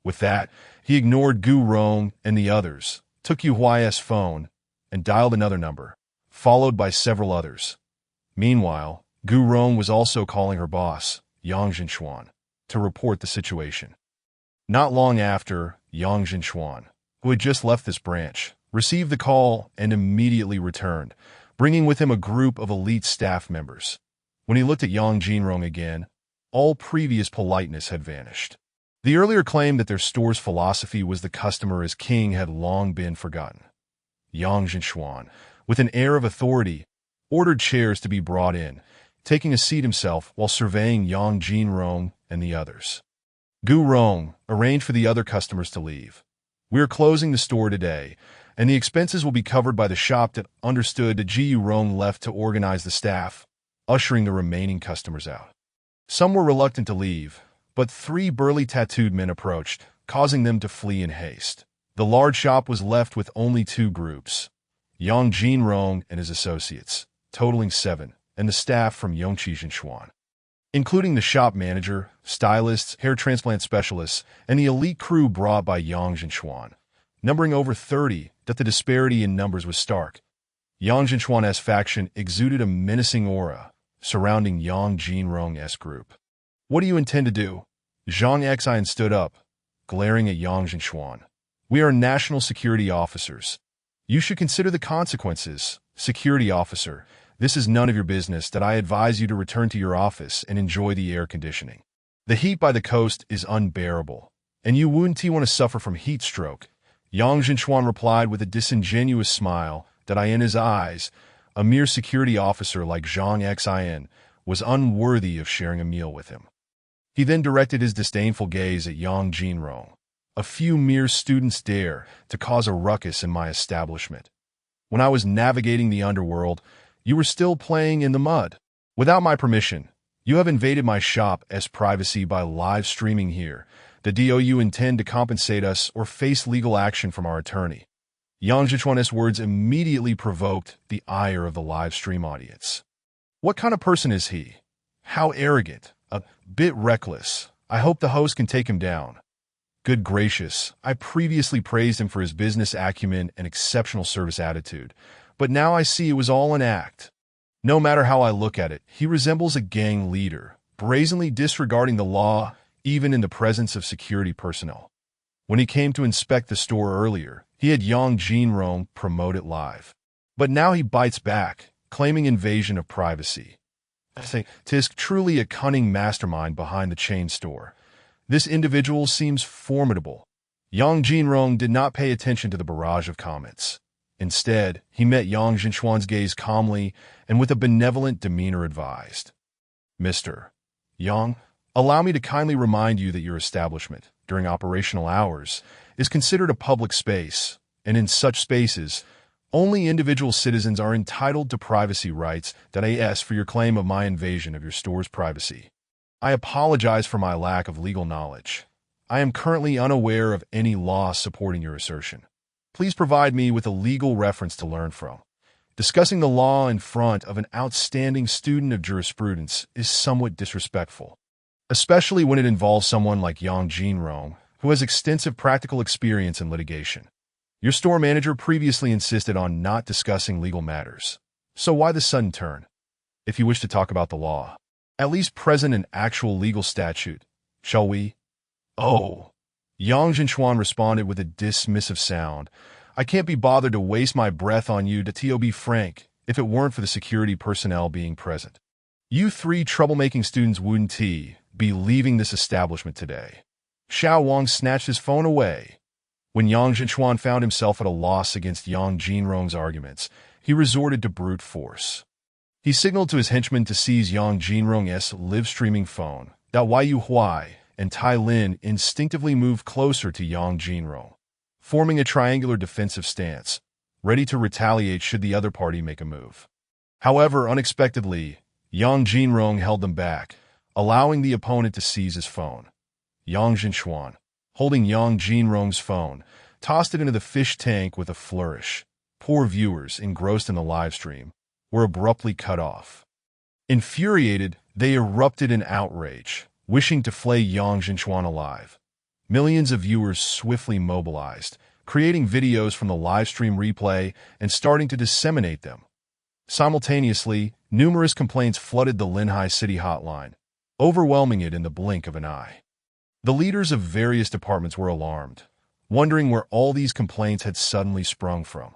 With that, he ignored Gu Rong and the others, took Yu Huai's phone, and dialed another number, followed by several others. Meanwhile, Gu Rong was also calling her boss, Yang Zhenxuan, to report the situation. Not long after, Yang Zhenxuan, who had just left this branch, received the call and immediately returned, bringing with him a group of elite staff members. When he looked at Yang Jinrong again, all previous politeness had vanished. The earlier claim that their store's philosophy was the customer as king had long been forgotten. Yang Zhenxuan, with an air of authority, ordered chairs to be brought in, taking a seat himself while surveying Yang Jinrong and the others. Gu Rong arranged for the other customers to leave. We are closing the store today, and the expenses will be covered by the shop. That understood. That Ji Rong left to organize the staff, ushering the remaining customers out. Some were reluctant to leave, but 3 burly tattooed men approached, causing them to flee in haste. The large shop was left with only 2 groups, Yang Jinrong and his associates, totaling 7, and the staff from Yongqi Zhenxuan, including the shop manager, stylists, hair transplant specialists, and the elite crew brought by Yang Zhenxuan, numbering over 30. That the disparity in numbers was stark. Yang Zhenxuan's faction exuded a menacing aura surrounding Yang Jinrong's group. What do you intend to do? Zhang Xian stood up, glaring at Yang Zhenxuan. We are national security officers. You should consider the consequences. Security officer, this is none of your business. That I advise you to return to your office and enjoy the air conditioning. The heat by the coast is unbearable, and you wouldn't want to suffer from heat stroke. Yang Zhenxuan replied with a disingenuous smile. That in his eyes, a mere security officer like Zhang Xian was unworthy of sharing a meal with him. He then directed his disdainful gaze at Yang Jinrong. A few mere students dare to cause a ruckus in my establishment. When I was navigating the underworld, you were still playing in the mud. Without my permission, you have invaded my shop as privacy by live streaming here. The DOU intend to compensate us or face legal action from our attorney. Yang Zhichuan's words immediately provoked the ire of the live stream audience. What kind of person is he? How arrogant, a bit reckless. I hope the host can take him down. Good gracious, I previously praised him for his business acumen and exceptional service attitude, but now I see it was all an act. No matter how I look at it, he resembles a gang leader, brazenly disregarding the law even in the presence of security personnel. When he came to inspect the store earlier, he had Yang Jinrong promote it live. But now he bites back, claiming invasion of privacy. Tisk truly a cunning mastermind behind the chain store. This individual seems formidable. Yang Jinrong did not pay attention to the barrage of comments. Instead, he met Yang Zhichuan's gaze calmly and with a benevolent demeanor advised. Mr. Yang, allow me to kindly remind you that your establishment, during operational hours, is considered a public space, and in such spaces, only individual citizens are entitled to privacy rights. I ask for your claim of my invasion of your store's privacy. I apologize for my lack of legal knowledge. I am currently unaware of any law supporting your assertion. Please provide me with a legal reference to learn from. Discussing the law in front of an outstanding student of jurisprudence is somewhat disrespectful, especially when it involves someone like Yang Jinrong, who has extensive practical experience in litigation. Your store manager previously insisted on not discussing legal matters. So why the sudden turn? If you wish to talk about the law, at least present an actual legal statute, shall we? Oh. Yang Zhichuan responded with a dismissive sound. I can't be bothered to waste my breath on you to be frank, if it weren't for the security personnel being present. You three troublemaking students wouldn't be leaving this establishment today. Xiao Wang snatched his phone away. When Yang Zhichuan found himself at a loss against Yang Jinrong's arguments, he resorted to brute force. He signaled to his henchmen to seize Yang Jinrong's live-streaming phone. Wai Yu Huai and Tai Lin instinctively moved closer to Yang Jinrong, forming a triangular defensive stance, ready to retaliate should the other party make a move. However, unexpectedly, Yang Jinrong held them back, allowing the opponent to seize his phone. Yang Zhichuan, holding Yang Jinrong's phone, tossed it into the fish tank with a flourish. Poor viewers, engrossed in the live stream, were abruptly cut off. Infuriated, they erupted in outrage, wishing to flay Yang Zhichuan alive. Millions of viewers swiftly mobilized, creating videos from the live stream replay and starting to disseminate them. Simultaneously, numerous complaints flooded the Linhai City hotline, overwhelming it in the blink of an eye. The leaders of various departments were alarmed, wondering where all these complaints had suddenly sprung from.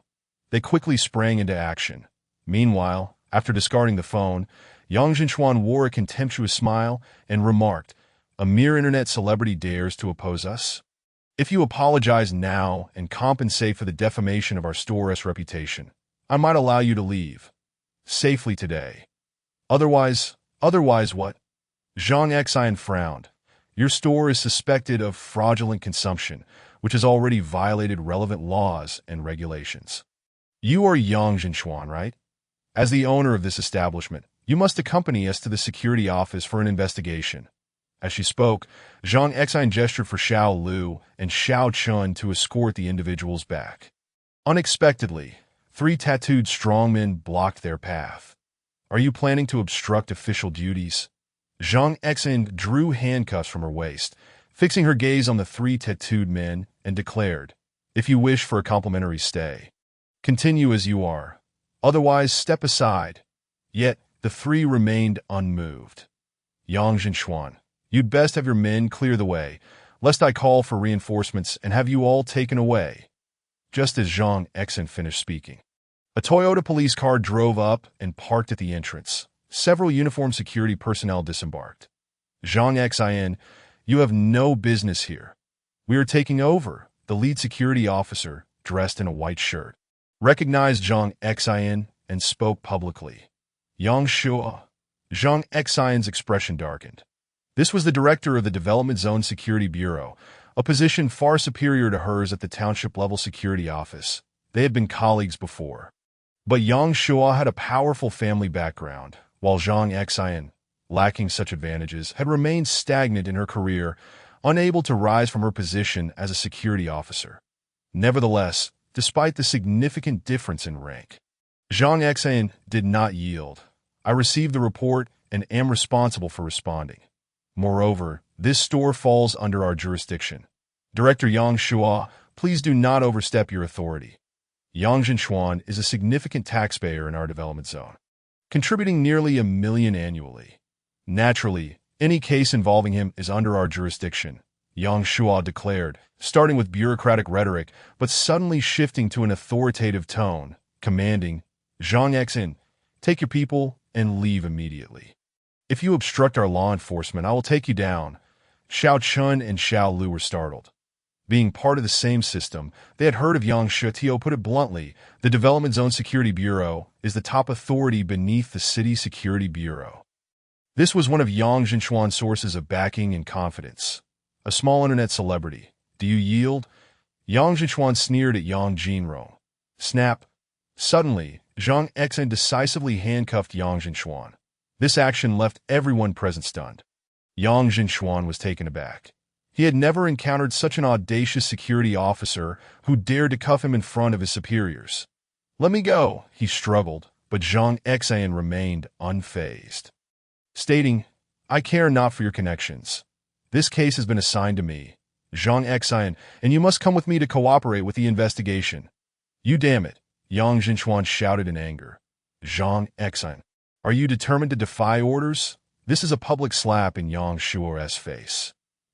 They quickly sprang into action. Meanwhile, after discarding the phone, Yang Zhichuan wore a contemptuous smile and remarked, "A mere internet celebrity dares to oppose us? If you apologize now and compensate for the defamation of our store's reputation, I might allow you to leave safely today. Otherwise what?" Zhang Xian frowned. Your store is suspected of fraudulent consumption, which has already violated relevant laws and regulations. You are Yang Zhichuan, right? As the owner of this establishment, you must accompany us to the security office for an investigation. As she spoke, Zhang Xian gestured for Xiao Lu and Xiao Chun to escort the individuals back. Unexpectedly, 3 tattooed strongmen blocked their path. Are you planning to obstruct official duties? Zhang Xian drew handcuffs from her waist, fixing her gaze on the 3 tattooed men, and declared, "If you wish for a complimentary stay, continue as you are. Otherwise, step aside." Yet, the 3 remained unmoved. Yang Zhichuan, you'd best have your men clear the way, lest I call for reinforcements and have you all taken away. Just as Zhang Xian finished speaking, a Toyota police car drove up and parked at the entrance. Several uniformed security personnel disembarked. Zhang Xian, you have no business here. We are taking over. The lead security officer, dressed in a white shirt, recognized Zhang Xian and spoke publicly. Yang Shua. Zhang Xian's expression darkened. This was the director of the Development Zone Security Bureau, a position far superior to hers at the township-level security office. They had been colleagues before. But Yang Shua had a powerful family background, while Zhang Xian, lacking such advantages, had remained stagnant in her career, unable to rise from her position as a security officer. Nevertheless, despite the significant difference in rank, Zhang Exan did not yield. I received the report and am responsible for responding. Moreover, this store falls under our jurisdiction. Director Yang Shua, please do not overstep your authority. Yang Zhenchuan is a significant taxpayer in our development zone, contributing nearly $1 million annually. Naturally, any case involving him is under our jurisdiction, Yang Shua declared, starting with bureaucratic rhetoric, but suddenly shifting to an authoritative tone, commanding, Zhang Exan, take your people and leave immediately. If you obstruct our law enforcement, I will take you down. Xiao Chun and Xiao Lu were startled. Being part of the same system, they had heard of Yang Shuo. Put it bluntly, the Development Zone Security Bureau is the top authority beneath the City Security Bureau. This was one of Yang Zhenchuan's sources of backing and confidence. A small internet celebrity. Do you yield? Yang Zhenchuan sneered at Yang Jinrong. Snap. Suddenly, Zhang Exan decisively handcuffed Yang Zhenchuan. This action left everyone present stunned. Yang Zhenchuan was taken aback. He had never encountered such an audacious security officer who dared to cuff him in front of his superiors. Let me go, he struggled, but Zhang Exan remained unfazed, stating, I care not for your connections. This case has been assigned to me, Zhang Exan, and you must come with me to cooperate with the investigation. You damn it, Yang Zhenchuan shouted in anger. Zhang Exan, are you determined to defy orders? This is a public slap in Yang Shuo's face.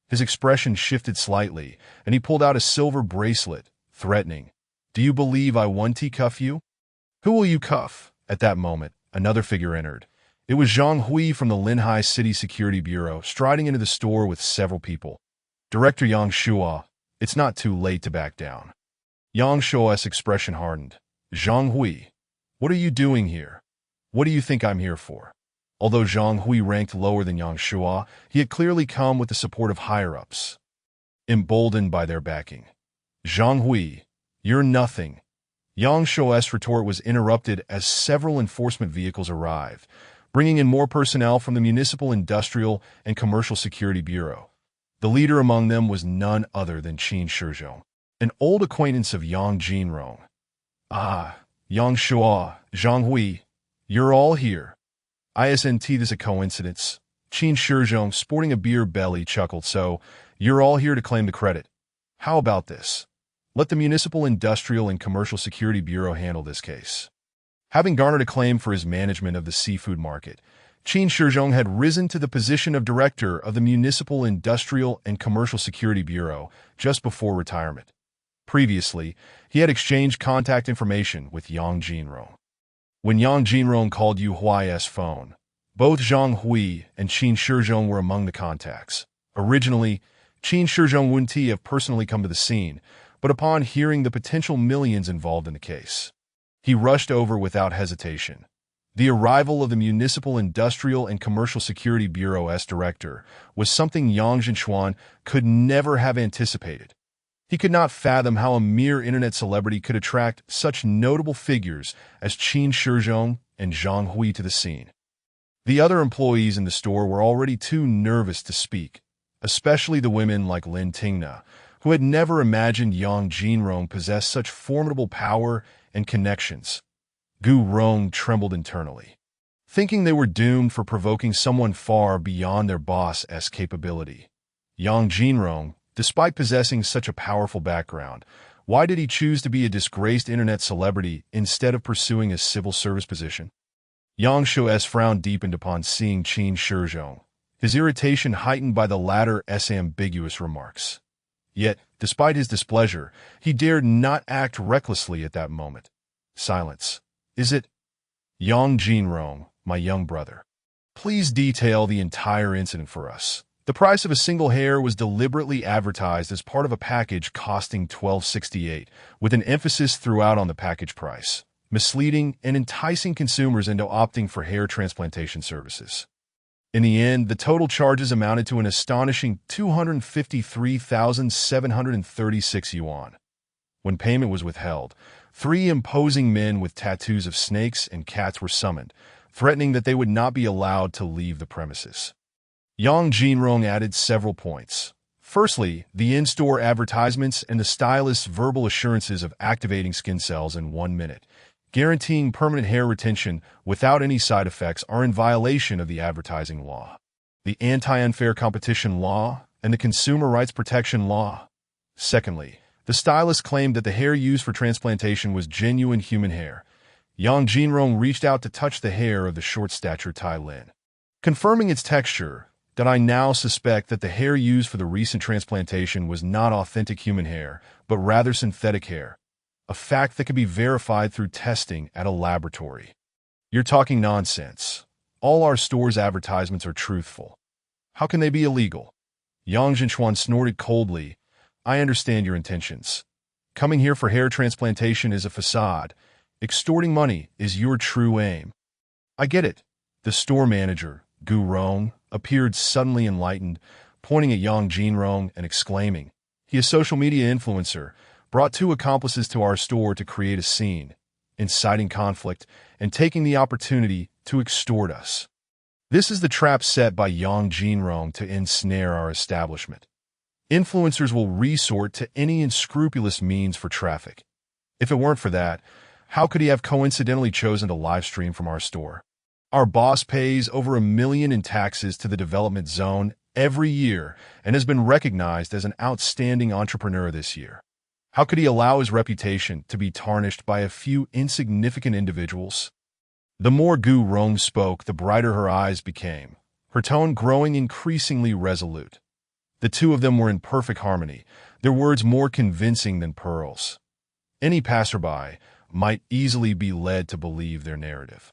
His expression shifted slightly, and he pulled out a silver bracelet, threatening, Do you believe I want to cuff you? Who will you cuff? At that moment, another figure entered. It was Zhang Hui from the Linhai City Security Bureau, striding into the store with several people. Director Yang Shua, it's not too late to back down. Yang Shuo's expression hardened. Zhang Hui, what are you doing here? What do you think I'm here for? Although Zhang Hui ranked lower than Yang Shua, he had clearly come with the support of higher-ups, emboldened by their backing. Zhang Hui, you're nothing. Yang Shuo's retort was interrupted as several enforcement vehicles arrived, bringing in more personnel from the Municipal Industrial and Commercial Security Bureau. The leader among them was none other than Qin Shizhong, an old acquaintance of Yang Jinrong. Ah, Yang Shua, Zhang Hui, you're all here. Isn't this a coincidence? Qin Shizhong, sporting a beer belly, chuckled. So, you're all here to claim the credit. How about this? Let the Municipal Industrial and Commercial Security Bureau handle this case. Having garnered acclaim for his management of the seafood market, Qin Shizhong had risen to the position of director of the Municipal Industrial and Commercial Security Bureau just before retirement. Previously, he had exchanged contact information with Yang Jinrong. When Yang Jinrong called Yu Huai's phone, both Zhang Hui and Qin Shizhong were among the contacts. Originally, Qin Shizhong wouldn't have personally come to the scene, but upon hearing the potential millions involved in the case, he rushed over without hesitation. The arrival of the Municipal Industrial and Commercial Security Bureau's director was something Yang Zhenchuan could never have anticipated. He could not fathom how a mere internet celebrity could attract such notable figures as Qin Shizhong and Zhang Hui to the scene. The other employees in the store were already too nervous to speak, especially the women like Lin Tingna, who had never imagined Yang Jinrong possessed such formidable power and connections. Gu Rong trembled internally, thinking they were doomed for provoking someone far beyond their boss's capability. Yang Jinrong, despite possessing such a powerful background, why did he choose to be a disgraced internet celebrity instead of pursuing a civil service position? Yang Shuo's frown deepened upon seeing Qin Shizhong, his irritation heightened by the latter's ambiguous remarks. Yet, despite his displeasure, he dared not act recklessly at that moment. Silence. Is it? Yang Jinrong, my young brother. Please detail the entire incident for us. The price of a single hair was deliberately advertised as part of a package costing $12.68, with an emphasis throughout on the package price, misleading and enticing consumers into opting for hair transplantation services. In the end, the total charges amounted to an astonishing 253,736 yuan. When payment was withheld, 3 imposing men with tattoos of snakes and cats were summoned, threatening that they would not be allowed to leave the premises. Yang Jinrong added several points. Firstly, the in-store advertisements and the stylist's verbal assurances of activating skin cells in 1 minute, guaranteeing permanent hair retention without any side effects, are in violation of the advertising law, the anti-unfair competition law, and the consumer rights protection law. Secondly, the stylist claimed that the hair used for transplantation was genuine human hair. Yang Jinrong reached out to touch the hair of the short-statured Tai Lin, confirming its texture, that I now suspect that the hair used for the recent transplantation was not authentic human hair, but rather synthetic hair, a fact that could be verified through testing at a laboratory. You're talking nonsense. All our store's advertisements are truthful. How can they be illegal? Yang Jinchuan snorted coldly. I understand your intentions. Coming here for hair transplantation is a facade. Extorting money is your true aim. I get it. The store manager, Gu Rong, appeared suddenly enlightened, pointing at Yang Jinrong and exclaiming, he is a social media influencer, brought 2 accomplices to our store to create a scene, inciting conflict, and taking the opportunity to extort us. This is the trap set by Yang Jinrong to ensnare our establishment. Influencers will resort to any unscrupulous means for traffic. If it weren't for that, how could he have coincidentally chosen to live stream from our store? Our boss pays over $1 million in taxes to the development zone every year and has been recognized as an outstanding entrepreneur this year. How could he allow his reputation to be tarnished by a few insignificant individuals? The more Gu Rong spoke, the brighter her eyes became, her tone growing increasingly resolute. The two of them were in perfect harmony, their words more convincing than pearls. Any passerby might easily be led to believe their narrative.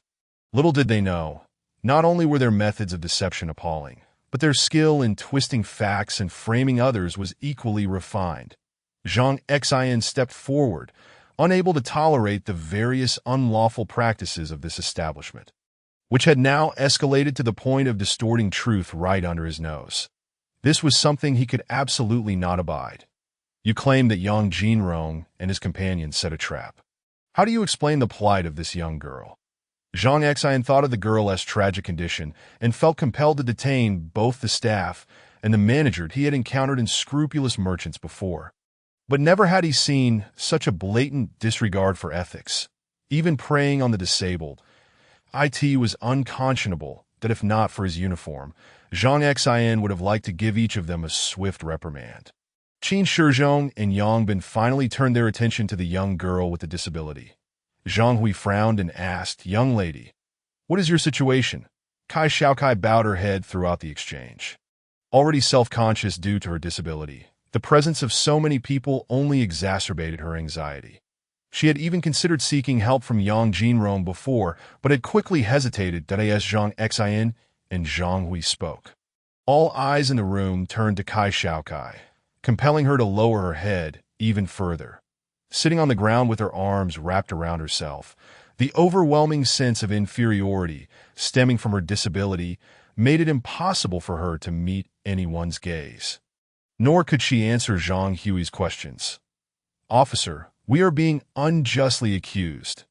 Little did they know, not only were their methods of deception appalling, but their skill in twisting facts and framing others was equally refined. Zhang Xin stepped forward, unable to tolerate the various unlawful practices of this establishment, which had now escalated to the point of distorting truth right under his nose. This was something he could absolutely not abide. You claim that Yang Jinrong and his companions set a trap. How do you explain the plight of this young girl? Zhang Xin thought of the girl's tragic condition and felt compelled to detain both the staff and the manager he had encountered unscrupulous merchants before. But never had he seen such a blatant disregard for ethics, even preying on the disabled. It was unconscionable that if not for his uniform, Zhang Xin would have liked to give each of them a swift reprimand. Qin Shizhong and Yang Bin finally turned their attention to the young girl with the disability. Zhang Hui frowned and asked, young lady, what is your situation? Kai Xiaokai bowed her head throughout the exchange. Already self-conscious due to her disability, the presence of so many people only exacerbated her anxiety. She had even considered seeking help from Yang Jinrong before, but had quickly hesitated that as Zhang Xin and Zhang Hui spoke. All eyes in the room turned to Kai Xiaokai, compelling her to lower her head even further. Sitting on the ground with her arms wrapped around herself, the overwhelming sense of inferiority stemming from her disability made it impossible for her to meet anyone's gaze. Nor could she answer Zhang Hui's questions. Officer, we are being unjustly accused.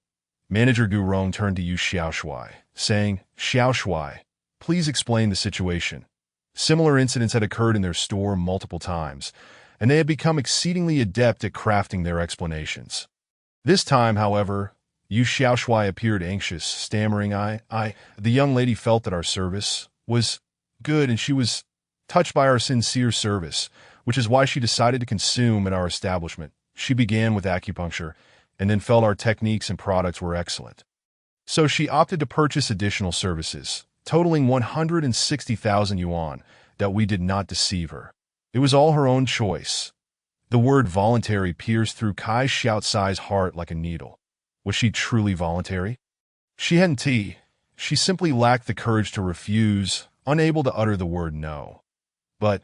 Manager Gu Rong turned to Yu Xiaoshui, saying, Xiaoshui, please explain the situation. Similar incidents had occurred in their store multiple times, and they had become exceedingly adept at crafting their explanations. This time, however, Yu Xiaoshui appeared anxious, stammering, the young lady felt that our service was good and she was touched by our sincere service, which is why she decided to consume at our establishment. She began with acupuncture and then felt our techniques and products were excellent. So she opted to purchase additional services, totaling 160,000 yuan, that we did not deceive her. It was all her own choice. The word voluntary pierced through Kai Xiaotsai's heart like a needle. Was she truly voluntary? She hadn't. She simply lacked the courage to refuse, unable to utter the word no. But,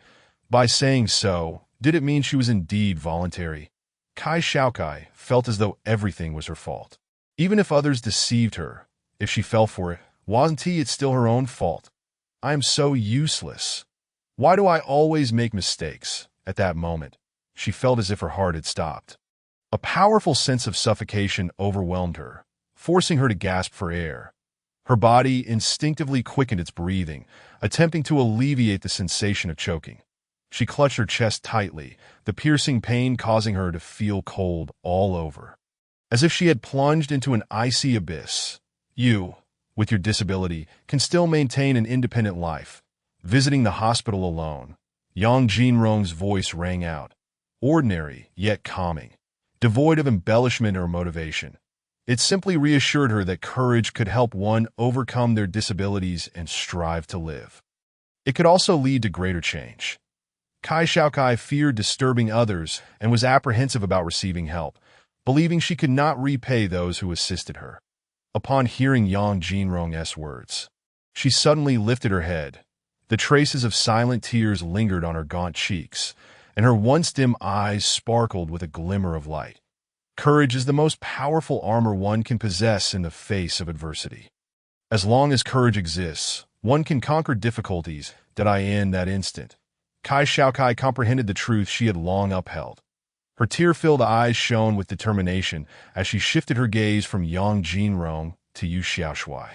by saying so, did it mean she was indeed voluntary? Kai Xiaokai felt as though everything was her fault. Even if others deceived her, if she fell for it, wasn't it still her own fault? I am so useless. Why do I always make mistakes? At that moment, she felt as if her heart had stopped. A powerful sense of suffocation overwhelmed her, forcing her to gasp for air. Her body instinctively quickened its breathing, attempting to alleviate the sensation of choking. She clutched her chest tightly, the piercing pain causing her to feel cold all over, as if she had plunged into an icy abyss. You, with your disability, can still maintain an independent life. Visiting the hospital alone. Yang Jinrong's voice rang out, ordinary yet calming, devoid of embellishment or motivation. It simply reassured her that courage could help one overcome their disabilities and strive to live. It could also lead to greater change. Kai Xiaokai feared disturbing others and was apprehensive about receiving help, believing she could not repay those who assisted her. Upon hearing Yang Jinrong's words, she suddenly lifted her head. The traces of silent tears lingered on her gaunt cheeks, and her once dim eyes sparkled with a glimmer of light. Courage is the most powerful armor one can possess in the face of adversity. As long as courage exists, one can conquer difficulties. Did I in that instant? Kai Xiaokai comprehended the truth she had long upheld. Her tear-filled eyes shone with determination as she shifted her gaze from Yang Jinrong to Yu Xiaoshui.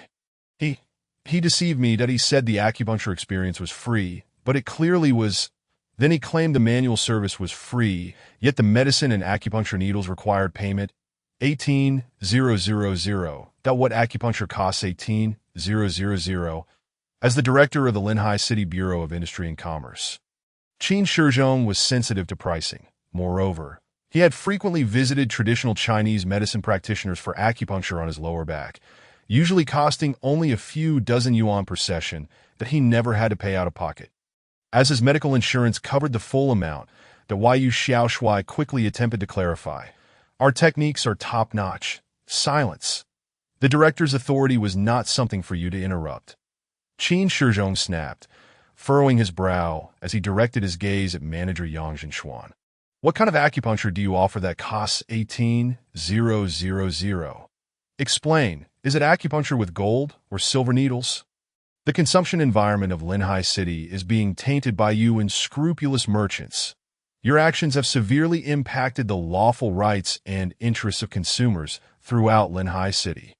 He deceived me that he said the acupuncture experience was free, but it clearly was. Then he claimed the manual service was free, yet the medicine and acupuncture needles required payment. 18,000. That what acupuncture costs 18,000. As the director of the Linhai City Bureau of Industry and Commerce, Qin Shizhong was sensitive to pricing. Moreover, he had frequently visited traditional Chinese medicine practitioners for acupuncture on his lower back, usually costing only a few dozen yuan per session that he never had to pay out of pocket. As his medical insurance covered the full amount, the Yu Xiaoshui quickly attempted to clarify. Our techniques are top-notch. Silence. The director's authority was not something for you to interrupt. Qin Shizhong snapped, furrowing his brow as he directed his gaze at manager Yang Jinshuan. What kind of acupuncture do you offer that costs 18,000? Explain, is it acupuncture with gold or silver needles? The consumption environment of Linhai City is being tainted by you unscrupulous merchants. Your actions have severely impacted the lawful rights and interests of consumers throughout Linhai City.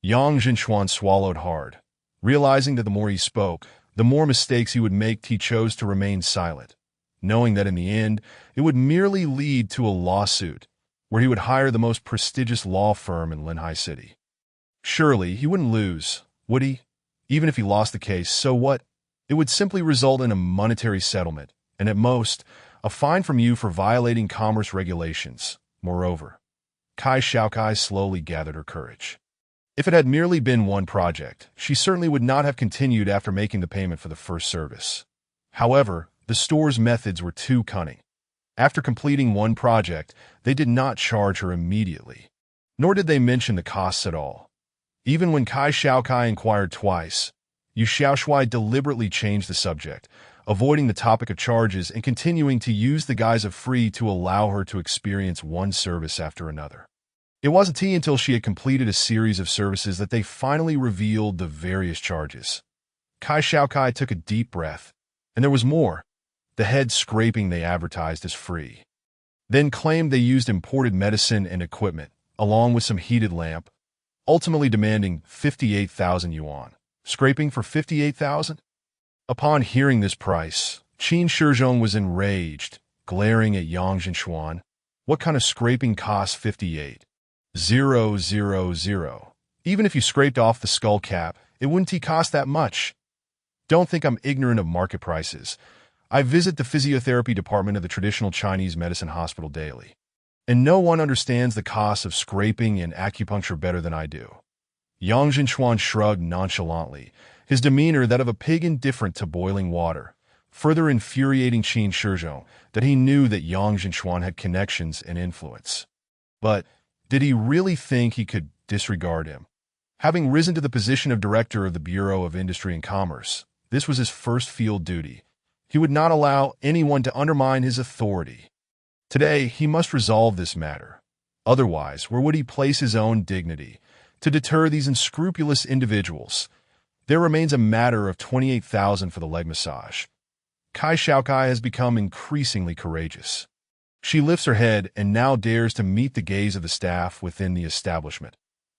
Yang Jinshuan swallowed hard. Realizing that the more he spoke, the more mistakes he would make, he chose to remain silent, knowing that in the end, it would merely lead to a lawsuit, where he would hire the most prestigious law firm in Linhai City. Surely, he wouldn't lose, would he? Even if he lost the case, so what? It would simply result in a monetary settlement, and at most, a fine from you for violating commerce regulations. Moreover, Kai Xiaokai slowly gathered her courage. If it had merely been one project, she certainly would not have continued after making the payment for the first service. However, the store's methods were too cunning. After completing one project, they did not charge her immediately, nor did they mention the costs at all. Even when Kai Xiaokai inquired twice, Yu Xiaoshui deliberately changed the subject, avoiding the topic of charges and continuing to use the guise of free to allow her to experience one service after another. It wasn't until she had completed a series of services that they finally revealed the various charges. Kai Xiaokai took a deep breath, and there was more. The head scraping they advertised as free. Then claimed they used imported medicine and equipment, along with some heated lamp, ultimately demanding 58,000 yuan. Scraping for 58,000? Upon hearing this price, Qin Shizhong was enraged, glaring at Yang Jinshuan. What kind of scraping costs 58,000? Even if you scraped off the skull cap, it wouldn't cost that much. Don't think I'm ignorant of market prices. I visit the physiotherapy department of the traditional Chinese medicine hospital daily, and no one understands the cost of scraping and acupuncture better than I do. Yang Jinshuan shrugged nonchalantly, his demeanor that of a pig indifferent to boiling water, further infuriating Qin Shizhong that he knew that Yang Jinshuan had connections and influence. But did he really think he could disregard him? Having risen to the position of director of the Bureau of Industry and Commerce, this was his first field duty. He would not allow anyone to undermine his authority. Today, he must resolve this matter. Otherwise, where would he place his own dignity? To deter these unscrupulous individuals, there remains a matter of 28,000 for the leg massage. Kai Xiaokai has become increasingly courageous. She lifts her head and now dares to meet the gaze of the staff within the establishment.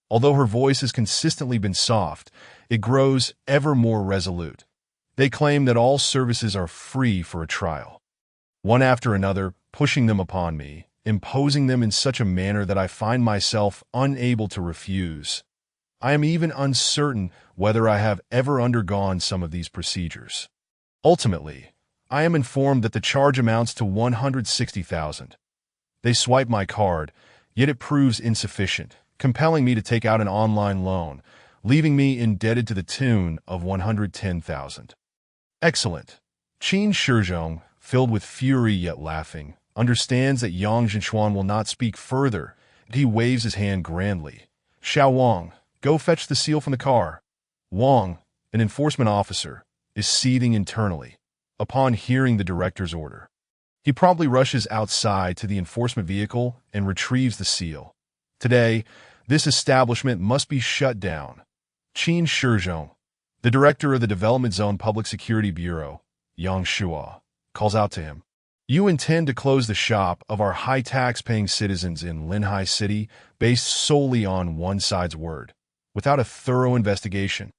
Although her voice has consistently been soft, it grows ever more resolute. They claim that all services are free for a trial. one after another, pushing them upon me, imposing them in such a manner that I find myself unable to refuse. I am even uncertain whether I have ever undergone some of these procedures. Ultimately, I am informed that the charge amounts to 160,000. They swipe my card, yet it proves insufficient, compelling me to take out an online loan, leaving me indebted to the tune of 110,000. Excellent. Qin Shizhong, filled with fury yet laughing, understands that Yang Zhenchuan will not speak further, and he waves his hand grandly. Xiao Wang, go fetch the seal from the car. Wang, an enforcement officer, is seething internally upon hearing the director's order. He promptly rushes outside to the enforcement vehicle and retrieves the seal. Today, this establishment must be shut down. Qin Shizhong, the director of the Development Zone Public Security Bureau, Yang Shua, calls out to him. You intend to close the shop of our high tax-paying citizens in Linhai City based solely on one side's word, without a thorough investigation.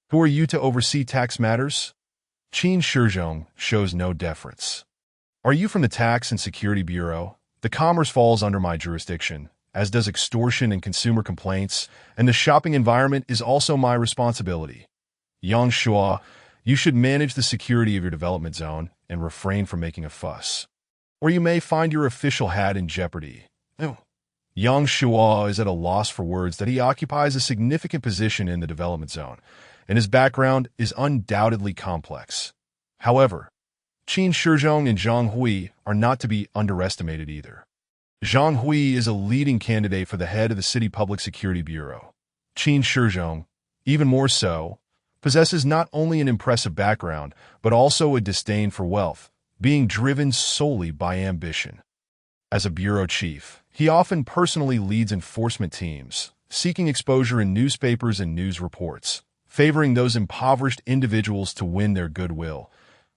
Who are you to oversee tax matters? Qin Shizhong shows no deference. Are you from the Tax and Security Bureau? The commerce falls under my jurisdiction, as does extortion and consumer complaints, and the shopping environment is also my responsibility. Yang Shua, you should manage the security of your development zone and refrain from making a fuss, or you may find your official hat in jeopardy. Yang Shua is at a loss for words that he occupies a significant position in the development zone, and his background is undoubtedly complex. However, Qin Shizhong and Zhang Hui are not to be underestimated either. Zhang Hui is a leading candidate for the head of the City Public Security Bureau. Qin Shizhong, even more so, possesses not only an impressive background, but also a disdain for wealth, being driven solely by ambition. As a bureau chief, he often personally leads enforcement teams, seeking exposure in newspapers and news reports, favoring those impoverished individuals to win their goodwill,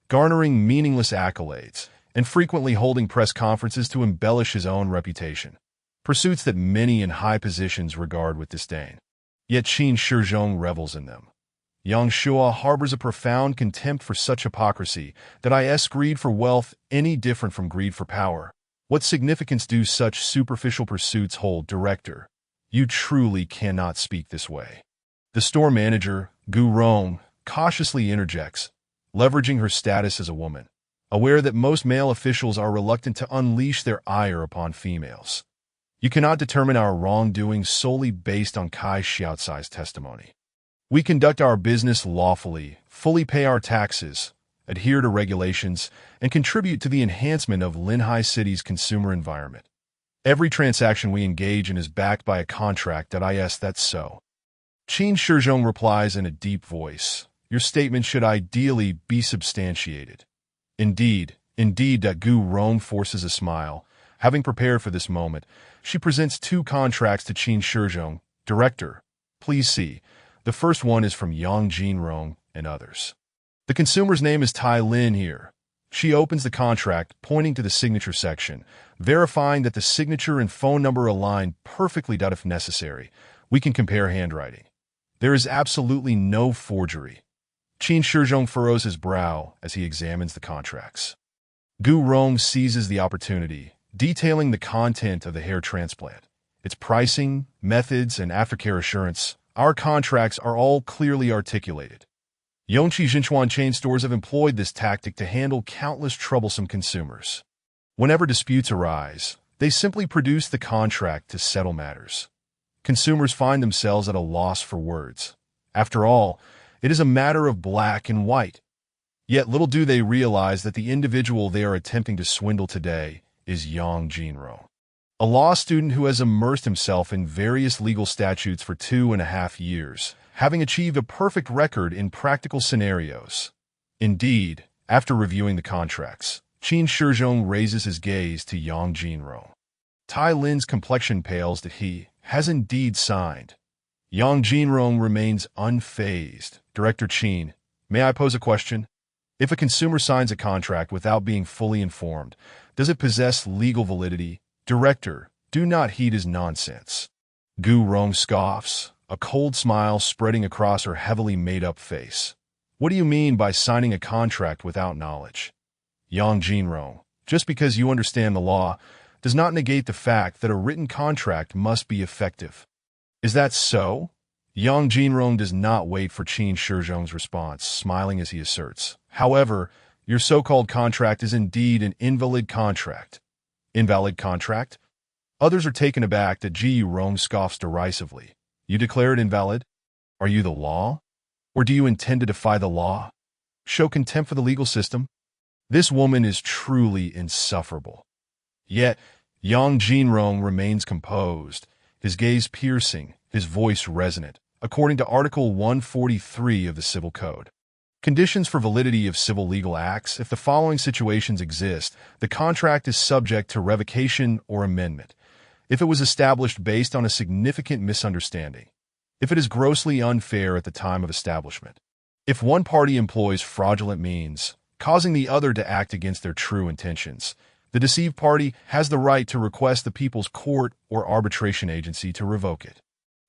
garnering meaningless accolades, and frequently holding press conferences to embellish his own reputation, pursuits that many in high positions regard with disdain. Yet Qin Shizhong revels in them. Yang Shua harbors a profound contempt for such hypocrisy that I ask greed for wealth any different from greed for power. What significance do such superficial pursuits hold, Director? You truly cannot speak this way. The store manager, Gu Rong, cautiously interjects, leveraging her status as a woman, aware that most male officials are reluctant to unleash their ire upon females. You cannot determine our wrongdoing solely based on Kai Xiaocai's testimony. We conduct our business lawfully, fully pay our taxes, adhere to regulations, and contribute to the enhancement of Linhai City's consumer environment. Every transaction we engage in is backed by a contract. Yes, that's so. Qin Shizhong replies in a deep voice, your statement should ideally be substantiated. Indeed. Gu Rong forces a smile. Having prepared for this moment, she presents two contracts to Qin Shizhong. Director, please see. The first one is from Yang Jinrong and others. The consumer's name is Tai Lin here. She opens the contract, pointing to the signature section, verifying that the signature and phone number align perfectly. If necessary, we can compare handwriting. There is absolutely no forgery. Qin Shizhong furrows his brow as he examines the contracts. Gu Rong seizes the opportunity, detailing the content of the hair transplant, its pricing, methods, and aftercare assurance. Our contracts are all clearly articulated. Yongqi Zhenchuan chain stores have employed this tactic to handle countless troublesome consumers. Whenever disputes arise, they simply produce the contract to settle matters. Consumers find themselves at a loss for words. After all, it is a matter of black and white. Yet little do they realize that the individual they are attempting to swindle today is Yang Jinro, a law student who has immersed himself in various legal statutes for 2.5 years, having achieved a perfect record in practical scenarios. Indeed, after reviewing the contracts, Qin Shizhong raises his gaze to Yang Jinro. Tai Lin's complexion pales that he has indeed signed. Yang Jinrong remains unfazed. Director Qin, may I pose a question? If a consumer signs a contract without being fully informed, does it possess legal validity? Director, do not heed his nonsense. Gu Rong scoffs, a cold smile spreading across her heavily made-up face. What do you mean by signing a contract without knowledge? Yang Jinrong, Just because you understand the law does not negate the fact that a written contract must be effective. Is that so? Yang Jinrong does not wait for Qin Shizhong's response, smiling as he asserts. However, your so-called contract is indeed an invalid contract. Invalid contract? Others are taken aback that Ji Rong scoffs derisively. You declare it invalid? Are you the law? Or do you intend to defy the law? Show contempt for the legal system? This woman is truly insufferable. Yet, Yang Jinrong remains composed, his gaze piercing, his voice resonant, according to Article 143 of the Civil Code. Conditions for validity of civil legal acts. If the following situations exist, the contract is subject to revocation or amendment. If it was established based on a significant misunderstanding. If it is grossly unfair at the time of establishment. If one party employs fraudulent means, causing the other to act against their true intentions, the deceived party has the right to request the People's Court or arbitration agency to revoke it.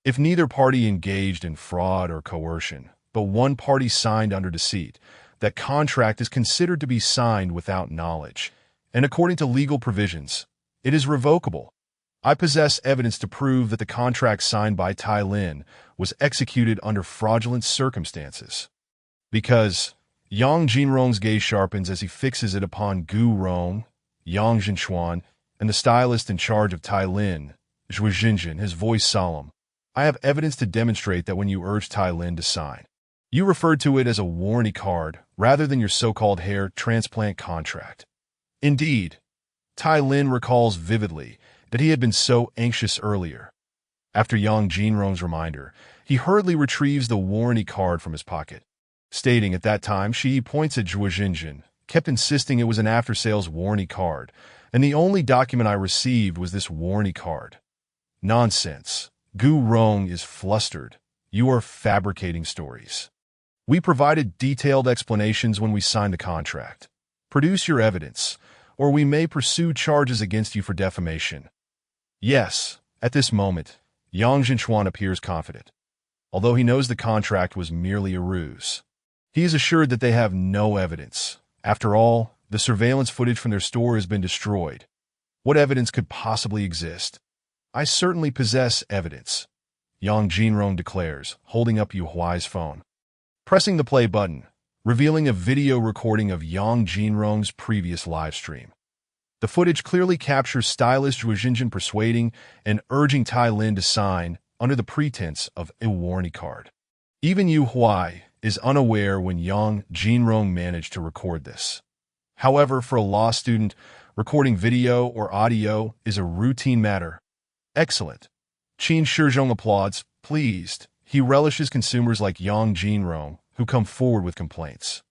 If neither party engaged in fraud or coercion, but one party signed under deceit, that contract is considered to be signed without knowledge, and according to legal provisions, it is revocable. I possess evidence to prove that the contract signed by Tai Lin was executed under fraudulent circumstances. Because Yang Jinrong's gaze sharpens as he fixes it upon Gu Rong, Yang Zhenchuan, and the stylist in charge of Tai Lin, Zhu Xinjin, his voice solemn. I have evidence to demonstrate that when you urged Tai Lin to sign, you referred to it as a warranty card rather than your so-called hair transplant contract. Indeed, Tai Lin recalls vividly that he had been so anxious earlier. After Yang Jinrong's reminder, he hurriedly retrieves the warranty card from his pocket, stating at that time she points at Zhu Xinjin, kept insisting it was an after-sales warranty card, and the only document I received was this warranty card. Nonsense. Gu Rong is flustered. You are fabricating stories. We provided detailed explanations when we signed the contract. Produce your evidence, or we may pursue charges against you for defamation. Yes, at this moment, Yang Zhenchuan appears confident. Although he knows the contract was merely a ruse, he is assured that they have no evidence. After all, the surveillance footage from their store has been destroyed. What evidence could possibly exist? I certainly possess evidence, Yang Jinrong declares, holding up Yu Huai's phone. Pressing the play button, revealing a video recording of Yang Jinrong's previous live stream. The footage clearly captures stylist Zhu Xinjin persuading and urging Tai Lin to sign under the pretense of a warranty card. Even Yu Huai is unaware when Yang Jinrong managed to record this. However, for a law student, recording video or audio is a routine matter. Excellent. Qin Shizhong applauds, pleased. He relishes consumers like Yang Jinrong who come forward with complaints.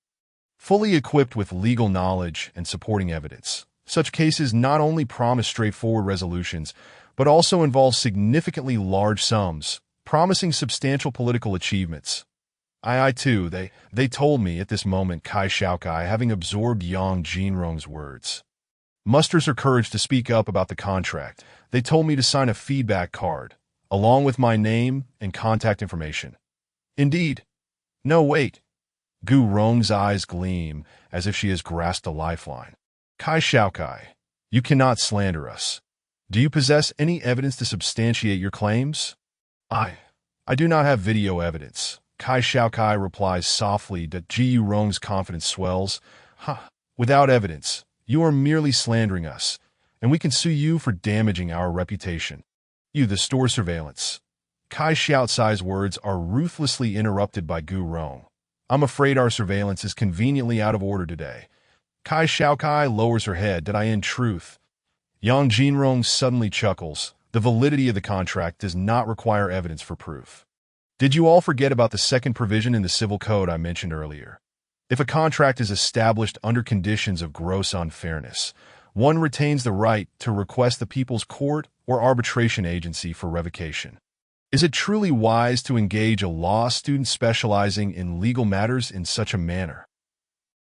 Fully equipped with legal knowledge and supporting evidence, such cases not only promise straightforward resolutions, but also involve significantly large sums, promising substantial political achievements. Too, they told me at this moment Kai Xiaokai, having absorbed Yang Jinrong's words. Musters her courage to speak up about the contract. They told me to sign a feedback card, along with my name and contact information. Indeed. No, wait. Gu Rong's eyes gleam as if she has grasped a lifeline. Kai Xiaokai, you cannot slander us. Do you possess any evidence to substantiate your claims? I do not have video evidence. Kai Xiaokai replies softly that Ji Rong's confidence swells. Without evidence, you are merely slandering us, and we can sue you for damaging our reputation. You, the store surveillance. Kai Xiaocai's words are ruthlessly interrupted by Gu Rong. I'm afraid our surveillance is conveniently out of order today. Kai Xiaocai lowers her head. Did I in truth? Yang Jinrong suddenly chuckles. The validity of the contract does not require evidence for proof. Did you all forget about the second provision in the Civil Code I mentioned earlier? If a contract is established under conditions of gross unfairness, one retains the right to request the People's Court or arbitration agency for revocation. Is it truly wise to engage a law student specializing in legal matters in such a manner?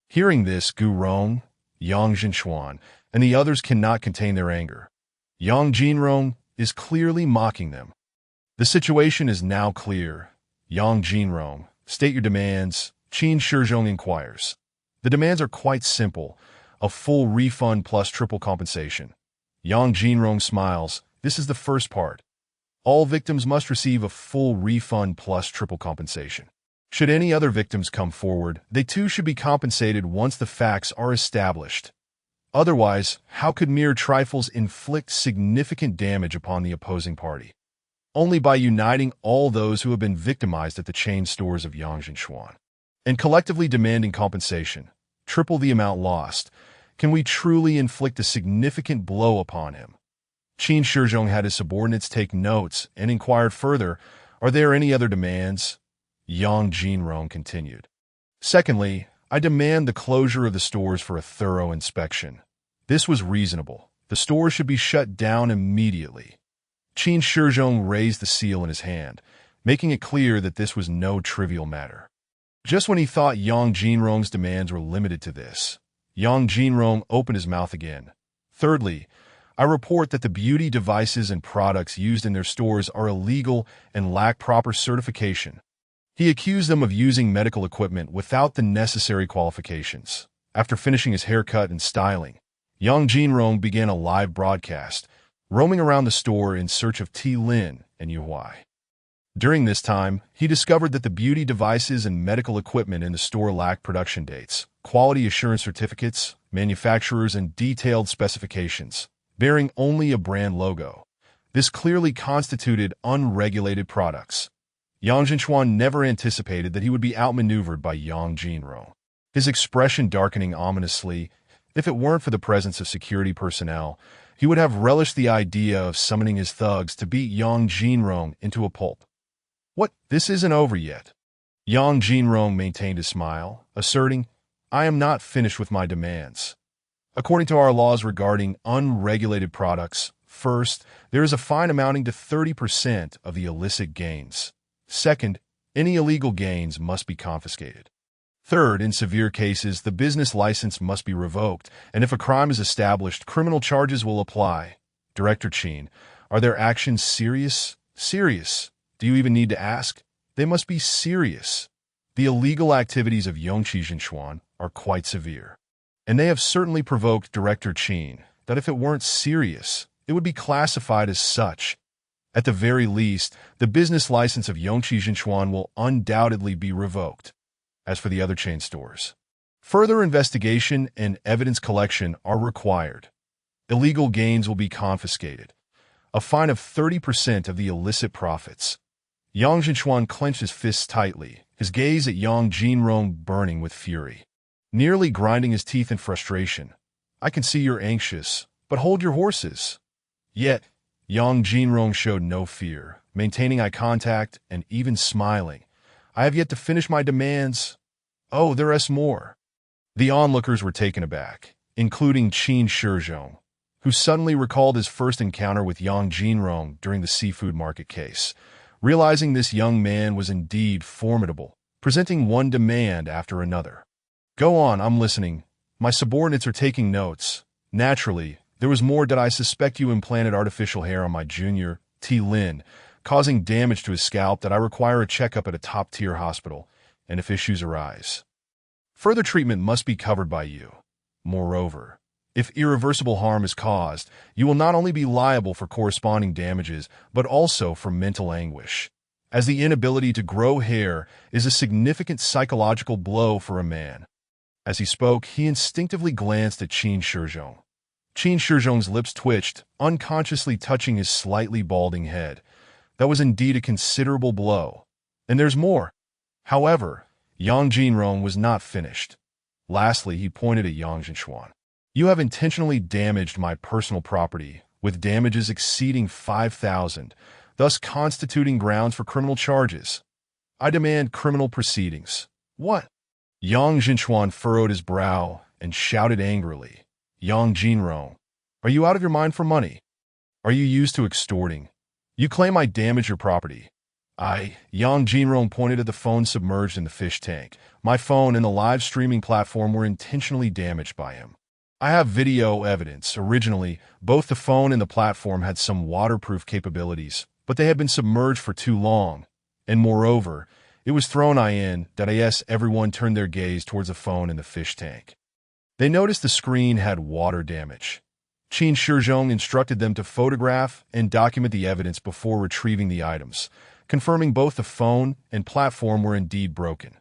Hearing this, Gu Rong, Yang Zhenchuan, and the others cannot contain their anger. Yang Jinrong is clearly mocking them. The situation is now clear. Yang Jinrong, state your demands. Qin Shizhong inquires. The demands are quite simple. A full refund plus triple compensation. Yang Jinrong smiles. This is the first part. All victims must receive a full refund plus triple compensation. Should any other victims come forward, they too should be compensated once the facts are established. Otherwise, how could mere trifles inflict significant damage upon the opposing party? Only by uniting all those who have been victimized at the chain stores of Yangjinshuan and collectively demanding compensation, triple the amount lost, can we truly inflict a significant blow upon him. Qin Shizhong had his subordinates take notes and inquired further, are there any other demands? Yang Jinrong continued. Secondly, I demand the closure of the stores for a thorough inspection. This was reasonable. The stores should be shut down immediately. Qin Shizhong raised the seal in his hand, making it clear that this was no trivial matter. Just when he thought Yang Jinrong's demands were limited to this, Yang Jinrong opened his mouth again. Thirdly, I report that the beauty devices and products used in their stores are illegal and lack proper certification. He accused them of using medical equipment without the necessary qualifications. After finishing his haircut and styling, Yang Jinrong began a live broadcast, roaming around the store in search of Ti Lin and Yu Huai. During this time, he discovered that the beauty devices and medical equipment in the store lacked production dates, quality assurance certificates, manufacturers, and detailed specifications, bearing only a brand logo. This clearly constituted unregulated products. Yang Jinshuan never anticipated that he would be outmaneuvered by Yang Jinrong, his expression darkening ominously. If it weren't for the presence of security personnel, he would have relished the idea of summoning his thugs to beat Yang Jinrong into a pulp. What? This isn't over yet. Yang Jinrong maintained his smile, asserting, I am not finished with my demands. According to our laws regarding unregulated products, first, there is a fine amounting to 30% of the illicit gains. Second, any illegal gains must be confiscated. Third, in severe cases, the business license must be revoked, and if a crime is established, criminal charges will apply. Director Qin, are their actions serious? Serious. Do you even need to ask? They must be serious. The illegal activities of Yongqi Jinshuan are quite severe. And they have certainly provoked Director Qin that if it weren't serious, it would be classified as such. At the very least, the business license of Yongqi Jinshuan will undoubtedly be revoked. As for the other chain stores, further investigation and evidence collection are required. Illegal gains will be confiscated. A fine of 30% of the illicit profits. Yang Jinshuan clenched his fists tightly, his gaze at Yang Jinrong burning with fury, nearly grinding his teeth in frustration. I can see you're anxious, but hold your horses. Yet, Yang Jinrong showed no fear, maintaining eye contact and even smiling. I have yet to finish my demands. Oh, there is more. The onlookers were taken aback, including Qin Shizhong, who suddenly recalled his first encounter with Yang Jinrong during the seafood market case, realizing this young man was indeed formidable, presenting one demand after another. Go on, I'm listening. My subordinates are taking notes. Naturally, there was more that I suspect you implanted artificial hair on my junior, Ti Lin, causing damage to his scalp that I require a checkup at a top-tier hospital, and if issues arise, further treatment must be covered by you. Moreover, if irreversible harm is caused, you will not only be liable for corresponding damages, but also for mental anguish, as the inability to grow hair is a significant psychological blow for a man. As he spoke, he instinctively glanced at Qin Shizhong. Qin Shizhong's lips twitched, unconsciously touching his slightly balding head. That was indeed a considerable blow. And there's more. However, Yang Jinrong was not finished. Lastly, he pointed at Yang Jinshuan. You have intentionally damaged my personal property, with damages exceeding 5,000, thus constituting grounds for criminal charges. I demand criminal proceedings. What? Yang Jinshuan furrowed his brow and shouted angrily. Yang Jinrong, are you out of your mind for money? Are you used to extorting? You claim I damaged your property. Yang Jinrong pointed at the phone submerged in the fish tank. My phone and the live streaming platform were intentionally damaged by him. I have video evidence. Originally, both the phone and the platform had some waterproof capabilities, but they had been submerged for too long. And moreover, it was thrown in that everyone turned their gaze towards the phone and the fish tank. They noticed the screen had water damage. Qin Shizhong instructed them to photograph and document the evidence before retrieving the items, confirming both the phone and platform were indeed broken.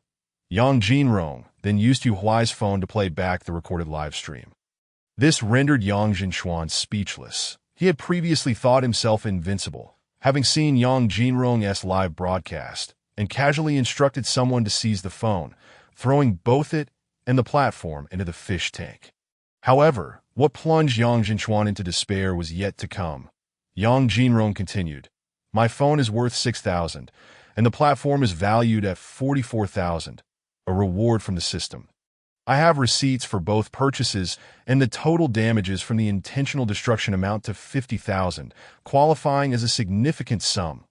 Yang Jinrong then used Yu Huai's phone to play back the recorded live stream. This rendered Yang Jinchuan speechless. He had previously thought himself invincible, having seen Yang Jinrong's live broadcast, and casually instructed someone to seize the phone, throwing both it and the platform into the fish tank. However, what plunged Yang Jinchuan into despair was yet to come. Yang Jinrong continued, "My phone is worth 6,000, and the platform is valued at 44,000, a reward from the system. I have receipts for both purchases, and the total damages from the intentional destruction amount to 50,000, qualifying as a significant sum.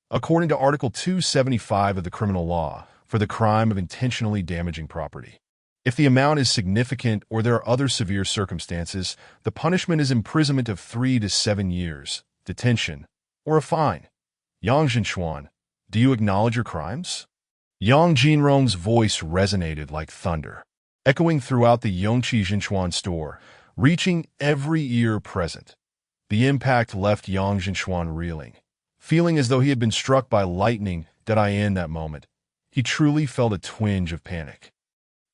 According to Article 275 of the Criminal Law, for the crime of intentionally damaging property. If the amount is significant or there are other severe circumstances, the punishment is imprisonment of 3 to 7 years, detention, or a fine. Yang Jinchuan, do you acknowledge your crimes?" Yang Jinrong's voice resonated like thunder, echoing throughout the Yongqi Jinchuan store, reaching every ear present. The impact left Yang Jinchuan reeling, feeling as though he had been struck by lightning. In that moment, he truly felt a twinge of panic.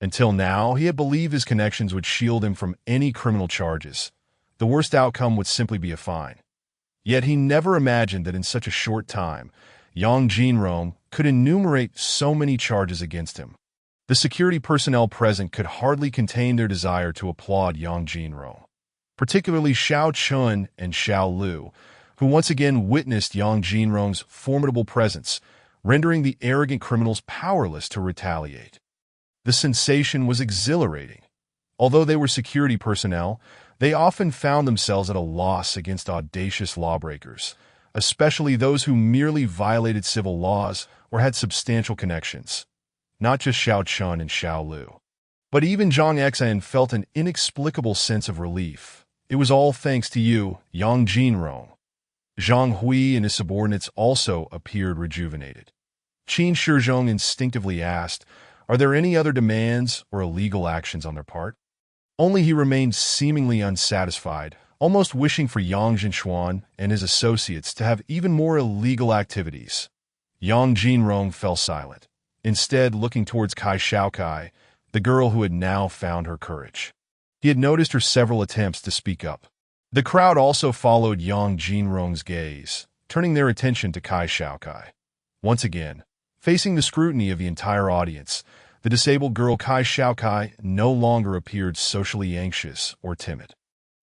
Until now, he had believed his connections would shield him from any criminal charges. The worst outcome would simply be a fine. Yet he never imagined that in such a short time, Yang Jinrong could enumerate so many charges against him. The security personnel present could hardly contain their desire to applaud Yang Jinrong, particularly Xiao Chun and Xiao Lu, who once again witnessed Yang Jinrong's formidable presence, rendering the arrogant criminals powerless to retaliate. The sensation was exhilarating. Although they were security personnel, they often found themselves at a loss against audacious lawbreakers, especially those who merely violated civil laws or had substantial connections. Not just Xiao Chun and Xiao Lu. But even Zhang Exan felt an inexplicable sense of relief. It was all thanks to you, Yang Jinrong. Zhang Hui and his subordinates also appeared rejuvenated. Qin Shizhong instinctively asked, are there any other demands or illegal actions on their part? Only he remained seemingly unsatisfied, almost wishing for Yang Jinchuan and his associates to have even more illegal activities. Yang Jinrong fell silent, instead looking towards Kai Xiaokai, the girl who had now found her courage. He had noticed her several attempts to speak up. The crowd also followed Yang Jinrong's gaze, turning their attention to Kai Xiaokai. Once again, facing the scrutiny of the entire audience, the disabled girl Kai Xiaokai no longer appeared socially anxious or timid.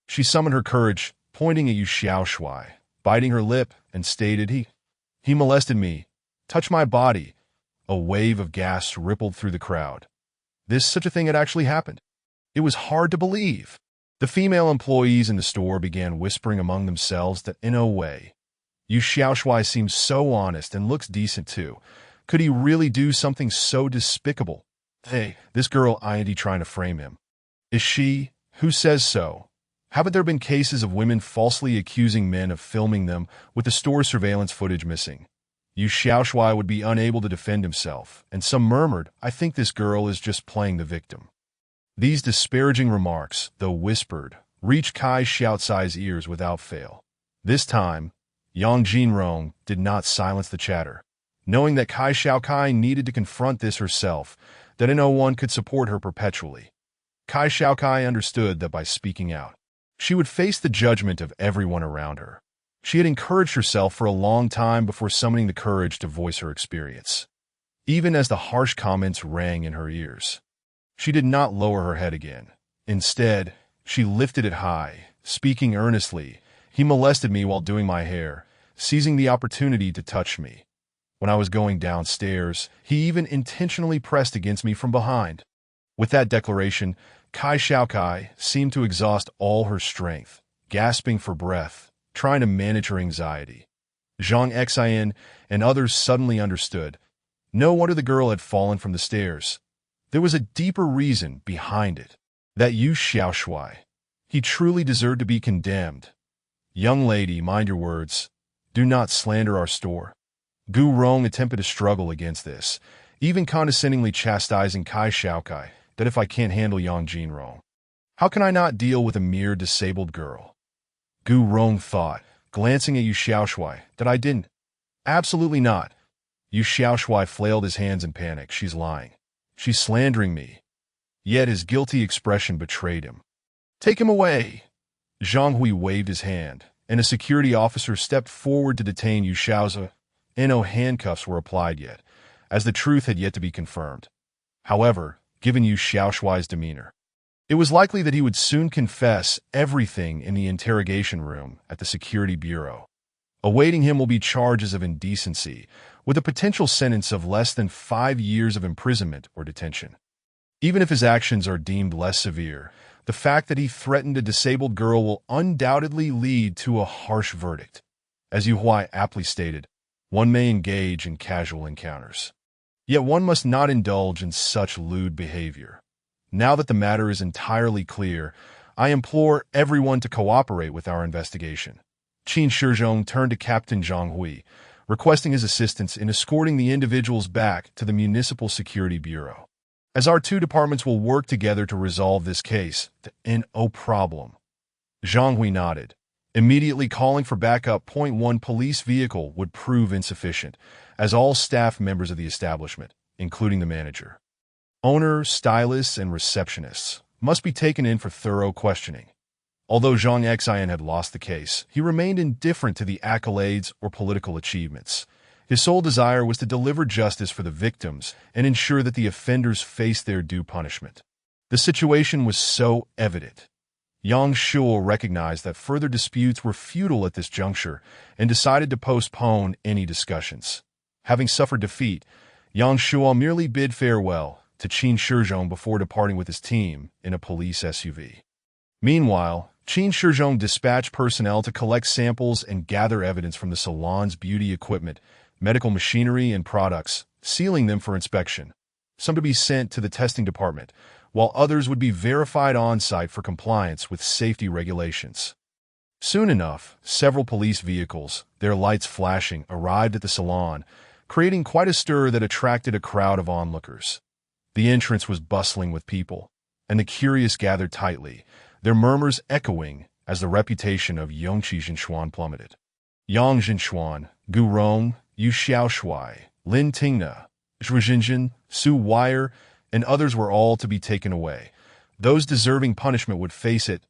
She summoned her courage, pointing at Yu Xiaoshui, biting her lip, and stated, He molested me. Touch my body." A wave of gasps rippled through the crowd. Such a thing had actually happened. It was hard to believe. The female employees in the store began whispering among themselves that in no way. Yu Xiaoshui seems so honest and looks decent too. Could he really do something so despicable? Hey, this girl ain't trying to frame him. Is she? Who says so? Haven't there been cases of women falsely accusing men of filming them with the store surveillance footage missing? Yu Xiaoshui would be unable to defend himself, and some murmured, I think this girl is just playing the victim. These disparaging remarks, though whispered, reached Kai Xiaocai's ears without fail. This time, Yang Jinrong did not silence the chatter. Knowing that Kai Xiaokai needed to confront this herself, that no one could support her perpetually. Kai Xiaokai understood that by speaking out, she would face the judgment of everyone around her. She had encouraged herself for a long time before summoning the courage to voice her experience. Even as the harsh comments rang in her ears, she did not lower her head again. Instead, she lifted it high, speaking earnestly. He molested me while doing my hair, seizing the opportunity to touch me. When I was going downstairs, he even intentionally pressed against me from behind. With that declaration, Kai Xiaokai seemed to exhaust all her strength, gasping for breath, trying to manage her anxiety. Zhang Exan and others suddenly understood. No wonder the girl had fallen from the stairs. There was a deeper reason behind it. That Yu Xiaoshui. He truly deserved to be condemned. Young lady, mind your words. Do not slander our store. Gu Rong attempted to struggle against this, even condescendingly chastising Kai Xiaokai that if I can't handle Yang Jinrong, How can I not deal with a mere disabled girl? Gu Rong thought, glancing at Yu Xiaoshui, that I didn't. Absolutely not. Yu Xiaoshui flailed his hands in panic. She's lying. She's slandering me. Yet his guilty expression betrayed him. Take him away! Zhang Hui waved his hand, and a security officer stepped forward to detain Yu Xiaoshui. No handcuffs were applied yet, as the truth had yet to be confirmed. However, given Yu Xiaoshui's demeanor, it was likely that he would soon confess everything in the interrogation room at the Security Bureau. Awaiting him will be charges of indecency, with a potential sentence of less than 5 years of imprisonment or detention. Even if his actions are deemed less severe, the fact that he threatened a disabled girl will undoubtedly lead to a harsh verdict. As Yu Huai aptly stated, one may engage in casual encounters. Yet one must not indulge in such lewd behavior. Now that the matter is entirely clear, I implore everyone to cooperate with our investigation. Qin Shizhong turned to Captain Zhang Hui, requesting his assistance in escorting the individuals back to the Municipal Security Bureau. As our two departments will work together to resolve this case, no problem. Zhang Hui nodded, immediately calling for backup. One police vehicle would prove insufficient, as all staff members of the establishment, including the manager, owner, stylists, and receptionists, must be taken in for thorough questioning. Although Zhang Xian had lost the case, he remained indifferent to the accolades or political achievements. His sole desire was to deliver justice for the victims and ensure that the offenders faced their due punishment. The situation was so evident. Yang Shuo recognized that further disputes were futile at this juncture and decided to postpone any discussions. Having suffered defeat, Yang Shuo merely bid farewell to Qin Shizhong before departing with his team in a police SUV. Meanwhile, Qin Shizhong dispatched personnel to collect samples and gather evidence from the salon's beauty equipment, medical machinery, and products, sealing them for inspection. Some to be sent to the testing department, while others would be verified on-site for compliance with safety regulations. Soon enough, several police vehicles, their lights flashing, arrived at the salon, creating quite a stir that attracted a crowd of onlookers. The entrance was bustling with people, and the curious gathered tightly, their murmurs echoing as the reputation of Yongqi Jinshuan plummeted. Yang Jinshuan, Gu Rong, Yu Xiaoshui, Lin Tingna, Zhu Jinjin, Su Wire, and others were all to be taken away. Those deserving punishment would face it.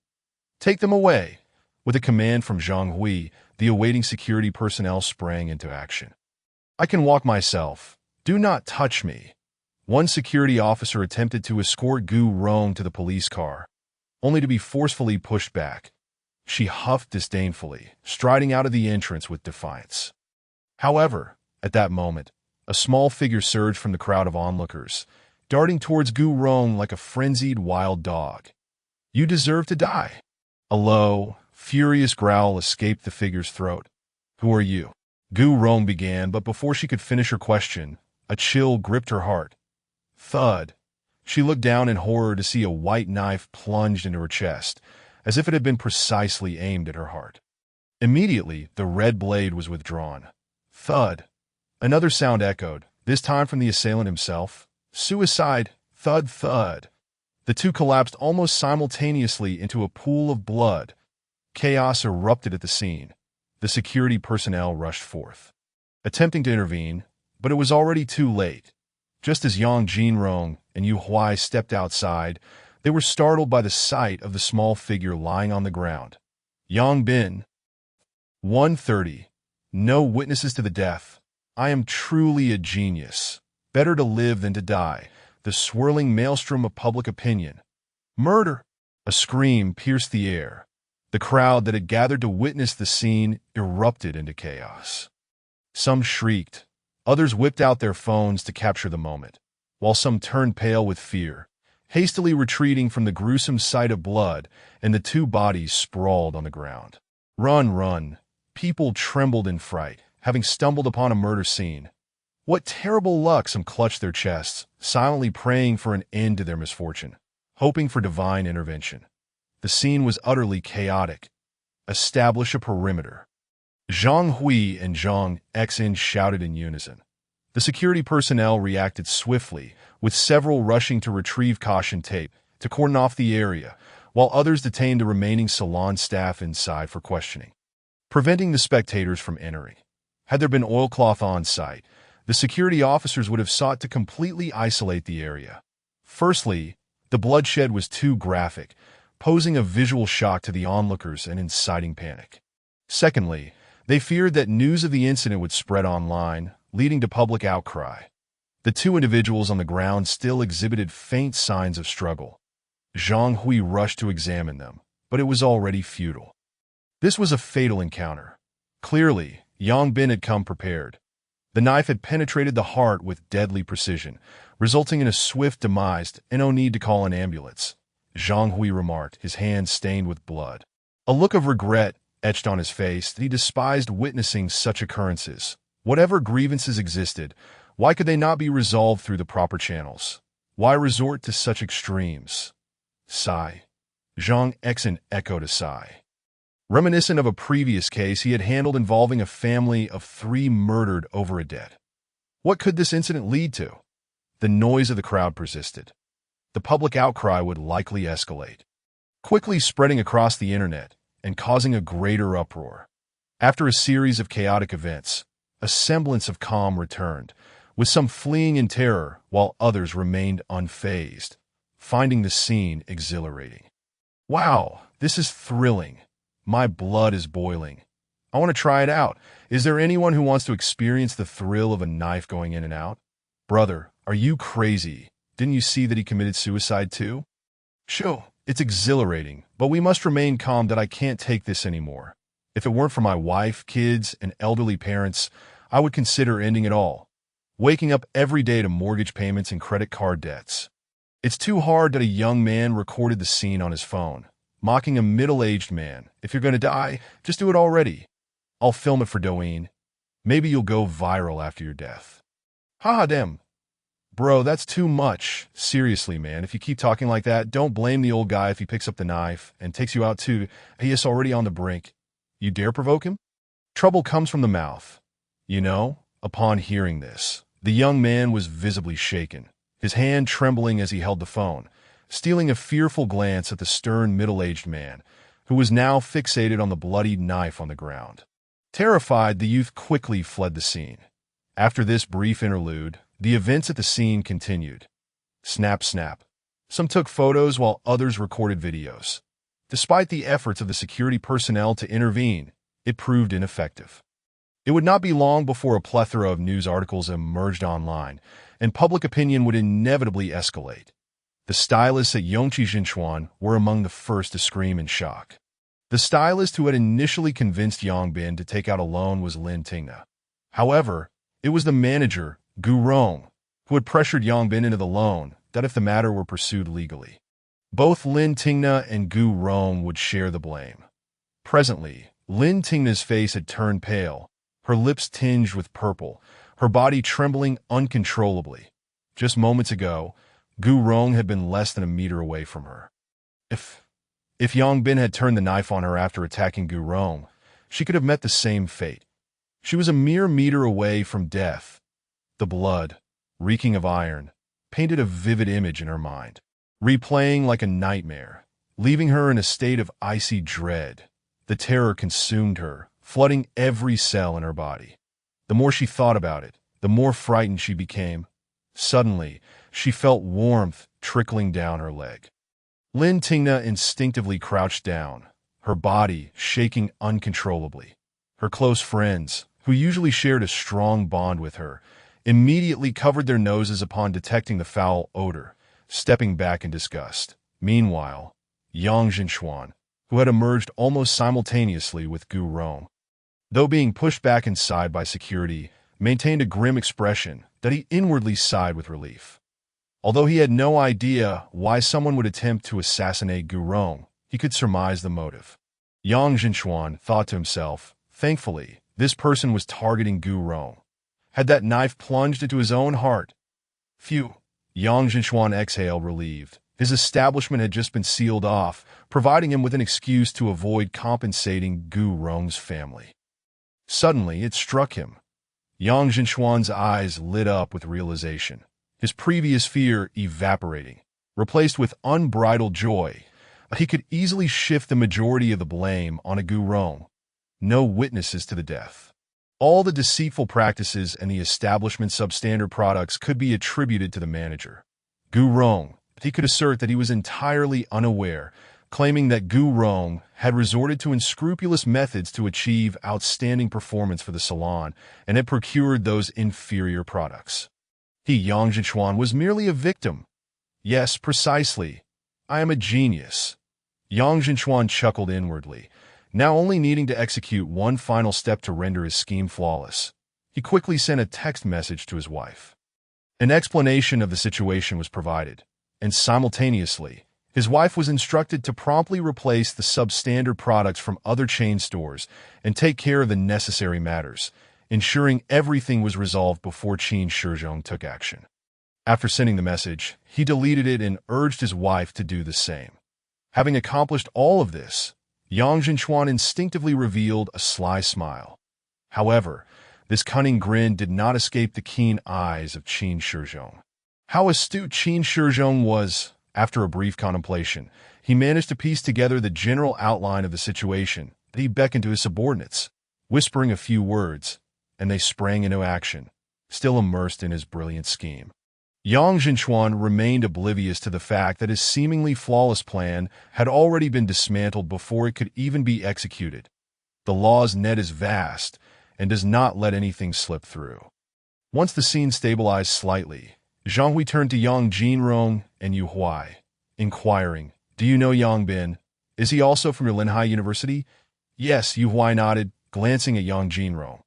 Take them away! With a command from Zhang Hui, the awaiting security personnel sprang into action. I can walk myself. Do not touch me. One security officer attempted to escort Gu Rong to the police car, only to be forcefully pushed back. She huffed disdainfully, striding out of the entrance with defiance. However, at that moment, a small figure surged from the crowd of onlookers, darting towards Gu Rong like a frenzied wild dog. You deserve to die. A low, furious growl escaped the figure's throat. Who are you? Gu Rong began, but before she could finish her question, a chill gripped her heart. Thud. She looked down in horror to see a white knife plunged into her chest, as if it had been precisely aimed at her heart. Immediately, the red blade was withdrawn. Thud. Another sound echoed, this time from the assailant himself. Suicide. Thud, thud. The two collapsed almost simultaneously into a pool of blood. Chaos erupted at the scene. The security personnel rushed forth, attempting to intervene, but it was already too late. Just as Yang Jinrong and Yu Huai stepped outside, they were startled by the sight of the small figure lying on the ground. Yang Bin. 1:30. No witnesses to the death. I am truly a genius. Better to live than to die. The swirling maelstrom of public opinion. Murder! A scream pierced the air. The crowd that had gathered to witness the scene erupted into chaos. Some shrieked. Others whipped out their phones to capture the moment, while some turned pale with fear, hastily retreating from the gruesome sight of blood and the two bodies sprawled on the ground. Run, run! People trembled in fright, having stumbled upon a murder scene. What terrible luck! Some clutched their chests, silently praying for an end to their misfortune, hoping for divine intervention. The scene was utterly chaotic. Establish a perimeter. Zhang Hui and Zhang Xin shouted in unison. The security personnel reacted swiftly, with several rushing to retrieve caution tape to cordon off the area, while others detained the remaining salon staff inside for questioning, preventing the spectators from entering. Had there been oilcloth on site, the security officers would have sought to completely isolate the area. Firstly, the bloodshed was too graphic, posing a visual shock to the onlookers and inciting panic. Secondly, they feared that news of the incident would spread online, leading to public outcry. The two individuals on the ground still exhibited faint signs of struggle. Zhang Hui rushed to examine them, but it was already futile. This was a fatal encounter. Clearly, Yang Bin had come prepared. The knife had penetrated the heart with deadly precision, resulting in a swift demise and no need to call an ambulance. Zhang Hui remarked, his hands stained with blood. A look of regret etched on his face that he despised witnessing such occurrences. Whatever grievances existed, why could they not be resolved through the proper channels? Why resort to such extremes? Sigh. Zhang Exin echoed a sigh. Reminiscent of a previous case he had handled involving a family of 3 murdered over a debt. What could this incident lead to? The noise of the crowd persisted. The public outcry would likely escalate, quickly spreading across the internet and causing a greater uproar. After a series of chaotic events, a semblance of calm returned, with some fleeing in terror while others remained unfazed, finding the scene exhilarating. Wow, this is thrilling. My blood is boiling. I want to try it out. Is there anyone who wants to experience the thrill of a knife going in and out? Brother, are you crazy? Didn't you see that he committed suicide too? Sure, it's exhilarating, but we must remain calm that I can't take this anymore. If it weren't for my wife, kids, and elderly parents, I would consider ending it all. Waking up every day to mortgage payments and credit card debts. It's too hard that a young man recorded the scene on his phone, mocking a middle-aged man. If you're going to die, just do it already. I'll film it for Douyin. Maybe you'll go viral after your death. Haha dem. Bro, that's too much. Seriously, man, if you keep talking like that, don't blame the old guy if he picks up the knife and takes you out too. He is already on the brink. You dare provoke him? Trouble comes from the mouth. You know, upon hearing this, the young man was visibly shaken, his hand trembling as he held the phone, stealing a fearful glance at the stern middle-aged man, who was now fixated on the bloodied knife on the ground. Terrified, the youth quickly fled the scene. After this brief interlude, the events at the scene continued. Snap, snap. Some took photos while others recorded videos. Despite the efforts of the security personnel to intervene, it proved ineffective. It would not be long before a plethora of news articles emerged online, and public opinion would inevitably escalate. The stylists at Yongqi Jinchuan were among the first to scream in shock. The stylist who had initially convinced Yang Bin to take out a loan was Lin Tingna. However, it was the manager, Gu Rong, who had pressured Yang Bin into the loan that if the matter were pursued legally, both Lin Tingna and Gu Rong would share the blame. Presently, Lin Tingna's face had turned pale, her lips tinged with purple, her body trembling uncontrollably. Just moments ago, Gu Rong had been less than a meter away from her. If Yang Bin had turned the knife on her after attacking Gu Rong, she could have met the same fate. She was a mere meter away from death. The blood, reeking of iron, painted a vivid image in her mind, replaying like a nightmare, leaving her in a state of icy dread. The terror consumed her, flooding every cell in her body. The more she thought about it, the more frightened she became. Suddenly, she felt warmth trickling down her leg. Lin Tingna instinctively crouched down, her body shaking uncontrollably. Her close friends, who usually shared a strong bond with her, immediately covered their noses upon detecting the foul odor, stepping back in disgust. Meanwhile, Yang Jinchuan, who had emerged almost simultaneously with Gu Rong, though being pushed back inside by security, maintained a grim expression that he inwardly sighed with relief. Although he had no idea why someone would attempt to assassinate Gu Rong, he could surmise the motive. Yang Jinchuan thought to himself, thankfully, this person was targeting Gu Rong. Had that knife plunged into his own heart? Phew. Yang Jinchuan exhaled, relieved. His establishment had just been sealed off, providing him with an excuse to avoid compensating Gu Rong's family. Suddenly, it struck him. Yang Jinchuan's eyes lit up with realization, his previous fear evaporating, replaced with unbridled joy. he could easily shift the majority of the blame on a Gu Rong. No witnesses to the death. All the deceitful practices and the establishment's substandard products could be attributed to the manager. Gu Rong, he could assert that he was entirely unaware, claiming that Gu Rong had resorted to unscrupulous methods to achieve outstanding performance for the salon and had procured those inferior products. He, Yang Zhenchuan, was merely a victim. Yes, precisely. I am a genius. Yang Zhenchuan chuckled inwardly, now only needing to execute one final step to render his scheme flawless. He quickly sent a text message to his wife. An explanation of the situation was provided, and simultaneously, his wife was instructed to promptly replace the substandard products from other chain stores and take care of the necessary matters, ensuring everything was resolved before Qin Shizhong took action. After sending the message, he deleted it and urged his wife to do the same. Having accomplished all of this, Yang Zhenchuan instinctively revealed a sly smile. However, this cunning grin did not escape the keen eyes of Qin Shizhong. How astute Qin Shizhong was! After a brief contemplation, he managed to piece together the general outline of the situation. He beckoned to his subordinates, whispering a few words, and they sprang into action, still immersed in his brilliant scheme. Yang Zhenchuan remained oblivious to the fact that his seemingly flawless plan had already been dismantled before it could even be executed. The law's net is vast and does not let anything slip through. Once the scene stabilized slightly, Zhang Hui turned to Yang Jinrong and Yu Huai, inquiring, "Do you know Yang Bin? Is he also from your Linhai University?" "Yes," Yu Huai nodded, glancing at Yang Jinrong.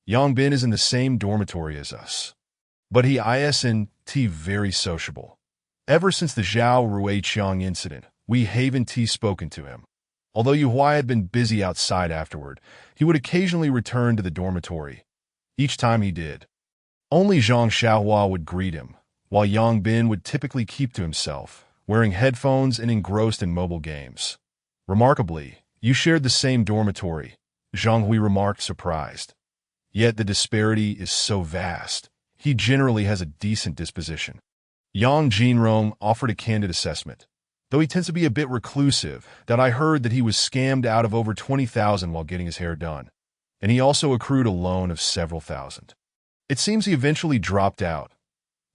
"Yang Bin is in the same dormitory as us. But he isn't very sociable. Ever since the Zhao Ruiqiang incident, we haven't spoken to him. Although Yu Huai had been busy outside afterward, he would occasionally return to the dormitory. Each time he did, only Zhang Xiaohua would greet him, while Yang Bin would typically keep to himself, wearing headphones and engrossed in mobile games. Remarkably, you shared the same dormitory, Zhang Hui remarked, surprised. Yet the disparity is so vast. He generally has a decent disposition. Yang Jinrong offered a candid assessment. Though he tends to be a bit reclusive, that I heard that he was scammed out of over 20,000 while getting his hair done, and he also accrued a loan of several thousand. It seems he eventually dropped out.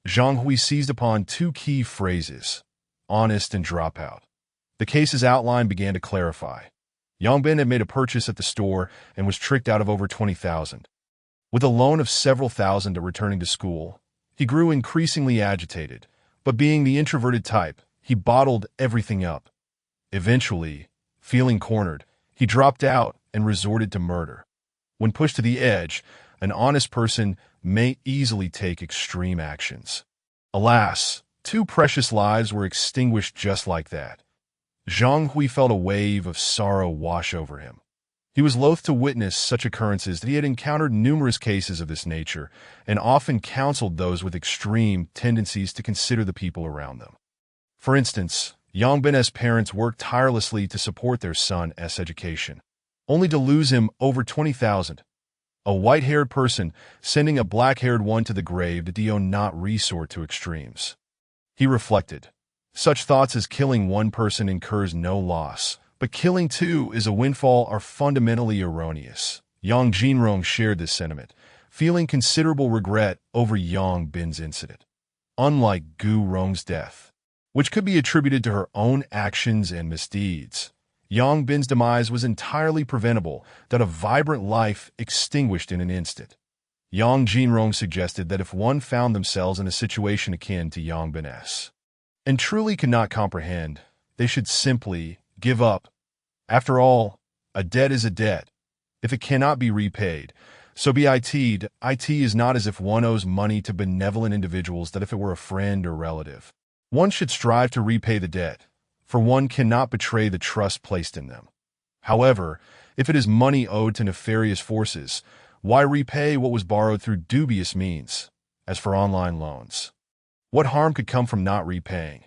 Zhang Hui seized upon two key phrases, honest and dropout. The case's outline began to clarify. Yang Bin had made a purchase at the store and was tricked out of over 20,000. With a loan of several thousand at returning to school, he grew increasingly agitated, but being the introverted type, he bottled everything up. Eventually, feeling cornered, he dropped out and resorted to murder. When pushed to the edge, an honest person may easily take extreme actions. Alas, two precious lives were extinguished just like that. Zhang Hui felt a wave of sorrow wash over him. He was loath to witness such occurrences that he had encountered numerous cases of this nature and often counseled those with extreme tendencies to consider the people around them. For instance, Yang Bin's parents worked tirelessly to support their son's education, only to lose him over 20,000. A white-haired person sending a black-haired one to the grave did not resort to extremes. He reflected, such thoughts as killing one person incurs no loss, but killing two is a windfall are fundamentally erroneous. Yang Jinrong shared this sentiment, feeling considerable regret over Yang Bin's incident. Unlike Gu Rong's death, which could be attributed to her own actions and misdeeds, Yang Bin's demise was entirely preventable, that a vibrant life extinguished in an instant. Yang Jinrong suggested that if one found themselves in a situation akin to Yang Bin's, and truly could not comprehend, they should simply give up. After all, a debt is a debt. If it cannot be repaid, so be it. It is not as if one owes money to benevolent individuals that if it were a friend or relative, one should strive to repay the debt, for one cannot betray the trust placed in them. However, if it is money owed to nefarious forces, why repay what was borrowed through dubious means? As for online loans, what harm could come from not repaying?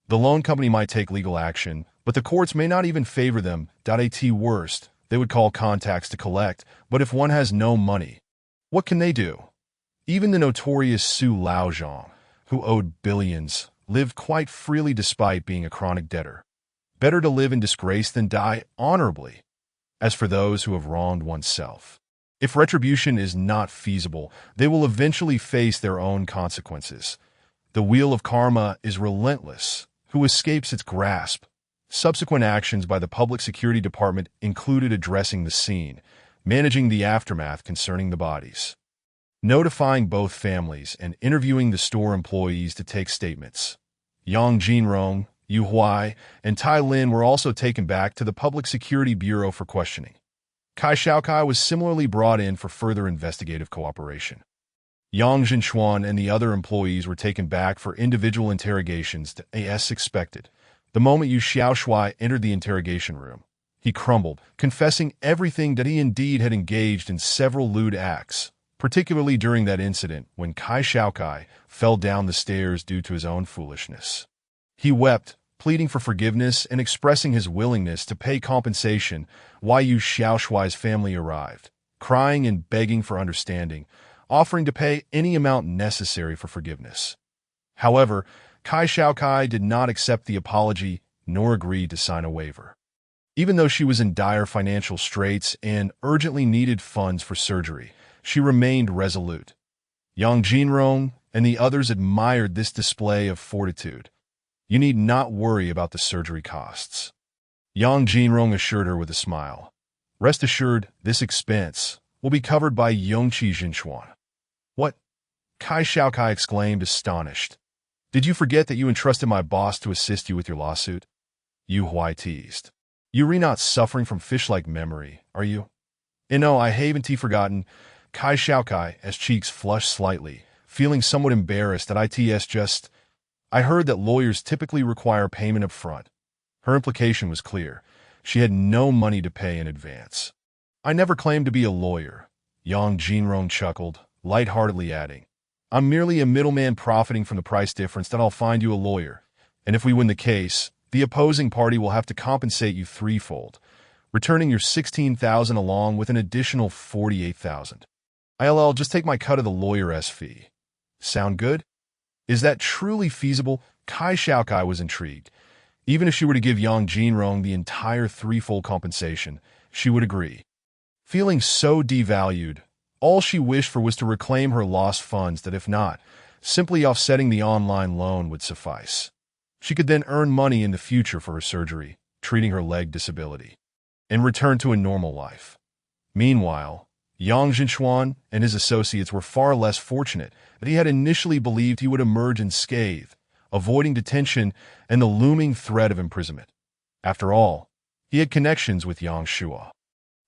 The loan company might take legal action, but the courts may not even favor them. At worst, they would call contacts to collect, but if one has no money, what can they do? Even the notorious Su Laozhong, who owed billions, lived quite freely despite being a chronic debtor. Better to live in disgrace than die honorably. As for those who have wronged oneself, if retribution is not feasible, they will eventually face their own consequences. The wheel of karma is relentless. Who escapes its grasp? Subsequent actions by the Public Security Department included addressing the scene, managing the aftermath concerning the bodies, notifying both families, and interviewing the store employees to take statements. Yang Jinrong, Yu Huai, and Tai Lin were also taken back to the Public Security Bureau for questioning. Kai Xiaokai was similarly brought in for further investigative cooperation. Yang Zhenchuan and the other employees were taken back for individual interrogations as expected. The moment Yu Xiaoshui entered the interrogation room, he crumbled, confessing everything that he indeed had engaged in several lewd acts, particularly during that incident when Kai Xiaokai fell down the stairs due to his own foolishness. He wept, pleading for forgiveness and expressing his willingness to pay compensation while Yu Xiaoshui's family arrived, crying and begging for understanding, offering to pay any amount necessary for forgiveness. However, Kai Xiaokai did not accept the apology nor agree to sign a waiver. Even though she was in dire financial straits and urgently needed funds for surgery, she remained resolute. Yang Jinrong and the others admired this display of fortitude. You need not worry about the surgery costs, Yang Jinrong assured her with a smile. Rest assured, this expense will be covered by Yongqi Zhenchuan. What? Kai Xiaokai exclaimed, astonished. Did you forget that you entrusted my boss to assist you with your lawsuit? Yu Huai teased. You're not suffering from fish-like memory, are you? No, I haven't forgotten. Kai Xiaokai, as cheeks flushed slightly, feeling somewhat embarrassed that I heard that lawyers typically require payment up front. Her implication was clear. She had no money to pay in advance. I never claimed to be a lawyer, Yang Jinrong chuckled, lightheartedly adding. I'm merely a middleman profiting from the price difference that I'll find you a lawyer. And if we win the case, the opposing party will have to compensate you threefold, returning your $16,000 along with an additional $48,000. I'll just take my cut of the lawyer's fee. Sound good? Is that truly feasible? Kai Xiaokai was intrigued. Even if she were to give Yang Jinrong the entire threefold compensation, she would agree. Feeling so devalued, all she wished for was to reclaim her lost funds that if not, simply offsetting the online loan would suffice. She could then earn money in the future for her surgery, treating her leg disability, and return to a normal life. Meanwhile, Yang Zhenchuan and his associates were far less fortunate than he had initially believed. He would emerge unscathed, avoiding detention and the looming threat of imprisonment. After all, he had connections with Yang Shua,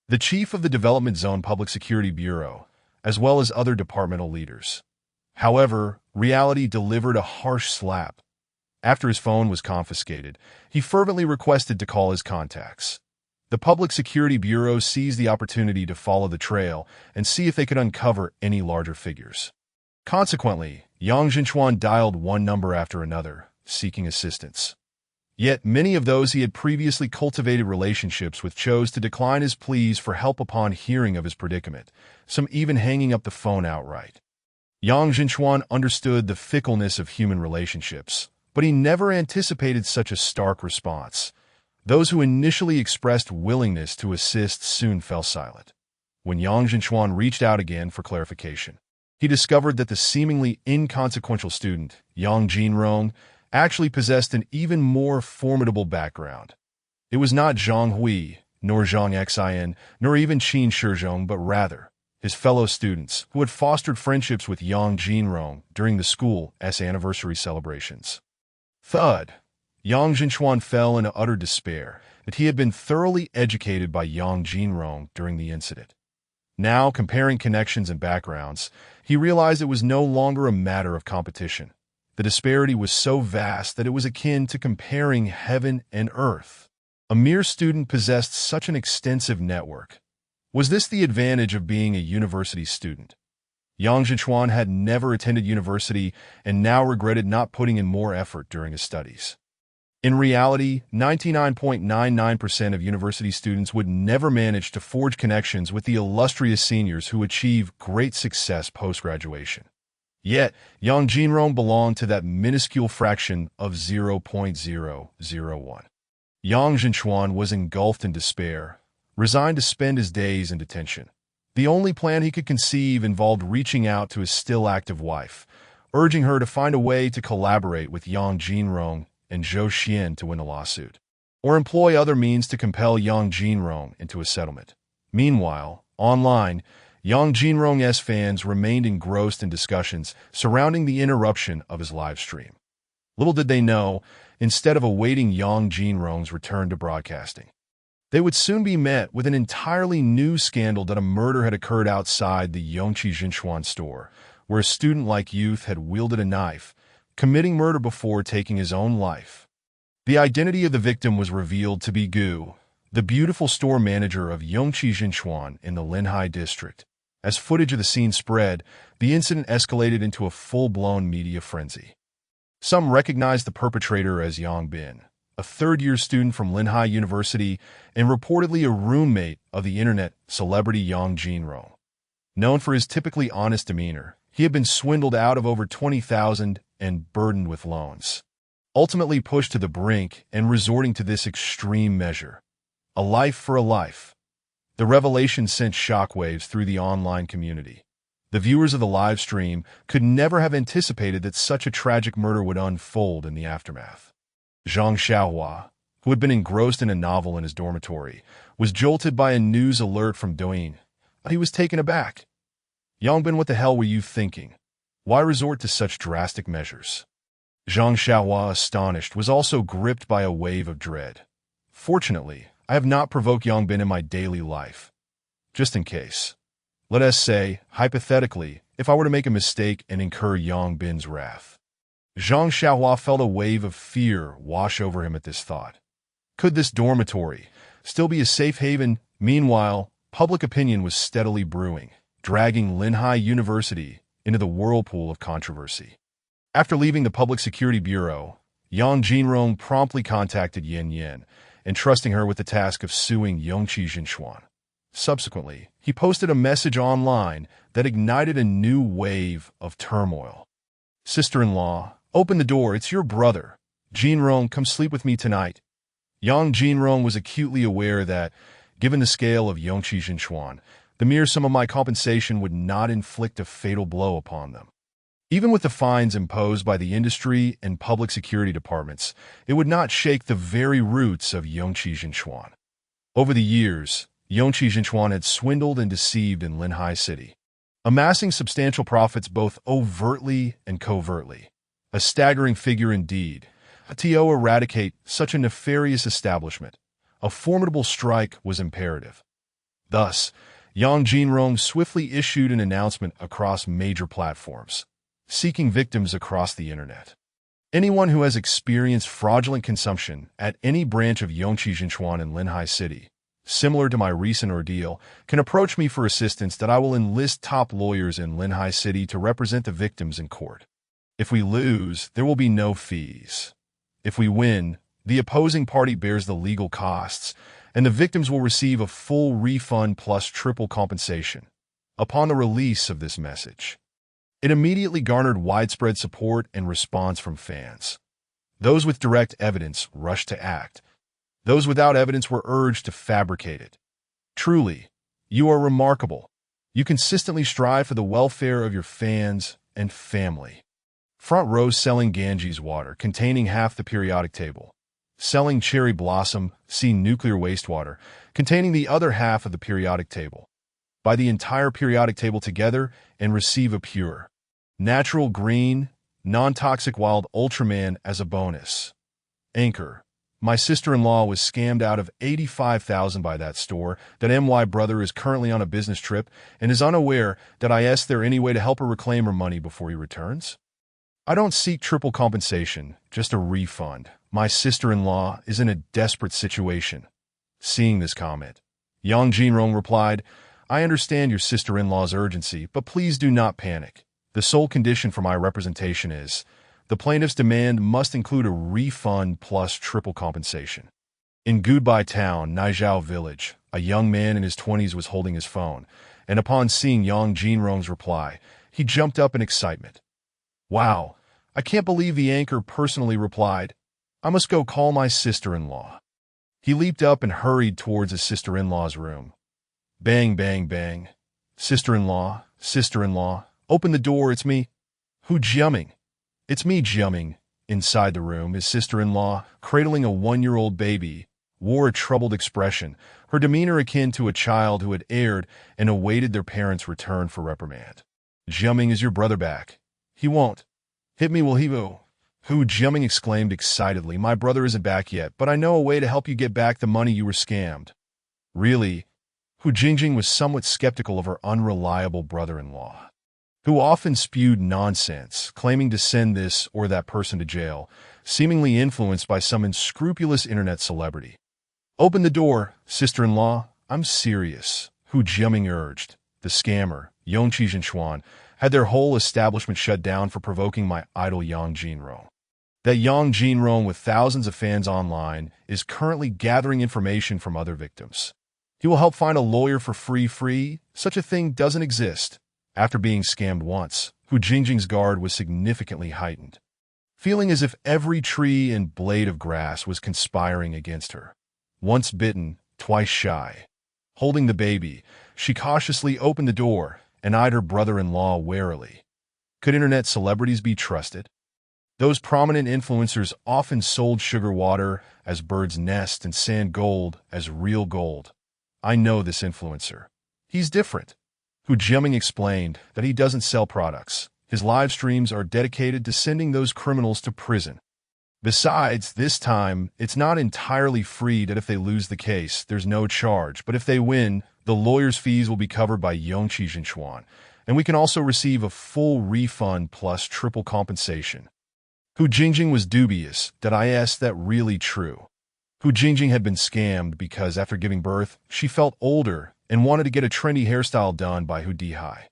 the chief of the Development Zone Public Security Bureau, as well as other departmental leaders. However, reality delivered a harsh slap. After his phone was confiscated, he fervently requested to call his contacts. The Public Security Bureau seized the opportunity to follow the trail and see if they could uncover any larger figures. Consequently, Yang Zhenchuan dialed one number after another, seeking assistance. Yet many of those he had previously cultivated relationships with chose to decline his pleas for help upon hearing of his predicament, some even hanging up the phone outright. Yang Zhenchuan understood the fickleness of human relationships, but he never anticipated such a stark response. Those who initially expressed willingness to assist soon fell silent. When Yang Zhenchuan reached out again for clarification, he discovered that the seemingly inconsequential student, Yang Jinrong, actually possessed an even more formidable background. It was not Zhang Hui, nor Zhang Xin, nor even Qin Shizhong, but rather his fellow students who had fostered friendships with Yang Jinrong during the school's anniversary celebrations. Thud. Yang Zhenchuan fell into utter despair that he had been thoroughly educated by Yang Jinrong during the incident. Now, comparing connections and backgrounds, he realized it was no longer a matter of competition. The disparity was so vast that it was akin to comparing heaven and earth. A mere student possessed such an extensive network. Was this the advantage of being a university student? Yang Zhenchuan had never attended university and now regretted not putting in more effort during his studies. In reality, 99.99% of university students would never manage to forge connections with the illustrious seniors who achieve great success post-graduation. Yet, Yang Jinrong belonged to that minuscule fraction of 0.001. Yang Zhenchuan was engulfed in despair, resigned to spend his days in detention. The only plan he could conceive involved reaching out to his still active wife, urging her to find a way to collaborate with Yang Jinrong and Zhou Xian to win a lawsuit, or employ other means to compel Yang Jinrong into a settlement. Meanwhile, online, Yang Jinrong's fans remained engrossed in discussions surrounding the interruption of his live stream. Little did they know, instead of awaiting Yang Jinrong's return to broadcasting, they would soon be met with an entirely new scandal that a murder had occurred outside the Yongqi Zhenchuan store, where a student-like youth had wielded a knife, committing murder before taking his own life. The identity of the victim was revealed to be Gu, the beautiful store manager of Yongqi Zhenchuan in the Linhai district. As footage of the scene spread, the incident escalated into a full-blown media frenzy. Some recognized the perpetrator as Yang Bin, a third-year student from Linhai University and reportedly a roommate of the internet celebrity Yang Jinrong. Known for his typically honest demeanor, he had been swindled out of over 20,000 and burdened with loans. Ultimately pushed to the brink and resorting to this extreme measure. A life for a life. The revelation sent shockwaves through the online community. The viewers of the live stream could never have anticipated that such a tragic murder would unfold in the aftermath. Zhang Xiaohua, who had been engrossed in a novel in his dormitory, was jolted by a news alert from Douyin. He was taken aback. Yangbin, what the hell were you thinking? Why resort to such drastic measures? Zhang Xiaohua, astonished, was also gripped by a wave of dread. Fortunately, I have not provoked Yangbin in my daily life. Just in case. Let us say, hypothetically, if I were to make a mistake and incur Yangbin's wrath. Zhang Xiaohua felt a wave of fear wash over him at this thought. Could this dormitory still be a safe haven? Meanwhile, public opinion was steadily brewing, dragging Linhai University into the whirlpool of controversy. After leaving the Public Security Bureau, Yang Jinrong promptly contacted Yan Yan, entrusting her with the task of suing Yongqi Zhenchuan. Subsequently, he posted a message online that ignited a new wave of turmoil. Sister-in-law, open the door, it's your brother. Jinrong, come sleep with me tonight. Yang Jinrong was acutely aware that, given the scale of Yongqi Zhenchuan, the mere sum of my compensation would not inflict a fatal blow upon them. Even with the fines imposed by the industry and public security departments, it would not shake the very roots of Yongqi Zhenchuan. Over the years, Yongqi Zhenchuan had swindled and deceived in Linhai City, amassing substantial profits both overtly and covertly. A staggering figure indeed. To eradicate such a nefarious establishment, a formidable strike was imperative. Thus, Yang Jinrong swiftly issued an announcement across major platforms, seeking victims across the internet. Anyone who has experienced fraudulent consumption at any branch of Yongqi Zhenchuan in Linhai City, similar to my recent ordeal, can approach me for assistance that I will enlist top lawyers in Linhai City to represent the victims in court. If we lose, there will be no fees. If we win, the opposing party bears the legal costs, and the victims will receive a full refund plus triple compensation. Upon the release of this message, it immediately garnered widespread support and response from fans. Those with direct evidence rushed to act. Those without evidence were urged to fabricate it. Truly, you are remarkable. You consistently strive for the welfare of your fans and family. Front row selling Ganges water containing half the periodic table. Selling cherry blossom, see nuclear wastewater, containing the other half of the periodic table. Buy the entire periodic table together and receive a pure, natural green, non-toxic wild Ultraman as a bonus. Anchor. My sister-in-law was scammed out of $85,000 by that store. That MY brother is currently on a business trip and is unaware that I asked there any way to help her reclaim her money before he returns. I don't seek triple compensation, just a refund. My sister-in-law is in a desperate situation. Seeing this comment, Yang Jinrong replied, I understand your sister-in-law's urgency, but please do not panic. The sole condition for my representation is, the plaintiff's demand must include a refund plus triple compensation. In Goodbye Town, Naizhao Village, a young man in his 20s was holding his phone, and upon seeing Yang Jinrong's reply, he jumped up in excitement. Wow, I can't believe the anchor personally replied. I must go call my sister-in-law. He leaped up and hurried towards his sister-in-law's room. Bang, bang, bang. Sister-in-law, sister-in-law, open the door, it's me. Who Jiaming? It's me, Jiaming. Inside the room, his sister-in-law, cradling a 1-year-old baby, wore a troubled expression, her demeanor akin to a child who had erred and awaited their parents' return for reprimand. Jiaming, is your brother back? He won't. Hit me, will he will? Hu Jiaming exclaimed excitedly, my brother isn't back yet, but I know a way to help you get back the money you were scammed. Really? Hu Jingjing was somewhat skeptical of her unreliable brother-in-law, who often spewed nonsense, claiming to send this or that person to jail, seemingly influenced by some unscrupulous internet celebrity. Open the door, sister-in-law. I'm serious, Hu Jiaming urged. The scammer, Yongqi Zhenxuan, had their whole establishment shut down for provoking my idol Yang Jinrong. That Yang Jinrong, with thousands of fans online, is currently gathering information from other victims. He will help find a lawyer for free. Such a thing doesn't exist. After being scammed once, Hu Jingjing's guard was significantly heightened, feeling as if every tree and blade of grass was conspiring against her. Once bitten, twice shy. Holding the baby, she cautiously opened the door and eyed her brother-in-law warily. Could internet celebrities be trusted? Those prominent influencers often sold sugar water as bird's nest and sand gold as real gold. I know this influencer. He's different. Hu Jiaming explained that he doesn't sell products. His live streams are dedicated to sending those criminals to prison. Besides, this time, it's not entirely free that if they lose the case, there's no charge, but if they win, the lawyer's fees will be covered by Yongqi Zhenxuan, and we can also receive a full refund plus triple compensation. Hu Jingjing was dubious that I asked that really true. Hu Jingjing had been scammed because after giving birth, she felt older and wanted to get a trendy hairstyle done by Hu Dihai.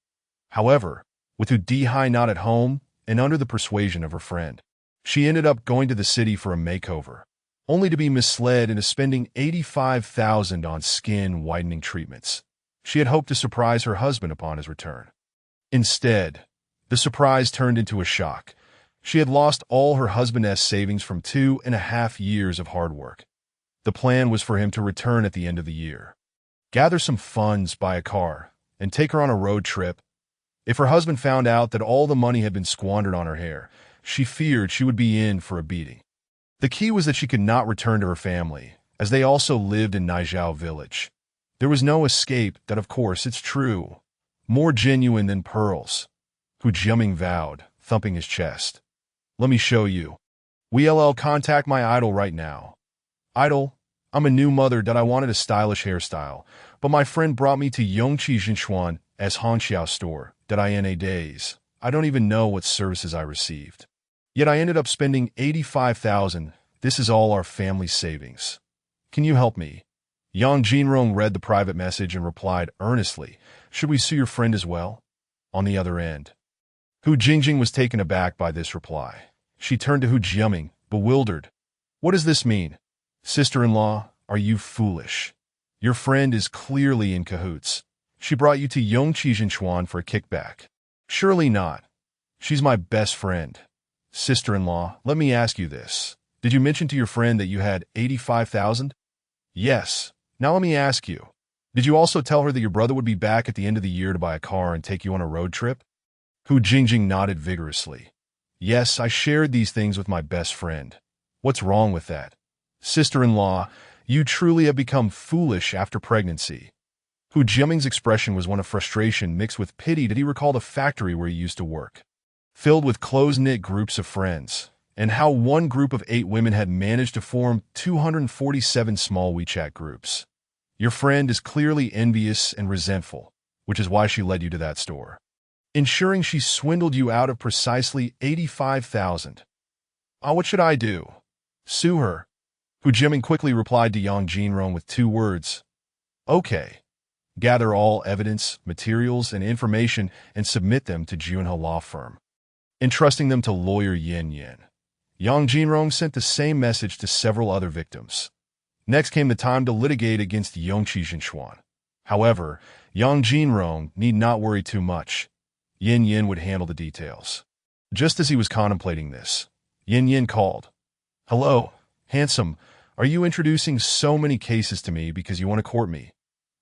However, with Hu Dihai not at home and under the persuasion of her friend, she ended up going to the city for a makeover, only to be misled into spending 85,000 on skin-whitening treatments. She had hoped to surprise her husband upon his return. Instead, the surprise turned into a shock. She had lost all her husband's savings from 2.5 years of hard work. The plan was for him to return at the end of the year, gather some funds, buy a car, and take her on a road trip. If her husband found out that all the money had been squandered on her hair, she feared she would be in for a beating. The key was that she could not return to her family, as they also lived in Naijiao village. There was no escape that, of course, it's true. More genuine than pearls. Hu Jiaming vowed, thumping his chest. Let me show you. We'll contact my idol right now. Idol, I'm a new mother that I wanted a stylish hairstyle, but my friend brought me to Yongqi Zhenxuan as Hangqiao store that I in a days. I don't even know what services I received. Yet I ended up spending 85,000. This is all our family savings. Can you help me? Yang Jinrong read the private message and replied earnestly, should we sue your friend as well? On the other end, Hu Jingjing was taken aback by this reply. She turned to Hu Jiaming, bewildered. What does this mean? Sister-in-law, are you foolish? Your friend is clearly in cahoots. She brought you to Yongqi Zhenxuan for a kickback. Surely not. She's my best friend. Sister-in-law, let me ask you this. Did you mention to your friend that you had 85,000? Yes. Now let me ask you. Did you also tell her that your brother would be back at the end of the year to buy a car and take you on a road trip? Hu Jingjing nodded vigorously. Yes, I shared these things with my best friend. What's wrong with that? Sister-in-law, you truly have become foolish after pregnancy. Hu Jiaming's expression was one of frustration mixed with pity that he recalled a factory where he used to work, filled with close-knit groups of friends, and how one group of 8 women had managed to form 247 small WeChat groups. Your friend is clearly envious and resentful, which is why she led you to that store, ensuring she swindled you out of precisely 85,000. What should I do? Sue her. Hu Jiaming quickly replied to Yang Jinrong with 2 words. Okay. Gather all evidence, materials, and information and submit them to Junhe Law Firm, entrusting them to lawyer Yin Yin. Yang Jinrong sent the same message to several other victims. Next came the time to litigate against Yongqi Zhenxuan. However, Yang Jinrong need not worry too much. Yin Yin would handle the details. Just as he was contemplating this, Yin Yin called. Hello, handsome. Are you introducing so many cases to me because you want to court me?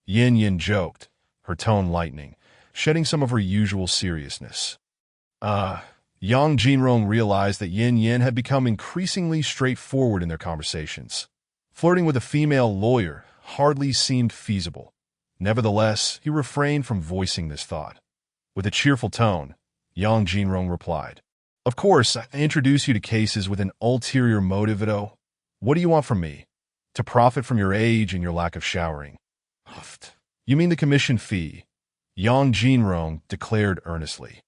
Yin Yin joked, her tone lightening, shedding some of her usual seriousness. Yang Jinrong realized that Yin Yin had become increasingly straightforward in their conversations. Flirting with a female lawyer hardly seemed feasible. Nevertheless, he refrained from voicing this thought. With a cheerful tone, Yang Jinrong replied, "Of course, I introduce you to cases with an ulterior motive, though. What do you want from me? To profit from your age and your lack of showering." "Huffed. You mean the commission fee?" Yang Jinrong declared earnestly.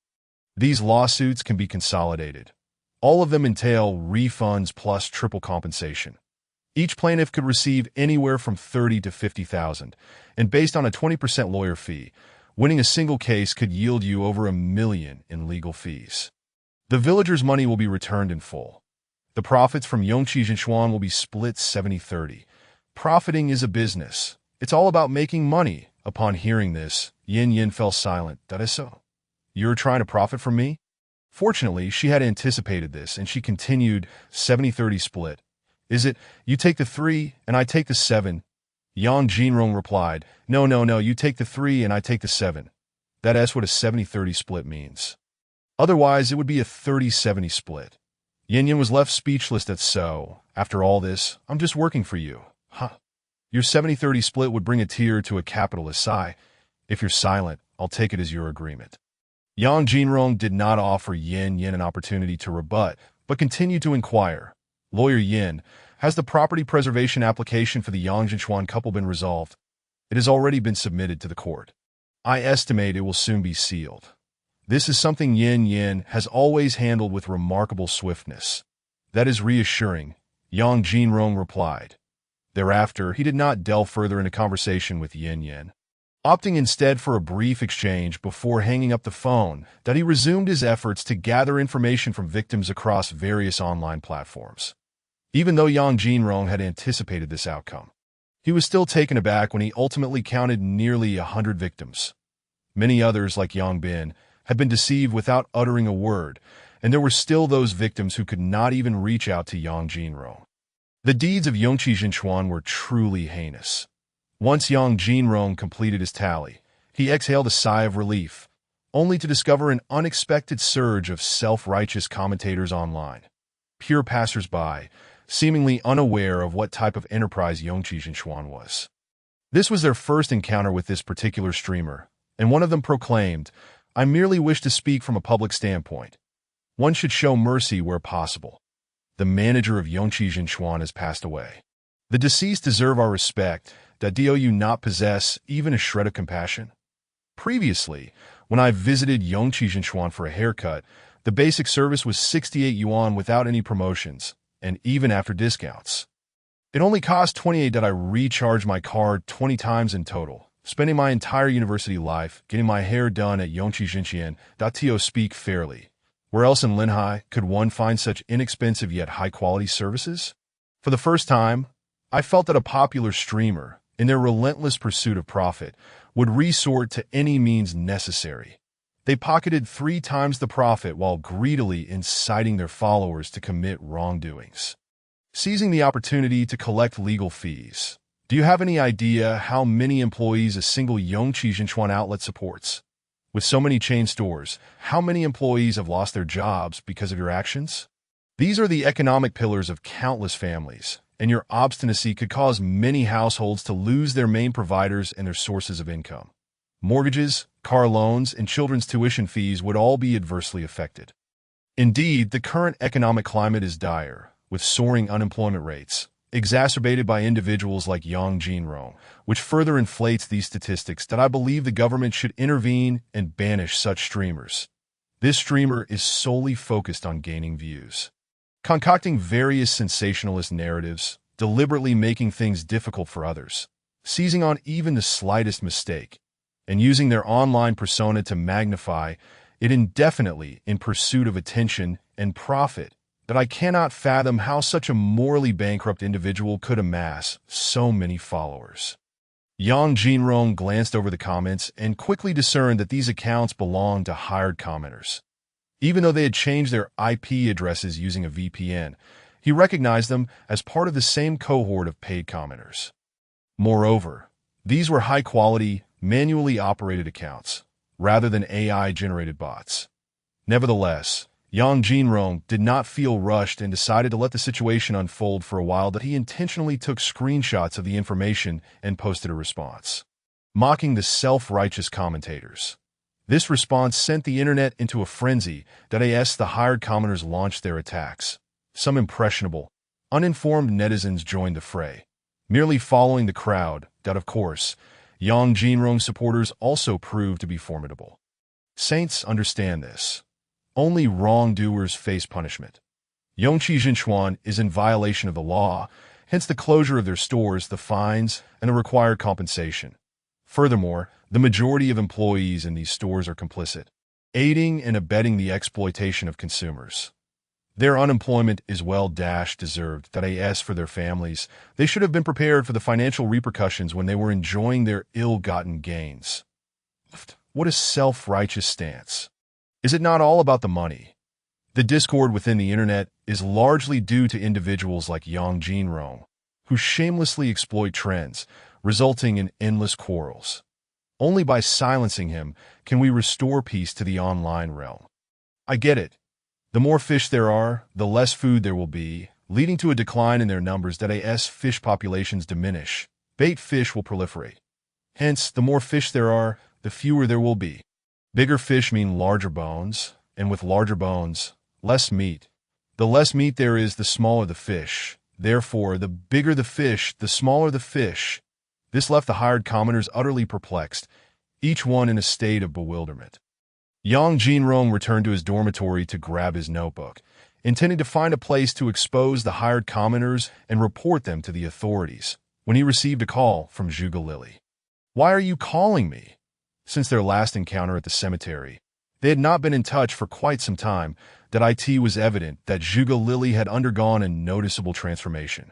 "These lawsuits can be consolidated. All of them entail refunds plus triple compensation. Each plaintiff could receive anywhere from 30 to 50,000, and based on a 20% lawyer fee, winning a single case could yield you over $1 million in legal fees. The villagers' money will be returned in full. The profits from Yongqi Jinshuan will be split 70-30. Profiting is a business. It's all about making money." Upon hearing this, Yin Yin fell silent. "That is so. You're trying to profit from me?" Fortunately, she had anticipated this, and she continued, 70-30 split. "Is it, you take the 3 and I take the 7? Yang Jinrong replied, No, you take the 3 and I take the 7. That's what a 70-30 split means. Otherwise, it would be a 30-70 split." Yin Yin was left speechless at so. "After all this, I'm just working for you. Huh. Your 70-30 split would bring a tear to a capitalist sigh. If you're silent, I'll take it as your agreement." Yang Jinrong did not offer Yin Yin an opportunity to rebut, but continued to inquire. "Lawyer Yin, has the property preservation application for the Yang Jinshuan couple been resolved?" "It has already been submitted to the court. I estimate it will soon be sealed." This is something Yin Yin has always handled with remarkable swiftness. "That is reassuring," Yang Jinrong replied. Thereafter, he did not delve further into conversation with Yin Yin, opting instead for a brief exchange before hanging up the phone, that he resumed his efforts to gather information from victims across various online platforms. Even though Yang Jinrong had anticipated this outcome, he was still taken aback when he ultimately counted nearly 100 victims. Many others, like Yang Bin, had been deceived without uttering a word, and there were still those victims who could not even reach out to Yang Jinrong. The deeds of Yongqi Jinshuan were truly heinous. Once Yang Jinrong completed his tally, he exhaled a sigh of relief, only to discover an unexpected surge of self-righteous commentators online. Pure passers-by, seemingly unaware of what type of enterprise Yongqi Jinshuan was. This was their first encounter with this particular streamer, and one of them proclaimed, "I merely wish to speak from a public standpoint. One should show mercy where possible. The manager of Yongqi Jinshuan has passed away. The deceased deserve our respect. Do you not possess even a shred of compassion?" Previously, when I visited Yongqi Jinshuan for a haircut, the basic service was 68 yuan without any promotions, and even after discounts. It only cost 28 that I recharged my card 20 times in total, spending my entire university life getting my hair done at Yongqi Jinshuan. To speak fairly. Where else in Linhai could one find such inexpensive yet high-quality services? For the first time, I felt that a popular streamer, in their relentless pursuit of profit, would resort to any means necessary. They pocketed 3 times the profit while greedily inciting their followers to commit wrongdoings, seizing the opportunity to collect legal fees. Do you have any idea how many employees a single Yongqi Jinshuan outlet supports? With so many chain stores, how many employees have lost their jobs because of your actions? These are the economic pillars of countless families, and your obstinacy could cause many households to lose their main providers and their sources of income. Mortgages, car loans, and children's tuition fees would all be adversely affected. Indeed, the current economic climate is dire, with soaring unemployment rates, exacerbated by individuals like Yang Jinrong, which further inflates these statistics. That I believe the government should intervene and banish such streamers. This streamer is solely focused on gaining views, concocting various sensationalist narratives, deliberately making things difficult for others, seizing on even the slightest mistake, and using their online persona to magnify it indefinitely in pursuit of attention and profit. That I cannot fathom how such a morally bankrupt individual could amass so many followers. Yang Jinrong glanced over the comments and quickly discerned that these accounts belonged to hired commenters. Even though they had changed their IP addresses using a VPN, He recognized them as part of the same cohort of paid commenters. Moreover, these were high-quality, manually operated accounts, rather than AI-generated bots. Nevertheless, Yang Jinrong did not feel rushed and decided to let the situation unfold for a while. That he intentionally took screenshots of the information and posted a response, mocking the self-righteous commentators. This response sent the internet into a frenzy. As the hired commenters launched their attacks, some impressionable, uninformed netizens joined the fray, merely following the crowd. Of course, Yang Jinrong supporters also proved to be formidable. Saints understand this. Only wrongdoers face punishment. Yongqi Jinchuan is in violation of the law, hence the closure of their stores, the fines, and the required compensation. Furthermore, the majority of employees in these stores are complicit, aiding and abetting the exploitation of consumers. Their unemployment is well-deserved. As for their families, they should have been prepared for the financial repercussions when they were enjoying their ill-gotten gains. What a self-righteous stance. Is it not all about the money? The discord within the internet is largely due to individuals like Yang Jinrong, who shamelessly exploit trends, resulting in endless quarrels. Only by silencing him can we restore peace to the online realm. I get it. The more fish there are, the less food there will be, leading to a decline in their numbers. As fish populations diminish, bait fish will proliferate. Hence, the more fish there are, the fewer there will be. Bigger fish mean larger bones, and with larger bones, less meat. The less meat there is, the smaller the fish. Therefore, the bigger the fish, the smaller the fish. This left the hired commenters utterly perplexed, each one in a state of bewilderment. Yang Jinrong returned to his dormitory to grab his notebook, intending to find a place to expose the hired commenters and report them to the authorities, when he received a call from Zhuge Lili. "Why are you calling me?" Since their last encounter at the cemetery, they had not been in touch for quite some time. It was evident that Zhuge Lili had undergone a noticeable transformation.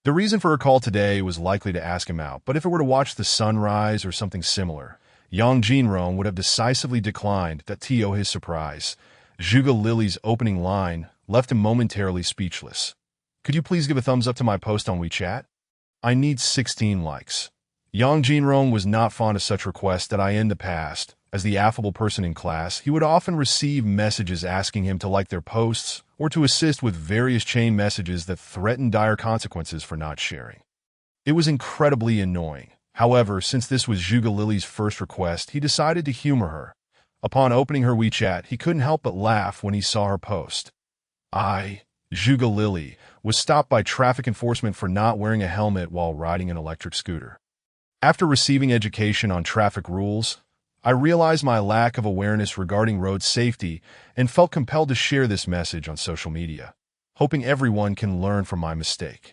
The reason for her call today was likely to ask him out, but if it were to watch the sunrise or something similar, Yang Jinrong would have decisively declined. To his surprise, Zhuge Lili's opening line left him momentarily speechless. "Could you please give a thumbs up to my post on WeChat? I need 16 likes." Yang Jinrong was not fond of such requests. In the past, as the affable person in class, he would often receive messages asking him to like their posts or to assist with various chain messages that threatened dire consequences for not sharing. It was incredibly annoying. However, since this was Zhuge Lili's first request, he decided to humor her. Upon opening her WeChat, he couldn't help but laugh when he saw her post. Zhuge Lili, was stopped by traffic enforcement for not wearing a helmet while riding an electric scooter. After receiving education on traffic rules, I realized my lack of awareness regarding road safety and felt compelled to share this message on social media, hoping everyone can learn from my mistake.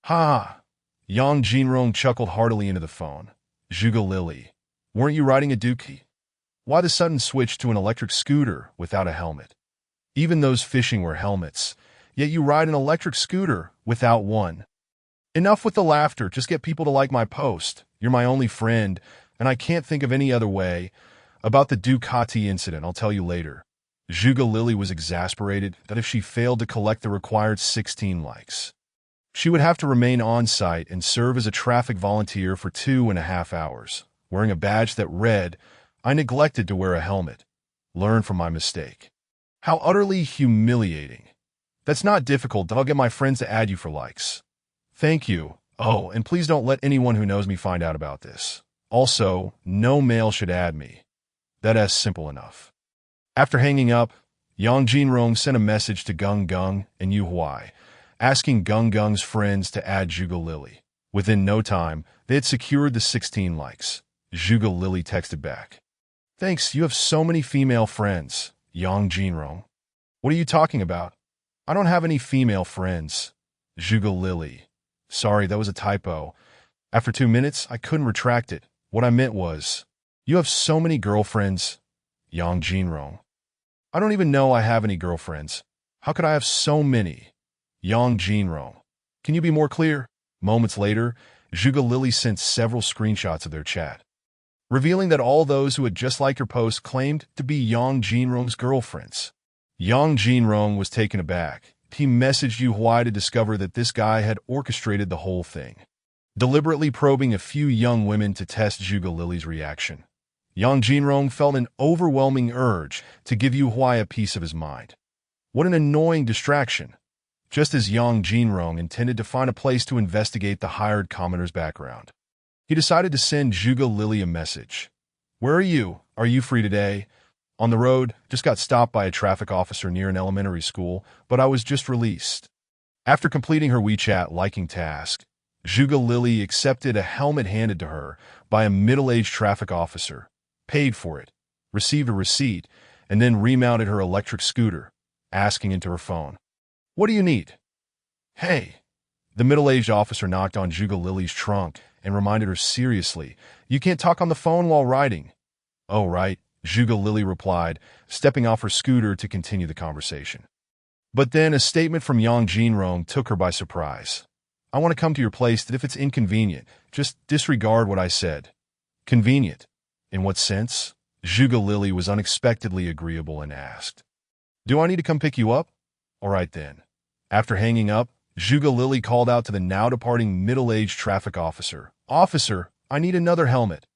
Ha! Yang Jinrong chuckled heartily into the phone. "Zhuge Lili, weren't you riding a dookie? Why the sudden switch to an electric scooter without a helmet? Even those fishing wear helmets, yet you ride an electric scooter without one. Enough with the laughter, just get people to like my post. You're my only friend, and I can't think of any other way. About the Ducati incident, I'll tell you later." Zhuge Lili was exasperated that if she failed to collect the required 16 likes, she would have to remain on site and serve as a traffic volunteer for 2.5 hours, wearing a badge that read, "I neglected to wear a helmet. Learn from my mistake." How utterly humiliating. That's not difficult. I'll get my friends to add you for likes. Thank you. Oh, and please don't let anyone who knows me find out about this. Also, no male should add me. That's simple enough. After hanging up, Yang Jinrong sent a message to Gung Gung and Yu Huai, asking Gung Gung's friends to add Zhuge Lili. Within no time, they had secured the 16 likes. Zhuge Lili texted back, "Thanks, you have so many female friends." Yang Jinrong, "What are you talking about? I don't have any female friends." Zhuge Lili, "Sorry, that was a typo. After 2 minutes, I couldn't retract it. What I meant was, you have so many girlfriends." Yang Jinrong, "I don't even know I have any girlfriends. How could I have so many?" Yang Jinrong, "Can you be more clear?" Moments later, Zhuge Lili sent several screenshots of their chat, revealing that all those who had just liked her post claimed to be Yang Jinrong's girlfriends. Yang Jinrong was taken aback. he messaged Yu Huai to discover that this guy had orchestrated the whole thing, deliberately probing a few young women to test Zhuge Lily's reaction. Yang Jinrong felt an overwhelming urge to give Yu Huai a piece of his mind. What an annoying distraction! Just as Yang Jinrong intended to find a place to investigate the hired commoner's background, he decided to send Zhuge Lily a message. "Where are you? Are you free today?" "On the road. Just got stopped by a traffic officer near an elementary school, but I was just released." After completing her WeChat liking task, Zhuge Lily accepted a helmet handed to her by a middle-aged traffic officer, paid for it, received a receipt, and then remounted her electric scooter, asking into her phone, "What do you need?" "Hey." The middle-aged officer knocked on Zhuge Lily's trunk and reminded her seriously, "You can't talk on the phone while riding." "Oh, right," Zhuge Lily replied, stepping off her scooter to continue the conversation. But then a statement from Yang Jinrong took her by surprise. "I want to come to your place, that if it's inconvenient, just disregard what I said." "Convenient? In what sense?" Zhuge Lily was unexpectedly agreeable and asked, "Do I need to come pick you up?" "All right then." After hanging up, Zhuge Lily called out to the now-departing middle-aged traffic officer, "Officer, I need another helmet."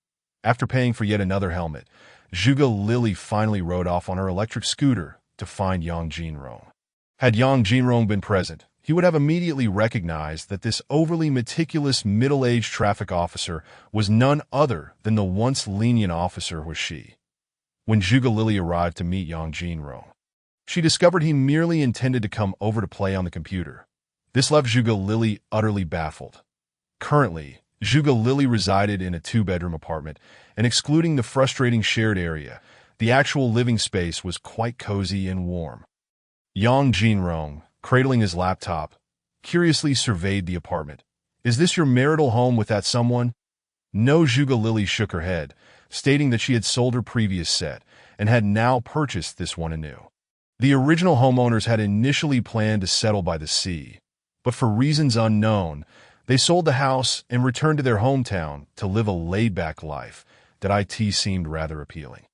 After paying for yet another helmet, Zhuge Lily finally rode off on her electric scooter to find Yang Jinrong. Had Yang Jinrong been present, he would have immediately recognized that this overly meticulous middle-aged traffic officer was none other than the once lenient officer was she. When Zhuge Lily arrived to meet Yang Jinrong, she discovered he merely intended to come over to play on the computer. This left Zhuge Lily utterly baffled. Currently, Zhuge Lily resided in a two-bedroom apartment, and excluding the frustrating shared area, the actual living space was quite cozy and warm. Yang Jinrong, cradling his laptop, curiously surveyed the apartment. "Is this your marital home with that someone?" No, Zhuge Lily shook her head, stating that she had sold her previous set and had now purchased this one anew. The original homeowners had initially planned to settle by the sea, but for reasons unknown, they sold the house and returned to their hometown to live a laid-back life that it seemed rather appealing.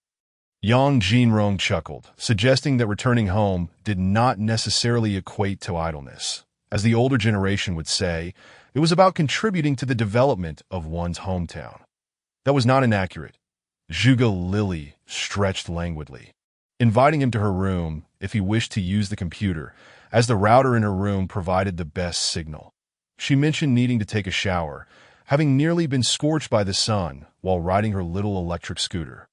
Yang Jinrong chuckled, suggesting that returning home did not necessarily equate to idleness. As the older generation would say, it was about contributing to the development of one's hometown. That was not inaccurate. Zhuge Lily stretched languidly, inviting him to her room if he wished to use the computer, as the router in her room provided the best signal. She mentioned needing to take a shower, having nearly been scorched by the sun while riding her little electric scooter.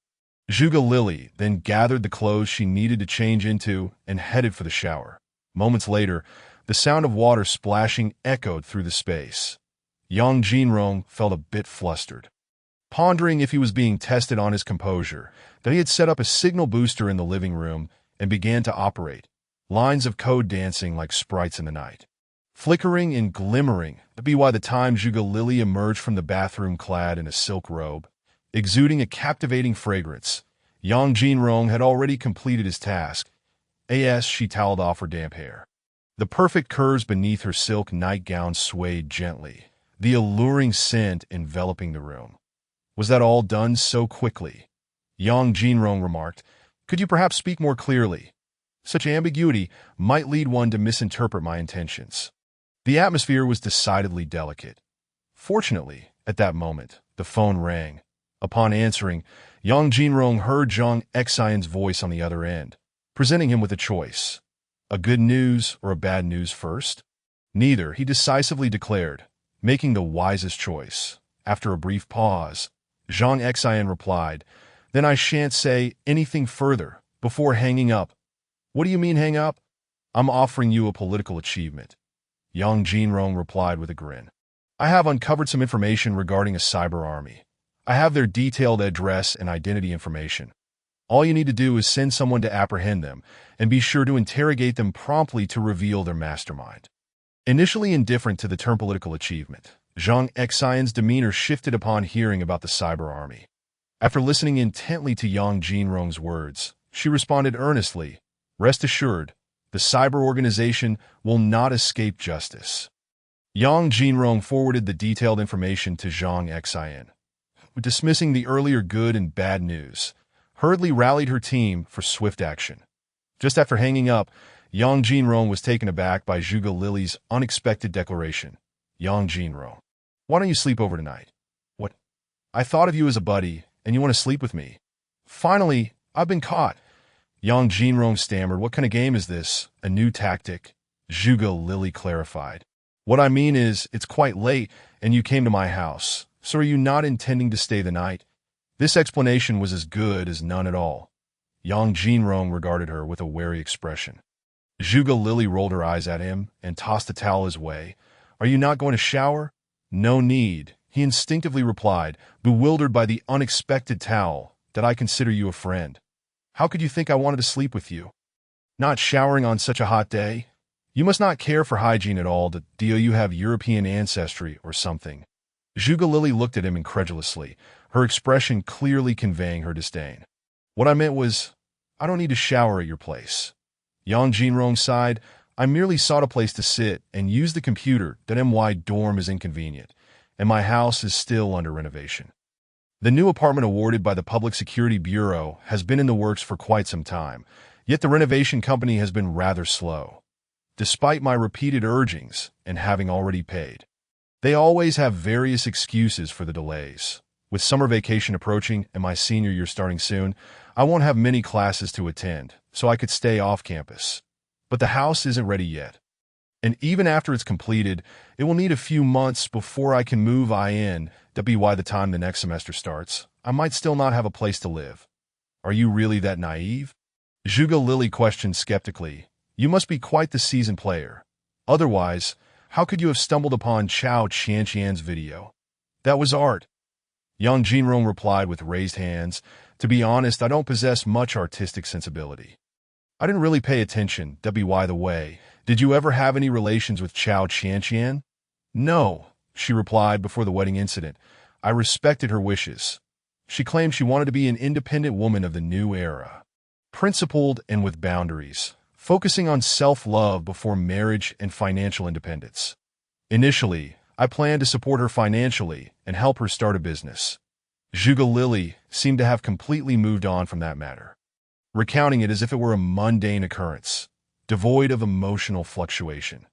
Zhuge Lily then gathered the clothes she needed to change into and headed for the shower. Moments later, the sound of water splashing echoed through the space. Yang Jinrong felt a bit flustered, pondering if he was being tested on his composure, that he had set up a signal booster in the living room and began to operate, lines of code dancing like sprites in the night, flickering and glimmering. By the time Zhuge Lily emerged from the bathroom clad in a silk robe, exuding a captivating fragrance, Yang Jinrong had already completed his task. As she toweled off her damp hair, the perfect curves beneath her silk nightgown swayed gently, the alluring scent enveloping the room. "Was that all done so quickly?" Yang Jinrong remarked. "Could you perhaps speak more clearly? Such ambiguity might lead one to misinterpret my intentions." The atmosphere was decidedly delicate. Fortunately, at that moment, the phone rang. Upon answering, Yang Jinrong heard Zhang Xian's voice on the other end, presenting him with a choice. A good news or a bad news first? Neither, he decisively declared, making the wisest choice. After a brief pause, Zhang Xian replied, "Then I shan't say anything further," before hanging up. "What do you mean hang up?" "I'm offering you a political achievement." Yang Jinrong replied with a grin. "I have uncovered some information regarding a cyber army. I have their detailed address and identity information. All you need to do is send someone to apprehend them, and be sure to interrogate them promptly to reveal their mastermind." Initially indifferent to the term political achievement, Zhang Xian's demeanor shifted upon hearing about the cyber army. After listening intently to Yang Jinrong's words, she responded earnestly, "Rest assured, the cyber organization will not escape justice." Yang Jinrong forwarded the detailed information to Zhang Xian, who, dismissing the earlier good and bad news, hurriedly rallied her team for swift action. Just after hanging up, Yang Jinrong was taken aback by Zhuge Lily's unexpected declaration. Yang Jinrong, why don't you sleep over tonight? What? I thought of you as a buddy, and you want to sleep with me. Finally, I've been caught. Yang Jinrong stammered, what kind of game is this? A new tactic? Zhuge Lily clarified. What I mean is, it's quite late, and you came to my house. So are you not intending to stay the night? This explanation was as good as none at all. Yang Jinrong regarded her with a wary expression. Zhuge Lily rolled her eyes at him and tossed the towel his way. Are you not going to shower? No need, he instinctively replied, bewildered by the unexpected towel. Did I consider you a friend? How could you think I wanted to sleep with you? Not showering on such a hot day? You must not care for hygiene at all. Do you have European ancestry or something? Zhuge Lily looked at him incredulously, her expression clearly conveying her disdain. What I meant was, I don't need to shower at your place. Yang Jinrong sighed, I merely sought a place to sit and use the computer. My dorm is inconvenient, and my house is still under renovation. The new apartment awarded by the Public Security Bureau has been in the works for quite some time, yet the renovation company has been rather slow. Despite my repeated urgings and having already paid, they always have various excuses for the delays. With summer vacation approaching and my senior year starting soon, I won't have many classes to attend, so I could stay off campus. But the house isn't ready yet. And even after it's completed, it will need a few months before I can move in. By the time the next semester starts, I might still not have a place to live. Are you really that naive? Zhuge Lily questioned skeptically. You must be quite the seasoned player. Otherwise, how could you have stumbled upon Chao Qianqian's video? That was art. Yang Jinrong replied with raised hands. To be honest, I don't possess much artistic sensibility. I didn't really pay attention. By the way, did you ever have any relations with Chao Qianqian? No, she replied before the wedding incident. I respected her wishes. She claimed she wanted to be an independent woman of the new era. Principled and with boundaries, focusing on self-love before marriage and financial independence. Initially, I planned to support her financially and help her start a business. Zhuge Lily seemed to have completely moved on from that matter, recounting it as if it were a mundane occurrence, devoid of emotional fluctuation.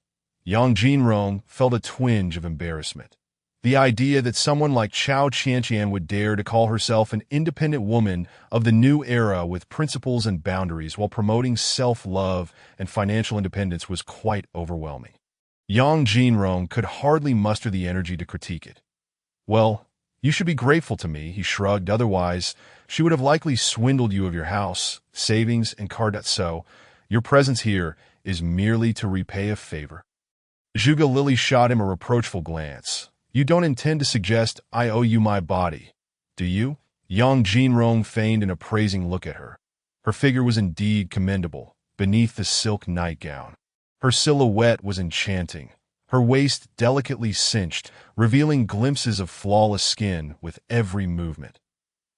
Yang Jinrong felt a twinge of embarrassment. The idea that someone like Chao Qianqian would dare to call herself an independent woman of the new era with principles and boundaries while promoting self-love and financial independence was quite overwhelming. Yang Jinrong could hardly muster the energy to critique it. Well, you should be grateful to me, he shrugged. Otherwise, she would have likely swindled you of your house, savings, and car debt. So, your presence here is merely to repay a favor. Zhuge Lily shot him a reproachful glance. You don't intend to suggest I owe you my body, do you? Yang Jinrong feigned an appraising look at her. Her figure was indeed commendable, beneath the silk nightgown. Her silhouette was enchanting, her waist delicately cinched, revealing glimpses of flawless skin with every movement.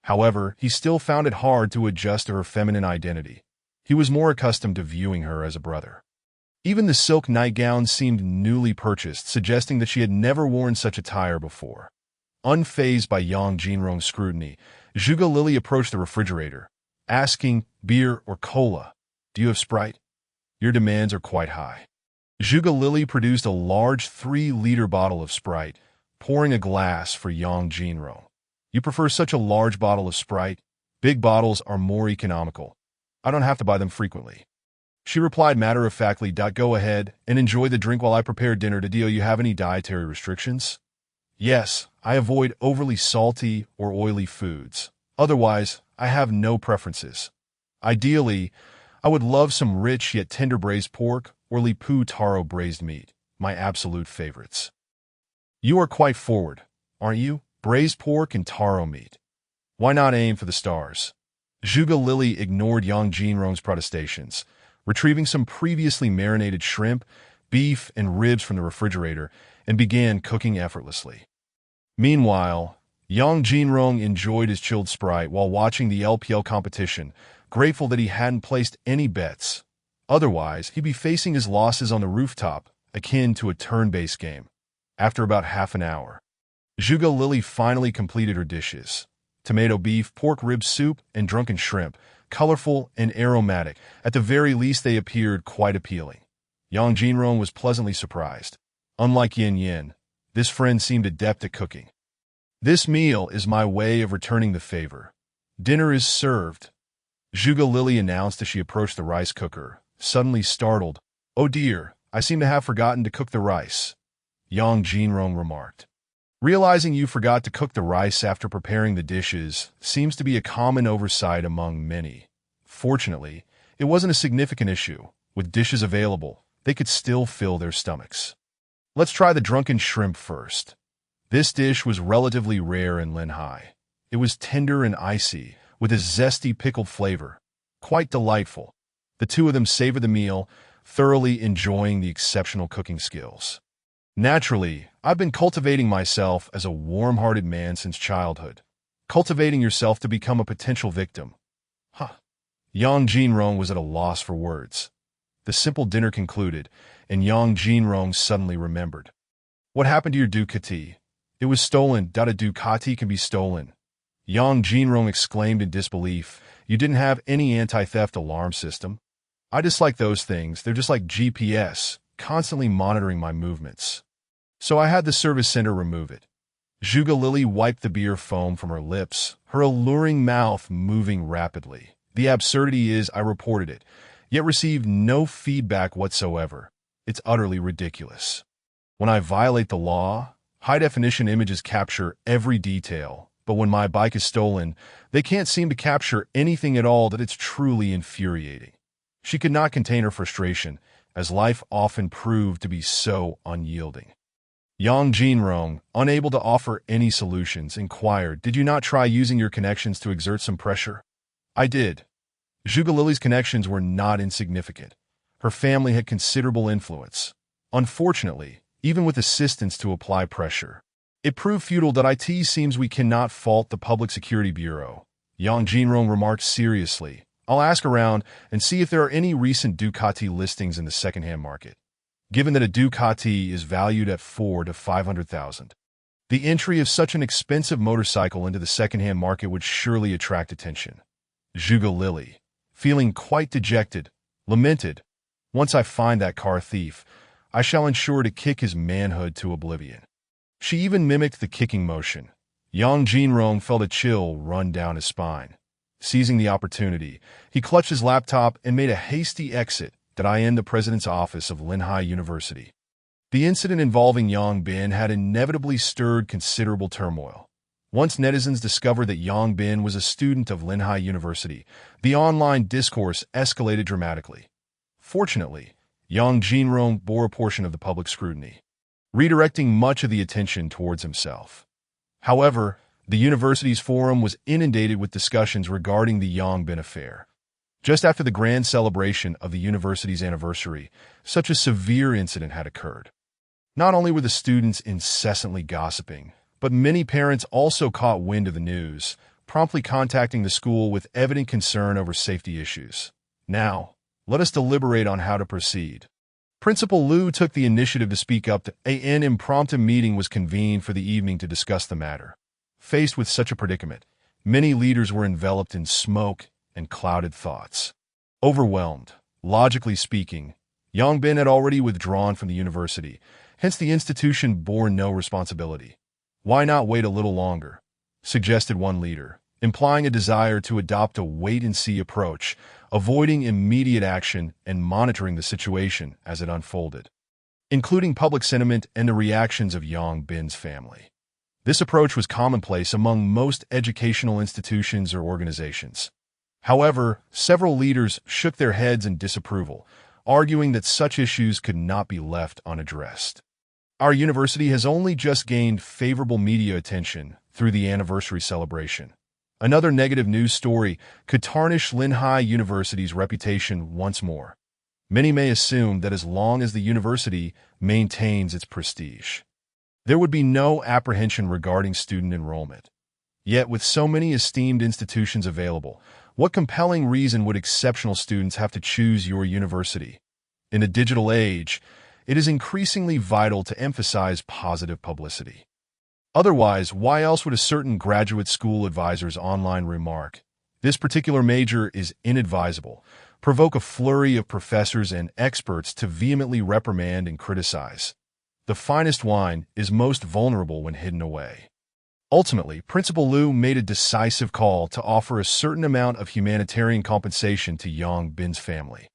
However, he still found it hard to adjust to her feminine identity. He was more accustomed to viewing her as a brother. Even the silk nightgown seemed newly purchased, suggesting that she had never worn such attire before. Unfazed by Yang Jinrong's scrutiny, Zhuge Lily approached the refrigerator, asking, beer or cola? Do you have Sprite? Your demands are quite high. Zhuge Lily produced a large 3-liter bottle of Sprite, pouring a glass for Yang Jinrong. You prefer such a large bottle of Sprite? Big bottles are more economical. I don't have to buy them frequently. She replied matter-of-factly. Go ahead and enjoy the drink while I prepare dinner. Do you have any dietary restrictions? Yes, I avoid overly salty or oily foods. Otherwise, I have no preferences. Ideally, I would love some rich yet tender braised pork or lipu taro braised meat, my absolute favorites. You are quite forward, aren't you? Braised pork and taro meat. Why not aim for the stars? Zhuge Lily ignored Yang Jinrong's protestations, retrieving some previously marinated shrimp, beef, and ribs from the refrigerator, and began cooking effortlessly. Meanwhile, Yang Jinrong enjoyed his chilled Sprite while watching the LPL competition, grateful that he hadn't placed any bets. Otherwise, he'd be facing his losses on the rooftop, akin to a turn-based game. After about half an hour, Zhuge Lily finally completed her dishes: tomato beef, pork rib soup, and drunken shrimp, colorful and aromatic. At the very least, they appeared quite appealing. Yang Jinrong was pleasantly surprised. Unlike Yin Yin, this friend seemed adept at cooking. This meal is my way of returning the favor. Dinner is served. Zhuge Lily announced as she approached the rice cooker, suddenly startled. Oh dear, I seem to have forgotten to cook the rice. Yang Jinrong remarked. Realizing you forgot to cook the rice after preparing the dishes seems to be a common oversight among many. Fortunately, it wasn't a significant issue. With dishes available, they could still fill their stomachs. Let's try the drunken shrimp first. This dish was relatively rare in Linhai. It was tender and icy, with a zesty pickled flavor. Quite delightful. The two of them savored the meal, thoroughly enjoying the exceptional cooking skills. Naturally, I've been cultivating myself as a warm-hearted man since childhood. Cultivating yourself to become a potential victim. Yang Jinrong was at a loss for words. The simple dinner concluded, and Yang Jinrong suddenly remembered. What happened to your Ducati? It was stolen. A Ducati can be stolen. Yang Jinrong exclaimed in disbelief. You didn't have any anti-theft alarm system? I dislike those things. They're just like GPS, constantly monitoring my movements. So I had the service center remove it. Zhuge Lily wiped the beer foam from her lips, her alluring mouth moving rapidly. The absurdity is I reported it, yet received no feedback whatsoever. It's utterly ridiculous. When I violate the law, high-definition images capture every detail, but when my bike is stolen, they can't seem to capture anything at all. That it's truly infuriating. She could not contain her frustration, as life often proved to be so unyielding. Yang Jinrong, unable to offer any solutions, inquired, Did you not try using your connections to exert some pressure? I did. Zhuge Lily's connections were not insignificant. Her family had considerable influence. Unfortunately, even with assistance to apply pressure, it proved futile. It seems we cannot fault the Public Security Bureau. Yang Jinrong remarked seriously. I'll ask around and see if there are any recent Ducati listings in the second-hand market. Given that a Ducati is valued at $400,000 to $500,000, the entry of such an expensive motorcycle into the second-hand market would surely attract attention. Zhuge Lily, feeling quite dejected, lamented, Once I find that car thief, I shall ensure to kick his manhood to oblivion. She even mimicked the kicking motion. Yang Jinrong felt a chill run down his spine. Seizing the opportunity, he clutched his laptop and made a hasty exit in the president's office of Linhai University. The incident involving Yang Bin had inevitably stirred considerable turmoil. Once netizens discovered that Yang Bin was a student of Linhai University, the online discourse escalated dramatically. Fortunately, Yang Jinrong bore a portion of the public scrutiny, redirecting much of the attention towards himself. However, the university's forum was inundated with discussions regarding the Yang Bin affair. Just after the grand celebration of the university's anniversary, such a severe incident had occurred. Not only were the students incessantly gossiping, but many parents also caught wind of the news, promptly contacting the school with evident concern over safety issues. Now, let us deliberate on how to proceed. Principal Liu took the initiative to speak up. An impromptu meeting was convened for the evening to discuss the matter. Faced with such a predicament, many leaders were enveloped in smoke and clouded thoughts. Overwhelmed, logically speaking, Yang Bin had already withdrawn from the university, hence the institution bore no responsibility. Why not wait a little longer? Suggested one leader, implying a desire to adopt a wait-and-see approach, avoiding immediate action and monitoring the situation as it unfolded, including public sentiment and the reactions of Yang Bin's family. This approach was commonplace among most educational institutions or organizations. However, several leaders shook their heads in disapproval, arguing that such issues could not be left unaddressed. Our university has only just gained favorable media attention through the anniversary celebration. Another negative news story could tarnish Linhai University's reputation once more. Many may assume that as long as the university maintains its prestige, there would be no apprehension regarding student enrollment. Yet, with so many esteemed institutions available, what compelling reason would exceptional students have to choose your university? In a digital age, it is increasingly vital to emphasize positive publicity. Otherwise, why else would a certain graduate school advisor's online remark, This particular major is inadvisable, provoke a flurry of professors and experts to vehemently reprimand and criticize. The finest wine is most vulnerable when hidden away. Ultimately, Principal Liu made a decisive call to offer a certain amount of humanitarian compensation to Yang Bin's family.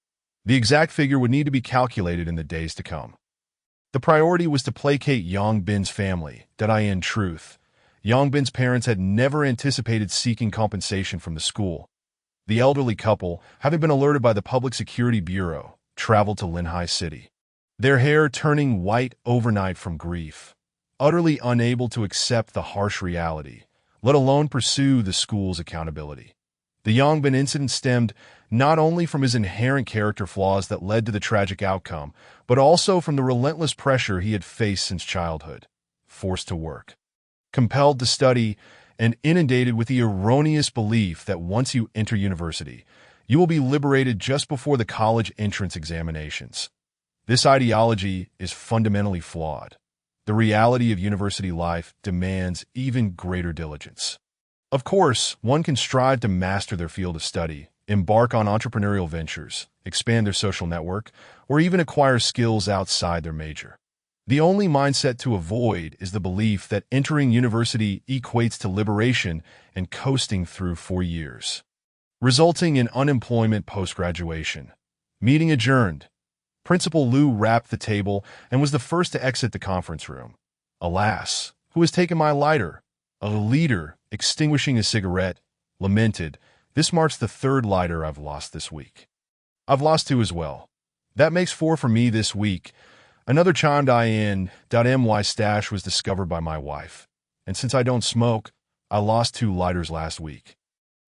The exact figure would need to be calculated in the days to come. The priority was to placate Yang Bin's family, that in truth, Yang Bin's parents had never anticipated seeking compensation from the school. The elderly couple, having been alerted by the Public Security Bureau, traveled to Linhai City, their hair turning white overnight from grief, utterly unable to accept the harsh reality, let alone pursue the school's accountability. The Yang Bin incident stemmed not only from his inherent character flaws that led to the tragic outcome, but also from the relentless pressure he had faced since childhood. Forced to work, compelled to study, and inundated with the erroneous belief that once you enter university, you will be liberated just before the college entrance examinations. This ideology is fundamentally flawed. The reality of university life demands even greater diligence. Of course, one can strive to master their field of study, embark on entrepreneurial ventures, expand their social network, or even acquire skills outside their major. The only mindset to avoid is the belief that entering university equates to liberation and coasting through 4 years, resulting in unemployment post-graduation. Meeting adjourned. Principal Liu rapped the table and was the first to exit the conference room. Alas, who has taken my lighter? A leader, extinguishing his cigarette, lamented, "This marks the 3rd lighter I've lost this week. I've lost 2 as well. That makes 4 for me this week." Another chimed in. My stash was discovered by my wife, and since I don't smoke, I lost 2 lighters last week.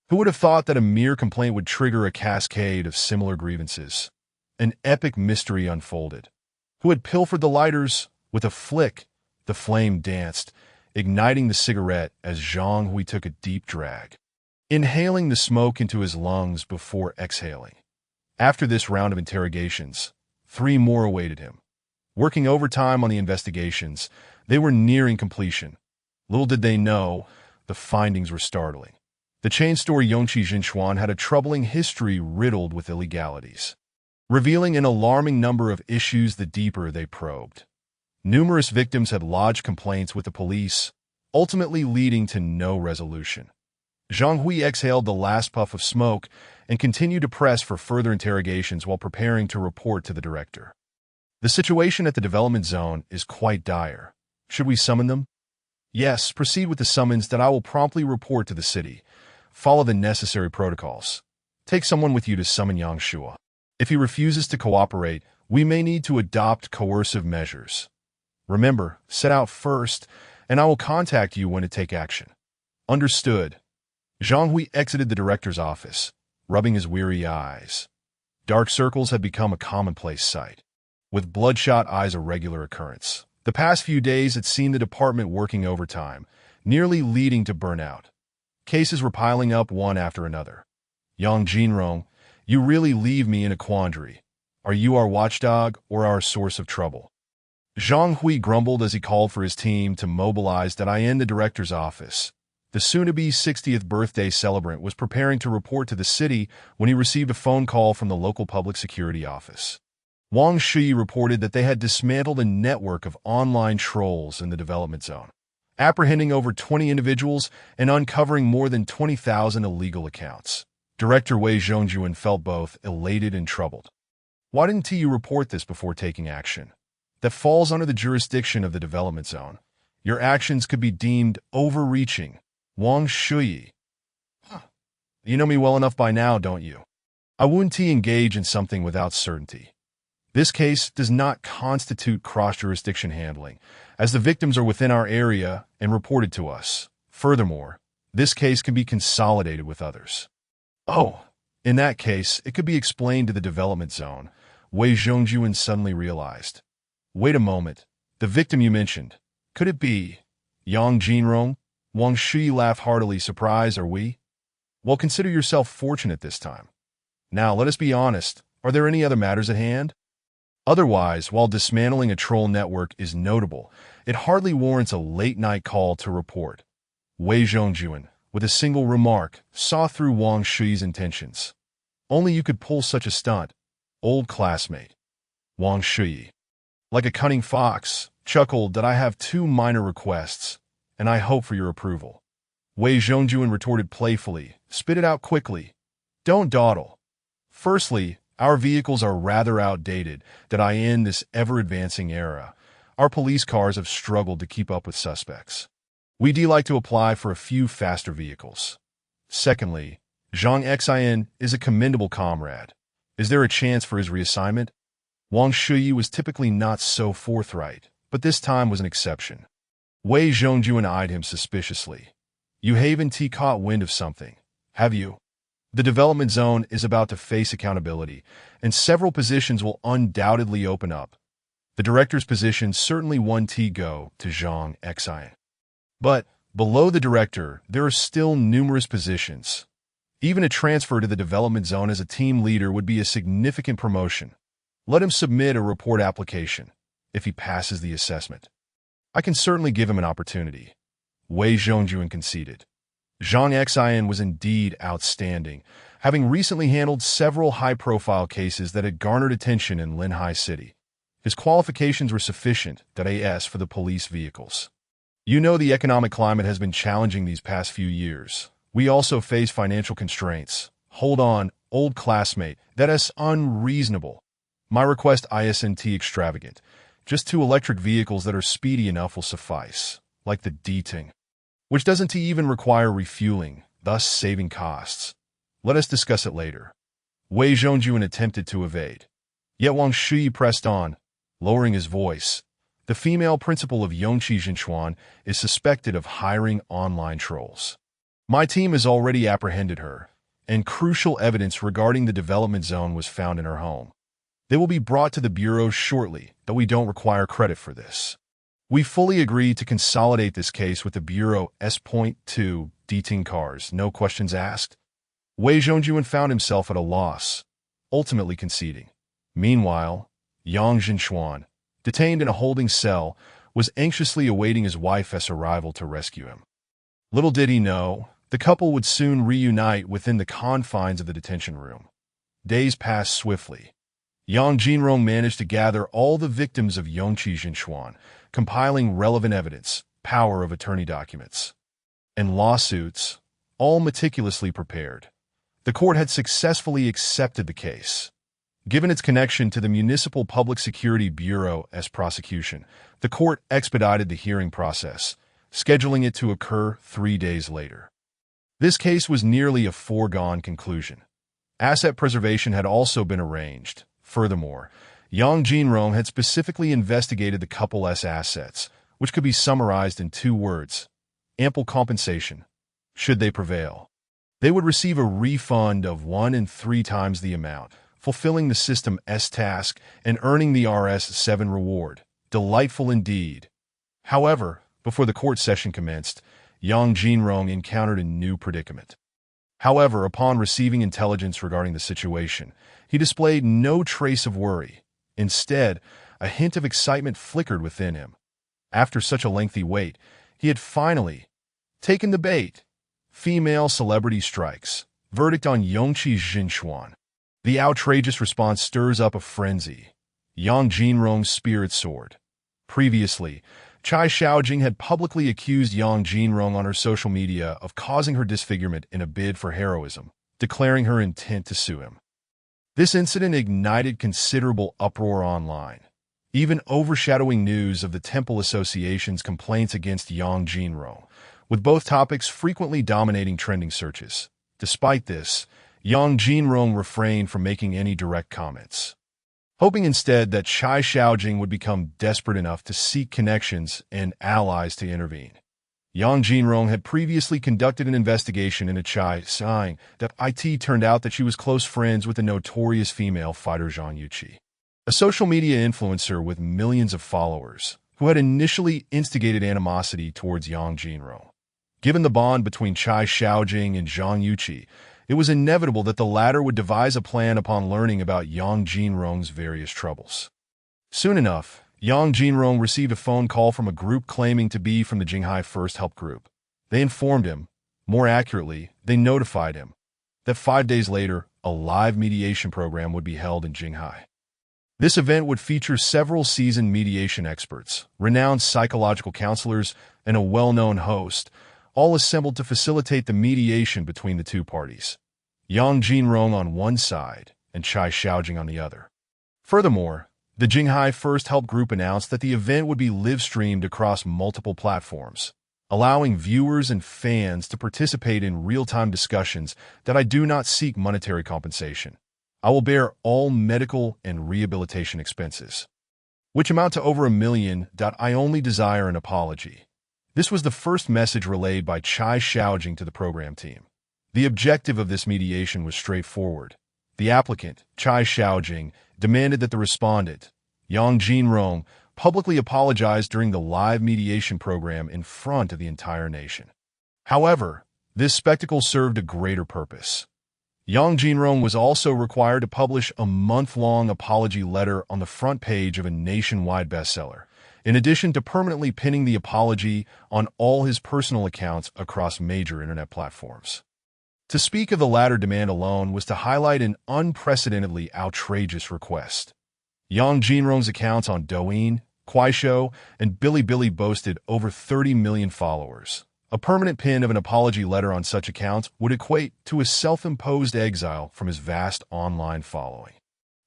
Who would have thought that a mere complaint would trigger a cascade of similar grievances? An epic mystery unfolded. Who had pilfered the lighters? With a flick, the flame danced, igniting the cigarette as Zhang Hui took a deep drag, inhaling the smoke into his lungs before exhaling. After this round of interrogations, 3 more awaited him. Working overtime on the investigations, they were nearing completion. Little did they know, the findings were startling. The chain store Yongqi Jinchuan had a troubling history riddled with illegalities, revealing an alarming number of issues the deeper they probed. Numerous victims had lodged complaints with the police, ultimately leading to no resolution. Zhang Hui exhaled the last puff of smoke and continued to press for further interrogations while preparing to report to the director. The situation at the development zone is quite dire. Should we summon them? Yes, proceed with the summons that I will promptly report to the city. Follow the necessary protocols. Take someone with you to summon Yang Shua. If he refuses to cooperate, we may need to adopt coercive measures. Remember, set out first, and I will contact you when to take action. Understood. Zhang Hui exited the director's office, rubbing his weary eyes. Dark circles had become a commonplace sight, with bloodshot eyes a regular occurrence. The past few days had seen the department working overtime, nearly leading to burnout. Cases were piling up one after another. Yang Jinrong, you really leave me in a quandary. Are you our watchdog or our source of trouble? Zhang Hui grumbled as he called for his team to mobilize in the director's office. The soon-to-be 60th birthday celebrant was preparing to report to the city when he received a phone call from the local public security office. Wang Shi reported that they had dismantled a network of online trolls in the development zone, apprehending over 20 individuals and uncovering more than 20,000 illegal accounts. Director Wei Zhongjuan felt both elated and troubled. Why didn't you report this before taking action? That falls under the jurisdiction of the development zone. Your actions could be deemed overreaching. Wang Shuyi. You know me well enough by now, don't you? I wouldn't engage in something without certainty. This case does not constitute cross-jurisdiction handling, as the victims are within our area and reported to us. Furthermore, this case can be consolidated with others. Oh, in that case, it could be explained to the development zone, Wei Zhongjuan suddenly realized. Wait a moment, the victim you mentioned, could it be Yang Jinrong? Wang Shi laughed heartily, surprised, are we? Well, consider yourself fortunate this time. Now, let us be honest, are there any other matters at hand? Otherwise, while dismantling a troll network is notable, it hardly warrants a late-night call to report. Wei Zhongjuan, with a single remark, saw through Wang Shui's intentions. Only you could pull such a stunt, old classmate. Wang Shui, like a cunning fox, chuckled that I have two minor requests, and I hope for your approval. Wei Zhongjuan retorted playfully, spit it out quickly. Don't dawdle. Firstly, our vehicles are rather outdated that I in this ever-advancing era. Our police cars have struggled to keep up with suspects. We'd like to apply for a few faster vehicles. Secondly, Zhang Xian is a commendable comrade. Is there a chance for his reassignment? Wang Shui was typically not so forthright, but this time was an exception. Wei Zhongjuan eyed him suspiciously. You haven't caught wind of something, have you? The development zone is about to face accountability, and several positions will undoubtedly open up. The director's position certainly won go to Zhang Xian. But below the director, there are still numerous positions. Even a transfer to the development zone as a team leader would be a significant promotion. Let him submit a report application, if he passes the assessment. I can certainly give him an opportunity. Wei Zhongjuan conceded. Zhang Xian was indeed outstanding, having recently handled several high-profile cases that had garnered attention in Linhai City. His qualifications were sufficient for the police vehicles. You know the economic climate has been challenging these past few years. We also face financial constraints. Hold on, old classmate, that is unreasonable. My request isn't extravagant. Just 2 electric vehicles that are speedy enough will suffice, like the D-Ting, which doesn't even require refueling, thus saving costs. Let us discuss it later. Wei Zhongjuan attempted to evade. Yet Wang Shui pressed on, lowering his voice. The female principal of Yongqi Jinchuan is suspected of hiring online trolls. My team has already apprehended her, and crucial evidence regarding the development zone was found in her home. They will be brought to the Bureau shortly, though we don't require credit for this. We fully agree to consolidate this case with the Bureau S.2 D-Ting cars, no questions asked. Wei Zhongjuan found himself at a loss, ultimately conceding. Meanwhile, Yang Jinchuan, detained in a holding cell, was anxiously awaiting his wife's arrival to rescue him. Little did he know, the couple would soon reunite within the confines of the detention room. Days passed swiftly. Yang Jinrong managed to gather all the victims of Yongqi Jinchuan, compiling relevant evidence, power of attorney documents, and lawsuits, all meticulously prepared. The court had successfully accepted the case. Given its connection to the Municipal Public Security Bureau's prosecution, the court expedited the hearing process, scheduling it to occur 3 days later. This case was nearly a foregone conclusion. Asset preservation had also been arranged. Furthermore, Yang Jinrong had specifically investigated the couple's assets, which could be summarized in 2 words: ample compensation. Should they prevail, they would receive a refund of 1 and 3 times the amount, fulfilling the system's task and earning the RS7 reward. Delightful indeed. However, before the court session commenced, Yang Jinrong encountered a new predicament. However, upon receiving intelligence regarding the situation, he displayed no trace of worry. Instead, a hint of excitement flickered within him. After such a lengthy wait, he had finally taken the bait. Female celebrity strikes. Verdict on Yongqi Jinchuan. The outrageous response stirs up a frenzy. Yang Jinrong's spirit soared. Previously, Chai Xiaojing had publicly accused Yang Jinrong on her social media of causing her disfigurement in a bid for heroism, declaring her intent to sue him. This incident ignited considerable uproar online, even overshadowing news of the Temple Association's complaints against Yang Jinrong, with both topics frequently dominating trending searches. Despite this, Yang Jinrong refrained from making any direct comments, hoping instead that Chai Xiaojing would become desperate enough to seek connections and allies to intervene. Yang Jinrong had previously conducted an investigation into Chai Xiaojing that it turned out that she was close friends with the notorious female fighter Zhang Yuqi, a social media influencer with millions of followers, who had initially instigated animosity towards Yang Jinrong. Given the bond between Chai Xiaojing and Zhang Yuqi, it was inevitable that the latter would devise a plan upon learning about Yang Jinrong's various troubles. Soon enough, Yang Jinrong received a phone call from a group claiming to be from the Jinghai First Help Group. They informed him, More accurately, they notified him that 5 days later, a live mediation program would be held in Jinghai. This event would feature several seasoned mediation experts, renowned psychological counselors, and a well-known host, all assembled to facilitate the mediation between the two parties. Yang Jinrong on one side and Chai Xiaojing on the other. Furthermore, the Jinghai First Help Group announced that the event would be live-streamed across multiple platforms, allowing viewers and fans to participate in real-time discussions that I do not seek monetary compensation. I will bear all medical and rehabilitation expenses, which amount to over $1 million. I only desire an apology. This was the first message relayed by Chai Xiaojing to the program team. The objective of this mediation was straightforward. The applicant, Chai Xiaojing, demanded that the respondent, Yang Jinrong, publicly apologized during the live mediation program in front of the entire nation. However, this spectacle served a greater purpose. Yang Jinrong was also required to publish a month-long apology letter on the front page of a nationwide bestseller, in addition to permanently pinning the apology on all his personal accounts across major internet platforms. To speak of the latter demand alone was to highlight an unprecedentedly outrageous request. Yang Jinrong's accounts on Douyin, Kuaishou, and Bilibili boasted over 30 million followers. A permanent pin of an apology letter on such accounts would equate to a self-imposed exile from his vast online following.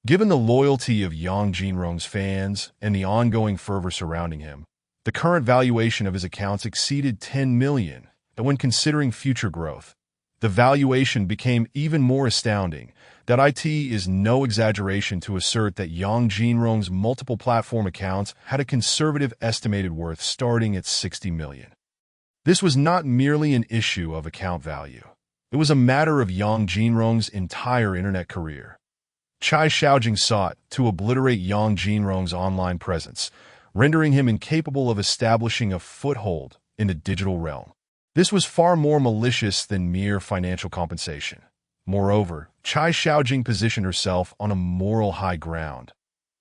Given the loyalty of Yang Jinrong's fans and the ongoing fervor surrounding him, the current valuation of his accounts exceeded 10 million, and when considering future growth, the valuation became even more astounding. That it is no exaggeration to assert that Yang Jinrong's multiple platform accounts had a conservative estimated worth starting at 60 million. This was not merely an issue of account value. It was a matter of Yang Jinrong's entire internet career. Chai Xiaojing sought to obliterate Yang Jinrong's online presence, rendering him incapable of establishing a foothold in the digital realm. This was far more malicious than mere financial compensation. Moreover, Chai Xiaojing positioned herself on a moral high ground.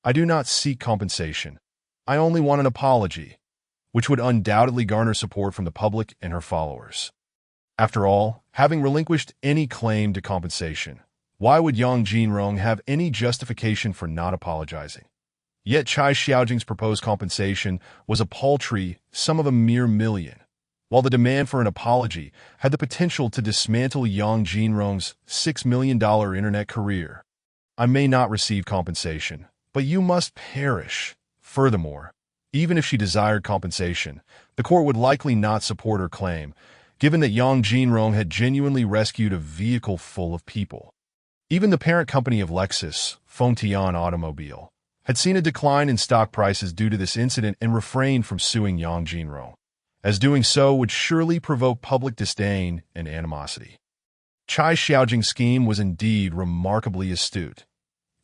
I do not seek compensation. I only want an apology, which would undoubtedly garner support from the public and her followers. After all, having relinquished any claim to compensation, why would Yang Jinrong have any justification for not apologizing? Yet Chai Xiaojing's proposed compensation was a paltry sum of a mere million, while the demand for an apology had the potential to dismantle Yang Jinrong's $6 million internet career. I may not receive compensation, but you must perish. Furthermore, even if she desired compensation, the court would likely not support her claim, given that Yang Jinrong had genuinely rescued a vehicle full of people. Even the parent company of Lexus, Fengtian Automobile, had seen a decline in stock prices due to this incident and refrained from suing Yang Jinrong, as doing so would surely provoke public disdain and animosity. Chai Xiaojing's scheme was indeed remarkably astute.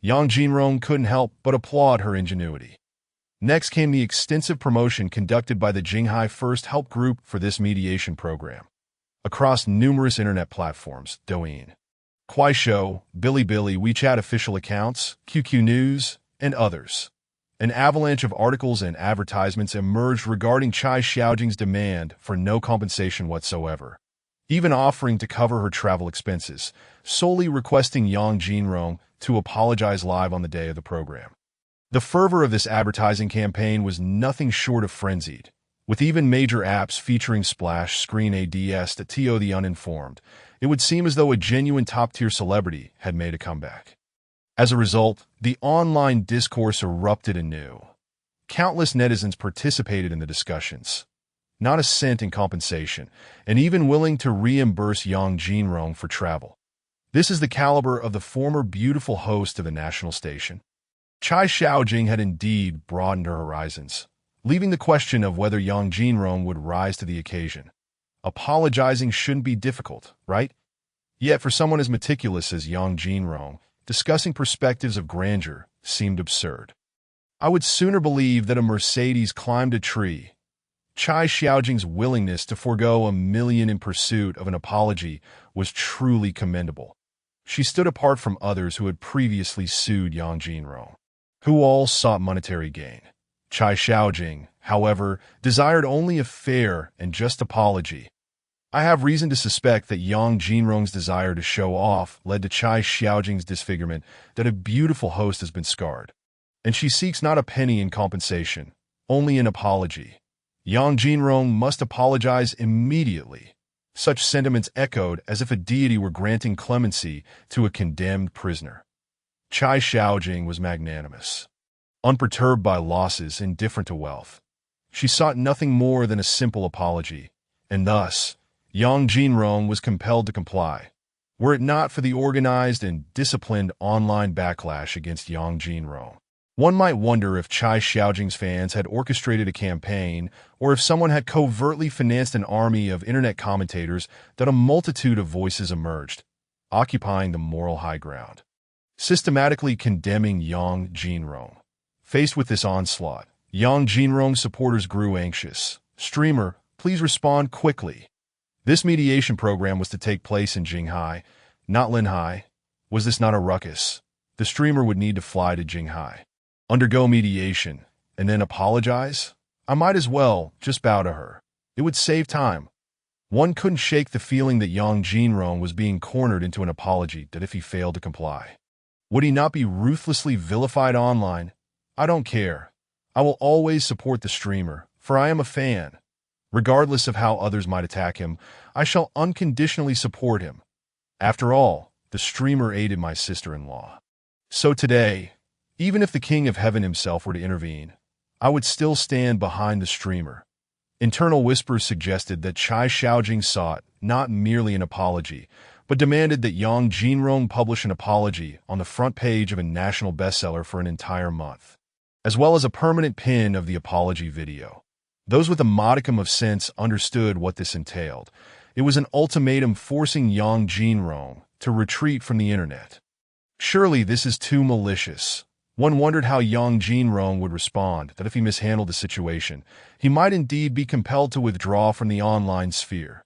Yang Jinrong couldn't help but applaud her ingenuity. Next came the extensive promotion conducted by the Jinghai First Help Group for this mediation program. Across numerous internet platforms, Douyin, Kuaishou, Bilibili, WeChat official accounts, QQ News, and others, an avalanche of articles and advertisements emerged regarding Chai Xiaojing's demand for no compensation whatsoever, even offering to cover her travel expenses, solely requesting Yang Jinrong to apologize live on the day of the program. The fervor of this advertising campaign was nothing short of frenzied, with even major apps featuring splash screen ads to the uninformed. It would seem as though a genuine top-tier celebrity had made a comeback. As a result, the online discourse erupted anew. Countless netizens participated in the discussions, not a cent in compensation, and even willing to reimburse Yang Jinrong for travel. This is the caliber of the former beautiful host of the national station. Chai Xiaojing had indeed broadened her horizons, leaving the question of whether Yang Jinrong would rise to the occasion. Apologizing shouldn't be difficult, right? Yet for someone as meticulous as Yang Jinrong, discussing perspectives of grandeur seemed absurd. I would sooner believe that a Mercedes climbed a tree. Chai Xiaojing's willingness to forego $1 million in pursuit of an apology was truly commendable. She stood apart from others who had previously sued Yang Jinrong, who all sought monetary gain. Chai Xiaojing, however, desired only a fair and just apology. I have reason to suspect that Yang Jinrong's desire to show off led to Chai Xiaojing's disfigurement, that a beautiful host has been scarred. And she seeks not a penny in compensation, only an apology. Yang Jinrong must apologize immediately. Such sentiments echoed as if a deity were granting clemency to a condemned prisoner. Chai Xiaojing was magnanimous. Unperturbed by losses, indifferent to wealth. She sought nothing more than a simple apology, and thus, Yang Jinrong was compelled to comply. Were it not for the organized and disciplined online backlash against Yang Jinrong, one might wonder if Chai Xiaojing's fans had orchestrated a campaign, or if someone had covertly financed an army of internet commentators, that a multitude of voices emerged, occupying the moral high ground, systematically condemning Yang Jinrong. Faced with this onslaught, Yang Jinrong's supporters grew anxious. "Streamer, please respond quickly." This mediation program was to take place in Jinghai, not Linhai. Was this not a ruckus? The streamer would need to fly to Jinghai, undergo mediation, and then apologize? I might as well just bow to her. It would save time. One couldn't shake the feeling that Yang Jinrong was being cornered into an apology that if he failed to comply, would he not be ruthlessly vilified online? I don't care. I will always support the streamer, for I am a fan. Regardless of how others might attack him, I shall unconditionally support him. After all, the streamer aided my sister-in-law. So today, even if the King of Heaven himself were to intervene, I would still stand behind the streamer. Internal whispers suggested that Chai Xiaojing sought not merely an apology, but demanded that Yang Jinrong publish an apology on the front page of a national bestseller for an entire month, as well as a permanent pin of the apology video. Those with a modicum of sense understood what this entailed. It was an ultimatum forcing Yang Jinrong to retreat from the internet. Surely this is too malicious. One wondered how Yang Jinrong would respond, that if he mishandled the situation, he might indeed be compelled to withdraw from the online sphere.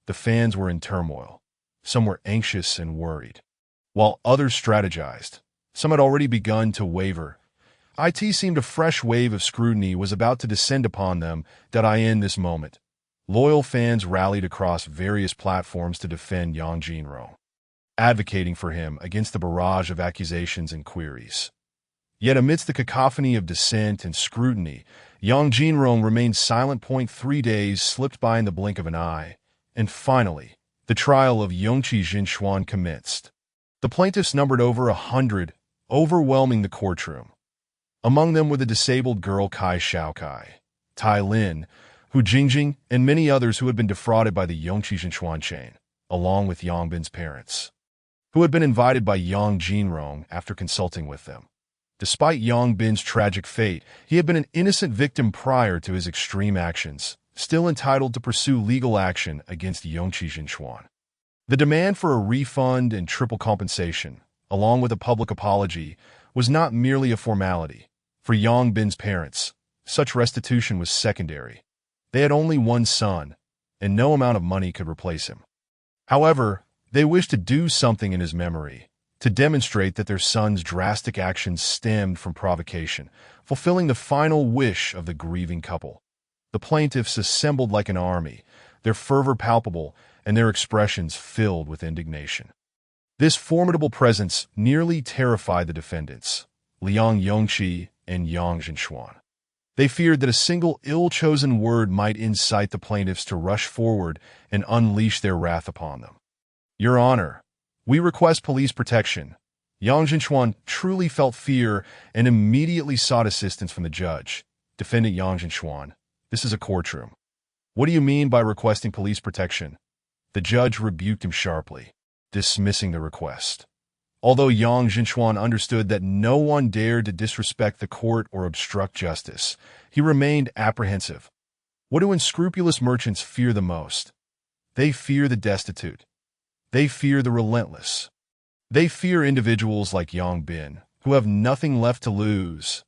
The fans were in turmoil. Some were anxious and worried, while others strategized. Some had already begun to waver. It seemed a fresh wave of scrutiny was about to descend upon them that in this moment. Loyal fans rallied across various platforms to defend Yang Jinrong, advocating for him against the barrage of accusations and queries. Yet amidst the cacophony of dissent and scrutiny, Yang Jinrong remained silent. 3 days slipped by in the blink of an eye, and finally, the trial of Yongqi Jinchuan commenced. The plaintiffs numbered over 100, overwhelming the courtroom. Among them were the disabled girl Kai Xiaokai, Tai Lin, Hu Jingjing, and many others who had been defrauded by the Yongqi Jinchuan chain, along with Yang Bin's parents, who had been invited by Yang Jinrong after consulting with them. Despite Yang Bin's tragic fate, he had been an innocent victim prior to his extreme actions, still entitled to pursue legal action against Yongqi Jinchuan. The demand for a refund and triple compensation, along with a public apology, was not merely a formality. For Yang Bin's parents, such restitution was secondary. They had only one son, and no amount of money could replace him. However, they wished to do something in his memory, to demonstrate that their son's drastic actions stemmed from provocation, fulfilling the final wish of the grieving couple. The plaintiffs assembled like an army, their fervor palpable and their expressions filled with indignation. This formidable presence nearly terrified the defendants, Liang Yongqi and Yang Jinchuan. They feared that a single ill-chosen word might incite the plaintiffs to rush forward and unleash their wrath upon them. "Your Honor, we request police protection." Yang Jinchuan truly felt fear and immediately sought assistance from the judge. Defendant Yang Jinchuan, this is a courtroom. What do you mean by requesting police protection? The judge rebuked him sharply, dismissing the request. Although Yang Jinchuan understood that no one dared to disrespect the court or obstruct justice, he remained apprehensive. What do unscrupulous merchants fear the most? They fear the destitute. They fear the relentless. They fear individuals like Yang Bin, who have nothing left to lose.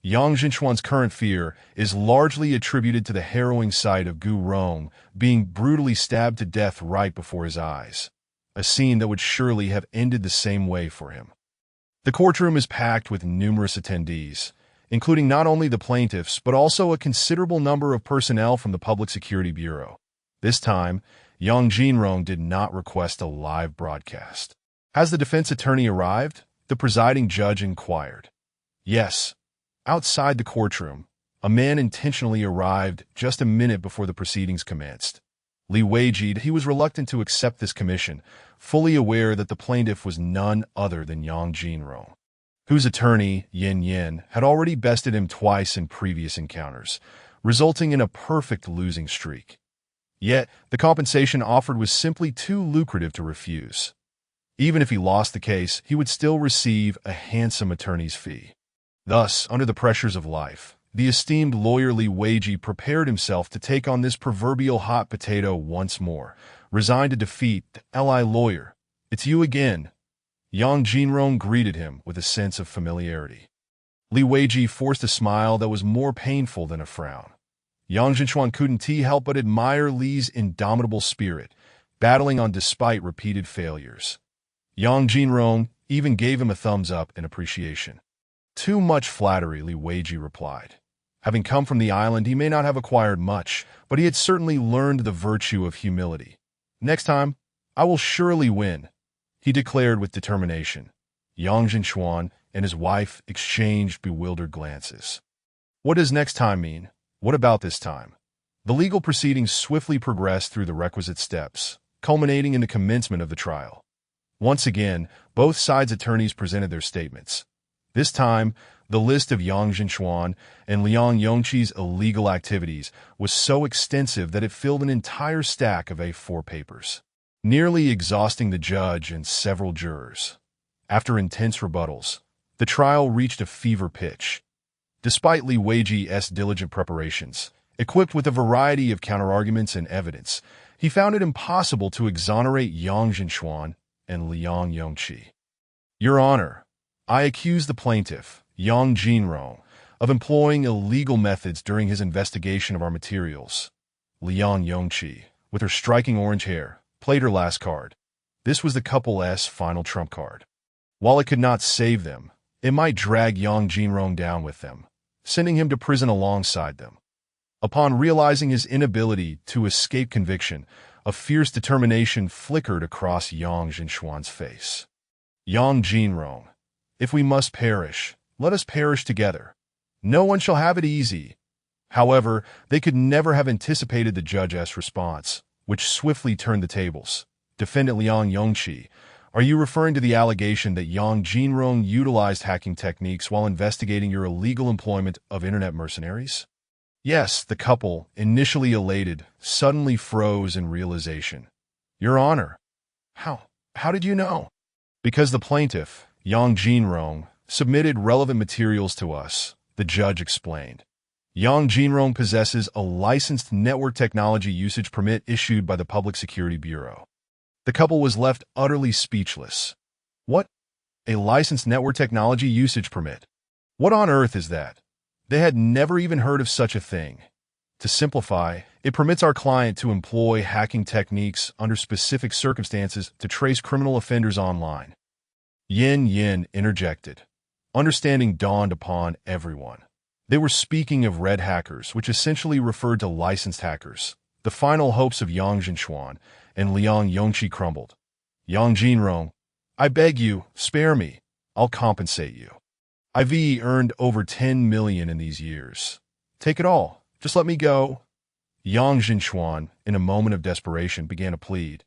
Yang Jinchuan's current fear is largely attributed to the harrowing sight of Gu Rong being brutally stabbed to death right before his eyes, a scene that would surely have ended the same way for him. The courtroom is packed with numerous attendees, including not only the plaintiffs but also a considerable number of personnel from the Public Security Bureau. This time, Yang Jinrong did not request a live broadcast. Has the defense attorney arrived? The presiding judge inquired. Yes. Outside the courtroom, a man intentionally arrived just a minute before the proceedings commenced. Li Weiji, he was reluctant to accept this commission, fully aware that the plaintiff was none other than Yang Jinrong, whose attorney, Yin Yin, had already bested him twice in previous encounters, resulting in a perfect losing streak. Yet, the compensation offered was simply too lucrative to refuse. Even if he lost the case, he would still receive a handsome attorney's fee. Thus, under the pressures of life, the esteemed lawyer Li Weiji prepared himself to take on this proverbial hot potato once more, resigned to defeat the Li lawyer. It's you again. Yang Jinrong greeted him with a sense of familiarity. Li Weiji forced a smile that was more painful than a frown. Yang Jinchuan couldn't help but admire Li's indomitable spirit, battling on despite repeated failures. Yang Jinrong even gave him a thumbs up in appreciation. Too much flattery, Li Weiji replied. Having come from the island, he may not have acquired much, but he had certainly learned the virtue of humility. Next time, I will surely win, he declared with determination. Yang Jinchuan and his wife exchanged bewildered glances. What does next time mean? What about this time? The legal proceedings swiftly progressed through the requisite steps, culminating in the commencement of the trial. Once again, both sides' attorneys presented their statements. This time, the list of Yang Jinchuan and Liang Yongqi's illegal activities was so extensive that it filled an entire stack of A4 papers, nearly exhausting the judge and several jurors. After intense rebuttals, the trial reached a fever pitch. Despite Li Weiji's diligent preparations, equipped with a variety of counterarguments and evidence, he found it impossible to exonerate Yang Jinchuan and Liang Yongqi. Your Honor, I accuse the plaintiff, Yang Jinrong, of employing illegal methods during his investigation of our materials. Liang Yongqi, with her striking orange hair, played her last card. This was the couple's final trump card. While it could not save them, it might drag Yang Jinrong down with them, sending him to prison alongside them. Upon realizing his inability to escape conviction, a fierce determination flickered across Yang Jinchuan's face. Yang Jinrong, if we must perish, let us perish together. No one shall have it easy. However, they could never have anticipated the judge's response, which swiftly turned the tables. Defendant Liang Yongqi, are you referring to the allegation that Yang Jinrong utilized hacking techniques while investigating your illegal employment of internet mercenaries? Yes, the couple, initially elated, suddenly froze in realization. Your Honor, how did you know? Because the plaintiff, Yang Jinrong, submitted relevant materials to us, the judge explained. Yang Jinrong possesses a licensed network technology usage permit issued by the Public Security Bureau. The couple was left utterly speechless. What? A licensed network technology usage permit? What on earth is that? They had never even heard of such a thing. To simplify, it permits our client to employ hacking techniques under specific circumstances to trace criminal offenders online. Yin Yin interjected. Understanding dawned upon everyone. They were speaking of red hackers, which essentially referred to licensed hackers. The final hopes of Yang Jinchuan and Liang Yongqi crumbled. Yang Jinrong, I beg you, spare me. I'll compensate you. I've earned over 10 million in these years. Take it all. Just let me go. Yang Jinchuan, in a moment of desperation, began to plead.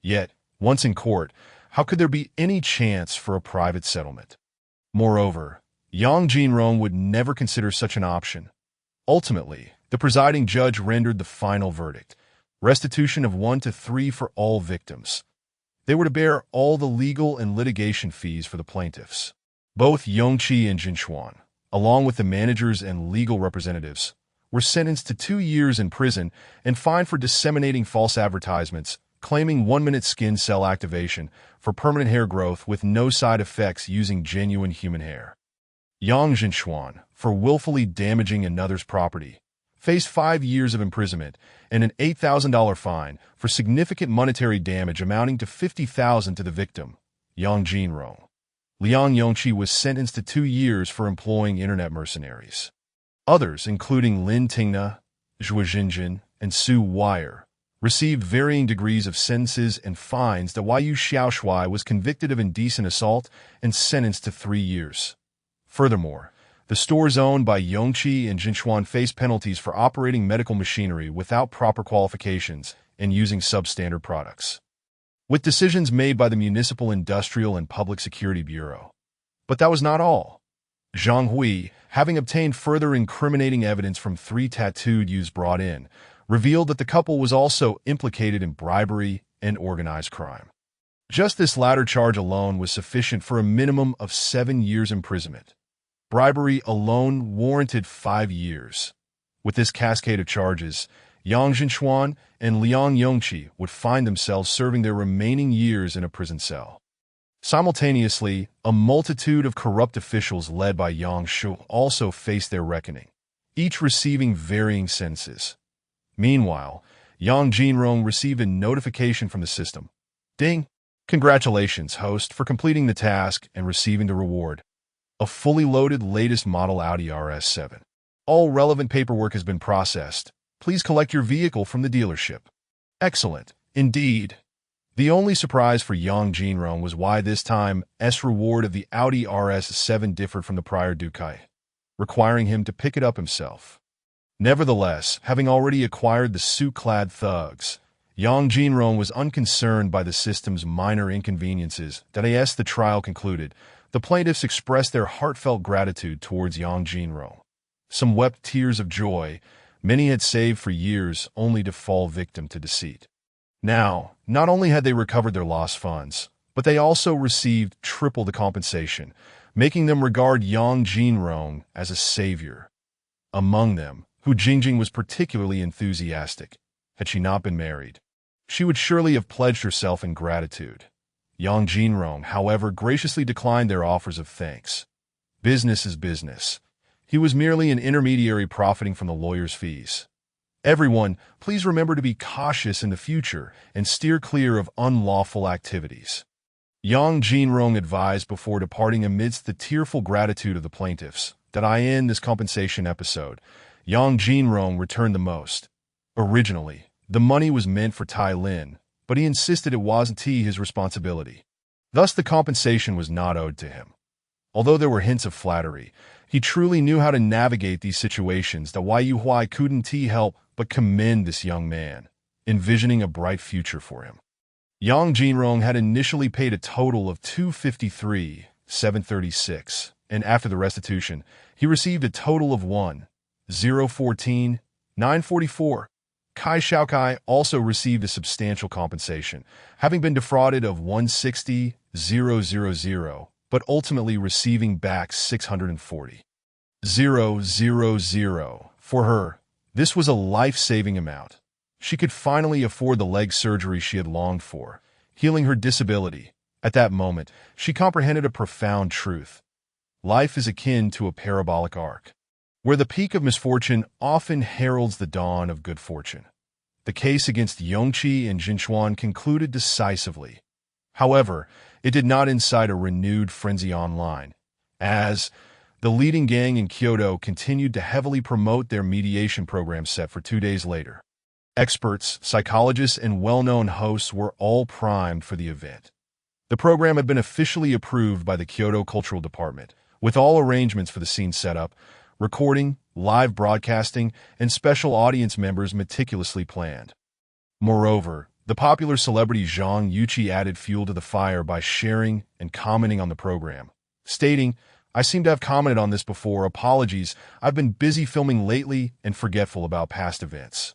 Yet, once in court, how could there be any chance for a private settlement? Moreover, Yang Jinrong would never consider such an option. Ultimately, the presiding judge rendered the final verdict, restitution of 1 to 3 for all victims. They were to bear all the legal and litigation fees for the plaintiffs. Both Yongqi and Jinchuan, along with the managers and legal representatives, were sentenced to 2 years in prison and fined for disseminating false advertisements, claiming 1-minute skin cell activation for permanent hair growth with no side effects using genuine human hair. Yang Jinchuan, for willfully damaging another's property, faced 5 years of imprisonment and an $8,000 fine for significant monetary damage amounting to $50,000 to the victim, Yang Jinrong. Liang Yongqi was sentenced to 2 years for employing internet mercenaries. Others, including Lin Tingna, Zhuo Jinjin, and Su Wire, received varying degrees of sentences and fines that Yu Xiaoshui was convicted of indecent assault and sentenced to 3 years. Furthermore, the stores owned by Yongqi and Jinchuan faced penalties for operating medical machinery without proper qualifications and using substandard products, with decisions made by the Municipal Industrial and Public Security Bureau. But that was not all. Zhang Hui, having obtained further incriminating evidence from 3 tattooed youths brought in, revealed that the couple was also implicated in bribery and organized crime. Just this latter charge alone was sufficient for a minimum of 7 years imprisonment. Bribery alone warranted 5 years. With this cascade of charges, Yang Jinchuan and Liang Yongqi would find themselves serving their remaining years in a prison cell. Simultaneously, a multitude of corrupt officials led by Yang Shu also faced their reckoning, each receiving varying sentences. Meanwhile, Yang Jinrong received a notification from the system. Ding! Congratulations, host, for completing the task and receiving the reward. A fully loaded latest model Audi RS7. All relevant paperwork has been processed. Please collect your vehicle from the dealership. Excellent. Indeed. The only surprise for Yang Jinrong was why this time S reward of the Audi RS7 differed from the prior Dukai, requiring him to pick it up himself. Nevertheless, having already acquired the suit-clad thugs, Yang Jinrong was unconcerned by the system's minor inconveniences. As the trial concluded, the plaintiffs expressed their heartfelt gratitude towards Yang Jinrong. Some wept tears of joy. Many had saved for years only to fall victim to deceit. Now, not only had they recovered their lost funds, but they also received triple the compensation, making them regard Yang Jinrong as a savior. Among them, Hu Jingjing was particularly enthusiastic. Had she not been married, she would surely have pledged herself in gratitude. Yang Jinrong, however, graciously declined their offers of thanks. Business is business. He was merely an intermediary profiting from the lawyer's fees. Everyone, please remember to be cautious in the future and steer clear of unlawful activities. Yang Jinrong advised before departing amidst the tearful gratitude of the plaintiffs. In this compensation episode, Yang Jinrong returned the most. Originally, the money was meant for Tai Lin, but he insisted it wasn't his responsibility. Thus, the compensation was not owed to him. Although there were hints of flattery, he truly knew how to navigate these situations. Yu Hui couldn't help but commend this young man, envisioning a bright future for him. Yang Jinrong had initially paid a total of 253,736, and after the restitution, he received a total of 1,014,944. Kai Xiaokai also received a substantial compensation, having been defrauded of 160,000, but ultimately receiving back 640,000. For her, this was a life-saving amount. She could finally afford the leg surgery she had longed for, healing her disability. At that moment, she comprehended a profound truth. Life is akin to a parabolic arc, where the peak of misfortune often heralds the dawn of good fortune. The case against Yongqi and Jinchuan concluded decisively. However, it did not incite a renewed frenzy online, as the leading gang in Kyoto continued to heavily promote their mediation program set for 2 days later. Experts, psychologists, and well-known hosts were all primed for the event. The program had been officially approved by the Kyoto Cultural Department, with all arrangements for the scene setup, recording, live broadcasting, and special audience members meticulously planned. Moreover, the popular celebrity Zhang Yuqi added fuel to the fire by sharing and commenting on the program, stating, "I seem to have commented on this before. Apologies, I've been busy filming lately and forgetful about past events.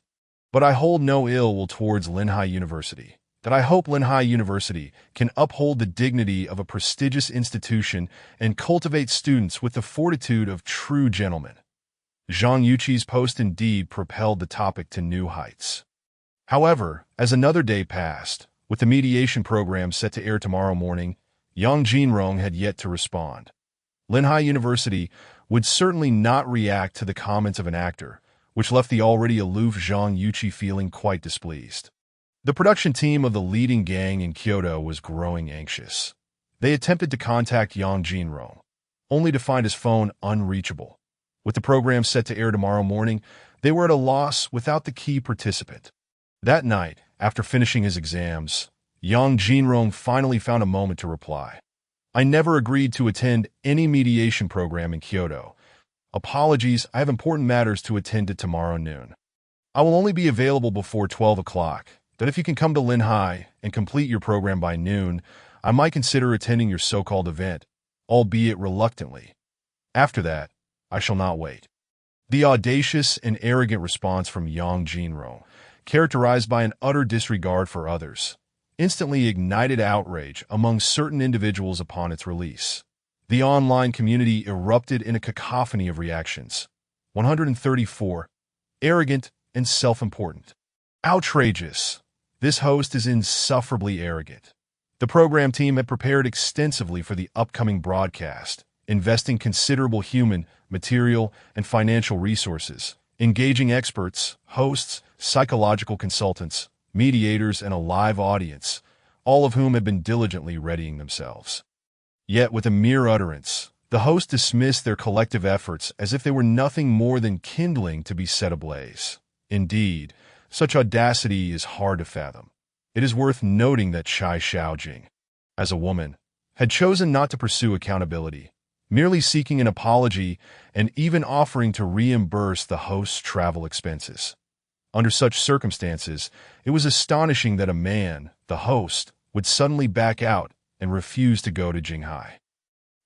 But I hold no ill will towards Linhai University. I hope Linhai University can uphold the dignity of a prestigious institution and cultivate students with the fortitude of true gentlemen." Zhang Yuqi's post indeed propelled the topic to new heights. However, as another day passed, with the mediation program set to air tomorrow morning, Yang Jinrong had yet to respond. Linhai University would certainly not react to the comments of an actor, which left the already aloof Zhang Yuqi feeling quite displeased. The production team of the leading gang in Kyoto was growing anxious. They attempted to contact Yang Jinrong, only to find his phone unreachable. With the program set to air tomorrow morning, they were at a loss without the key participant. That night, after finishing his exams, Yang Jinrong finally found a moment to reply. I never agreed to attend any mediation program in Kyoto. Apologies, I have important matters to attend to tomorrow noon. I will only be available before 12 o'clock, but if you can come to Linhai and complete your program by noon, I might consider attending your so-called event, albeit reluctantly. After that, I shall not wait. The audacious and arrogant response from Yang Jinrong, characterized by an utter disregard for others, instantly ignited outrage among certain individuals upon its release. The online community erupted in a cacophony of reactions. 134. Arrogant and self-important. Outrageous. This host is insufferably arrogant. The program team had prepared extensively for the upcoming broadcast, investing considerable human, material, and financial resources, engaging experts, hosts, psychological consultants, mediators, and a live audience, all of whom had been diligently readying themselves. Yet, with a mere utterance, the host dismissed their collective efforts as if they were nothing more than kindling to be set ablaze. Indeed, such audacity is hard to fathom. It is worth noting that Chai Xiaojing, as a woman, had chosen not to pursue accountability, merely seeking an apology and even offering to reimburse the host's travel expenses. Under such circumstances, it was astonishing that a man, the host, would suddenly back out and refuse to go to Jinghai.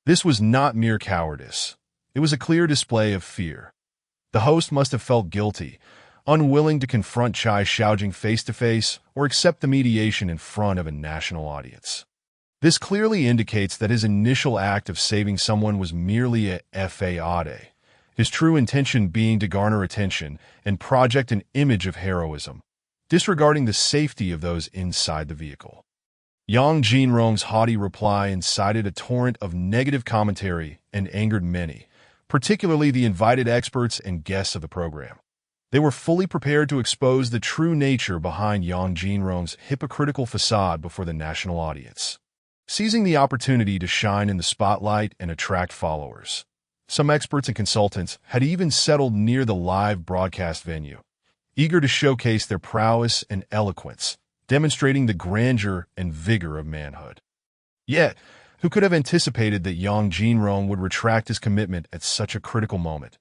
This was not mere cowardice. It was a clear display of fear. The host must have felt guilty, unwilling to confront Chai Xiaojing face-to-face or accept the mediation in front of a national audience. This clearly indicates that his initial act of saving someone was merely a fade, his true intention being to garner attention and project an image of heroism, disregarding the safety of those inside the vehicle. Yang Jinrong's haughty reply incited a torrent of negative commentary and angered many, particularly the invited experts and guests of the program. They were fully prepared to expose the true nature behind Yang Jinrong's hypocritical facade before the national audience, seizing the opportunity to shine in the spotlight and attract followers. Some experts and consultants had even settled near the live broadcast venue, eager to showcase their prowess and eloquence, demonstrating the grandeur and vigor of manhood. Yet, who could have anticipated that Yang Jinrong would retract his commitment at such a critical moment?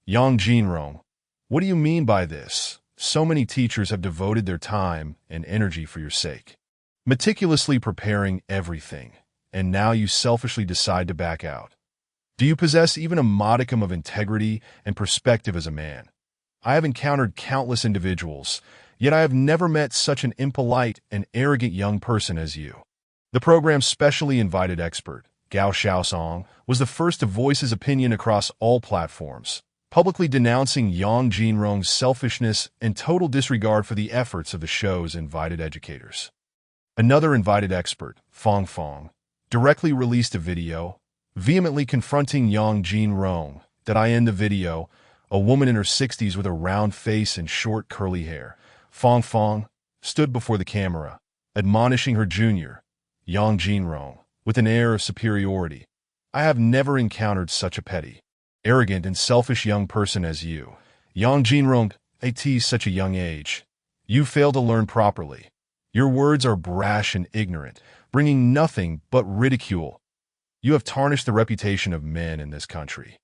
Yang Jinrong, what do you mean by this? So many teachers have devoted their time and energy for your sake, meticulously preparing everything, and now you selfishly decide to back out. Do you possess even a modicum of integrity and perspective as a man? I have encountered countless individuals, yet I have never met such an impolite and arrogant young person as you. The program's specially invited expert, Gao Xiaosong, was the first to voice his opinion across all platforms, publicly denouncing Yang Jinrong's selfishness and total disregard for the efforts of the show's invited educators. Another invited expert, Fong Fong, directly released a video, vehemently confronting Yang Jinrong, that in the video, a woman in her 60s with a round face and short curly hair, Fong Fong, stood before the camera, admonishing her junior, Yang Jinrong, with an air of superiority. I have never encountered such a petty, arrogant, and selfish young person as you. Yang Jinrong, at such a young age. You fail to learn properly. Your words are brash and ignorant, bringing nothing but ridicule. You have tarnished the reputation of men in this country.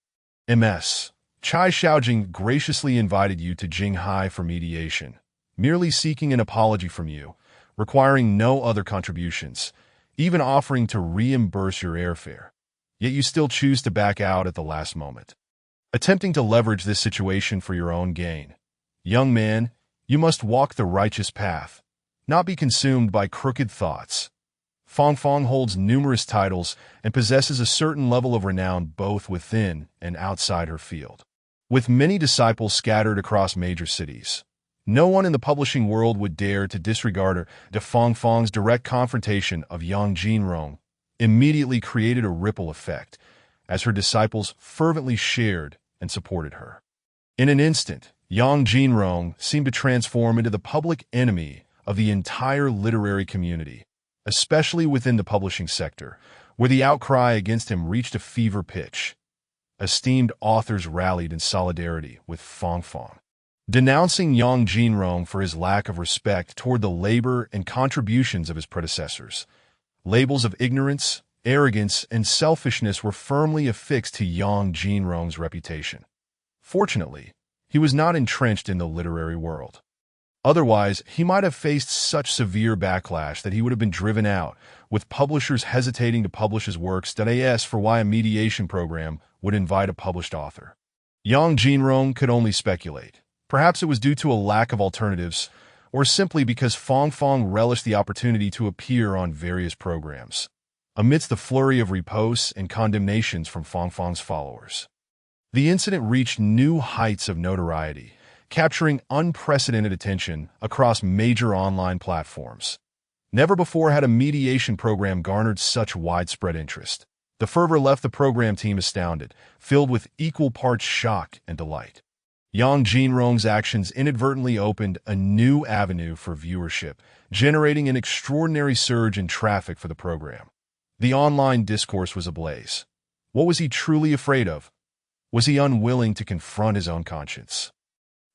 Ms. Chai Xiaojing graciously invited you to Jinghai for mediation, merely seeking an apology from you, requiring no other contributions, even offering to reimburse your airfare. Yet you still choose to back out at the last moment, attempting to leverage this situation for your own gain. Young man, you must walk the righteous path, not be consumed by crooked thoughts. Fong Fong holds numerous titles and possesses a certain level of renown both within and outside her field. With many disciples scattered across major cities, no one in the publishing world would dare to disregard her. Fong Fong's direct confrontation of Yang Jinrong immediately created a ripple effect, as her disciples fervently shared and supported her. In an instant, Yang Jinrong seemed to transform into the public enemy of the entire literary community, especially within the publishing sector, where the outcry against him reached a fever pitch. Esteemed authors rallied in solidarity with Fong Fong. denouncing Yang Jinrong for his lack of respect toward the labor and contributions of his predecessors. Labels of ignorance, arrogance, and selfishness were firmly affixed to Yang Jinrong's reputation. Fortunately, he was not entrenched in the literary world. Otherwise, he might have faced such severe backlash that he would have been driven out, with publishers hesitating to publish his works. As for why a mediation program would invite a published author, Yang Jinrong could only speculate. Perhaps it was due to a lack of alternatives, or simply because Fong Fong relished the opportunity to appear on various programs. Amidst the flurry of reposts and condemnations from Fong Fong's followers, the incident reached new heights of notoriety, capturing unprecedented attention across major online platforms. Never before had a mediation program garnered such widespread interest. The fervor left the program team astounded, filled with equal parts shock and delight. Yang Jinrong's actions inadvertently opened a new avenue for viewership, generating an extraordinary surge in traffic for the program. The online discourse was ablaze. What was he truly afraid of? Was he unwilling to confront his own conscience?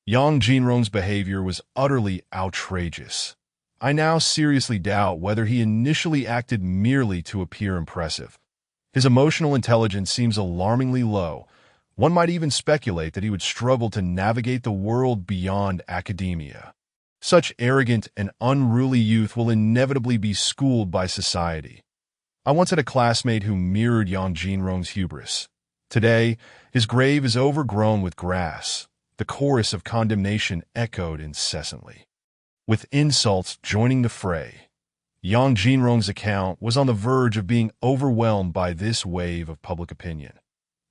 Yang Jinrong's behavior was utterly outrageous. I now seriously doubt whether he initially acted merely to appear impressive. His emotional intelligence seems alarmingly low. One might even speculate that he would struggle to navigate the world beyond academia. Such arrogant and unruly youth will inevitably be schooled by society. I once had a classmate who mirrored Yang Jinrong's hubris. Today, his grave is overgrown with grass. The chorus of condemnation echoed incessantly, with insults joining the fray. Yang Jinrong's account was on the verge of being overwhelmed by this wave of public opinion.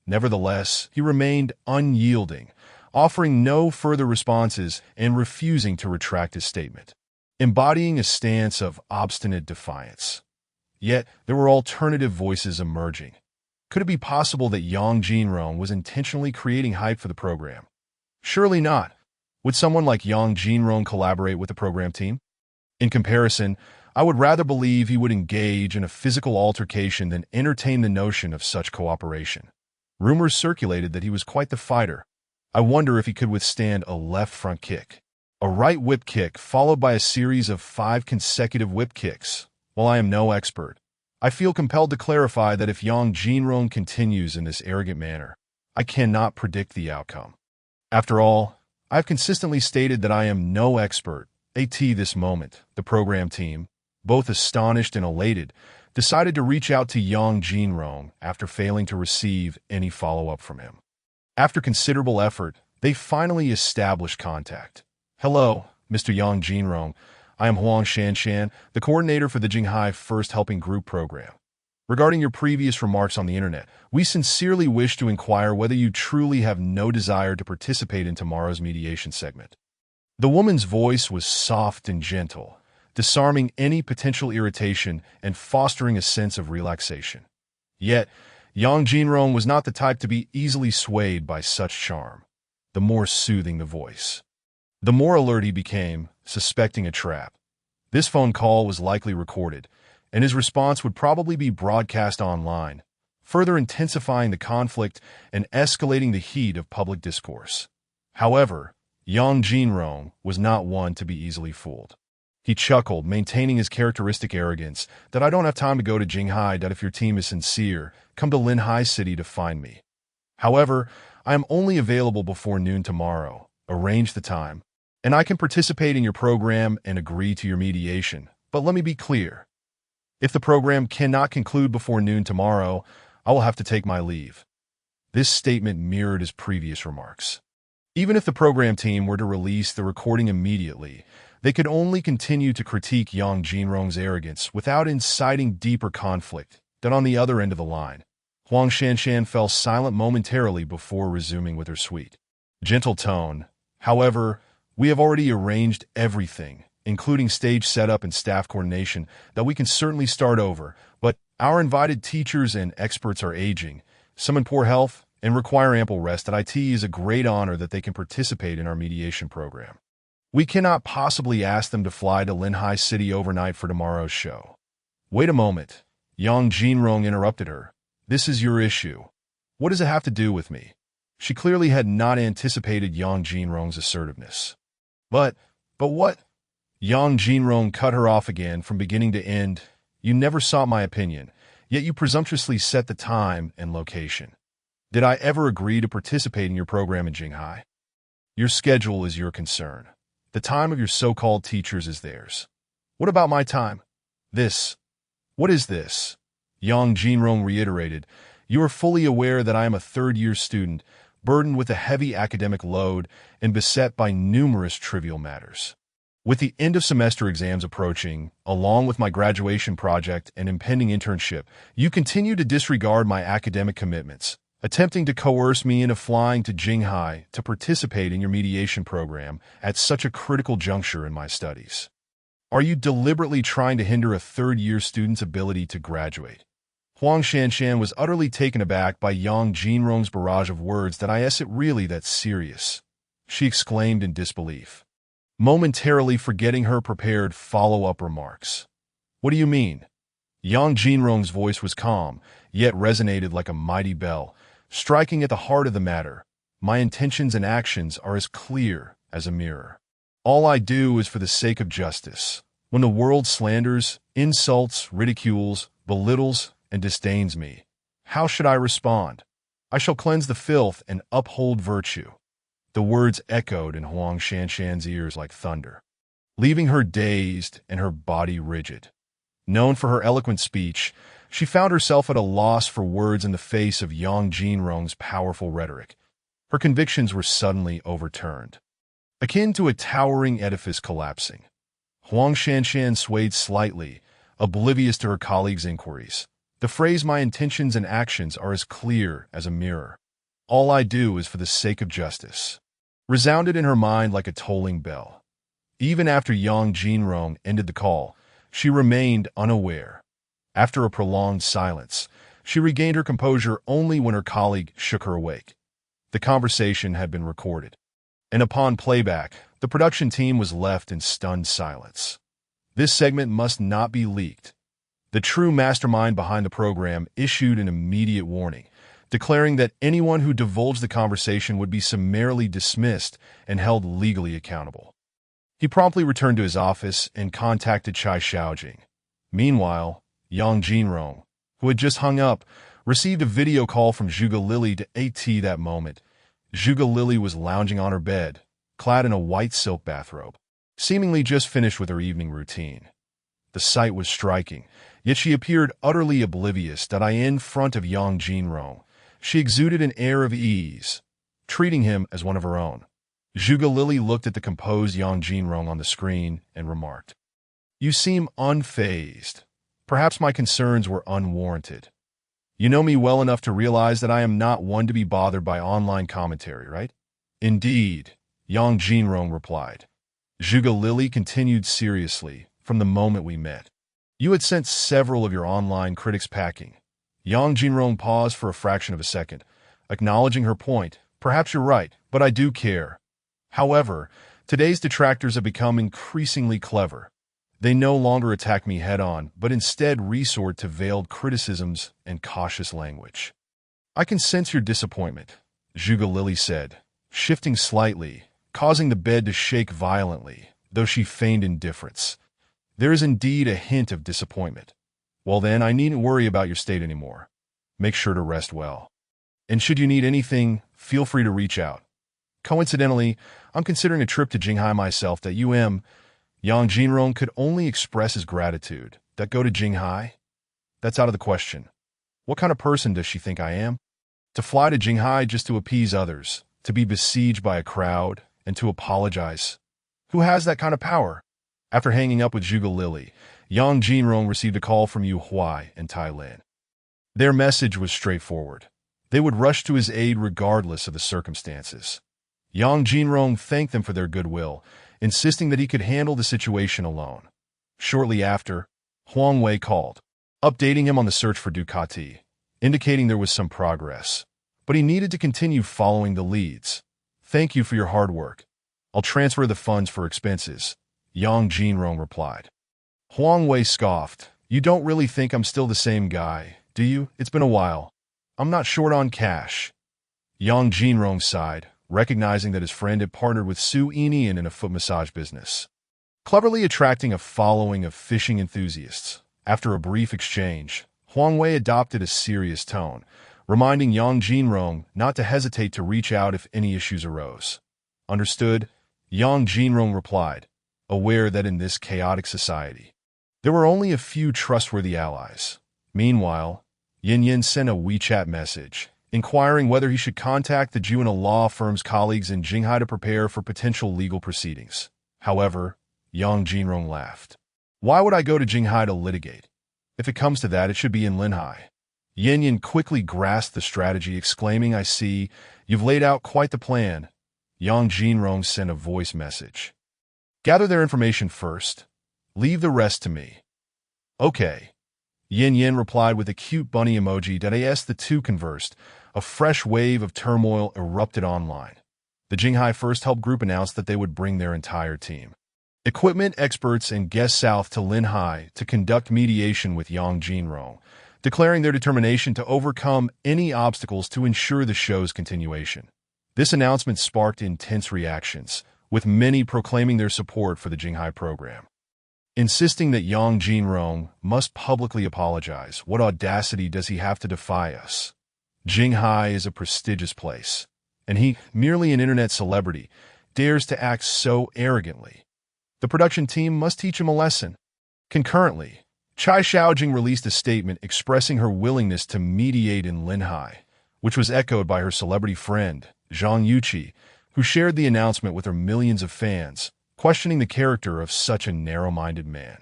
Nevertheless, he remained unyielding, offering no further responses and refusing to retract his statement, embodying a stance of obstinate defiance. Yet, there were alternative voices emerging. Could it be possible that Yang Jinrong was intentionally creating hype for the program? Surely not. Would someone like Yang Jinrong collaborate with the program team? In comparison, I would rather believe he would engage in a physical altercation than entertain the notion of such cooperation. Rumors circulated that he was quite the fighter. I wonder if he could withstand a left front kick, a right whip kick followed by a series of 5 consecutive whip kicks. While I am no expert, I feel compelled to clarify that if Yang Jinrong continues in this arrogant manner, I cannot predict the outcome. After all, I have consistently stated that I am no expert. At this moment, the program team, both astonished and elated, decided to reach out to Yang Jinrong after failing to receive any follow-up from him. After considerable effort, they finally established contact. Hello, Mr. Yang Jinrong. I am Huang Shanshan, the coordinator for the Jinghai First Helping Group program. Regarding your previous remarks on the internet, we sincerely wish to inquire whether you truly have no desire to participate in tomorrow's mediation segment. The woman's voice was soft and gentle, disarming any potential irritation and fostering a sense of relaxation. Yet, Yang Jinrong was not the type to be easily swayed by such charm. The more soothing the voice, the more alert he became, suspecting a trap. This phone call was likely recorded, and his response would probably be broadcast online, further intensifying the conflict and escalating the heat of public discourse. However, Yang Jinrong was not one to be easily fooled. He chuckled, maintaining his characteristic arrogance, that I don't have time to go to Jinghai, that if your team is sincere, come to Linhai City to find me. However, I am only available before noon tomorrow. Arrange the time, and I can participate in your program and agree to your mediation. But let me be clear. If the program cannot conclude before noon tomorrow, I will have to take my leave. This statement mirrored his previous remarks. Even if the program team were to release the recording immediately, they could only continue to critique Yang Jinrong's arrogance without inciting deeper conflict than on the other end of the line. Huang Shanshan fell silent momentarily before resuming with her sweet, gentle tone. However, we have already arranged everything, including stage setup and staff coordination, that we can certainly start over, but our invited teachers and experts are aging, some in poor health, and require ample rest. At IT is a great honor that they can participate in our mediation program. We cannot possibly ask them to fly to Linhai City overnight for tomorrow's show. Wait a moment. Yang Jinrong interrupted her. This is your issue. What does it have to do with me? She clearly had not anticipated Yang Jinrong's assertiveness. But what? Yang Jinrong cut her off again from beginning to end. You never sought my opinion, yet you presumptuously set the time and location. Did I ever agree to participate in your program in Jinghai? Your schedule is your concern. The time of your so-called teachers is theirs. What about my time? What is this? Yang Jinrong reiterated. You are fully aware that I am a third-year student, burdened with a heavy academic load and beset by numerous trivial matters. With the end-of-semester exams approaching, along with my graduation project and impending internship, you continue to disregard my academic commitments, attempting to coerce me into flying to Jinghai to participate in your mediation program at such a critical juncture in my studies. Are you deliberately trying to hinder a third-year student's ability to graduate? Huang Shanshan was utterly taken aback by Yang Jinrong's barrage of words. Is it really that serious? She exclaimed in disbelief, momentarily forgetting her prepared follow-up remarks. What do you mean? Yang Jinrong's voice was calm, yet resonated like a mighty bell, striking at the heart of the matter. My intentions and actions are as clear as a mirror. All I do is for the sake of justice. When the world slanders, insults, ridicules, belittles, and disdains me, how should I respond? I shall cleanse the filth and uphold virtue. The words echoed in Huang Shanshan's ears like thunder, leaving her dazed and her body rigid. Known for her eloquent speech, she found herself at a loss for words in the face of Yang Jinrong's powerful rhetoric. Her convictions were suddenly overturned, akin to a towering edifice collapsing. Huang Shanshan swayed slightly, oblivious to her colleague's inquiries. The phrase, my intentions and actions are as clear as a mirror. All I do is for the sake of justice, resounded in her mind like a tolling bell. Even after Yang Jinrong ended the call, she remained unaware. After a prolonged silence, she regained her composure only when her colleague shook her awake. The conversation had been recorded, and upon playback, the production team was left in stunned silence. This segment must not be leaked. The true mastermind behind the program issued an immediate warning, declaring that anyone who divulged the conversation would be summarily dismissed and held legally accountable. He promptly returned to his office and contacted Chai Xiaojing. Meanwhile, Yang Jinrong, who had just hung up, received a video call from Zhuge Lili to AT that moment. Zhuge Lili was lounging on her bed, clad in a white silk bathrobe, seemingly just finished with her evening routine. The sight was striking, yet she appeared utterly oblivious that in front of Yang Jinrong. She exuded an air of ease, treating him as one of her own. Zhuge Lili looked at the composed Yang Jinrong on the screen and remarked, You seem unfazed. Perhaps my concerns were unwarranted. You know me well enough to realize that I am not one to be bothered by online commentary, right? Indeed, Yang Jinrong replied. Zhuge Lili continued seriously, from the moment we met. You had sent several of your online critics packing. Yang Jinrong paused for a fraction of a second, acknowledging her point. Perhaps you're right, but I do care. However, today's detractors have become increasingly clever. They no longer attack me head-on, but instead resort to veiled criticisms and cautious language. I can sense your disappointment, Zhuge Lili said, shifting slightly, causing the bed to shake violently, though she feigned indifference. There is indeed a hint of disappointment. Well then, I needn't worry about your state anymore. Make sure to rest well. And should you need anything, feel free to reach out. Coincidentally, I'm considering a trip to Jinghai myself. Yang Jinrong could only express his gratitude. That go to Jinghai? That's out of the question. What kind of person does she think I am? To fly to Jinghai just to appease others, to be besieged by a crowd, and to apologize. Who has that kind of power? After hanging up with Zhuge Lili, Yang Jinrong received a call from Yu Huai in Thailand. Their message was straightforward. They would rush to his aid regardless of the circumstances. Yang Jinrong thanked them for their goodwill, insisting that he could handle the situation alone. Shortly after, Huang Wei called, updating him on the search for Ducati, indicating there was some progress. But he needed to continue following the leads. Thank you for your hard work. I'll transfer the funds for expenses, Yang Jinrong replied. Huang Wei scoffed. You don't really think I'm still the same guy, do you? It's been a while. I'm not short on cash. Yang Jinrong sighed, recognizing that his friend had partnered with Su Enian in a foot massage business, cleverly attracting a following of fishing enthusiasts. After a brief exchange, Huang Wei adopted a serious tone, reminding Yang Jinrong not to hesitate to reach out if any issues arose. Understood, Yang Jinrong replied, aware that in this chaotic society, there were only a few trustworthy allies. Meanwhile, Yin Yin sent a WeChat message, inquiring whether he should contact the Juina law firm's colleagues in Jinghai to prepare for potential legal proceedings. However, Yang Jinrong laughed. Why would I go to Jinghai to litigate? If it comes to that, it should be in Linhai. Yin Yin quickly grasped the strategy, exclaiming, I see, you've laid out quite the plan. Yang Jinrong sent a voice message. Gather their information first. Leave the rest to me. Okay. Yin Yin replied with a cute bunny emoji. As the two conversed, a fresh wave of turmoil erupted online. The Jinghai First Help Group announced that they would bring their entire team, equipment experts, and guests south to Linhai to conduct mediation with Yang Jinrong, declaring their determination to overcome any obstacles to ensure the show's continuation. This announcement sparked intense reactions, with many proclaiming their support for the Jinghai program, insisting that Yang Jinrong must publicly apologize. What audacity does he have to defy us? Jinghai is a prestigious place, and he, merely an internet celebrity, dares to act so arrogantly. The production team must teach him a lesson. Concurrently, Chai Xiaojing released a statement expressing her willingness to mediate in Linhai, which was echoed by her celebrity friend, Zhang Yuqi, who shared the announcement with her millions of fans, questioning the character of such a narrow-minded man.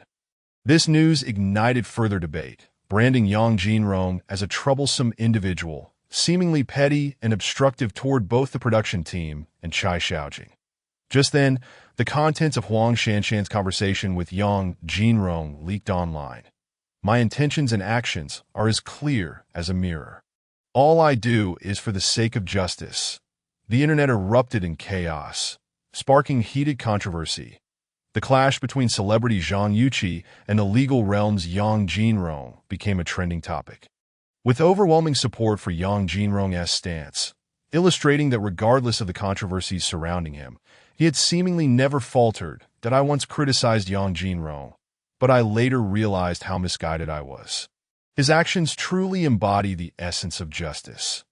This news ignited further debate, branding Yang Jinrong as a troublesome individual, seemingly petty and obstructive toward both the production team and Chai Xiaojing. Just then, the contents of Huang Shanshan's conversation with Yang Jinrong leaked online. My intentions and actions are as clear as a mirror. All I do is for the sake of justice. The internet erupted in chaos, sparking heated controversy. The clash between celebrity Zhang Yuqi and the legal realm's Yang Jinrong became a trending topic, with overwhelming support for Yang Jinrong's stance, illustrating that regardless of the controversies surrounding him, he had seemingly never faltered. That I once criticized Yang Jinrong, but I later realized how misguided I was. His actions truly embody the essence of justice.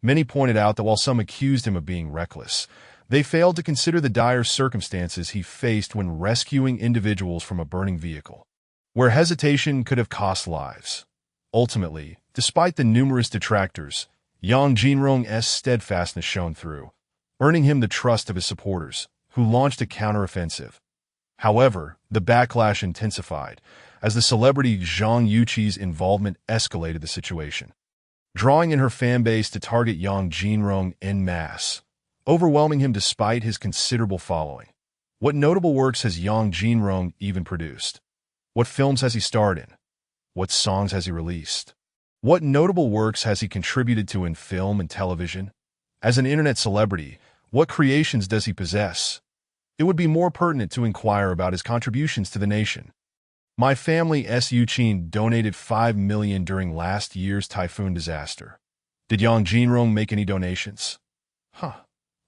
Many pointed out that while some accused him of being reckless, they failed to consider the dire circumstances he faced when rescuing individuals from a burning vehicle, where hesitation could have cost lives. Ultimately, despite the numerous detractors, Yang Jinrong's steadfastness shone through, earning him the trust of his supporters, who launched a counteroffensive. However, the backlash intensified as the celebrity Zhang Yuqi's involvement escalated the situation, drawing in her fanbase to target Yang Jinrong en masse, overwhelming him despite his considerable following. What notable works has Yang Jinrong even produced? What films has he starred in? What songs has he released? What notable works has he contributed to in film and television? As an internet celebrity, what creations does he possess? It would be more pertinent to inquire about his contributions to the nation. My family Yuqin donated 5 million during last year's typhoon disaster. Did Yang Jinrong make any donations?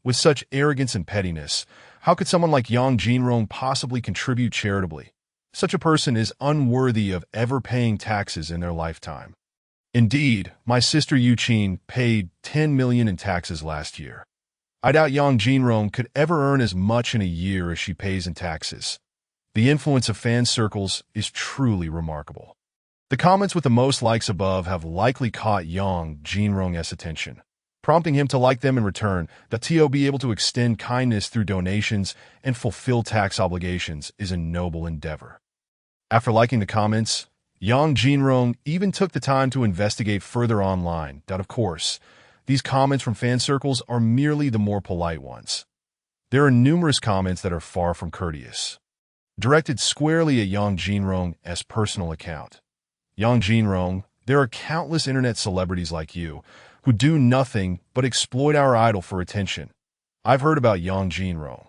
With such arrogance and pettiness, how could someone like Yang Jinrong possibly contribute charitably? Such a person is unworthy of ever paying taxes in their lifetime. Indeed, my sister Yuqin paid 10 million in taxes last year. I doubt Yang Jinrong could ever earn as much in a year as she pays in taxes. The influence of fan circles is truly remarkable. The comments with the most likes above have likely caught Yang Jinrong's attention, prompting him to like them in return. To be able to extend kindness through donations and fulfill tax obligations is a noble endeavor. After liking the comments, Yang Jinrong even took the time to investigate further online. Of course, these comments from fan circles are merely the more polite ones. There are numerous comments that are far from courteous, directed squarely at Yang Jinrong's personal account. Yang Jinrong, there are countless internet celebrities like you who do nothing but exploit our idol for attention. I've heard about Yang Jinrong.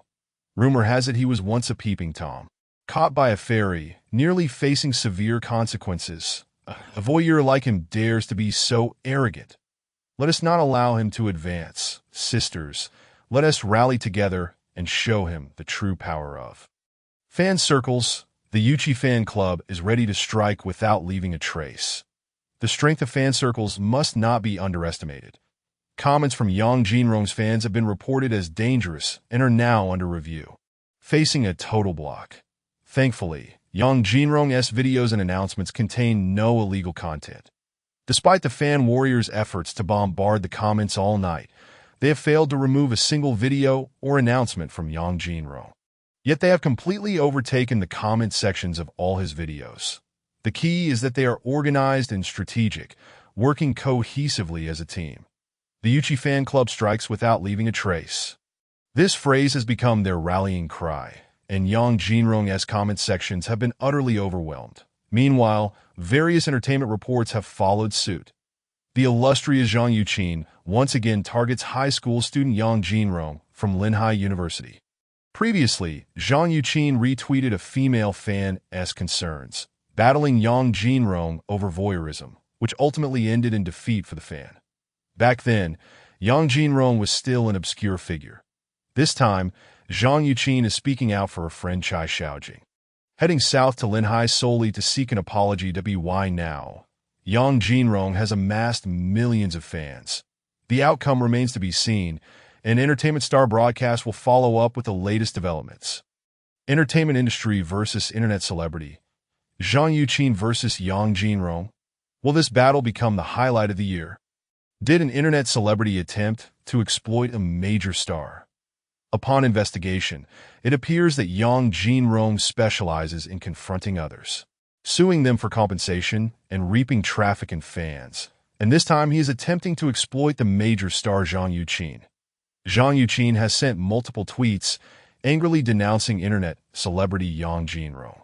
Rumor has it he was once a peeping Tom, caught by a fairy, nearly facing severe consequences. A voyeur like him dares to be so arrogant. Let us not allow him to advance. Sisters, let us rally together and show him the true power of. Fan circles. The Yuchi fan club is ready to strike without leaving a trace. The strength of fan circles must not be underestimated. Comments from Yang Jinrong's fans have been reported as dangerous and are now under review, facing a total block. Thankfully, Yang Jinrong's videos and announcements contain no illegal content. Despite the fan warriors' efforts to bombard the comments all night, they have failed to remove a single video or announcement from Yang Jinrong. Yet they have completely overtaken the comment sections of all his videos. The key is that they are organized and strategic, working cohesively as a team. The Yuchi fan club strikes without leaving a trace. This phrase has become their rallying cry, and Yang Jinrong's comment sections have been utterly overwhelmed. Meanwhile, various entertainment reports have followed suit. The illustrious Zhang Yuqin once again targets high school student Yang Jinrong from Linhai University. Previously, Zhang Yuqin retweeted a female fan's concerns, battling Yang Jinrong over voyeurism, which ultimately ended in defeat for the fan. Back then, Yang Jinrong was still an obscure figure. This time, Zhang Yuqin is speaking out for her friend Chai Xiaojing. Heading south to Linhai solely to seek an apology to why now, Yang Jinrong has amassed millions of fans. The outcome remains to be seen, and Entertainment Star Broadcast will follow up with the latest developments. Entertainment industry versus internet celebrity. Zhang Yuqin versus Yang Jinrong. Will this battle become the highlight of the year? Did an internet celebrity attempt to exploit a major star? Upon investigation, it appears that Yang Jinrong specializes in confronting others, suing them for compensation and reaping traffic and fans. And this time he is attempting to exploit the major star Zhang Yuqin. Zhang Yuqin has sent multiple tweets angrily denouncing internet celebrity Yang Jinrong,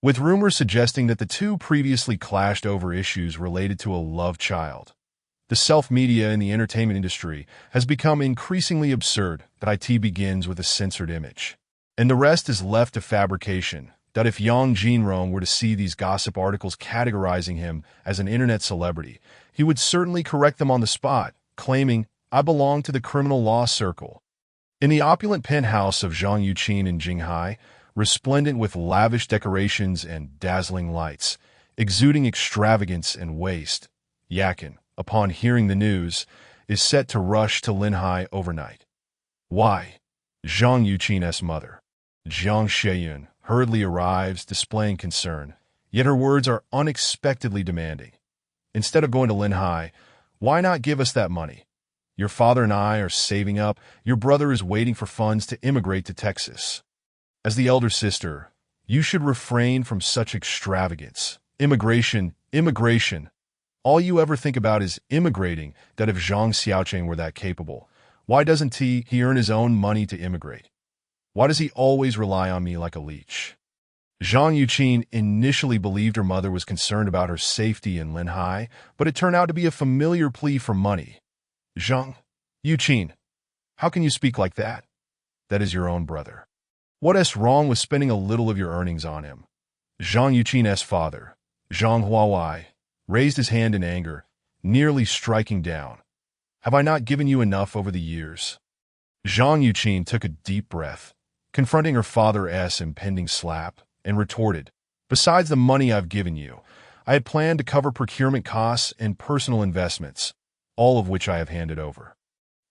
with rumors suggesting that the two previously clashed over issues related to a love child. The self-media in the entertainment industry has become increasingly absurd that it begins with a censored image, and the rest is left to fabrication. That if Yang Jinrong were to see these gossip articles categorizing him as an internet celebrity, he would certainly correct them on the spot, claiming, "I belong to the criminal law circle." In the opulent penthouse of Zhang Yuqin in Jinghai, resplendent with lavish decorations and dazzling lights, exuding extravagance and waste, Yakin, upon hearing the news, is set to rush to Linhai overnight. Why? Zhang Yuqin's mother, Jiang Sheyun, hurriedly arrives, displaying concern, yet her words are unexpectedly demanding. Instead of going to Linhai, why not give us that money? Your father and I are saving up. Your brother is waiting for funds to immigrate to Texas. As the elder sister, you should refrain from such extravagance. Immigration. All you ever think about is immigrating. That if Zhang Xiaocheng were that capable, why doesn't he earn his own money to immigrate? Why does he always rely on me like a leech? Zhang Yuqin initially believed her mother was concerned about her safety in Linhai, but it turned out to be a familiar plea for money. Zhang Yuqin, how can you speak like that? That is your own brother. What is wrong with spending a little of your earnings on him? Zhang Yuqin's father, Zhang Huawei, raised his hand in anger, nearly striking down. Have I not given you enough over the years? Zhang Yuqin took a deep breath, confronting her father's impending slap, and retorted, "Besides the money I've given you, I had planned to cover procurement costs and personal investments, all of which I have handed over.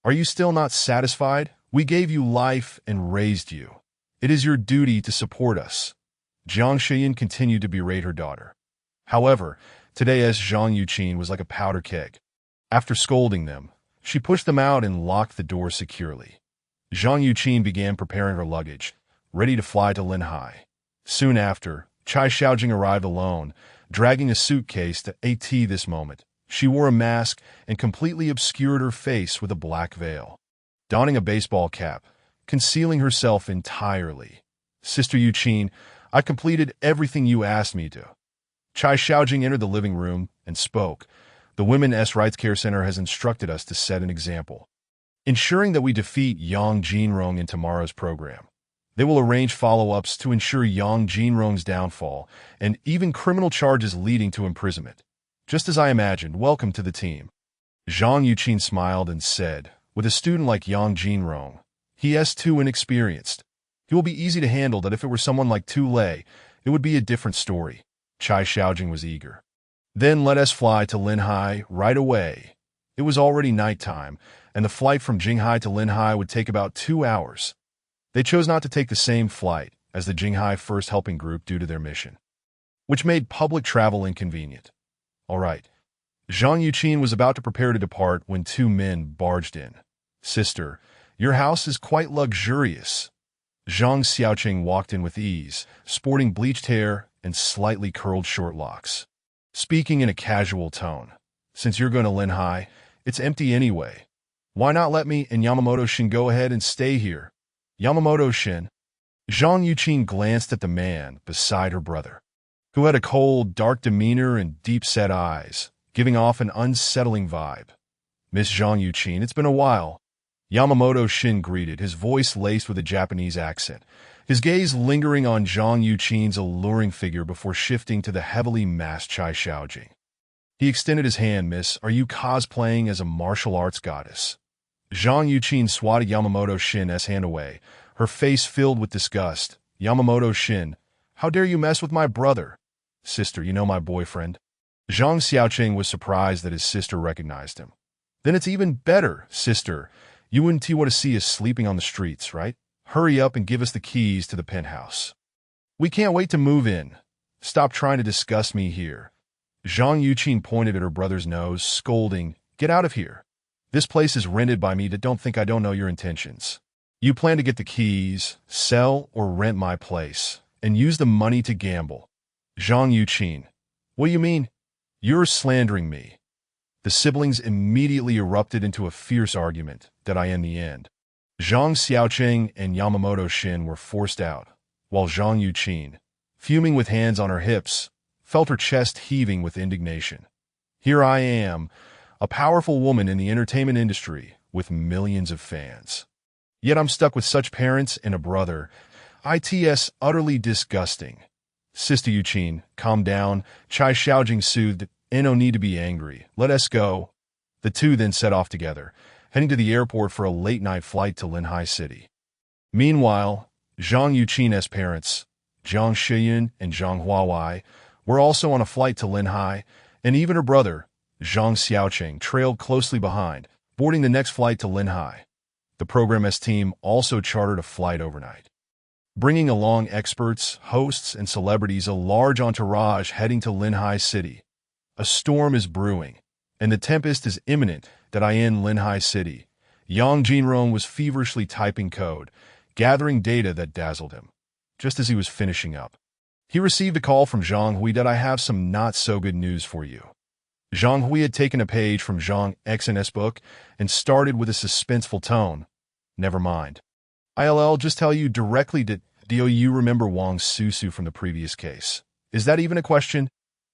Are you still not satisfied? We gave you life and raised you. It is your duty to support us." Jiang Sheyun continued to berate her daughter. However, today's Zhang Yuqin was like a powder keg. After scolding them, she pushed them out and locked the door securely. Zhang Yuqin began preparing her luggage, ready to fly to Linhai. Soon after, Chai Xiaojing arrived alone, dragging a suitcase to AT. This moment, she wore a mask and completely obscured her face with a black veil, donning a baseball cap, concealing herself entirely. "Sister Yuqin, I completed everything you asked me to." Chai Xiaojing entered the living room and spoke. "The Women's Rights Care Center has instructed us to set an example, ensuring that we defeat Yang Jinrong in tomorrow's program. They will arrange follow-ups to ensure Yang Jinrong's downfall and even criminal charges leading to imprisonment. Just as I imagined. Welcome to the team." Zhang Yuqin smiled and said, with a student like Yang Jinrong, he is too inexperienced. He will be easy to handle that if it were someone like Tu Lei, it would be a different story. Chai Xiaojing was eager. Then let us fly to Linhai right away. It was already nighttime, and the flight from Jinghai to Linhai would take about 2 hours. They chose not to take the same flight as the Jinghai First Helping Group due to their mission, which made public travel inconvenient. All right. Zhang Yuqin was about to prepare to depart when 2 men barged in. Sister, your house is quite luxurious. Zhang Xiaoqing walked in with ease, sporting bleached hair and slightly curled short locks. Speaking in a casual tone, since you're going to Linhai, it's empty anyway. Why not let me and Yamamoto Shin go ahead and stay here? Yamamoto Shin? Zhang Yuqin glanced at the man beside her brother, who had a cold, dark demeanor and deep-set eyes, giving off an unsettling vibe. Miss Zhang Yuqin, it's been a while. Yamamoto Shin greeted, his voice laced with a Japanese accent, his gaze lingering on Zhang Yuqin's alluring figure before shifting to the heavily masked Chai Xiaojing. He extended his hand. Miss, are you cosplaying as a martial arts goddess? Zhang Yuqin swatted Yamamoto Shin's hand away, her face filled with disgust. Yamamoto Shin, how dare you mess with my brother? Sister, you know my boyfriend. Zhang Xiaoqing was surprised that his sister recognized him. Then it's even better, sister. You wouldn't want to see us sleeping on the streets, right? Hurry up and give us the keys to the penthouse. We can't wait to move in. Stop trying to discuss me here. Zhang Yuqin pointed at her brother's nose, scolding, get out of here. This place is rented by me. Don't think I don't know your intentions. You plan to get the keys, sell or rent my place, and use the money to gamble. Zhang Yuqin, what do you mean? You're slandering me. The siblings immediately erupted into a fierce argument that in the end, Zhang Xiaoqing and Yamamoto Shin were forced out, while Zhang Yuqin, fuming with hands on her hips, felt her chest heaving with indignation. Here I am, a powerful woman in the entertainment industry with millions of fans. Yet I'm stuck with such parents and a brother. It's utterly disgusting. Sister Yuqin, calm down. Chai Xiaojing soothed. No need to be angry. Let us go. The two then set off together, heading to the airport for a late-night flight to Linhai City. Meanwhile, Zhang Yuqin's parents, Zhang Shiyun and Zhang Huawei, were also on a flight to Linhai, and even her brother, Zhang Xiaoqing, trailed closely behind, boarding the next flight to Linhai. The program's team also chartered a flight overnight, bringing along experts, hosts, and celebrities, a large entourage heading to Linhai City. A storm is brewing, and the tempest is imminent in Linhai City. Yang Jinrong was feverishly typing code, gathering data that dazzled him. Just as he was finishing up, he received a call from Zhang Hui that I have some not-so-good news for you. Zhang Hui had taken a page from Zhang Xn's book and started with a suspenseful tone. Never mind. I'll just tell you directly that do you remember Wang Susu from the previous case? Is that even a question?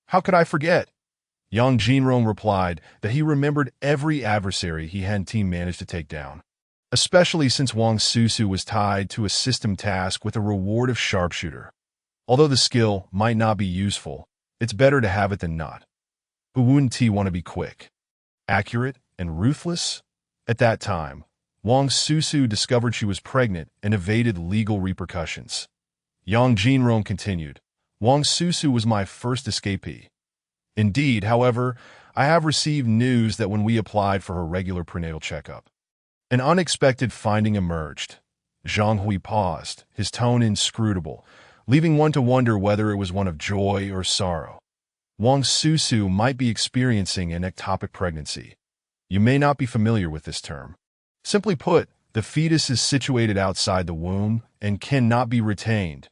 How could I forget? Yang Jinrong replied that he remembered every adversary he and team managed to take down, especially since Wang Susu was tied to a system task with a reward of sharpshooter. Although the skill might not be useful, it's better to have it than not. Who wouldn't want to be quick, accurate, and ruthless? At that time, Wang Susu discovered she was pregnant and evaded legal repercussions. Yang Jinrong continued, Wang Susu was my first escapee. Indeed, however, I have received news that when we applied for her regular prenatal checkup, an unexpected finding emerged. Zhang Hui paused, his tone inscrutable, leaving one to wonder whether it was one of joy or sorrow. Wang Susu might be experiencing an ectopic pregnancy. You may not be familiar with this term. Simply put, the fetus is situated outside the womb and cannot be retained.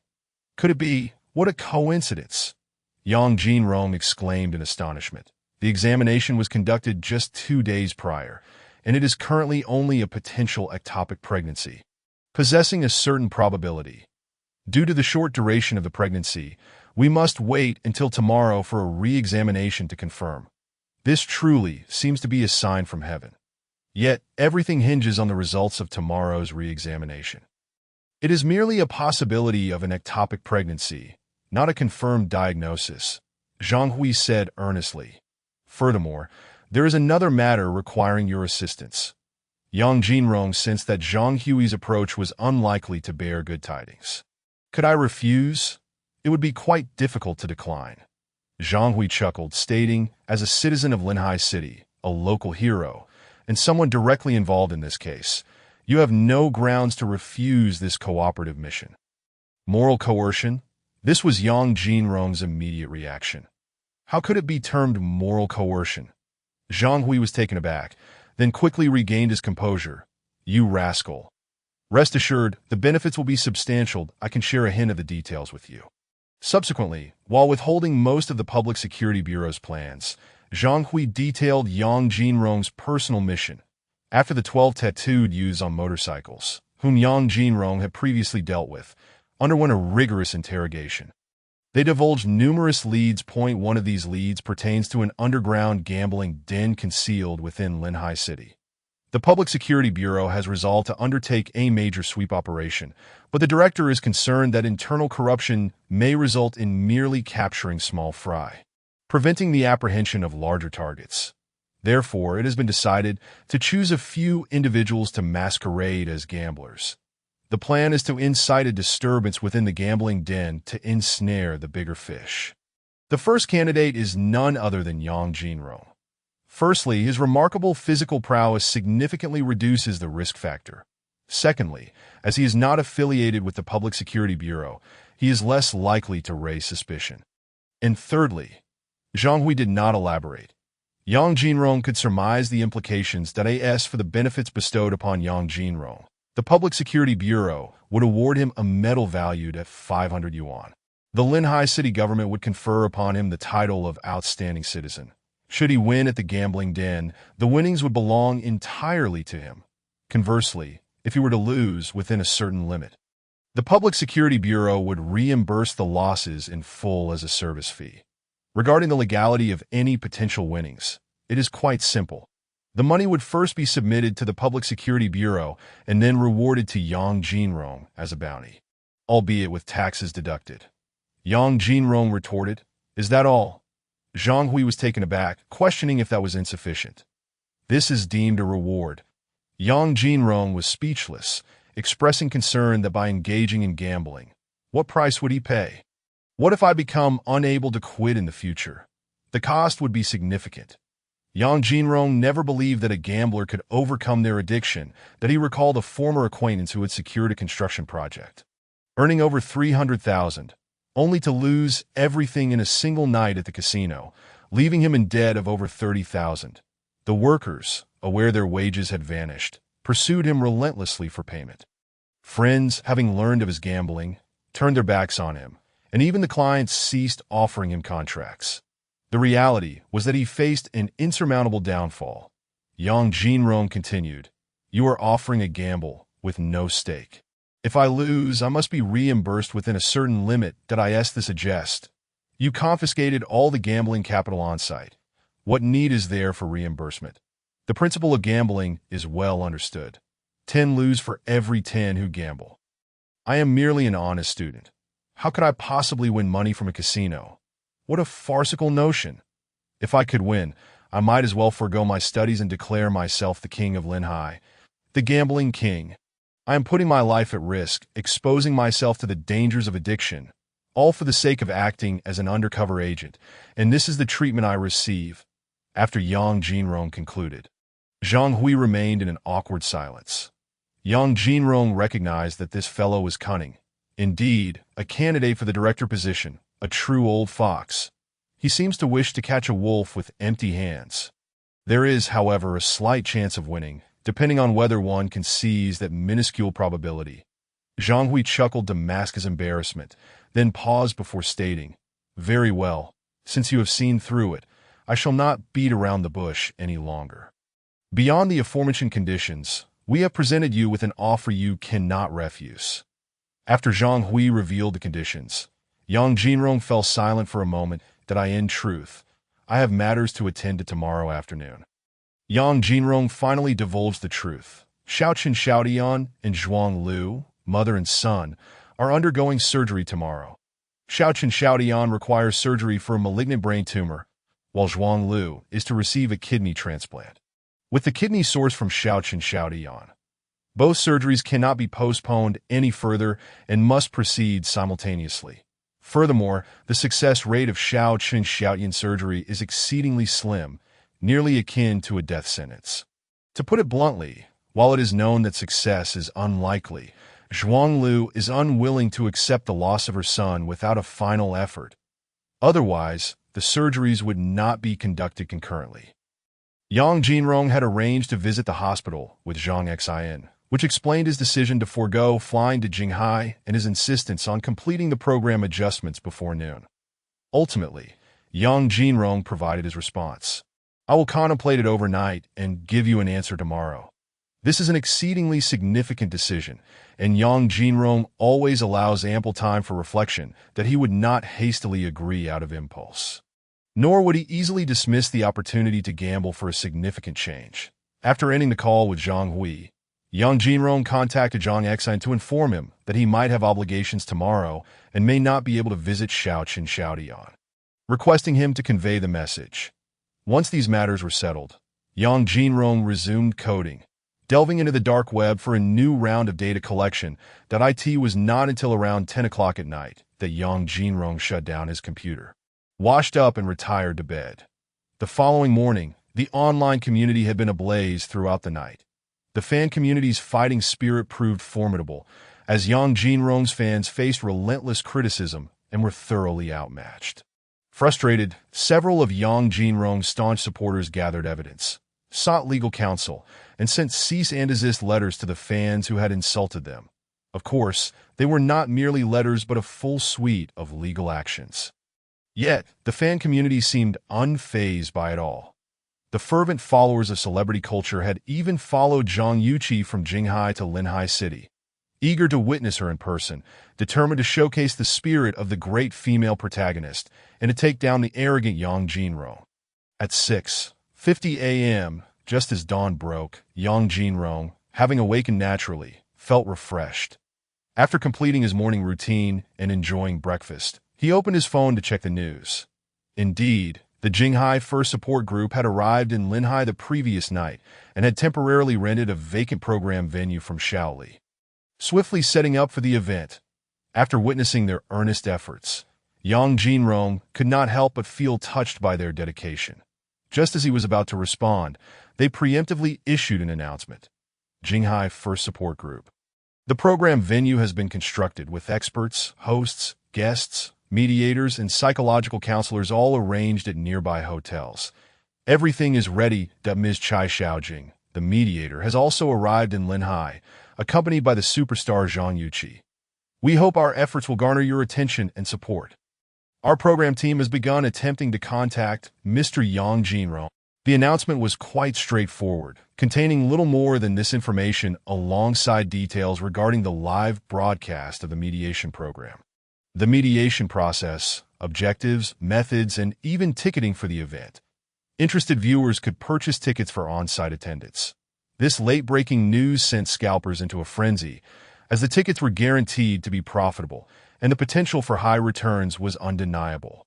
Could it be? What a coincidence! Yang Jinrong exclaimed in astonishment. The examination was conducted just 2 days prior, and it is currently only a potential ectopic pregnancy, possessing a certain probability. Due to the short duration of the pregnancy, we must wait until tomorrow for a re-examination to confirm. This truly seems to be a sign from heaven. Yet, everything hinges on the results of tomorrow's re-examination. It is merely a possibility of an ectopic pregnancy, not a confirmed diagnosis, Zhang Hui said earnestly. Furthermore, There is another matter requiring your assistance. Yang Jinrong sensed that Zhang Hui's approach was unlikely to bear good tidings. Could I refuse? It would be quite difficult to decline. Zhang Hui chuckled, stating, as a citizen of Linhai City, a local hero, and someone directly involved in this case, you have no grounds to refuse this cooperative mission. Moral coercion? This was Yang Jinrong's immediate reaction. How could it be termed moral coercion? Zhang Hui was taken aback, then quickly regained his composure. You rascal. Rest assured, the benefits will be substantial. I can share a hint of the details with you. Subsequently, while withholding most of the Public Security Bureau's plans, Zhang Hui detailed Yang Jinrong's personal mission. After the 12 tattooed youths on motorcycles, whom Yang Jinrong had previously dealt with, underwent a rigorous interrogation. They divulged numerous leads. One of these leads pertains to an underground gambling den concealed within Linhai City. The Public Security Bureau has resolved to undertake a major sweep operation, but the director is concerned that internal corruption may result in merely capturing small fry, preventing the apprehension of larger targets. Therefore, it has been decided to choose a few individuals to masquerade as gamblers. The plan is to incite a disturbance within the gambling den to ensnare the bigger fish. The first candidate is none other than Yang Jinrong. Firstly, his remarkable physical prowess significantly reduces the risk factor. Secondly, as he is not affiliated with the Public Security Bureau, he is less likely to raise suspicion. And thirdly, Zhang Hui did not elaborate. Yang Jinrong could surmise the implications that as for the benefits bestowed upon Yang Jinrong, the Public Security Bureau would award him a medal valued at 500 yuan. The Linhai City government would confer upon him the title of Outstanding Citizen. Should he win at the gambling den, the winnings would belong entirely to him. Conversely, if he were to lose within a certain limit, the Public Security Bureau would reimburse the losses in full as a service fee. Regarding the legality of any potential winnings, it is quite simple. The money would first be submitted to the Public Security Bureau and then rewarded to Yang Jinrong as a bounty, albeit with taxes deducted. Yang Jinrong retorted, "Is that all?" Zhang Hui was taken aback, questioning if that was insufficient. "This is deemed a reward." Yang Jinrong was speechless, expressing concern that by engaging in gambling, what price would he pay? What if I become unable to quit in the future? The cost would be significant. Yang Jinrong never believed that a gambler could overcome their addiction, that he recalled a former acquaintance who had secured a construction project, earning over 300,000, only to lose everything in a single night at the casino, leaving him in debt of over 30,000. The workers, aware their wages had vanished, pursued him relentlessly for payment. Friends, having learned of his gambling, turned their backs on him, and even the clients ceased offering him contracts. The reality was that he faced an insurmountable downfall. Yang Jinrong continued, "You are offering a gamble with no stake. If I lose, I must be reimbursed within a certain limit. Did I ask this a jest? You confiscated all the gambling capital on site. What need is there for reimbursement? The principle of gambling is well understood. 10 lose for every 10 who gamble. I am merely an honest student. How could I possibly win money from a casino? What a farcical notion. If I could win, I might as well forego my studies and declare myself the king of Linhai, the gambling king. I am putting my life at risk, exposing myself to the dangers of addiction, all for the sake of acting as an undercover agent, and this is the treatment I receive." After Yang Jinrong concluded, Zhang Hui remained in an awkward silence. Yang Jinrong recognized that this fellow was cunning. Indeed, a candidate for the director position, a true old fox. He seems to wish to catch a wolf with empty hands. There is, however, a slight chance of winning, depending on whether one can seize that minuscule probability. Zhang Hui chuckled to mask his embarrassment, then paused before stating, "Very well. Since you have seen through it, I shall not beat around the bush any longer. Beyond the aforementioned conditions, we have presented you with an offer you cannot refuse." After Zhang Hui revealed the conditions, Yang Jinrong fell silent for a moment. "That I in truth, I have matters to attend to tomorrow afternoon." Yang Jinrong finally divulged the truth. Xiaoqin Xiaodian and Zhuang Lu, mother and son, are undergoing surgery tomorrow. Xiaoqin Xiaodian requires surgery for a malignant brain tumor, while Zhuang Lu is to receive a kidney transplant, with the kidney sourced from Shaoqin Xiaodian. Both surgeries cannot be postponed any further and must proceed simultaneously. Furthermore, the success rate of Shaoqin Xiaodian surgery is exceedingly slim, nearly akin to a death sentence. To put it bluntly, while it is known that success is unlikely, Zhuang Lu is unwilling to accept the loss of her son without a final effort. Otherwise, the surgeries would not be conducted concurrently. Yang Jinrong had arranged to visit the hospital with Zhang Xin, which explained his decision to forego flying to Jinghai and his insistence on completing the program adjustments before noon. Ultimately, Yang Jinrong provided his response. "I will contemplate it overnight and give you an answer tomorrow." This is an exceedingly significant decision, and Yang Jinrong always allows ample time for reflection that he would not hastily agree out of impulse. Nor would he easily dismiss the opportunity to gamble for a significant change. After ending the call with Zhang Hui, Yang Jinrong contacted Zhang Xin to inform him that he might have obligations tomorrow and may not be able to visit Shaoqin Xiaodian, requesting him to convey the message. Once these matters were settled, Yang Jinrong resumed coding, delving into the dark web for a new round of data collection. It was not until around 10 o'clock at night that Yang Jinrong shut down his computer, washed up, and retired to bed. The following morning, the online community had been ablaze throughout the night. The fan community's fighting spirit proved formidable, as Yang Jinrong's fans faced relentless criticism and were thoroughly outmatched. Frustrated, several of Yang Jinrong's staunch supporters gathered evidence, sought legal counsel, and sent cease and desist letters to the fans who had insulted them. Of course, they were not merely letters but a full suite of legal actions. Yet, the fan community seemed unfazed by it all. The fervent followers of celebrity culture had even followed Zhang Yuqi from Jinghai to Linhai City, eager to witness her in person, determined to showcase the spirit of the great female protagonist and to take down the arrogant Yang Jinrong. At 6:50 a.m., just as dawn broke, Yang Jinrong, having awakened naturally, felt refreshed. After completing his morning routine and enjoying breakfast, he opened his phone to check the news. Indeed, the Jinghai First Support Group had arrived in Linhai the previous night and had temporarily rented a vacant program venue from Shaoli, swiftly setting up for the event. After witnessing their earnest efforts, Yang Jinrong could not help but feel touched by their dedication. Just as he was about to respond, they preemptively issued an announcement. Jinghai First Support Group. The program venue has been constructed with experts, hosts, guests, mediators, and psychological counselors all arranged at nearby hotels. Everything is ready. Ms. Chai Xiaojing, the mediator, has also arrived in Linhai, accompanied by the superstar Zhang Yuqi. We hope our efforts will garner your attention and support. Our program team has begun attempting to contact Mr. Yang Jinrong. The announcement was quite straightforward, containing little more than this information alongside details regarding the live broadcast of the mediation program, the mediation process, objectives, methods, and even ticketing for the event. Interested viewers could purchase tickets for on-site attendance. This late-breaking news sent scalpers into a frenzy, as the tickets were guaranteed to be profitable, and the potential for high returns was undeniable.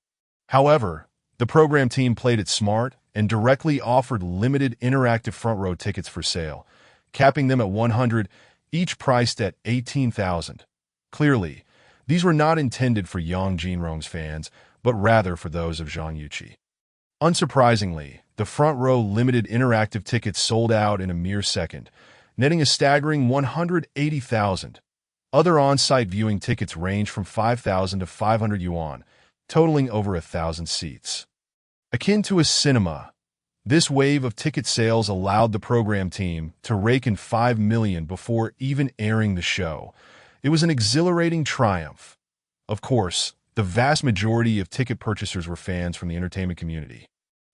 However, the program team played it smart and directly offered limited interactive front-row tickets for sale, capping them at 100, each priced at 18,000. Clearly, these were not intended for Yang Jinrong's fans, but rather for those of Zhang Yuqi. Unsurprisingly, the front-row limited interactive tickets sold out in a mere second, netting a staggering 180,000. Other on-site viewing tickets range from 5,000 to 500 yuan, totaling over 1,000 seats. Akin to a cinema, this wave of ticket sales allowed the program team to rake in 5 million before even airing the show. It was an exhilarating triumph. Of course, the vast majority of ticket purchasers were fans from the entertainment community,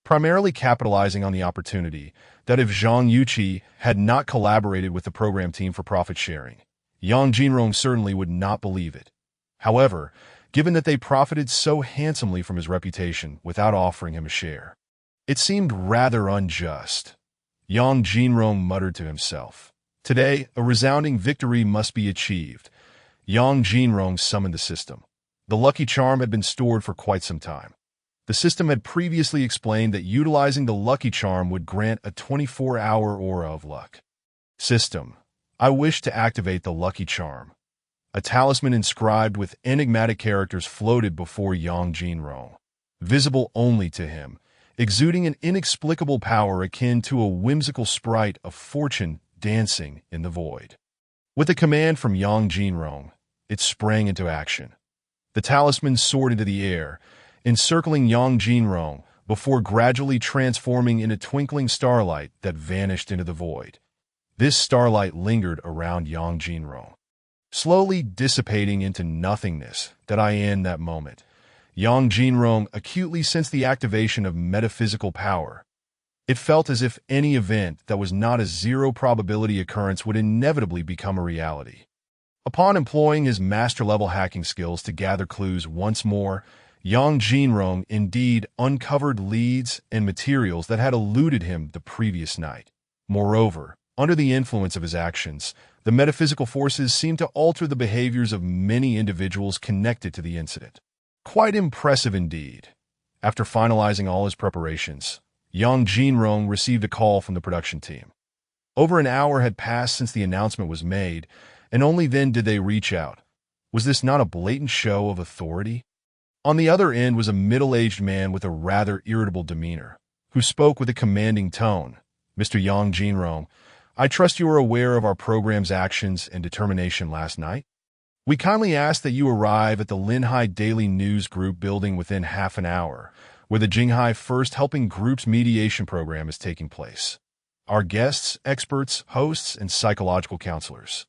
primarily capitalizing on the opportunity that if Zhang Yuqi had not collaborated with the program team for profit sharing, Yang Jinrong certainly would not believe it. However, given that they profited so handsomely from his reputation without offering him a share, it seemed rather unjust. Yang Jinrong muttered to himself, "Today, a resounding victory must be achieved." Yang Jinrong summoned the system. The lucky charm had been stored for quite some time. The system had previously explained that utilizing the lucky charm would grant a 24-hour aura of luck. System: I wish to activate the lucky charm. A talisman inscribed with enigmatic characters floated before Yang Jinrong, visible only to him, exuding an inexplicable power akin to a whimsical sprite of fortune dancing in the void. With a command from Yang Jinrong, it sprang into action. The talisman soared into the air, encircling Yang Jinrong before gradually transforming into twinkling starlight that vanished into the void. This starlight lingered around Yang Jinrong, slowly dissipating into nothingness in that moment. Yang Jinrong acutely sensed the activation of metaphysical power. It felt as if any event that was not a zero-probability occurrence would inevitably become a reality. Upon employing his master-level hacking skills to gather clues once more, Yang Jinrong indeed uncovered leads and materials that had eluded him the previous night. Moreover, under the influence of his actions, the metaphysical forces seemed to alter the behaviors of many individuals connected to the incident. Quite impressive indeed. After finalizing all his preparations, Yang Jinrong received a call from the production team. Over an hour had passed since the announcement was made, and only then did they reach out. Was this not a blatant show of authority? On the other end was a middle-aged man with a rather irritable demeanor, who spoke with a commanding tone. Mr. Yang Jinrong, I trust you are aware of our program's actions and determination last night. We kindly ask that you arrive at the Linhai Daily News Group building within half an hour, where the Jinghai First Helping Group's mediation program is taking place. Our guests, experts, hosts, and psychological counselors,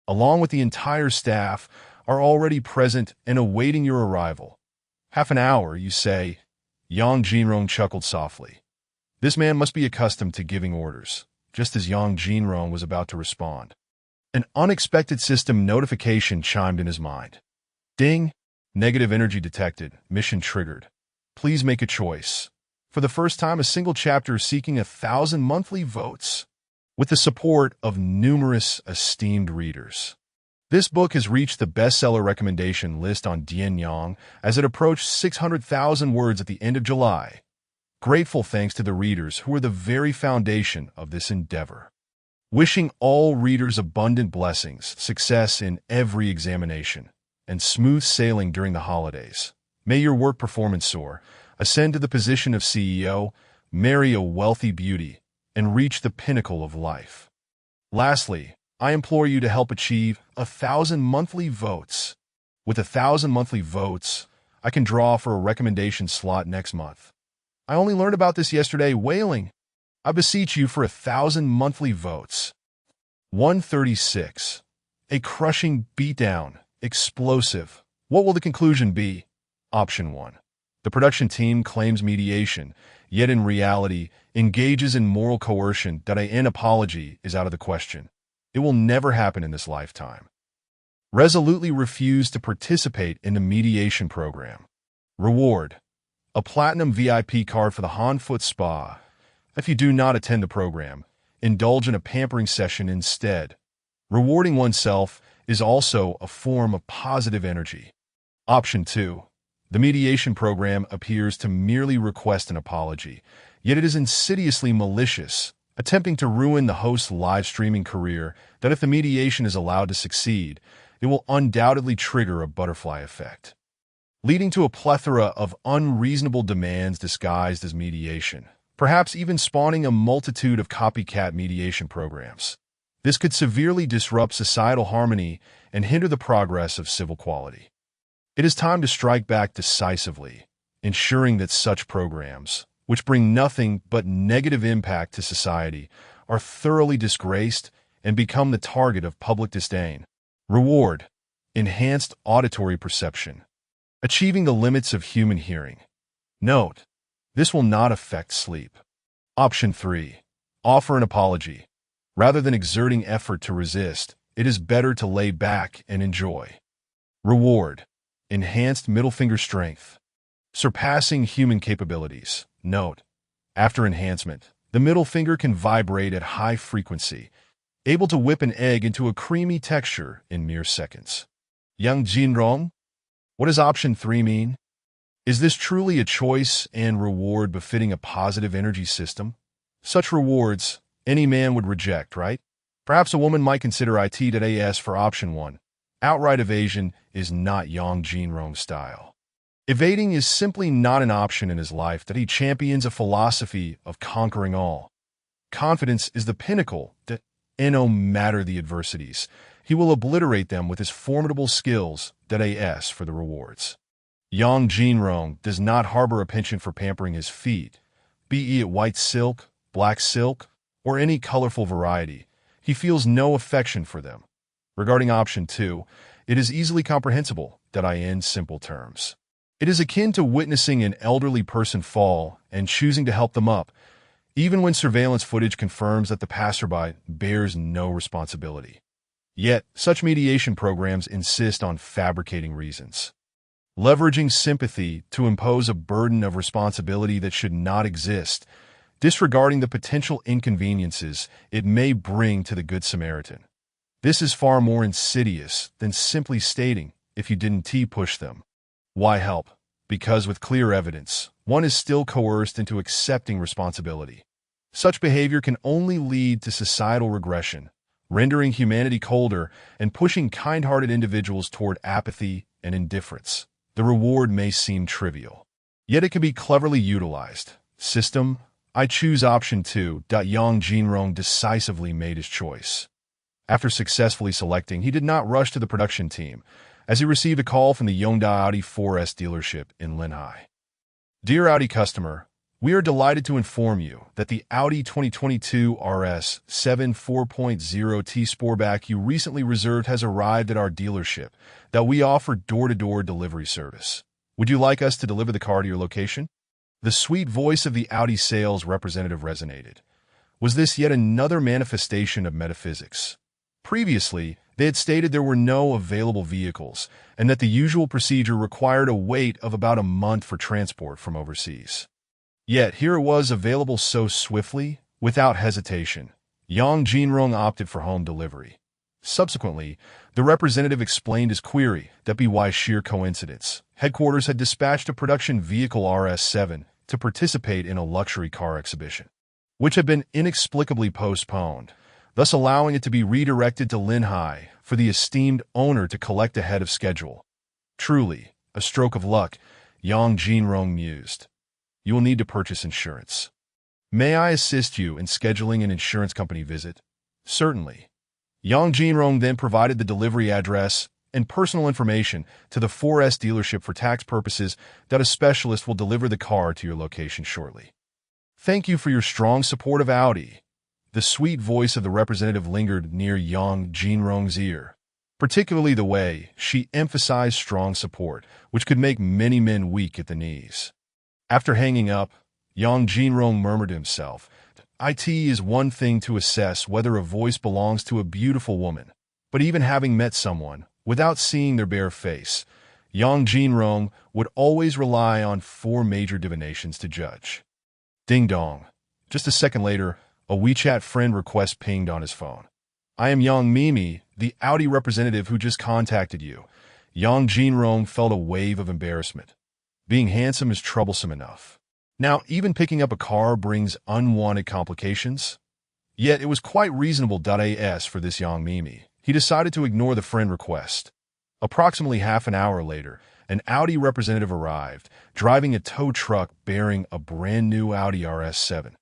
along with the entire staff, are already present and awaiting your arrival. Half an hour, you say? Yang Jinrong chuckled softly. This man must be accustomed to giving orders. Just as Yang Jinrong was about to respond, an unexpected system notification chimed in his mind. Ding! Negative energy detected. Mission triggered. Please make a choice. For the first time, a single chapter is seeking 1,000 monthly votes, with the support of numerous esteemed readers. This book has reached the bestseller recommendation list on Dianyang as it approached 600,000 words at the end of July. Grateful thanks to the readers who are the very foundation of this endeavor. Wishing all readers abundant blessings, success in every examination, and smooth sailing during the holidays. May your work performance soar, ascend to the position of CEO, marry a wealthy beauty, and reach the pinnacle of life. Lastly, I implore you to help achieve 1,000 monthly votes. With 1,000 monthly votes, I can draw for a recommendation slot next month. I only learned about this yesterday, wailing. I beseech you for 1,000 monthly votes. 136. A crushing beatdown. Explosive. What will the conclusion be? Option 1. The production team claims mediation, yet in reality engages in moral coercion that an apology is out of the question. It will never happen in this lifetime. Resolutely refuse to participate in the mediation program. Reward: a platinum VIP card for the Han Foot Spa. If you do not attend the program, indulge in a pampering session instead. Rewarding oneself is also a form of positive energy. Option 2. The mediation program appears to merely request an apology, yet it is insidiously malicious, attempting to ruin the host's live streaming career that if the mediation is allowed to succeed, it will undoubtedly trigger a butterfly effect, leading to a plethora of unreasonable demands disguised as mediation, perhaps even spawning a multitude of copycat mediation programs. This could severely disrupt societal harmony and hinder the progress of civil quality. It is time to strike back decisively, ensuring that such programs, which bring nothing but negative impact to society, are thoroughly disgraced and become the target of public disdain. Reward: enhanced auditory perception, achieving the limits of human hearing. Note: this will not affect sleep. Option 3. Offer an apology. Rather than exerting effort to resist, it is better to lay back and enjoy. Reward: enhanced middle finger strength, surpassing human capabilities. Note: after enhancement, the middle finger can vibrate at high frequency, able to whip an egg into a creamy texture in mere seconds. Yang Jinrong, what does option 3 mean? Is this truly a choice and reward befitting a positive energy system? Such rewards, any man would reject, right? Perhaps a woman might consider it.as for option 1. Outright evasion is not Yang Jinrong's style. Evading is simply not an option in his life that he champions a philosophy of conquering all. Confidence is the pinnacle that, and no matter the adversities, he will obliterate them with his formidable skills .as for the rewards. Yang Jinrong does not harbor a penchant for pampering his feet, be it white silk, black silk, or any colorful variety. He feels no affection for them. Regarding option 2, it is easily comprehensible in simple terms. It is akin to witnessing an elderly person fall and choosing to help them up, even when surveillance footage confirms that the passerby bears no responsibility. Yet, such mediation programs insist on fabricating reasons, leveraging sympathy to impose a burden of responsibility that should not exist, disregarding the potential inconveniences it may bring to the Good Samaritan. This is far more insidious than simply stating, if you didn't push them. Why help? Because with clear evidence, one is still coerced into accepting responsibility. Such behavior can only lead to societal regression, rendering humanity colder and pushing kind-hearted individuals toward apathy and indifference. The reward may seem trivial, yet it can be cleverly utilized. System, I choose option 2. Yang Jinrong decisively made his choice. After successfully selecting, he did not rush to the production team, as he received a call from the Yongda Audi 4S dealership in Linhai. Dear Audi customer, we are delighted to inform you that the Audi 2022 RS7 4.0T Sportback you recently reserved has arrived at our dealership, that we offer door-to-door delivery service. Would you like us to deliver the car to your location? The sweet voice of the Audi sales representative resonated. Was this yet another manifestation of metaphysics? Previously, they had stated there were no available vehicles and that the usual procedure required a wait of about a month for transport from overseas. Yet here it was available so swiftly, without hesitation. Yang Jinrong opted for home delivery. Subsequently, the representative explained his query that by sheer coincidence, headquarters had dispatched a production vehicle RS7 to participate in a luxury car exhibition, which had been inexplicably postponed, thus allowing it to be redirected to Linhai for the esteemed owner to collect ahead of schedule. Truly, a stroke of luck, Yang Jinrong mused. You will need to purchase insurance. May I assist you in scheduling an insurance company visit? Certainly. Yang Jinrong then provided the delivery address and personal information to the 4S dealership for tax purposes that a specialist will deliver the car to your location shortly. Thank you for your strong support of Audi. The sweet voice of the representative lingered near Yang Jinrong's ear, particularly the way she emphasized strong support, which could make many men weak at the knees. After hanging up, Yang Jinrong murmured to himself, "It is one thing to assess whether a voice belongs to a beautiful woman, but even having met someone, without seeing their bare face, Yang Jinrong would always rely on 4 major divinations to judge." Ding dong. Just a second later, a WeChat friend request pinged on his phone. "I am Yang Mimi, the Audi representative who just contacted you." Yang Jinrong felt a wave of embarrassment. Being handsome is troublesome enough. Now, even picking up a car brings unwanted complications. Yet it was quite reasonable .as for this Yang Mimi. He decided to ignore the friend request. Approximately half an hour later, an Audi representative arrived, driving a tow truck bearing a brand new Audi RS7.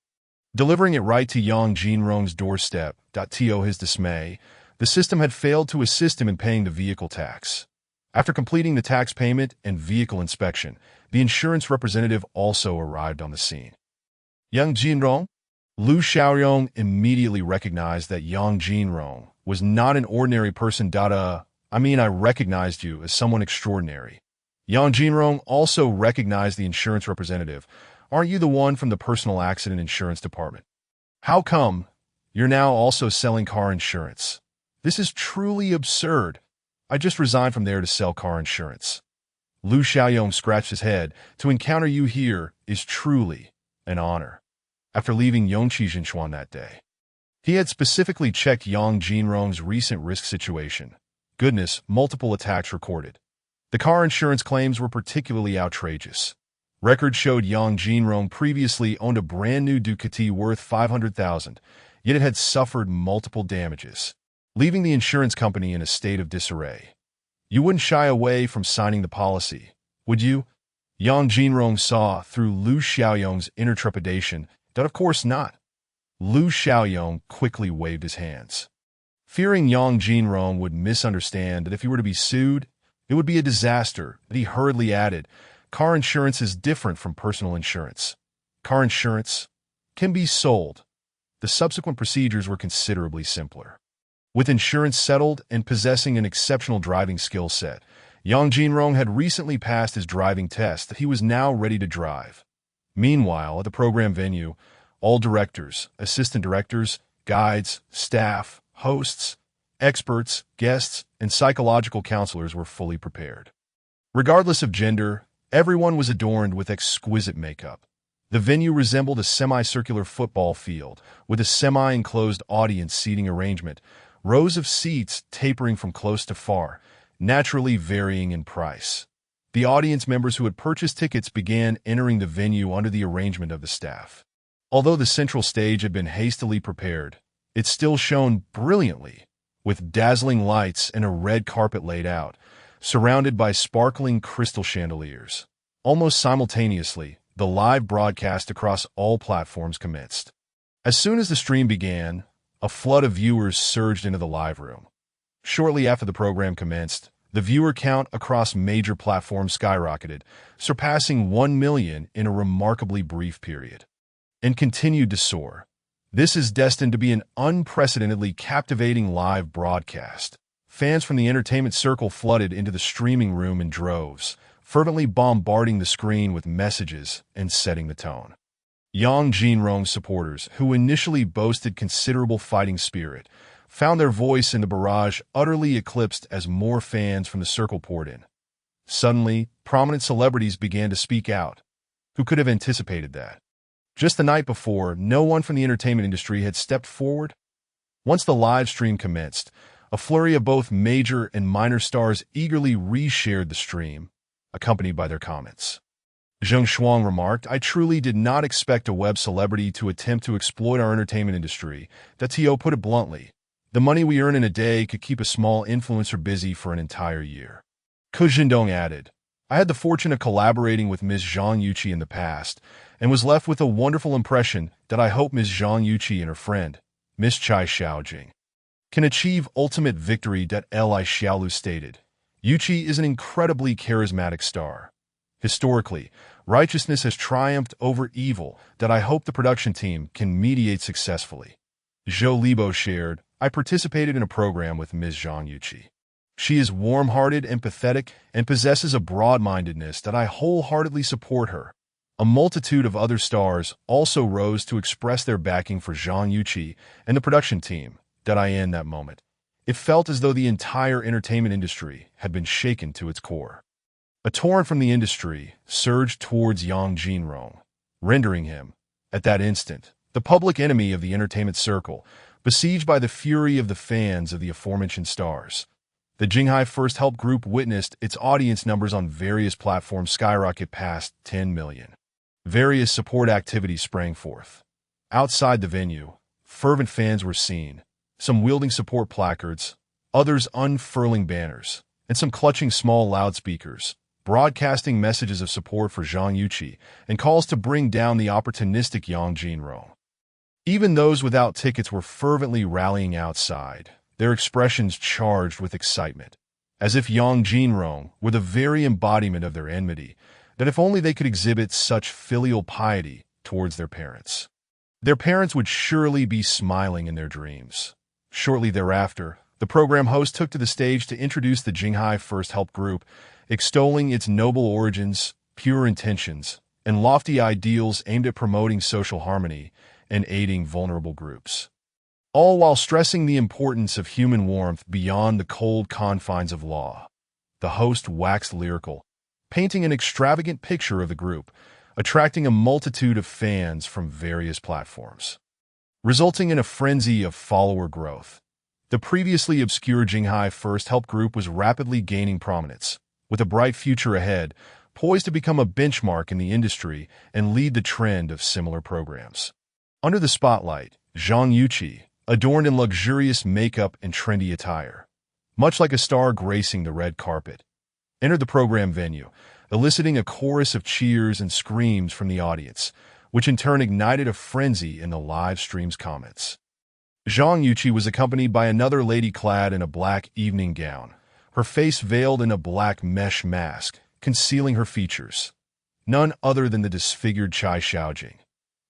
Delivering it right to Yang Jinrong's doorstep. To his dismay, the system had failed to assist him in paying the vehicle tax. After completing the tax payment and vehicle inspection, the insurance representative also arrived on the scene. Yang Jinrong? Lu Xiaoyong immediately recognized that Yang Jinrong was not an ordinary person. I recognized you as someone extraordinary. Yang Jinrong also recognized the insurance representative. Aren't you the one from the personal accident insurance department? How come you're now also selling car insurance? This is truly absurd. I just resigned from there to sell car insurance. Lu Xiaoyong scratched his head. To encounter you here is truly an honor. After leaving Yongqi Jinshuan that day, he had specifically checked Yang Jinrong's recent risk situation. Goodness, multiple attacks recorded. The car insurance claims were particularly outrageous. Records showed Yang Jinrong previously owned a brand-new Ducati worth $500,000, yet it had suffered multiple damages, leaving the insurance company in a state of disarray. You wouldn't shy away from signing the policy, would you? Yang Jinrong saw through Liu Xiaoyong's inner trepidation that of course not. Liu Xiaoyong quickly waved his hands. Fearing Yang Jinrong would misunderstand that if he were to be sued, it would be a disaster, he hurriedly added, car insurance is different from personal insurance. Car insurance can be sold. The subsequent procedures were considerably simpler. With insurance settled and possessing an exceptional driving skill set, Yang Jinrong had recently passed his driving test that he was now ready to drive. Meanwhile, at the program venue, all directors, assistant directors, guides, staff, hosts, experts, guests, and psychological counselors were fully prepared. Regardless of gender, everyone was adorned with exquisite makeup. The venue resembled a semicircular football field, with a semi-enclosed audience seating arrangement, rows of seats tapering from close to far, naturally varying in price. The audience members who had purchased tickets began entering the venue under the arrangement of the staff. Although the central stage had been hastily prepared, it still shone brilliantly, with dazzling lights and a red carpet laid out, surrounded by sparkling crystal chandeliers. Almost simultaneously, the live broadcast across all platforms commenced. As soon as the stream began, a flood of viewers surged into the live room. Shortly after the program commenced, the viewer count across major platforms skyrocketed, surpassing 1 million in a remarkably brief period, and continued to soar. This is destined to be an unprecedentedly captivating live broadcast. Fans from the entertainment circle flooded into the streaming room in droves, fervently bombarding the screen with messages and setting the tone. Yang Jinrong's supporters, who initially boasted considerable fighting spirit, found their voice in the barrage utterly eclipsed as more fans from the circle poured in. Suddenly, prominent celebrities began to speak out. Who could have anticipated that? Just the night before, no one from the entertainment industry had stepped forward. Once the live stream commenced, a flurry of both major and minor stars eagerly reshared the stream, accompanied by their comments. Zheng Shuang remarked, I truly did not expect a web celebrity to attempt to exploit our entertainment industry. That Tio put it bluntly. The money we earn in a day could keep a small influencer busy for an entire year. Ku Jindong added, I had the fortune of collaborating with Ms. Zhang Yuqi in the past, and was left with a wonderful impression that I hope Ms. Zhang Yuqi and her friend, Ms. Chai Xiaojing, can achieve ultimate victory. Li Xiaolu stated. Yuqi is an incredibly charismatic star. Historically, righteousness has triumphed over evil that I hope the production team can mediate successfully. Zhou Libo shared, I participated in a program with Ms. Zhang Yuqi. She is warm-hearted, empathetic, and possesses a broad-mindedness that I wholeheartedly support her. A multitude of other stars also rose to express their backing for Zhang Yuqi and the production team. In that moment, it felt as though the entire entertainment industry had been shaken to its core. A torrent from the industry surged towards Yang Jinrong, rendering him, at that instant, the public enemy of the entertainment circle, besieged by the fury of the fans of the aforementioned stars. The Jinghai First Help Group witnessed its audience numbers on various platforms skyrocket past 10 million. Various support activities sprang forth. Outside the venue, fervent fans were seen, some wielding support placards, others unfurling banners, and some clutching small loudspeakers, broadcasting messages of support for Zhang Yuqi and calls to bring down the opportunistic Yang Jinrong. Even those without tickets were fervently rallying outside, their expressions charged with excitement, as if Yang Jinrong were the very embodiment of their enmity, that if only they could exhibit such filial piety towards their parents would surely be smiling in their dreams. Shortly thereafter, the program host took to the stage to introduce the Jinghai First Help Group, extolling its noble origins, pure intentions, and lofty ideals aimed at promoting social harmony and aiding vulnerable groups, all while stressing the importance of human warmth beyond the cold confines of law. The host waxed lyrical, painting an extravagant picture of the group, attracting a multitude of fans from various platforms, resulting in a frenzy of follower growth. The previously obscure Jinghai First Help Group was rapidly gaining prominence, with a bright future ahead, poised to become a benchmark in the industry and lead the trend of similar programs. Under the spotlight, Zhang Yuqi, adorned in luxurious makeup and trendy attire, much like a star gracing the red carpet, entered the program venue, eliciting a chorus of cheers and screams from the audience, which in turn ignited a frenzy in the live stream's comments. Zhang Yuqi was accompanied by another lady clad in a black evening gown, her face veiled in a black mesh mask, concealing her features. None other than the disfigured Chai Xiaojing.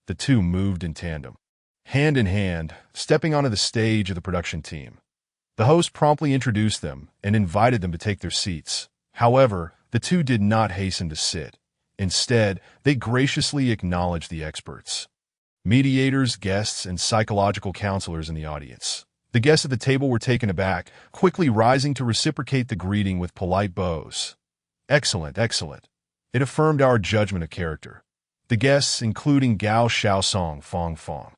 The two moved in tandem, hand in hand, stepping onto the stage of the production team. The host promptly introduced them and invited them to take their seats. However, the two did not hasten to sit. Instead, they graciously acknowledged the experts. Mediators, guests, and psychological counselors in the audience. The guests at the table were taken aback, quickly rising to reciprocate the greeting with polite bows. Excellent, excellent. It affirmed our judgment of character. The guests, including Gao Xiaosong Fong Fong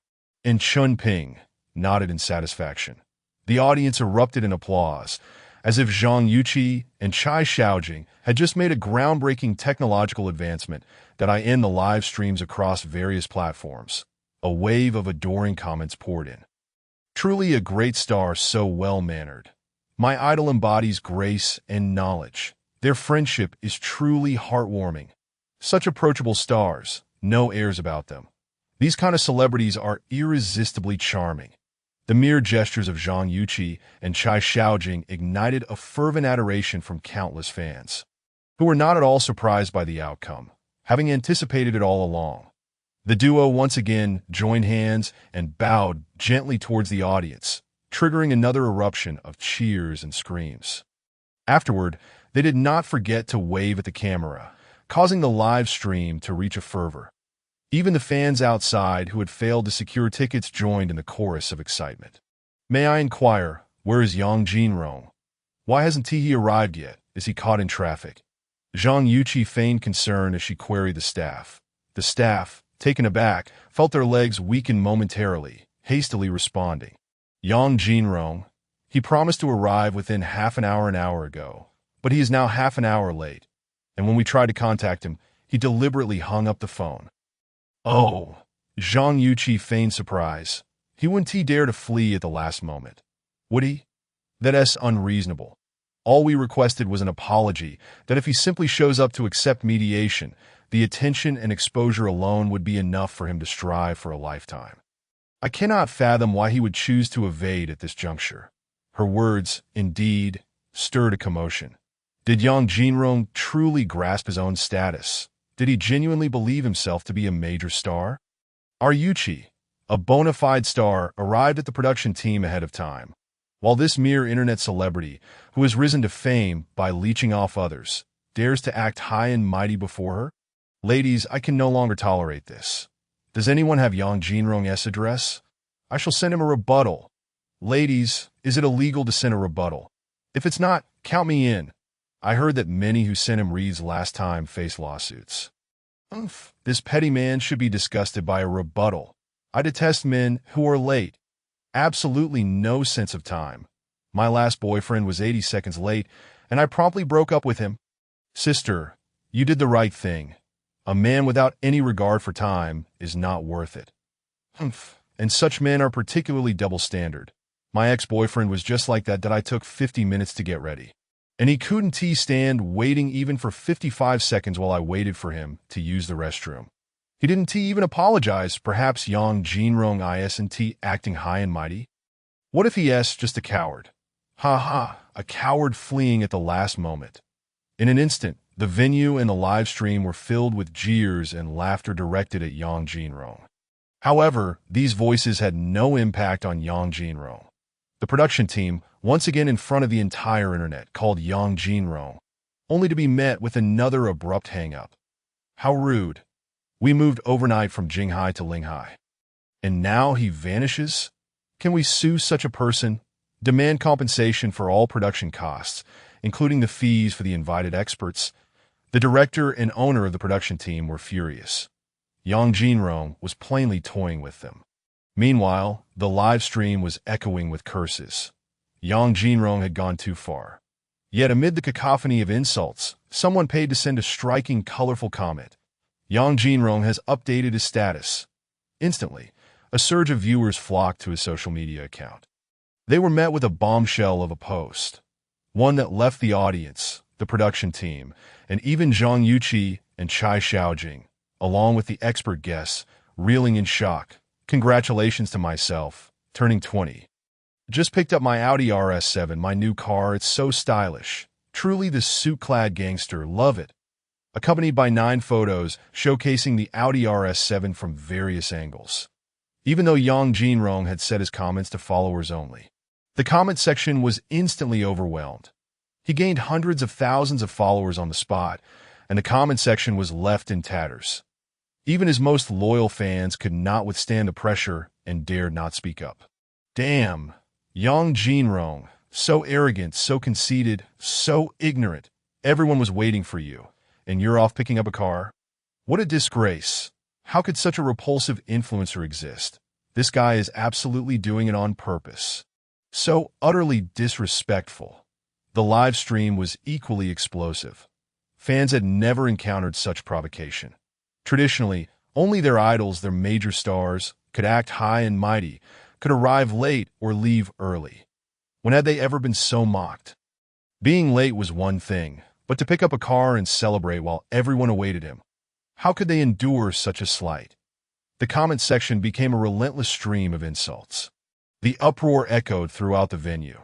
and Chun Ping, nodded in satisfaction. The audience erupted in applause, as if Zhang Yuqi and Chai Xiaojing had just made a groundbreaking technological advancement that end the live streams across various platforms. A wave of adoring comments poured in. Truly a great star, so well-mannered. My idol embodies grace and knowledge. Their friendship is truly heartwarming. Such approachable stars, no airs about them. These kind of celebrities are irresistibly charming. The mere gestures of Zhang Yuqi and Chai Xiaojing ignited a fervent adoration from countless fans, who were not at all surprised by the outcome, having anticipated it all along. The duo once again joined hands and bowed gently towards the audience, triggering another eruption of cheers and screams. Afterward, they did not forget to wave at the camera, causing the live stream to reach a fervor. Even the fans outside who had failed to secure tickets joined in the chorus of excitement. May I inquire, where is Yang Jinrong? Why hasn't he arrived yet? Is he caught in traffic? Zhang Yuqi feigned concern as she queried the staff. The staff, taken aback, felt their legs weaken momentarily, hastily responding. Yang Jinrong, he promised to arrive within half an hour ago, but he is now half an hour late, and when we tried to contact him, he deliberately hung up the phone. Oh, Zhang Yuqi feigned surprise. He wouldn't dare to flee at the last moment. Would he? That's unreasonable. All we requested was an apology, that if he simply shows up to accept mediation, the attention and exposure alone would be enough for him to strive for a lifetime. I cannot fathom why he would choose to evade at this juncture. Her words, indeed, stirred a commotion. Did Yang Jinrong truly grasp his own status? Did he genuinely believe himself to be a major star? Our Yuqi, a bona fide star, arrived at the production team ahead of time, while this mere internet celebrity, who has risen to fame by leeching off others, dares to act high and mighty before her? Ladies, I can no longer tolerate this. Does anyone have Yang Jinrong's address? I shall send him a rebuttal. Ladies, is it illegal to send a rebuttal? If it's not, count me in. I heard that many who sent him reads last time face lawsuits. This petty man should be disgusted by a rebuttal. I detest men who are late. Absolutely no sense of time. My last boyfriend was 80 seconds late, and I promptly broke up with him. Sister, you did the right thing. A man without any regard for time is not worth it. And such men are particularly double-standard. My ex-boyfriend was just like that I took 50 minutes to get ready. And he couldn't stand waiting even for 55 seconds while I waited for him to use the restroom. He didn't even apologize, perhaps Yang Jinrong isn't acting high and mighty? What if he is just a coward? Ha ha, a coward fleeing at the last moment. In an instant, the venue and the live stream were filled with jeers and laughter directed at Yang Jinrong. However, these voices had no impact on Yang Jinrong. The production team, once again in front of the entire internet, called Yang Jinrong, only to be met with another abrupt hang-up. How rude. We moved overnight from Jinghai to Linghai. And now he vanishes? Can we sue such a person? Demand compensation for all production costs, including the fees for the invited experts? The director and owner of the production team were furious. Yang Jinrong was plainly toying with them. Meanwhile, the live stream was echoing with curses. Yang Jinrong had gone too far. Yet amid the cacophony of insults, someone paid to send a striking, colorful comment. Yang Jinrong has updated his status. Instantly, a surge of viewers flocked to his social media account. They were met with a bombshell of a post, one that left the audience, the production team, and even Zhang Yuqi and Chai Xiaojing, along with the expert guests, reeling in shock. Congratulations to myself, turning 20. Just picked up my Audi RS7, my new car, it's so stylish. Truly the suit-clad gangster, love it. Accompanied by 9 photos showcasing the Audi RS7 from various angles. Even though Yang Jinrong had set his comments to followers only, the comment section was instantly overwhelmed. He gained hundreds of thousands of followers on the spot, and the comment section was left in tatters. Even his most loyal fans could not withstand the pressure and dared not speak up. Damn, Yang Jinrong, so arrogant, so conceited, so ignorant. Everyone was waiting for you, and you're off picking up a car? What a disgrace. How could such a repulsive influencer exist? This guy is absolutely doing it on purpose. So utterly disrespectful. The live stream was equally explosive. Fans had never encountered such provocation. Traditionally, only their idols, their major stars, could act high and mighty, could arrive late or leave early. When had they ever been so mocked? Being late was one thing, but to pick up a car and celebrate while everyone awaited him, how could they endure such a slight? The comment section became a relentless stream of insults. The uproar echoed throughout the venue.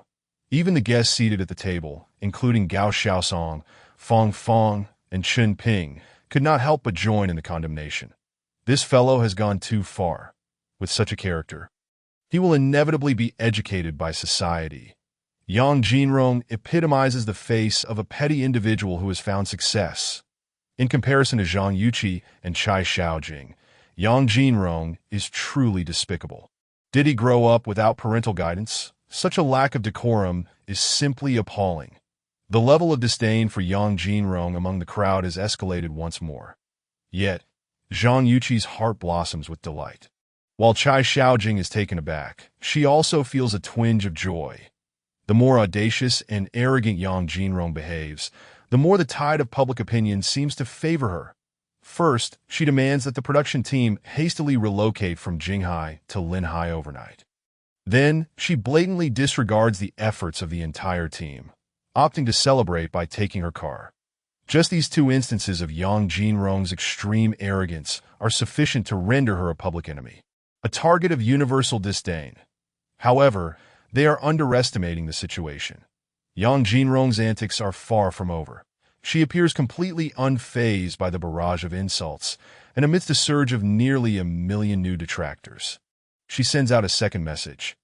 Even the guests seated at the table, including Gao Xiaosong, Fong Fong, and Chen Ping, could not help but join in the condemnation. This fellow has gone too far. With such a character, he will inevitably be educated by society. Yang Jinrong epitomizes the face of a petty individual who has found success. In comparison to Zhang Yuqi and Chai Xiaojing, Yang Jinrong is truly despicable. Did he grow up without parental guidance? Such a lack of decorum is simply appalling. The level of disdain for Yang Jinrong among the crowd has escalated once more. Yet, Zhang Yuqi's heart blossoms with delight. While Chai Xiaojing is taken aback, she also feels a twinge of joy. The more audacious and arrogant Yang Jinrong behaves, the more the tide of public opinion seems to favor her. First, she demands that the production team hastily relocate from Jinghai to Linhai overnight. Then, she blatantly disregards the efforts of the entire team, opting to celebrate by taking her car. Just these 2 instances of Yang Jinrong's extreme arrogance are sufficient to render her a public enemy, a target of universal disdain. However, they are underestimating the situation. Yang Jinrong's antics are far from over. She appears completely unfazed by the barrage of insults, and amidst a surge of nearly 1 million new detractors, she sends out a second message.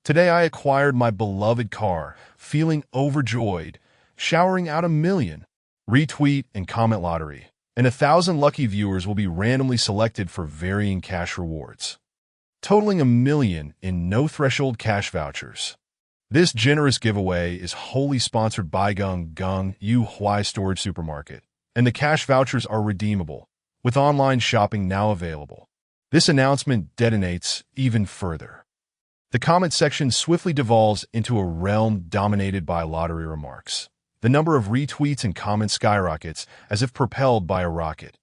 Today I acquired my beloved car, feeling overjoyed, showering out 1 million. Retweet and comment lottery, and 1,000 lucky viewers will be randomly selected for varying cash rewards, totaling 1 million in no-threshold cash vouchers. This generous giveaway is wholly sponsored by Gung Yu Huai Storage Supermarket, and the cash vouchers are redeemable, with online shopping now available. This announcement detonates even further. The comment section swiftly devolves into a realm dominated by lottery remarks. The number of retweets and comments skyrockets as if propelled by a rocket.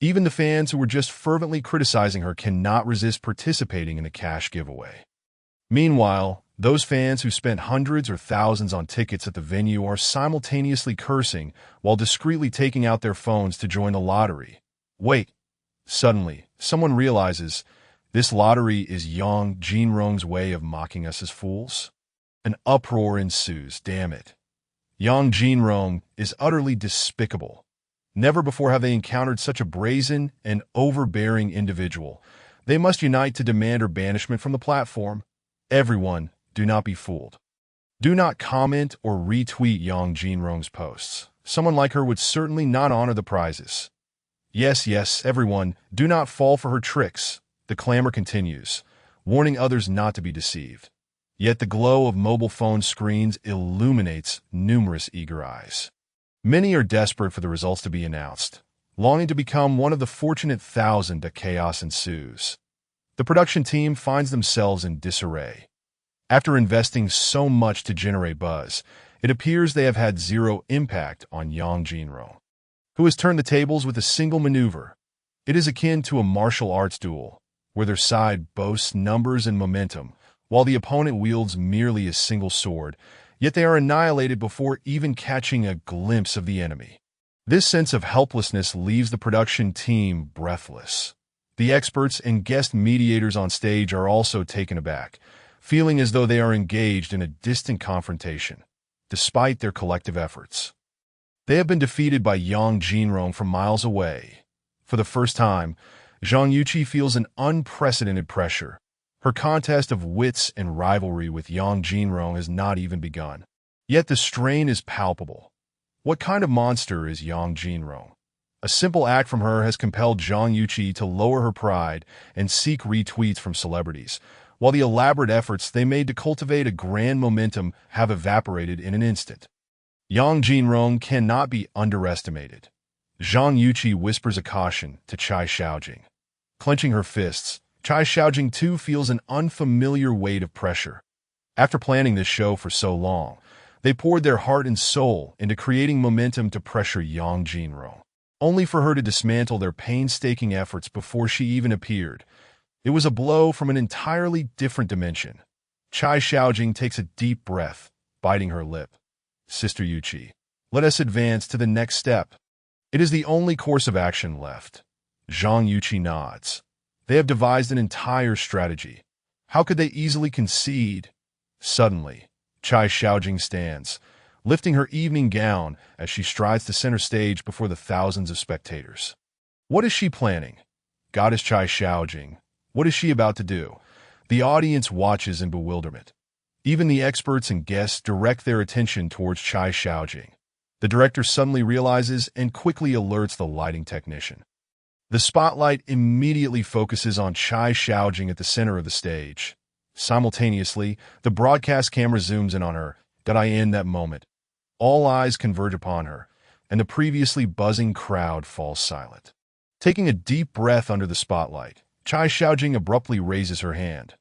Even the fans who were just fervently criticizing her cannot resist participating in the cash giveaway. Meanwhile, those fans who spent hundreds or thousands on tickets at the venue are simultaneously cursing while discreetly taking out their phones to join the lottery. Wait. Suddenly, someone realizes this lottery is Yang Jinrong's way of mocking us as fools. An uproar ensues, damn it. Yang Jinrong is utterly despicable. Never before have they encountered such a brazen and overbearing individual. They must unite to demand her banishment from the platform. Everyone, do not be fooled. Do not comment or retweet Yang Jinrong's posts. Someone like her would certainly not honor the prizes. Yes, everyone, do not fall for her tricks. The clamor continues, warning others not to be deceived. Yet the glow of mobile phone screens illuminates numerous eager eyes. Many are desperate for the results to be announced, longing to become one of the fortunate 1,000 that chaos ensues. The production team finds themselves in disarray. After investing so much to generate buzz, It appears they have had zero impact on Yang Jinrong, who has turned the tables with a single maneuver. It is akin to a martial arts duel, where their side boasts numbers and momentum, while the opponent wields merely a single sword, yet they are annihilated before even catching a glimpse of the enemy. This sense of helplessness leaves the production team breathless. The experts and guest mediators on stage are also taken aback, feeling as though they are engaged in a distant confrontation, despite their collective efforts. They have been defeated by Yang Jinrong from miles away. For the first time, Zhang Yuqi feels an unprecedented pressure. Her contest of wits and rivalry with Yang Jinrong has not even begun. Yet the strain is palpable. What kind of monster is Yang Jinrong? A simple act from her has compelled Zhang Yuqi to lower her pride and seek retweets from celebrities, while the elaborate efforts they made to cultivate a grand momentum have evaporated in an instant. Yang Jinrong cannot be underestimated. Zhang Yuqi whispers a caution to Chai Xiaojing. Clenching her fists, Chai Xiaojing too feels an unfamiliar weight of pressure. After planning this show for so long, they poured their heart and soul into creating momentum to pressure Yang Jinrong, only for her to dismantle their painstaking efforts before she even appeared. It was a blow from an entirely different dimension. Chai Xiaojing takes a deep breath, biting her lip. Sister Yuqi, let us advance to the next step. It is the only course of action left. Zhang Yuqi nods. They have devised an entire strategy. How could they easily concede? Suddenly, Chai Xiaojing stands, lifting her evening gown as she strides to center stage before the thousands of spectators. What is she planning? Goddess Chai Xiaojing, what is she about to do? The audience watches in bewilderment. Even the experts and guests direct their attention towards Chai Xiaojing. The director suddenly realizes and quickly alerts the lighting technician. The spotlight immediately focuses on Chai Xiaojing at the center of the stage. Simultaneously, the broadcast camera zooms in on her. In that moment, all eyes converge upon her, and the previously buzzing crowd falls silent. Taking a deep breath under the spotlight, Chai Xiaojing abruptly raises her hand,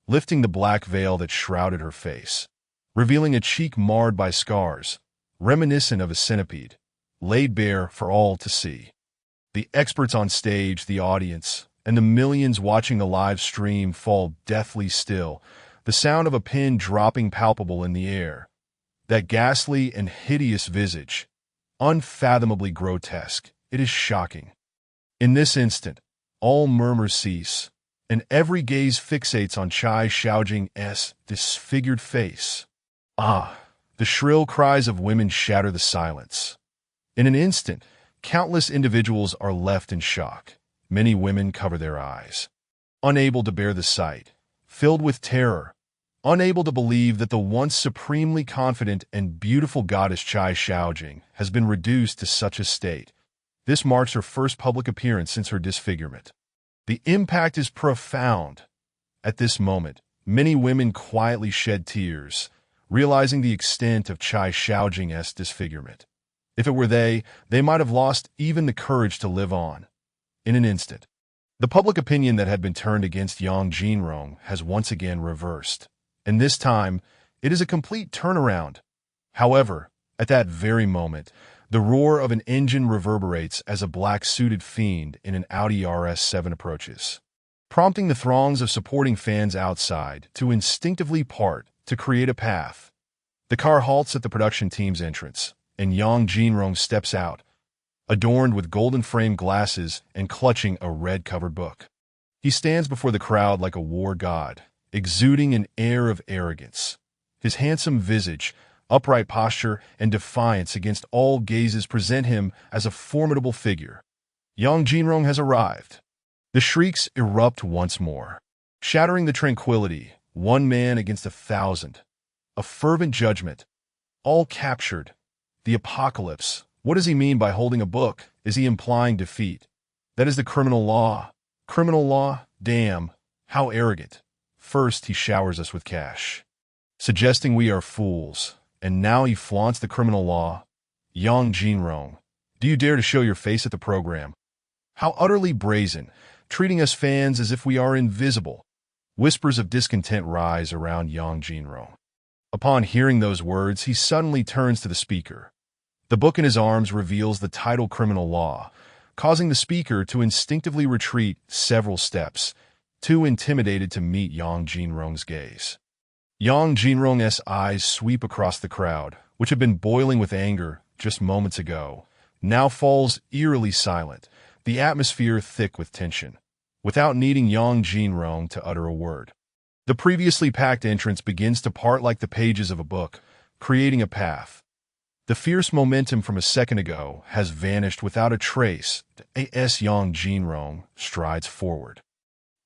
lifting the black veil that shrouded her face, revealing a cheek marred by scars, reminiscent of a centipede, laid bare for all to see. The experts on stage, the audience, and the millions watching the live stream fall deathly still, the sound of a pin dropping palpable in the air. That ghastly and hideous visage, unfathomably grotesque, it is shocking. In this instant, all murmurs cease, and every gaze fixates on Chai Xiaojing's disfigured face. Ah! The shrill cries of women shatter the silence. In an instant, countless individuals are left in shock. Many women cover their eyes, unable to bear the sight, filled with terror, unable to believe that the once supremely confident and beautiful goddess Chai Xiaojing has been reduced to such a state. This marks her first public appearance since her disfigurement. The impact is profound. At this moment, many women quietly shed tears, realizing the extent of Chai Xiaojing's disfigurement. If it were they might have lost even the courage to live on. In an instant, the public opinion that had been turned against Yang Jinrong has once again reversed, and this time, it is a complete turnaround. However, at that very moment, the roar of an engine reverberates as a black-suited fiend in an Audi RS7 approaches, prompting the throngs of supporting fans outside to instinctively part to create a path. The car halts at the production team's entrance, and Yang Jinrong steps out, adorned with golden-framed glasses and clutching a red-covered book. He stands before the crowd like a war god, exuding an air of arrogance. His handsome visage, upright posture, and defiance against all gazes present him as a formidable figure. Yang Jinrong has arrived. The shrieks erupt once more, shattering the tranquility, one man against 1,000. A fervent judgment, all captured. The apocalypse. What does he mean by holding a book? Is he implying defeat? That is the criminal law. Criminal law? Damn, how arrogant. First, he showers us with cash, suggesting we are fools, and now he flaunts the criminal law. Yang Jinrong, do you dare to show your face at the program? How utterly brazen, treating us fans as if we are invisible. Whispers of discontent rise around Yang Jinrong. Upon hearing those words, he suddenly turns to the speaker. The book in his arms reveals the title Criminal Law, causing the speaker to instinctively retreat several steps, too intimidated to meet Yang Jinrong's gaze. Yang Jinrong's eyes sweep across the crowd, which had been boiling with anger just moments ago, now falls eerily silent, the atmosphere thick with tension, without needing Yang Jinrong to utter a word. The previously packed entrance begins to part like the pages of a book, creating a path. The fierce momentum from a second ago has vanished without a trace as Yang Jinrong strides forward.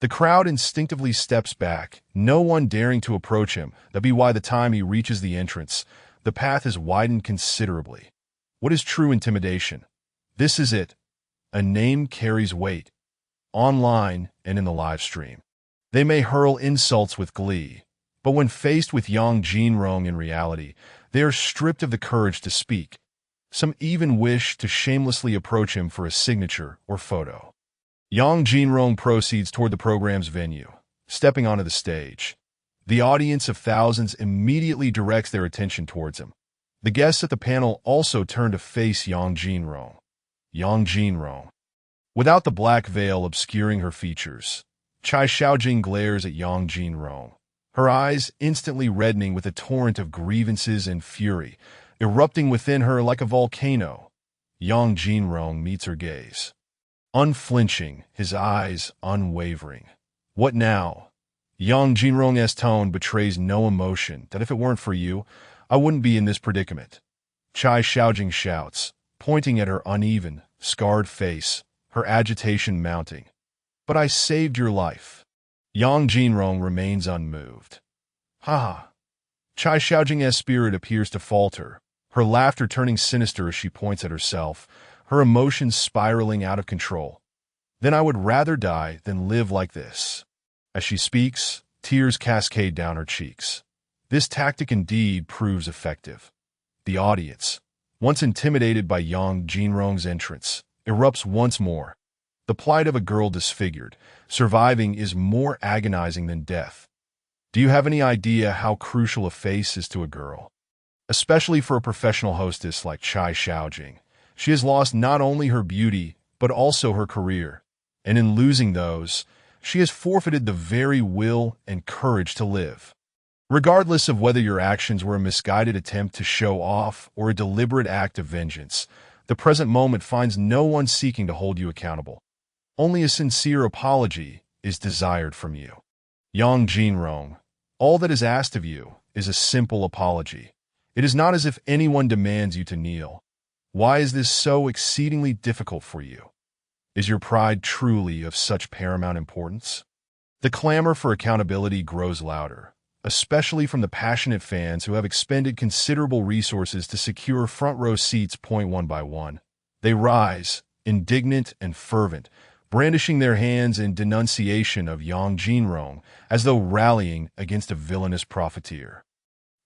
The crowd instinctively steps back, no one daring to approach him. That be why the time he reaches the entrance, the path is widened considerably. What is true intimidation? This is it. A name carries weight. Online and in the live stream. They may hurl insults with glee, but when faced with Yang Jinrong in reality, they are stripped of the courage to speak. Some even wish to shamelessly approach him for a signature or photo. Yang Jinrong proceeds toward the program's venue, stepping onto the stage. The audience of thousands immediately directs their attention towards him. The guests at the panel also turn to face Yang Jinrong. Yang Jinrong. Without the black veil obscuring her features, Chai Xiaojing glares at Yang Jinrong, her eyes instantly reddening with a torrent of grievances and fury, erupting within her like a volcano. Yang Jinrong meets her gaze. Unflinching, his eyes unwavering. What now? Yang Jinrong's tone betrays no emotion that if it weren't for you, I wouldn't be in this predicament. Chai Xiaojing shouts, pointing at her uneven, scarred face, her agitation mounting. But I saved your life. Yang Jinrong remains unmoved. Ha! Chai Xiaojing's spirit appears to falter, her laughter turning sinister as she points at herself, her emotions spiraling out of control. Then I would rather die than live like this. As she speaks, tears cascade down her cheeks. This tactic indeed proves effective. The audience, once intimidated by Yang Jinrong's entrance, erupts once more. The plight of a girl disfigured, surviving is more agonizing than death. Do you have any idea how crucial a face is to a girl? Especially for a professional hostess like Chai Xiaojing. She has lost not only her beauty, but also her career. And in losing those, she has forfeited the very will and courage to live. Regardless of whether your actions were a misguided attempt to show off or a deliberate act of vengeance, the present moment finds no one seeking to hold you accountable. Only a sincere apology is desired from you. Yang Jinrong, all that is asked of you is a simple apology. It is not as if anyone demands you to kneel. Why is this so exceedingly difficult for you? Is your pride truly of such paramount importance? The clamor for accountability grows louder, especially from the passionate fans who have expended considerable resources to secure front-row seats point one by one. They rise, indignant and fervent, brandishing their hands in denunciation of Yang Jinrong as though rallying against a villainous profiteer.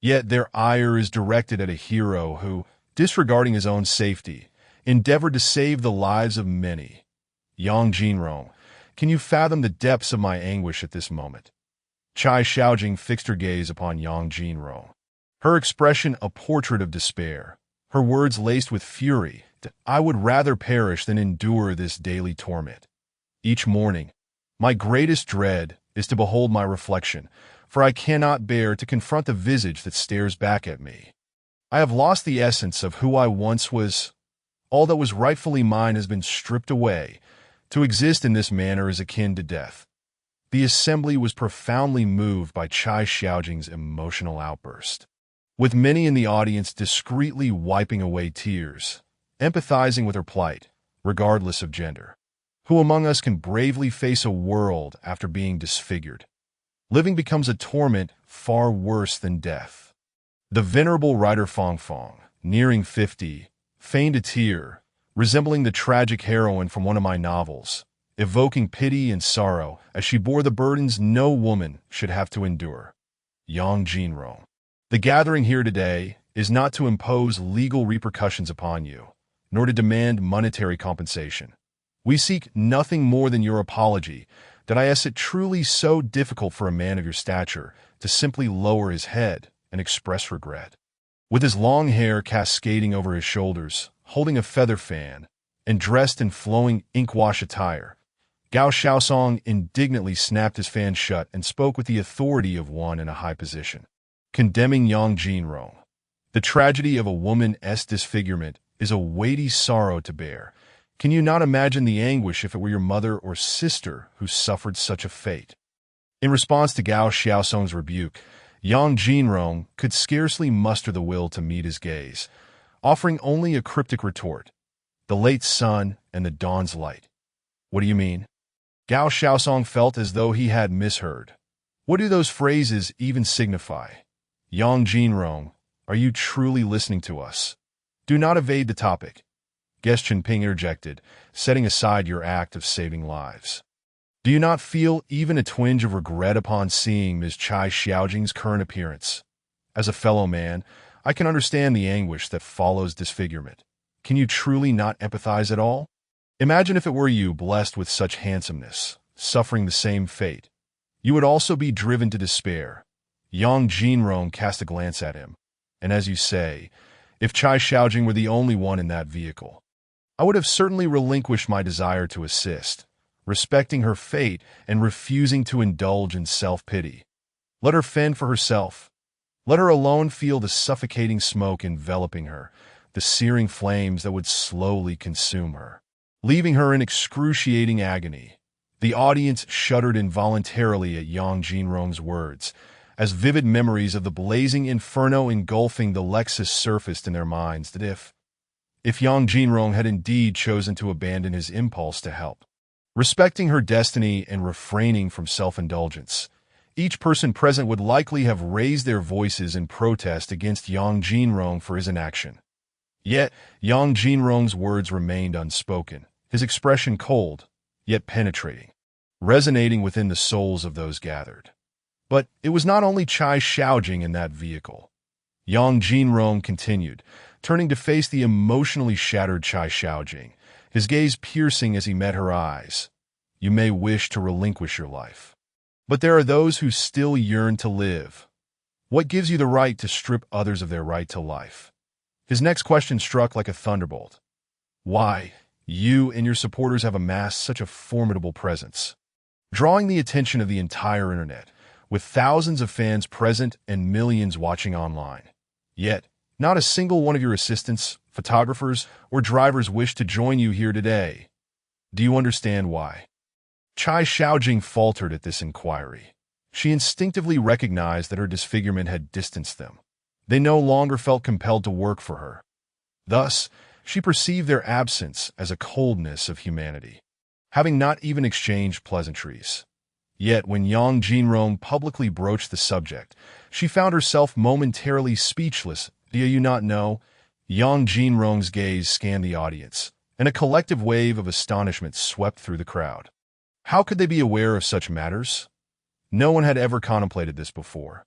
Yet their ire is directed at a hero who, disregarding his own safety, endeavored to save the lives of many. Yang Jinrong, can you fathom the depths of my anguish at this moment? Chai Xiaojing fixed her gaze upon Yang Jinrong, her expression a portrait of despair, her words laced with fury. I would rather perish than endure this daily torment. Each morning, my greatest dread is to behold my reflection, for I cannot bear to confront the visage that stares back at me. I have lost the essence of who I once was. All that was rightfully mine has been stripped away. To exist in this manner is akin to death. The assembly was profoundly moved by Chai Xiaojing's emotional outburst, with many in the audience discreetly wiping away tears, empathizing with her plight, regardless of gender. Who among us can bravely face a world after being disfigured? Living becomes a torment far worse than death. The venerable writer Fong Fong, nearing 50, feigned a tear, resembling the tragic heroine from one of my novels, evoking pity and sorrow as she bore the burdens no woman should have to endure. Yang Jinrong. The gathering here today is not to impose legal repercussions upon you, nor to demand monetary compensation. We seek nothing more than your apology, that I ask it truly so difficult for a man of your stature to simply lower his head and express regret. With his long hair cascading over his shoulders, holding a feather fan, and dressed in flowing ink-wash attire, Gao Xiaosong indignantly snapped his fan shut and spoke with the authority of one in a high position, condemning Yang Jinrong. The tragedy of a woman's disfigurement is a weighty sorrow to bear. Can you not imagine the anguish if it were your mother or sister who suffered such a fate? In response to Gao Xiaosong's rebuke, Yang Jinrong could scarcely muster the will to meet his gaze, offering only a cryptic retort. The late sun and the dawn's light. What do you mean? Gao Xiaosong felt as though he had misheard. What do those phrases even signify? Yang Jinrong, are you truly listening to us? Do not evade the topic. Guest Chenping interjected, setting aside your act of saving lives. Do you not feel even a twinge of regret upon seeing Ms. Chai Xiaojing's current appearance? As a fellow man, I can understand the anguish that follows disfigurement. Can you truly not empathize at all? Imagine if it were you blessed with such handsomeness, suffering the same fate. You would also be driven to despair. Yang Jinrong cast a glance at him. And as you say, if Chai Xiaojing were the only one in that vehicle, I would have certainly relinquished my desire to assist, respecting her fate and refusing to indulge in self-pity. Let her fend for herself. Let her alone feel the suffocating smoke enveloping her, the searing flames that would slowly consume her, leaving her in excruciating agony. The audience shuddered involuntarily at Yang Jinrong's words, as vivid memories of the blazing inferno engulfing the Lexus surfaced in their minds that if Yang Jinrong had indeed chosen to abandon his impulse to help, respecting her destiny and refraining from self-indulgence, each person present would likely have raised their voices in protest against Yang Jinrong for his inaction. Yet, Yang Jinrong's words remained unspoken, his expression cold, yet penetrating, resonating within the souls of those gathered. But it was not only Chai Xiaojing in that vehicle. Yang Jinrong continued, turning to face the emotionally shattered Chai Xiaojing, his gaze piercing as he met her eyes. You may wish to relinquish your life, but there are those who still yearn to live. What gives you the right to strip others of their right to life? His next question struck like a thunderbolt. Why, you and your supporters have amassed such a formidable presence, drawing the attention of the entire internet, with thousands of fans present and millions watching online. Yet, not a single one of your assistants, photographers, or drivers wish to join you here today. Do you understand why? Chai Xiaojing faltered at this inquiry. She instinctively recognized that her disfigurement had distanced them. They no longer felt compelled to work for her. Thus, she perceived their absence as a coldness of humanity, having not even exchanged pleasantries. Yet when Yang Jinrong publicly broached the subject, she found herself momentarily speechless. Do you not know? Yang Jinrong's gaze scanned the audience, and a collective wave of astonishment swept through the crowd. How could they be aware of such matters? No one had ever contemplated this before.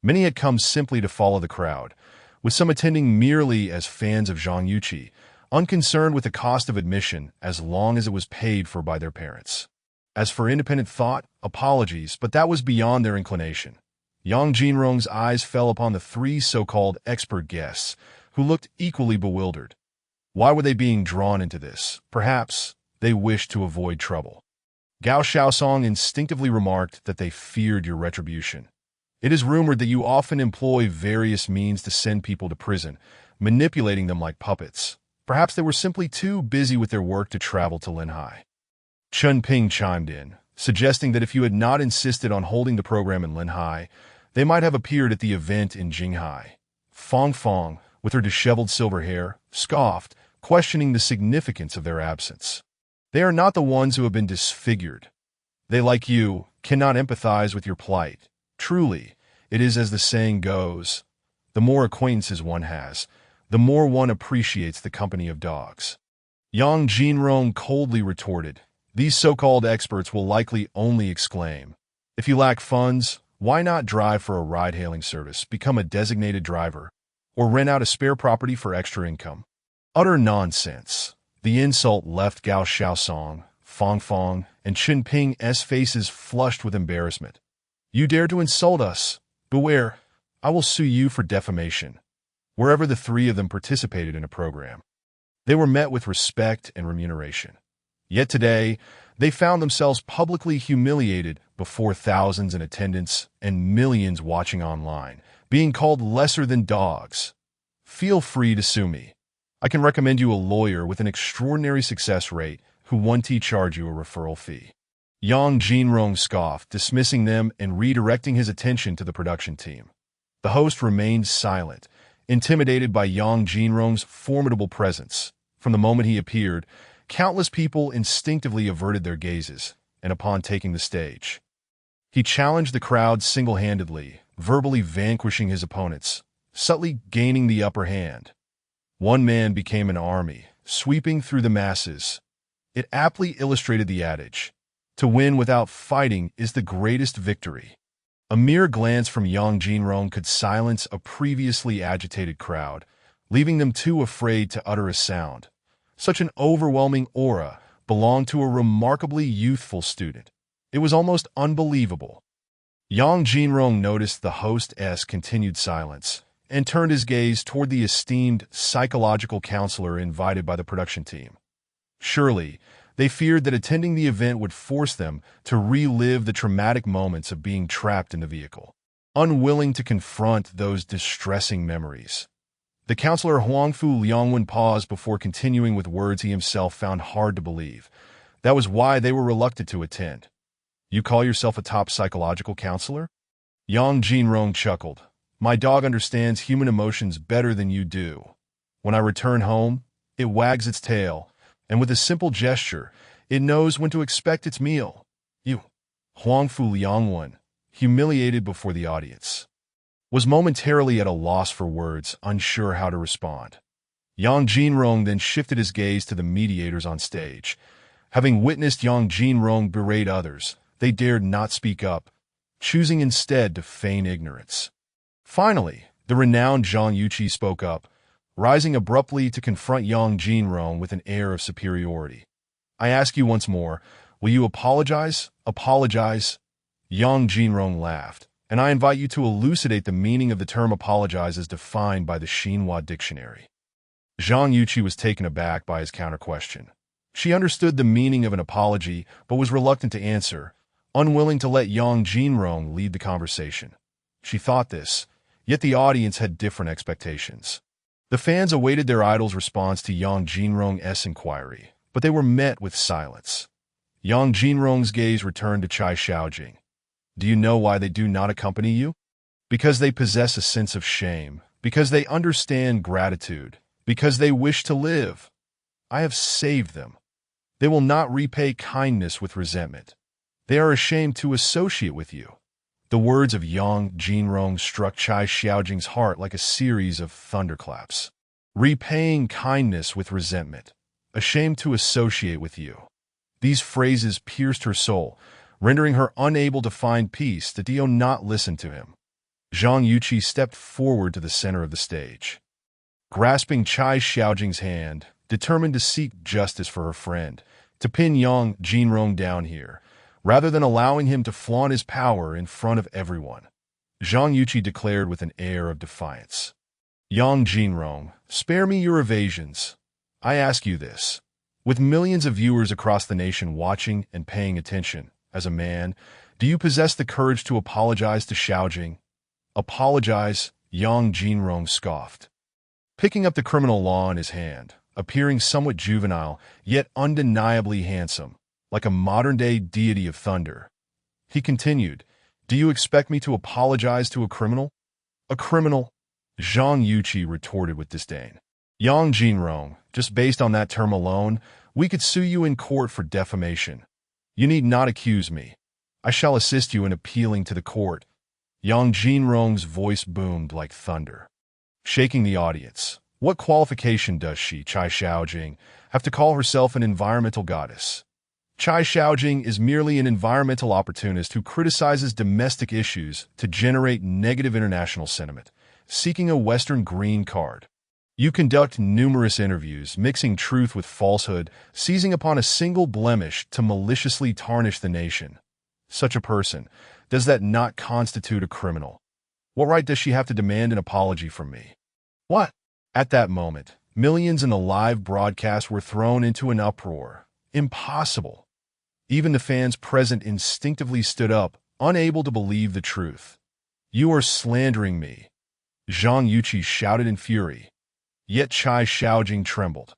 Many had come simply to follow the crowd, with some attending merely as fans of Zhang Yuqi, unconcerned with the cost of admission as long as it was paid for by their parents. As for independent thought, apologies, but that was beyond their inclination. Yang Jinrong's eyes fell upon the three so-called expert guests, who looked equally bewildered. Why were they being drawn into this? Perhaps they wished to avoid trouble. Gao Xiaosong instinctively remarked that they feared your retribution. It is rumored that you often employ various means to send people to prison, manipulating them like puppets. Perhaps they were simply too busy with their work to travel to Linhai. Chen Ping chimed in, suggesting that if you had not insisted on holding the program in Linhai, they might have appeared at the event in Jinghai. Fong, with her disheveled silver hair, scoffed, questioning the significance of their absence. They are not the ones who have been disfigured. They, like you, cannot empathize with your plight. Truly, it is as the saying goes, the more acquaintances one has, the more one appreciates the company of dogs. Yang Jinrong coldly retorted, these so-called experts will likely only exclaim, if you lack funds, why not drive for a ride-hailing service, become a designated driver, or rent out a spare property for extra income? Utter nonsense. The insult left Gao Xiaosong, Fong, and Chen Ping's faces flushed with embarrassment. You dare to insult us? Beware. I will sue you for defamation. Wherever the three of them participated in a program, they were met with respect and remuneration. Yet today, they found themselves publicly humiliated before thousands in attendance and millions watching online, being called lesser than dogs. Feel free to sue me. I can recommend you a lawyer with an extraordinary success rate who won't charge you a referral fee. Yang Jinrong scoffed, dismissing them and redirecting his attention to the production team. The host remained silent, intimidated by Yang Jinrong's formidable presence. From the moment he appeared, countless people instinctively averted their gazes, and upon taking the stage, he challenged the crowd single-handedly, verbally vanquishing his opponents, subtly gaining the upper hand. One man became an army, sweeping through the masses. It aptly illustrated the adage, "To win without fighting is the greatest victory." A mere glance from Yang Jinrong could silence a previously agitated crowd, leaving them too afraid to utter a sound. Such an overwhelming aura belonged to a remarkably youthful student. It was almost unbelievable. Yang Jinrong noticed the host's continued silence and turned his gaze toward the esteemed psychological counselor invited by the production team. Surely, they feared that attending the event would force them to relive the traumatic moments of being trapped in the vehicle. Unwilling to confront those distressing memories, the counselor Huangfu Liangwen paused before continuing with words he himself found hard to believe. That was why they were reluctant to attend. "You call yourself a top psychological counselor?" Yang Jinrong chuckled. "My dog understands human emotions better than you do. When I return home, it wags its tail, and with a simple gesture, it knows when to expect its meal." You, Huangfu Liangwen, humiliated before the audience, was momentarily at a loss for words, unsure how to respond. Yang Jinrong then shifted his gaze to the mediators on stage. Having witnessed Yang Jinrong berate others, they dared not speak up, choosing instead to feign ignorance. Finally, the renowned Zhang Yuqi spoke up, rising abruptly to confront Yang Jinrong with an air of superiority. "I ask you once more, will you apologize? Apologize?" Yang Jinrong laughed. "And I invite you to elucidate the meaning of the term apologize as defined by the Xinhua dictionary." Zhang Yuqi was taken aback by his counter-question. She understood the meaning of an apology, but was reluctant to answer, unwilling to let Yang Jinrong lead the conversation. She thought this, yet the audience had different expectations. The fans awaited their idol's response to Yang Jinrong's inquiry, but they were met with silence. Yang Jinrong's gaze returned to Chai Xiaojing. "Do you know why they do not accompany you? Because they possess a sense of shame, because they understand gratitude, because they wish to live. I have saved them. They will not repay kindness with resentment. They are ashamed to associate with you." The words of Yang Jinrong struck Chai Xiaojing's heart like a series of thunderclaps. Repaying kindness with resentment, ashamed to associate with you. These phrases pierced her soul, rendering her unable to find peace. Did Dio not listen to him? Zhang Yuqi stepped forward to the center of the stage. Grasping Chai Xiaojing's hand, determined to seek justice for her friend, to pin Yang Jinrong down here, rather than allowing him to flaunt his power in front of everyone, Zhang Yuqi declared with an air of defiance. "Yang Jinrong, spare me your evasions. I ask you this. With millions of viewers across the nation watching and paying attention, as a man, do you possess the courage to apologize to Xiaojing?" "Apologize?" Yang Jinrong scoffed, picking up the criminal law in his hand, appearing somewhat juvenile, yet undeniably handsome, like a modern-day deity of thunder. He continued, "Do you expect me to apologize to a criminal?" "A criminal?" Zhang Yuqi retorted with disdain. "Yang Jinrong, just based on that term alone, we could sue you in court for defamation. You need not accuse me. I shall assist you in appealing to the court." Yang Jinrong's voice boomed like thunder, shaking the audience. What qualification does she, Chai Xiaojing, have to call herself an environmental goddess? Chai Xiaojing is merely an environmental opportunist who criticizes domestic issues to generate negative international sentiment, seeking a Western green card. You conduct numerous interviews, mixing truth with falsehood, seizing upon a single blemish to maliciously tarnish the nation. Such a person, does that not constitute a criminal? What right does she have to demand an apology from me? What? At that moment, millions in the live broadcast were thrown into an uproar. Impossible. Even the fans present instinctively stood up, unable to believe the truth. You are slandering me, Zhang Yuqi shouted in fury. Yet Chai Xiaojing trembled.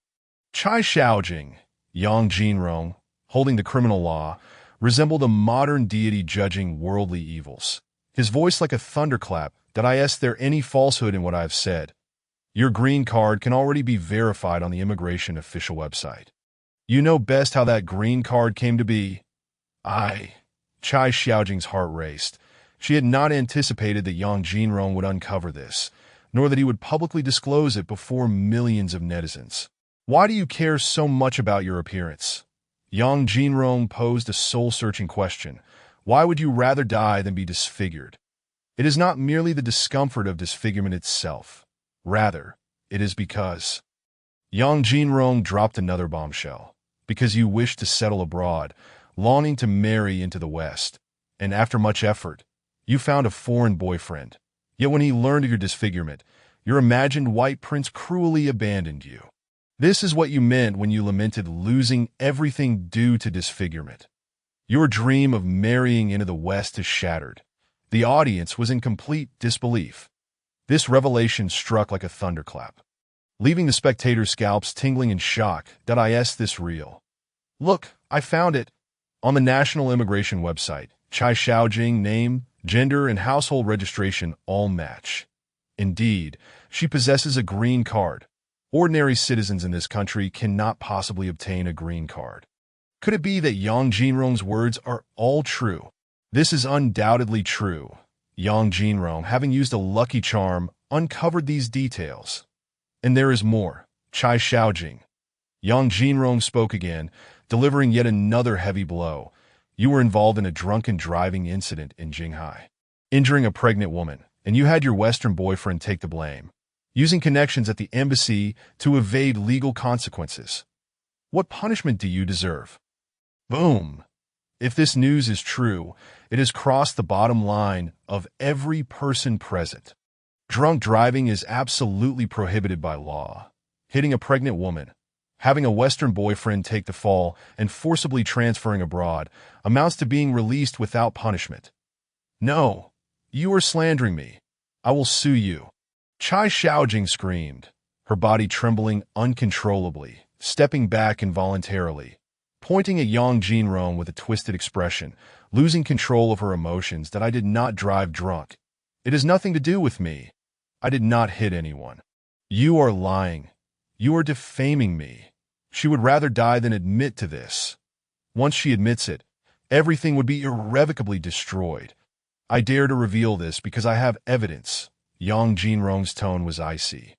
Chai Xiaojing, Yang Jinrong, holding the criminal law, resembled a modern deity judging worldly evils. His voice like a thunderclap. Did I ask there any falsehood in what I have said? Your green card can already be verified on the immigration official website. You know best how that green card came to be. Chai Xiaojing's heart raced. She had not anticipated that Yang Jinrong would uncover this, nor that he would publicly disclose it before millions of netizens. Why do you care so much about your appearance? Yang Jinrong posed a soul-searching question. Why would you rather die than be disfigured? It is not merely the discomfort of disfigurement itself. Rather, it is because Yang Jinrong dropped another bombshell. Because you wish to settle abroad, longing to marry into the West, and after much effort, you found a foreign boyfriend. Yet when he learned of your disfigurement, your imagined white prince cruelly abandoned you. This is what you meant when you lamented losing everything due to disfigurement. Your dream of marrying into the West is shattered. The audience was in complete disbelief. This revelation struck like a thunderclap, leaving the spectators' scalps tingling in shock. Is this real? Look, I found it. On the National Immigration website, Chai Xiaojing name, gender, and household registration all match. Indeed, she possesses a green card. Ordinary citizens in this country cannot possibly obtain a green card. Could it be that Yang Jinrong's words are all true? This is undoubtedly true. Yang Jinrong, having used a lucky charm, uncovered these details. And there is more. Chai Xiaojing. Yang Jinrong spoke again, delivering yet another heavy blow. You were involved in a drunken driving incident in Jinghai, injuring a pregnant woman, and you had your Western boyfriend take the blame, using connections at the embassy to evade legal consequences. What punishment do you deserve? Boom! If this news is true, it has crossed the bottom line of every person present. Drunk driving is absolutely prohibited by law. Hitting a pregnant woman, having a Western boyfriend take the fall, and forcibly transferring abroad amounts to being released without punishment. No, you are slandering me. I will sue you. Chai Xiaojing screamed, her body trembling uncontrollably, stepping back involuntarily, pointing at Yang Jinrong with a twisted expression, losing control of her emotions. That I did not drive drunk. It has nothing to do with me. I did not hit anyone. You are lying. You are defaming me. She would rather die than admit to this. Once she admits it, everything would be irrevocably destroyed. I dare to reveal this because I have evidence. Yang Jinrong's tone was icy.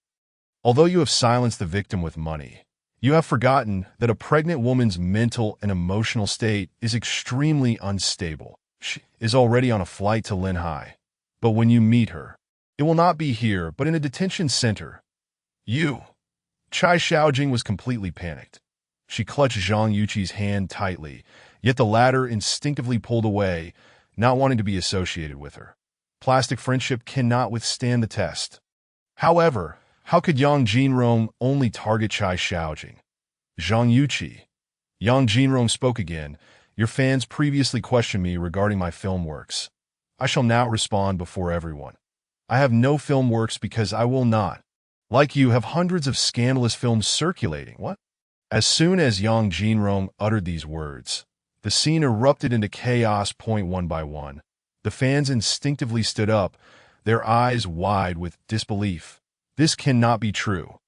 Although you have silenced the victim with money, you have forgotten that a pregnant woman's mental and emotional state is extremely unstable. She is already on a flight to Linhai. But when you meet her, it will not be here, but in a detention center. Chai Xiaojing was completely panicked. She clutched Zhang Yuqi's hand tightly, yet the latter instinctively pulled away, not wanting to be associated with her. Plastic friendship cannot withstand the test. However, how could Yang Jinrong only target Chai Xiaojing? Zhang Yuqi. Yang Jinrong spoke again. Your fans previously questioned me regarding my film works. I shall now respond before everyone. I have no film works because I will not, like you, have hundreds of scandalous films circulating. What? As soon as Yang Jinrong uttered these words, the scene erupted into chaos. One by one, the fans instinctively stood up, their eyes wide with disbelief. This cannot be true.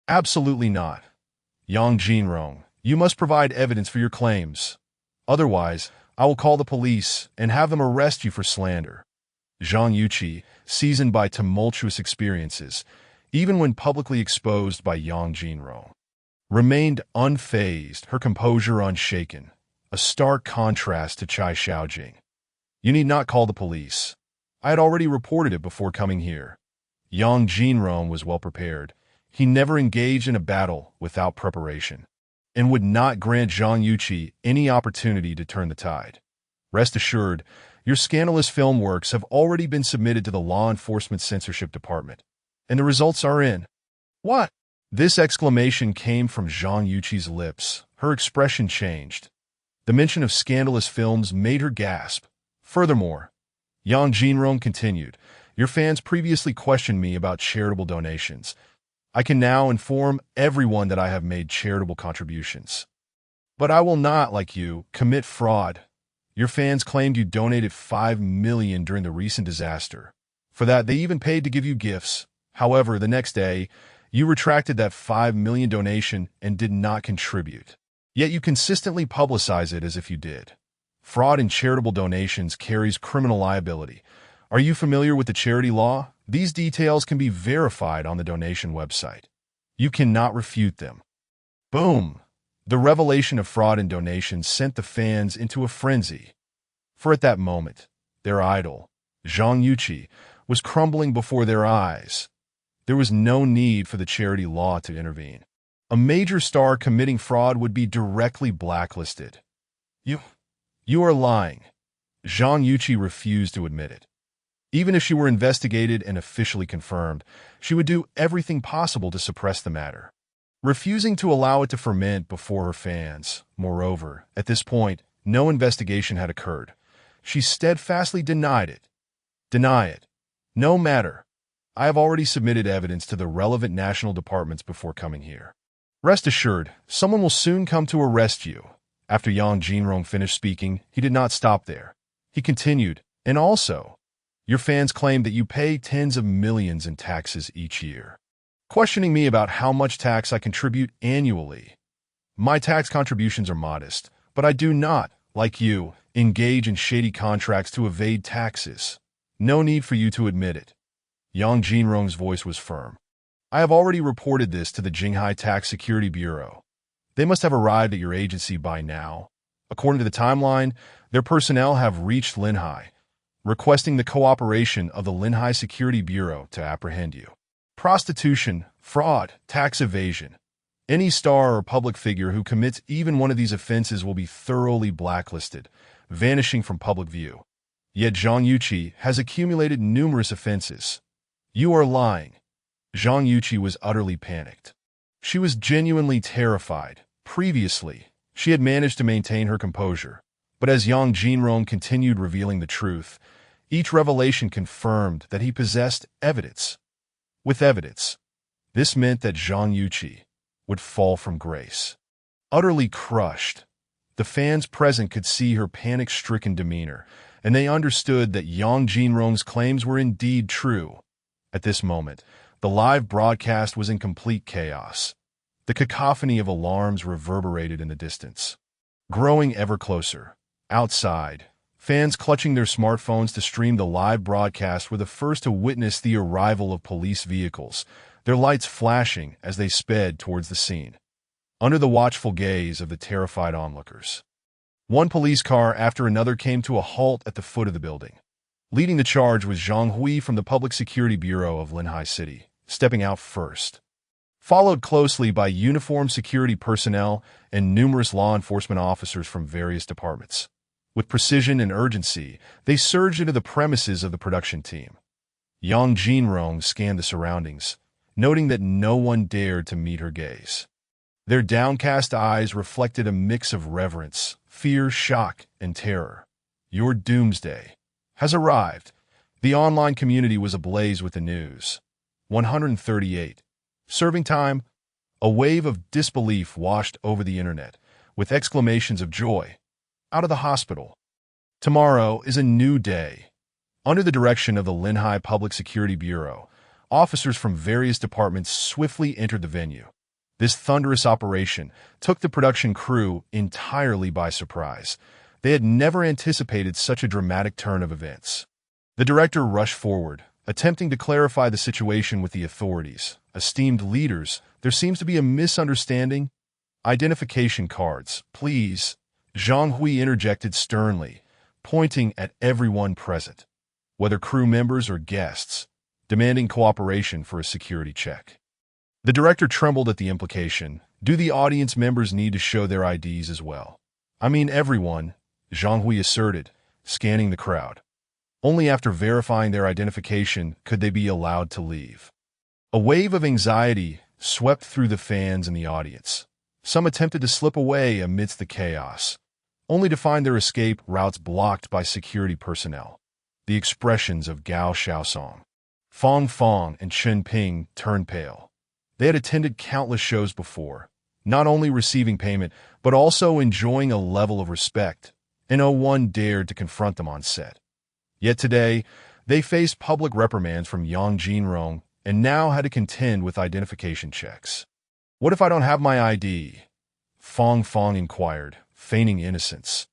Absolutely not. Yang Jinrong, you must provide evidence for your claims. Otherwise, I will call the police and have them arrest you for slander. Zhang Yuqi, seasoned by tumultuous experiences, even when publicly exposed by Yang Jinrong, remained unfazed, her composure unshaken, a stark contrast to Chai Xiaojing. You need not call the police. I had already reported it before coming here. Yang Jinrong was well prepared. He never engaged in a battle without preparation, and would not grant Zhang Yuqi any opportunity to turn the tide. Rest assured, Your scandalous film works have already been submitted to the Law Enforcement Censorship Department, and the results are in. What? This exclamation came from Zhang Yuqi's lips. Her expression changed. The mention of scandalous films made her gasp. Furthermore, Yang Jinrong continued, your fans previously questioned me about charitable donations. I can now inform everyone that I have made charitable contributions. But I will not, like you, commit fraud. Your fans claimed you donated $5 million during the recent disaster. For that, they even paid to give you gifts. However, the next day, you retracted that $5 million donation and did not contribute. Yet you consistently publicize it as if you did. Fraud in charitable donations carries criminal liability. Are you familiar with the charity law? These details can be verified on the donation website. You cannot refute them. Boom! The revelation of fraud in donations sent the fans into a frenzy. For at that moment, their idol, Zhang Yuqi, was crumbling before their eyes. There was no need for the charity law to intervene. A major star committing fraud would be directly blacklisted. You are lying. Zhang Yuqi refused to admit it. Even if she were investigated and officially confirmed, she would do everything possible to suppress the matter, refusing to allow it to ferment before her fans. Moreover, at this point, no investigation had occurred. She steadfastly denied it. Deny it. No matter. I have already submitted evidence to the relevant national departments before coming here. Rest assured, someone will soon come to arrest you. After Yang Jinrong finished speaking, he did not stop there. He continued, and also, your fans claim that you pay tens of millions in taxes each year, questioning me about how much tax I contribute annually. My tax contributions are modest, but I do not, like you, engage in shady contracts to evade taxes. No need for you to admit it. Yang Jinrong's voice was firm. I have already reported this to the Jinghai Tax Security Bureau. They must have arrived at your agency by now. According to the timeline, their personnel have reached Linhai, requesting the cooperation of the Linhai Security Bureau to apprehend you. Prostitution, fraud, tax evasion. Any star or public figure who commits even one of these offenses will be thoroughly blacklisted, vanishing from public view. Yet Zhang Yuqi has accumulated numerous offenses. You are lying. Zhang Yuqi was utterly panicked. She was genuinely terrified. Previously, she had managed to maintain her composure, but as Yang Jinrong continued revealing the truth, each revelation confirmed that he possessed evidence. With evidence, this meant that Zhang Yuqi would fall from grace. Utterly crushed, the fans present could see her panic-stricken demeanor, and they understood that Yang Jinrong's claims were indeed true. At this moment, the live broadcast was in complete chaos. The cacophony of alarms reverberated in the distance. Growing ever closer, outside, fans clutching their smartphones to stream the live broadcast were the first to witness the arrival of police vehicles, their lights flashing as they sped towards the scene, under the watchful gaze of the terrified onlookers. One police car after another came to a halt at the foot of the building. Leading the charge was Zhang Hui from the Public Security Bureau of Linhai City, stepping out first. Followed closely by uniformed security personnel and numerous law enforcement officers from various departments. With precision and urgency, they surged into the premises of the production team. Yang Jinrong scanned the surroundings, noting that no one dared to meet her gaze. Their downcast eyes reflected a mix of reverence, fear, shock, and terror. Your doomsday has arrived. The online community was ablaze with the news. 138. Serving time. A wave of disbelief washed over the internet, with exclamations of joy. Out of the hospital. Tomorrow is a new day. Under the direction of the Linhai Public Security Bureau, officers from various departments swiftly entered the venue. This thunderous operation took the production crew entirely by surprise. They had never anticipated such a dramatic turn of events. The director rushed forward, attempting to clarify the situation with the authorities. Esteemed leaders, there seems to be a misunderstanding. Identification cards, please. Zhang Hui interjected sternly, pointing at everyone present, whether crew members or guests, demanding cooperation for a security check. The director trembled at the implication. Do the audience members need to show their IDs as well? I mean everyone, Zhang Hui asserted, scanning the crowd. Only after verifying their identification could they be allowed to leave. A wave of anxiety swept through the fans and the audience. Some attempted to slip away amidst the chaos, only to find their escape routes blocked by security personnel. The expressions of Gao Xiaosong, Fong Fong, and Chen Ping turned pale. They had attended countless shows before, not only receiving payment, but also enjoying a level of respect, and no one dared to confront them on set. Yet today, they faced public reprimands from Yang Jinrong and now had to contend with identification checks. "What if I don't have my ID?" Fong Fong inquired, feigning innocence.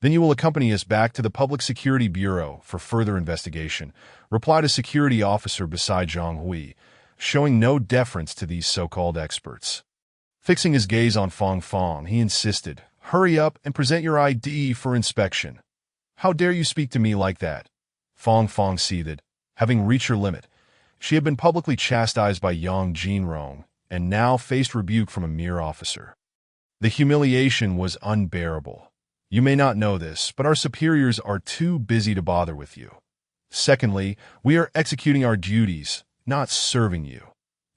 "Then you will accompany us back to the Public Security Bureau for further investigation," replied a security officer beside Zhang Hui, showing no deference to these so-called experts. Fixing his gaze on Fong Fong, he insisted, "Hurry up and present your ID for inspection." "How dare you speak to me like that?" Fong Fong seethed. Having reached her limit, she had been publicly chastised by Yang Jinrong and now faced rebuke from a mere officer. The humiliation was unbearable. "You may not know this, but our superiors are too busy to bother with you. Secondly, we are executing our duties, not serving you."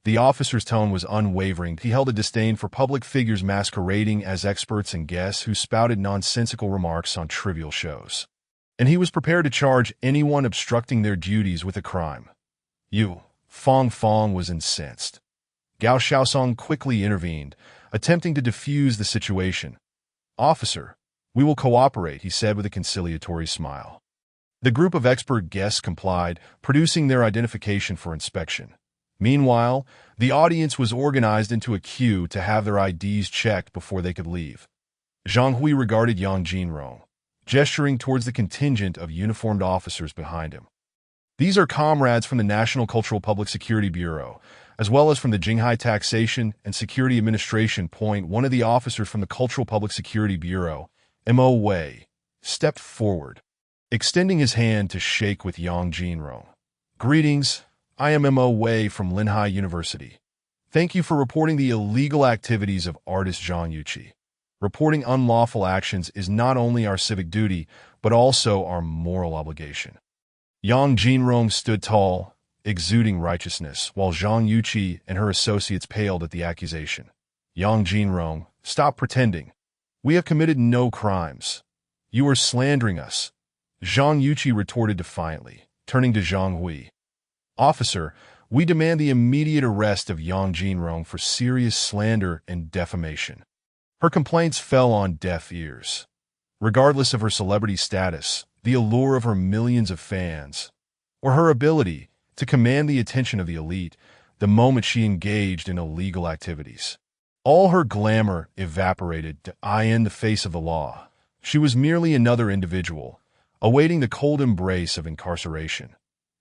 The officer's tone was unwavering. He held a disdain for public figures masquerading as experts and guests who spouted nonsensical remarks on trivial shows. And he was prepared to charge anyone obstructing their duties with a crime. "You," Fong Fong was incensed. Gao Xiaosong quickly intervened, attempting to defuse the situation. "Officer, we will cooperate," he said with a conciliatory smile. The group of expert guests complied, producing their identification for inspection. Meanwhile, the audience was organized into a queue to have their IDs checked before they could leave. Zhang Hui regarded Yang Jinrong, gesturing towards the contingent of uniformed officers behind him. "These are comrades from the National Cultural Public Security Bureau, as well as from the Jinghai Taxation and Security Administration. One of the officers from the Cultural Public Security Bureau, Mo Wei, stepped forward, extending his hand to shake with Yang Jinrong. "Greetings, I am Mo Wei from Linhai University. Thank you for reporting the illegal activities of artist Zhang Yuqi. Reporting unlawful actions is not only our civic duty, but also our moral obligation." Yang Jinrong stood tall, exuding righteousness, while Zhang Yuqi and her associates paled at the accusation. "Yang Jinrong, stop pretending. We have committed no crimes. You are slandering us," Zhang Yuqi retorted defiantly, turning to Zhang Hui. "Officer, we demand the immediate arrest of Yang Jinrong for serious slander and defamation." Her complaints fell on deaf ears. Regardless of her celebrity status, the allure of her millions of fans, or her ability to command the attention of the elite the moment she engaged in illegal activities, all her glamour evaporated to eye in the face of the law. She was merely another individual, awaiting the cold embrace of incarceration.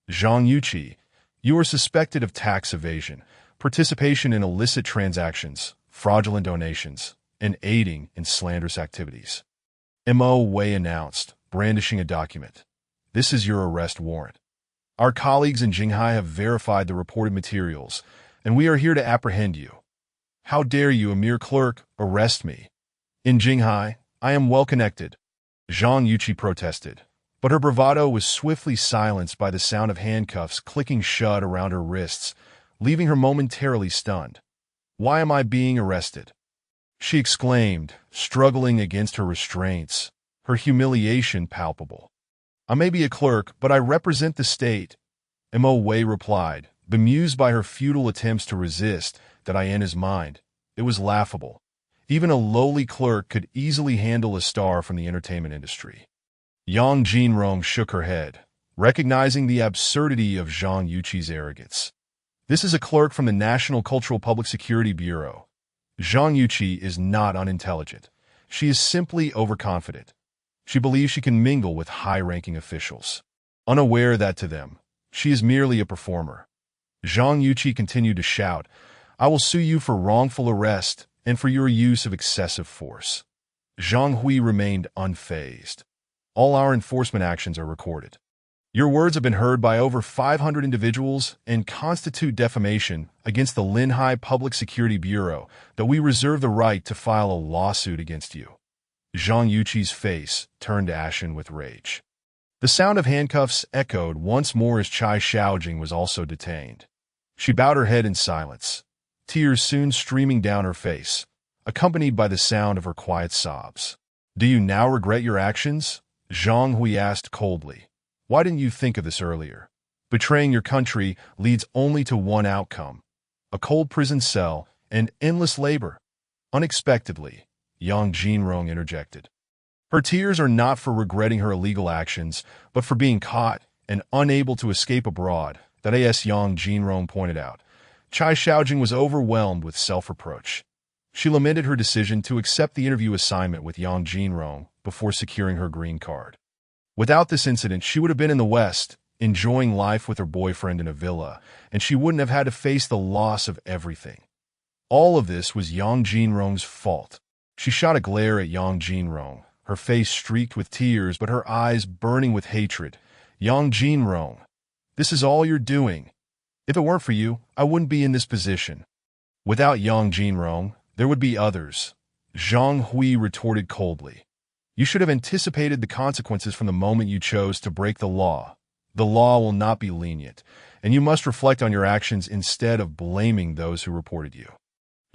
"Zhang Yuqi, you are suspected of tax evasion, participation in illicit transactions, fraudulent donations, and aiding in slanderous activities," Mo Wei announced, brandishing a document. "This is your arrest warrant. Our colleagues in Jinghai have verified the reported materials, and we are here to apprehend you." "How dare you, a mere clerk, arrest me? In Jinghai, I am well connected," Zhang Yuqi protested, but her bravado was swiftly silenced by the sound of handcuffs clicking shut around her wrists, leaving her momentarily stunned. "Why am I being arrested?" she exclaimed, struggling against her restraints, her humiliation palpable. "I may be a clerk, but I represent the state," Mo Wei replied, bemused by her futile attempts to resist that in his mind. It was laughable. Even a lowly clerk could easily handle a star from the entertainment industry. Yang Jinrong shook her head, recognizing the absurdity of Zhang Yuqi's arrogance. "This is a clerk from the National Cultural Public Security Bureau. Zhang Yuqi is not unintelligent. She is simply overconfident. She believes she can mingle with high-ranking officials, unaware that to them, she is merely a performer." Zhang Yuqi continued to shout, "I will sue you for wrongful arrest and for your use of excessive force." Zhang Hui remained unfazed. "All our enforcement actions are recorded. Your words have been heard by over 500 individuals and constitute defamation against the Linhai Public Security Bureau that we reserve the right to file a lawsuit against you." Zhang Yuqi's face turned ashen with rage. The sound of handcuffs echoed once more as Chai Xiaojing was also detained. She bowed her head in silence, tears soon streaming down her face, accompanied by the sound of her quiet sobs. "Do you now regret your actions?" Zhang Hui asked coldly. "Why didn't you think of this earlier? Betraying your country leads only to one outcome: a cold prison cell and endless labor." Unexpectedly, Yang Jinrong interjected. Her tears are not for regretting her illegal actions, but for being caught and unable to escape abroad, that as Yang Jinrong pointed out. Chai Xiaojing was overwhelmed with self-reproach. She lamented her decision to accept the interview assignment with Yang Jinrong before securing her green card. Without this incident, she would have been in the West, enjoying life with her boyfriend in a villa, and she wouldn't have had to face the loss of everything. All of this was Yang Jinrong's fault. She shot a glare at Yang Jinrong, her face streaked with tears but her eyes burning with hatred. "Yang Jinrong, this is all you're doing. If it weren't for you, I wouldn't be in this position." "Without Yang Jinrong, there would be others," Zhang Hui retorted coldly. "You should have anticipated the consequences from the moment you chose to break the law. The law will not be lenient, and you must reflect on your actions instead of blaming those who reported you."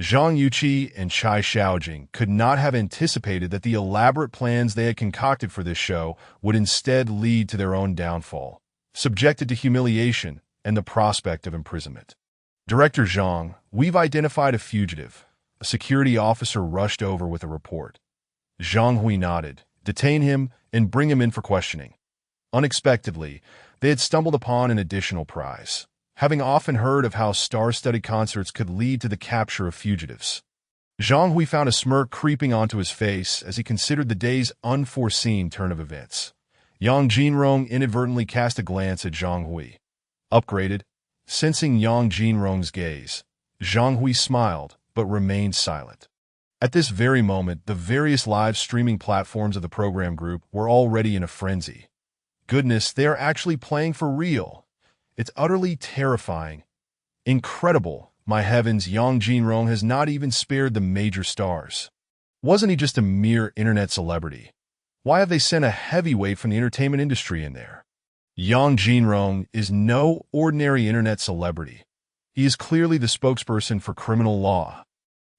Zhang Yuqi and Chai Xiaojing could not have anticipated that the elaborate plans they had concocted for this show would instead lead to their own downfall, subjected to humiliation and the prospect of imprisonment. "Director Zhang, we've identified a fugitive." A security officer rushed over with a report. Zhang Hui nodded. "Detain him and bring him in for questioning." Unexpectedly, they had stumbled upon an additional prize, having often heard of how star-studded concerts could lead to the capture of fugitives. Zhang Hui found a smirk creeping onto his face as he considered the day's unforeseen turn of events. Yang Jinrong inadvertently cast a glance at Zhang Hui. "Upgraded?" Sensing Yang Jinrong's gaze, Zhang Hui smiled but remained silent. At this very moment, the various live streaming platforms of the program group were already in a frenzy. Goodness, they are actually playing for real. It's utterly terrifying. Incredible. My heavens, Yang Jinrong has not even spared the major stars. Wasn't he just a mere internet celebrity? Why have they sent a heavyweight from the entertainment industry in there? Yang Jinrong is no ordinary internet celebrity. He is clearly the spokesperson for criminal law.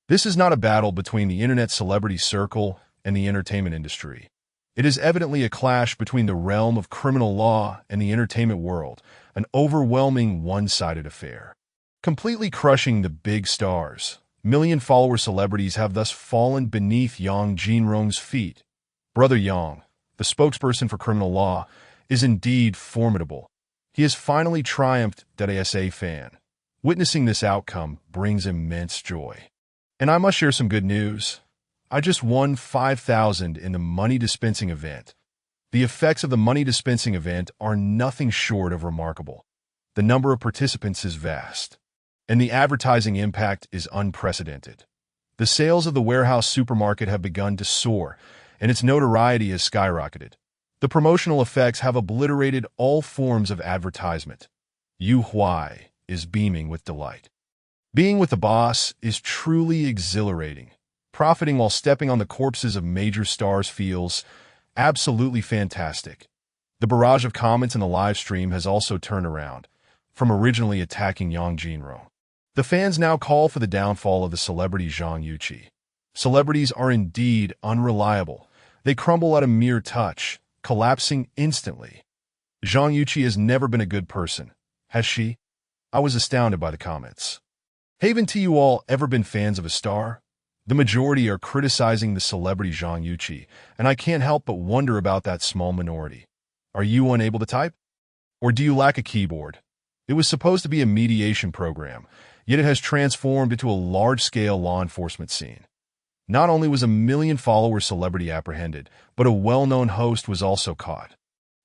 This is not a battle between the internet celebrity circle and the entertainment industry. It is evidently a clash between the realm of criminal law and the entertainment world, an overwhelming one-sided affair. Completely crushing the big stars, million-follower celebrities have thus fallen beneath Yang Jinrong's feet. Brother Yang, the spokesperson for criminal law, is indeed formidable. He has finally triumphed, a fan. Witnessing this outcome brings immense joy. And I must share some good news. I just won 5,000 in the money dispensing event. The effects of the money dispensing event are nothing short of remarkable. The number of participants is vast, and the advertising impact is unprecedented. The sales of the warehouse supermarket have begun to soar, and its notoriety has skyrocketed. The promotional effects have obliterated all forms of advertisement. Yu Huai is beaming with delight. Being with the boss is truly exhilarating. Profiting while stepping on the corpses of major stars feels absolutely fantastic. The barrage of comments in the live stream has also turned around, from originally attacking Yang Jinrong. The fans now call for the downfall of the celebrity Zhang Yuqi. Celebrities are indeed unreliable. They crumble at a mere touch, collapsing instantly. Zhang Yuqi has never been a good person, has she? I was astounded by the comments. Haven't you all ever been fans of a star? The majority are criticizing the celebrity Zhang Yuqi, and I can't help but wonder about that small minority. Are you unable to type? Or do you lack a keyboard? It was supposed to be a mediation program, yet it has transformed into a large-scale law enforcement scene. Not only was a million-follower celebrity apprehended, but a well-known host was also caught,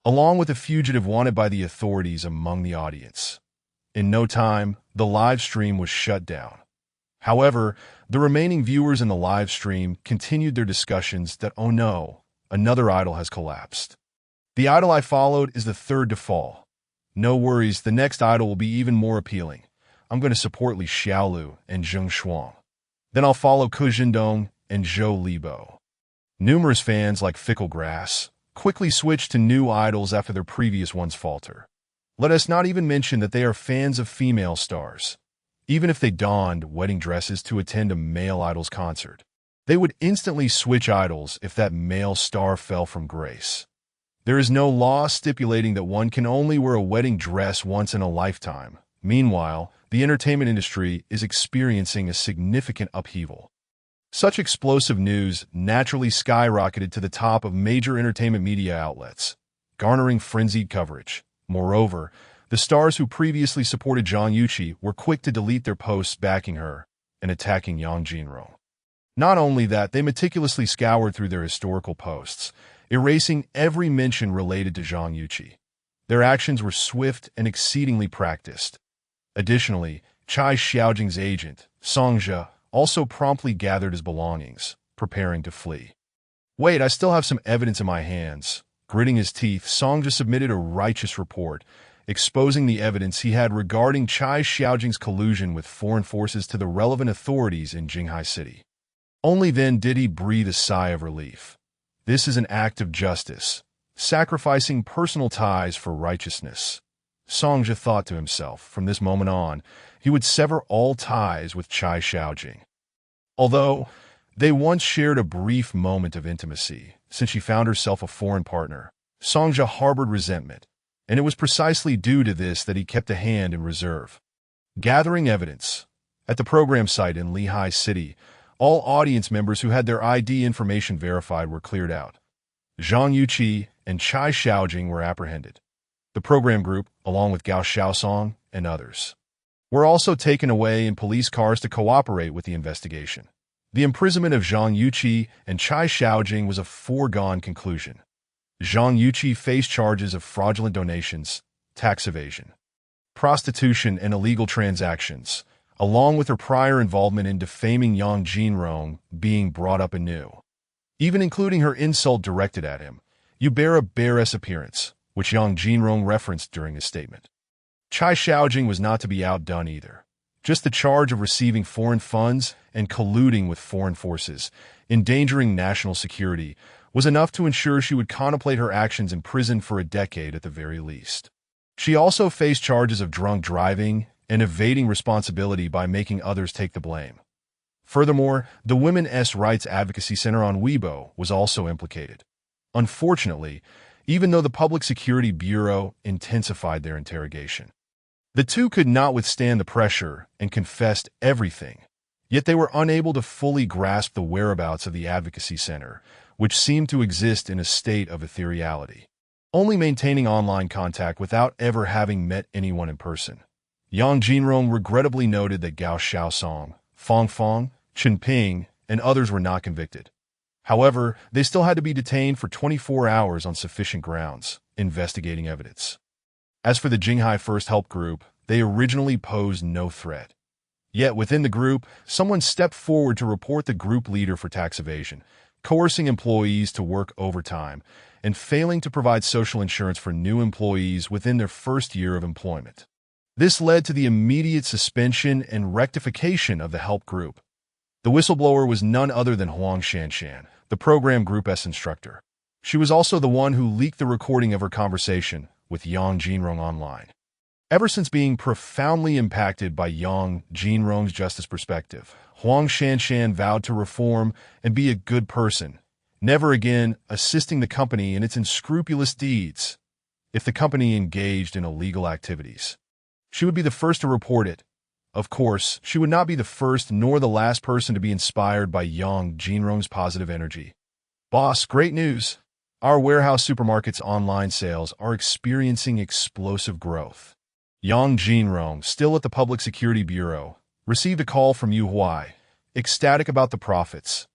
along with a fugitive wanted by the authorities among the audience. In no time, the live stream was shut down. However, the remaining viewers in the live stream continued their discussions that, oh no, another idol has collapsed. The idol I followed is the third to fall. No worries, the next idol will be even more appealing. I'm going to support Li Xiaolu and Zheng Shuang. Then I'll follow Ku Jindong and Zhou Libo. Numerous fans like Fickle Grass, quickly switch to new idols after their previous ones falter. Let us not even mention that they are fans of female stars. Even if they donned wedding dresses to attend a male idol's concert, they would instantly switch idols if that male star fell from grace. There is no law stipulating that one can only wear a wedding dress once in a lifetime. Meanwhile, the entertainment industry is experiencing a significant upheaval. Such explosive news naturally skyrocketed to the top of major entertainment media outlets, garnering frenzied coverage. Moreover, the stars who previously supported Zhang Yuqi were quick to delete their posts backing her and attacking Yang Jinrong. Not only that, they meticulously scoured through their historical posts, erasing every mention related to Zhang Yuqi. Their actions were swift and exceedingly practiced. Additionally, Chai Xiaojing's agent, Songzhe, also promptly gathered his belongings, preparing to flee. Wait, I still have some evidence in my hands. Gritting his teeth, Songzhe submitted a righteous report, exposing the evidence he had regarding Chai Xiaojing's collusion with foreign forces to the relevant authorities in Jinghai City. Only then did he breathe a sigh of relief. This is an act of justice, sacrificing personal ties for righteousness. Songzhe thought to himself, from this moment on, he would sever all ties with Chai Xiaojing. Although they once shared a brief moment of intimacy, since she found herself a foreign partner, Songzhe harbored resentment, and it was precisely due to this that he kept a hand in reserve. Gathering evidence. At the program site in Lehigh City, all audience members who had their ID information verified were cleared out. Zhang Yuqi and Chai Xiaojing were apprehended. The program group, along with Gao Xiaosong and others, were also taken away in police cars to cooperate with the investigation. The imprisonment of Zhang Yuqi and Chai Xiaojing was a foregone conclusion. Zhang Yuqi faced charges of fraudulent donations, tax evasion, prostitution, and illegal transactions, along with her prior involvement in defaming Yang Jinrong being brought up anew, even including her insult directed at him. "You bear a bearess appearance," which Yang Jinrong referenced during his statement. Chai Xiaojing was not to be outdone either. Just the charge of receiving foreign funds and colluding with foreign forces, endangering national security, was enough to ensure she would contemplate her actions in prison for a decade at the very least. She also faced charges of drunk driving and evading responsibility by making others take the blame. Furthermore, the Women's Rights Advocacy Center on Weibo was also implicated. Unfortunately, even though the Public Security Bureau intensified their interrogation, the two could not withstand the pressure and confessed everything. Yet they were unable to fully grasp the whereabouts of the Advocacy Center, which seemed to exist in a state of ethereality, only maintaining online contact without ever having met anyone in person. Yang Jinrong regrettably noted that Gao Xiaosong, Fang Fang, Chen Ping, and others were not convicted. However, they still had to be detained for 24 hours on sufficient grounds, investigating evidence. As for the Jinghai First Help Group, they originally posed no threat. Yet within the group, someone stepped forward to report the group leader for tax evasion, coercing employees to work overtime, and failing to provide social insurance for new employees within their first year of employment. This led to the immediate suspension and rectification of the help group. The whistleblower was none other than Huang Shanshan, the program group's instructor. She was also the one who leaked the recording of her conversation with Yang Jinrong online. Ever since being profoundly impacted by Yang Jinrong's justice perspective, Huang Shanshan vowed to reform and be a good person, never again assisting the company in its unscrupulous deeds. If the company engaged in illegal activities, she would be the first to report it. Of course, she would not be the first nor the last person to be inspired by Yang Jinrong's positive energy. "Boss, great news! Our warehouse supermarket's online sales are experiencing explosive growth." Yang Jinrong, still at the Public Security Bureau, received a call from Yu Huai, ecstatic about the profits.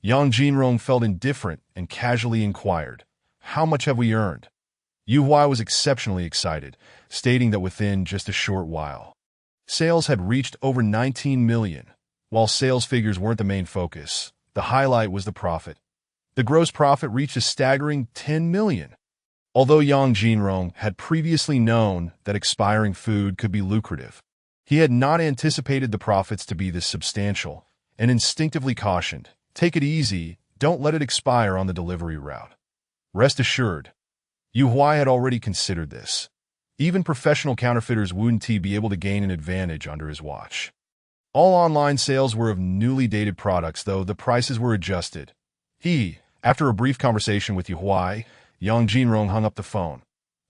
Yang Jinrong felt indifferent and casually inquired, "How much have we earned?" Yu Huai was exceptionally excited, stating that within just a short while, sales had reached over 19 million. While sales figures weren't the main focus, the highlight was the profit. The gross profit reached a staggering 10 million. Although Yang Jinrong had previously known that expiring food could be lucrative, he had not anticipated the profits to be this substantial and instinctively cautioned, "Take it easy, don't let it expire on the delivery route." Rest assured, Yu Huai had already considered this. Even professional counterfeiters wouldn't be able to gain an advantage under his watch. All online sales were of newly dated products, though the prices were adjusted. After a brief conversation with Yu Huai, Yang Jinrong hung up the phone.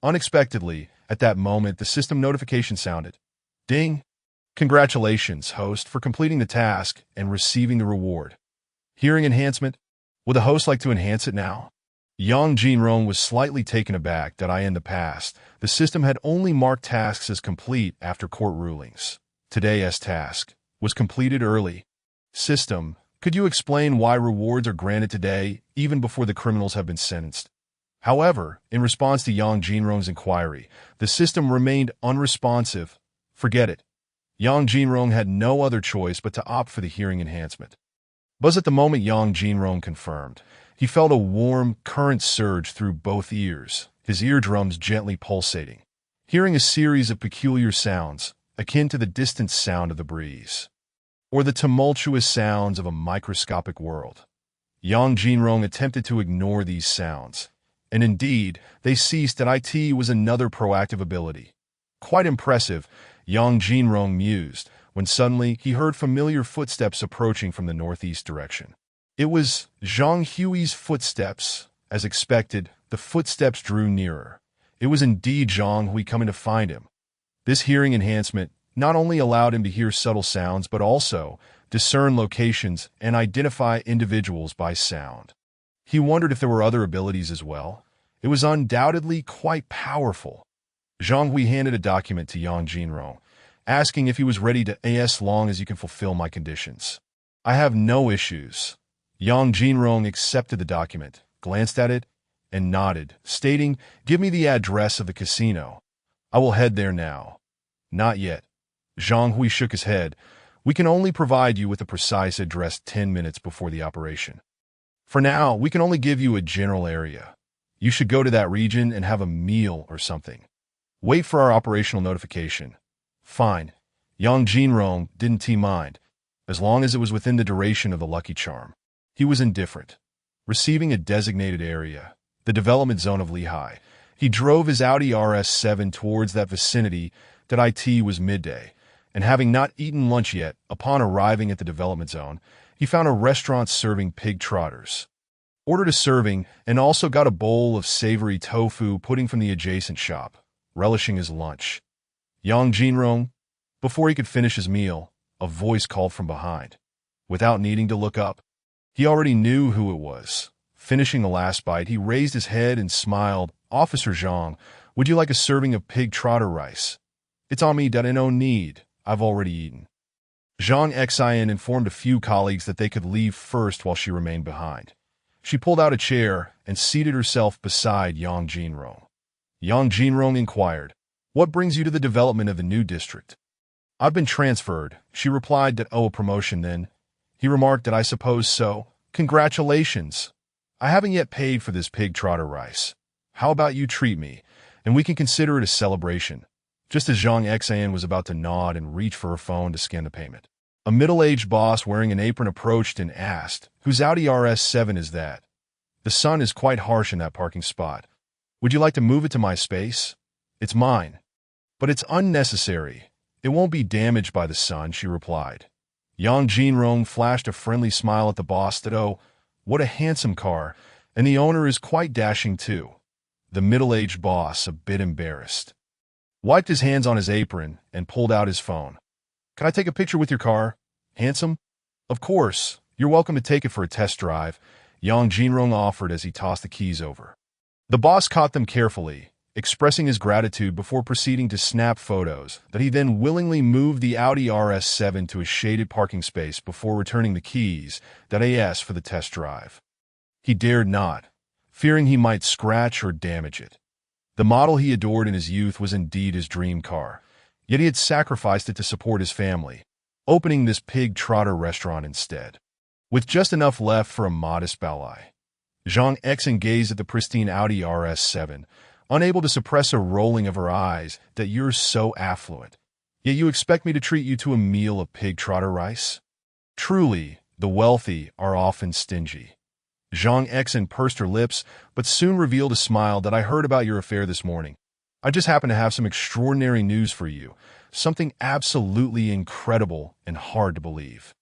Unexpectedly, at that moment, the system notification sounded. Ding! Congratulations, host, for completing the task and receiving the reward. Hearing enhancement? Would the host like to enhance it now? Yang Jinrong was slightly taken aback that in the past, the system had only marked tasks as complete after court rulings. Today's task was completed early. System, could you explain why rewards are granted today, even before the criminals have been sentenced? However, in response to Yang Jinrong's inquiry, the system remained unresponsive. Forget it. Yang Jinrong had no other choice but to opt for the hearing enhancement. But at the moment Yang Jinrong confirmed, he felt a warm current surge through both ears, his eardrums gently pulsating, hearing a series of peculiar sounds, akin to the distant sound of the breeze, or the tumultuous sounds of a microscopic world. Yang Jinrong attempted to ignore these sounds, and indeed, they ceased. That it was another proactive ability. Quite impressive, Yang Jinrong mused, when suddenly he heard familiar footsteps approaching from the northeast direction. It was Zhang Hui's footsteps. As expected, the footsteps drew nearer. It was indeed Zhang Hui coming to find him. This hearing enhancement not only allowed him to hear subtle sounds but also discern locations and identify individuals by sound. He wondered if there were other abilities as well. It was undoubtedly quite powerful. Zhang Hui handed a document to Yang Jinrong, asking if he was ready to as long as you can fulfill my conditions. I have no issues. Yang Jinrong accepted the document, glanced at it, and nodded, stating, "Give me the address of the casino. I will head there now." "Not yet." Zhang Hui shook his head. "We can only provide you with a precise address 10 minutes before the operation. For now, we can only give you a general area. You should go to that region and have a meal or something. Wait for our operational notification." "Fine." Yang Jinrong didn't mind, as long as it was within the duration of the lucky charm. He was indifferent. Receiving a designated area, the development zone of Lehigh, he drove his Audi RS7 towards that vicinity. That it was midday, and having not eaten lunch yet, upon arriving at the development zone, he found a restaurant serving pig trotters. Ordered a serving and also got a bowl of savory tofu pudding from the adjacent shop, relishing his lunch. Yang Jinrong, before he could finish his meal, a voice called from behind. Without needing to look up, he already knew who it was. Finishing the last bite, he raised his head and smiled. "Officer Zhang, would you like a serving of pig trotter rice?" "It's on me. No need. I've already eaten." Zhang Xin informed a few colleagues that they could leave first while she remained behind. She pulled out a chair and seated herself beside Yang Jinrong. Yang Jinrong inquired, "What brings you to the development of the new district?" "I've been transferred," she replied. "A promotion then?" He remarked. "I suppose so. Congratulations. I haven't yet paid for this pig trotter rice. How about you treat me, and we can consider it a celebration." Just as Zhang Xin was about to nod and reach for her phone to scan the payment, a middle-aged boss wearing an apron approached and asked, "Whose Audi RS7 is that? The sun is quite harsh in that parking spot. Would you like to move it to my space?" "It's mine." "But it's unnecessary. It won't be damaged by the sun," she replied. Yang Jinrong flashed a friendly smile at the boss. "Oh, what a handsome car, and the owner is quite dashing too." The middle-aged boss, a bit embarrassed, wiped his hands on his apron and pulled out his phone. "Can I take a picture with your car? Handsome?" "Of course. You're welcome to take it for a test drive," Yang Jinrong offered as he tossed the keys over. The boss caught them carefully, expressing his gratitude before proceeding to snap photos. That he then willingly moved the Audi RS7 to a shaded parking space before returning the keys. As for the test drive, he dared not, fearing he might scratch or damage it. The model he adored in his youth was indeed his dream car, yet he had sacrificed it to support his family, opening this pig trotter restaurant instead. With just enough left for a modest ballet, Zhang Xin gazed at the pristine Audi RS7, unable to suppress a rolling of her eyes. "That you're so affluent, yet you expect me to treat you to a meal of pig trotter rice? Truly, the wealthy are often stingy." Zhang Exin pursed her lips, but soon revealed a smile that I heard about your affair this morning. I just happen to have some extraordinary news for you. Something absolutely incredible and hard to believe.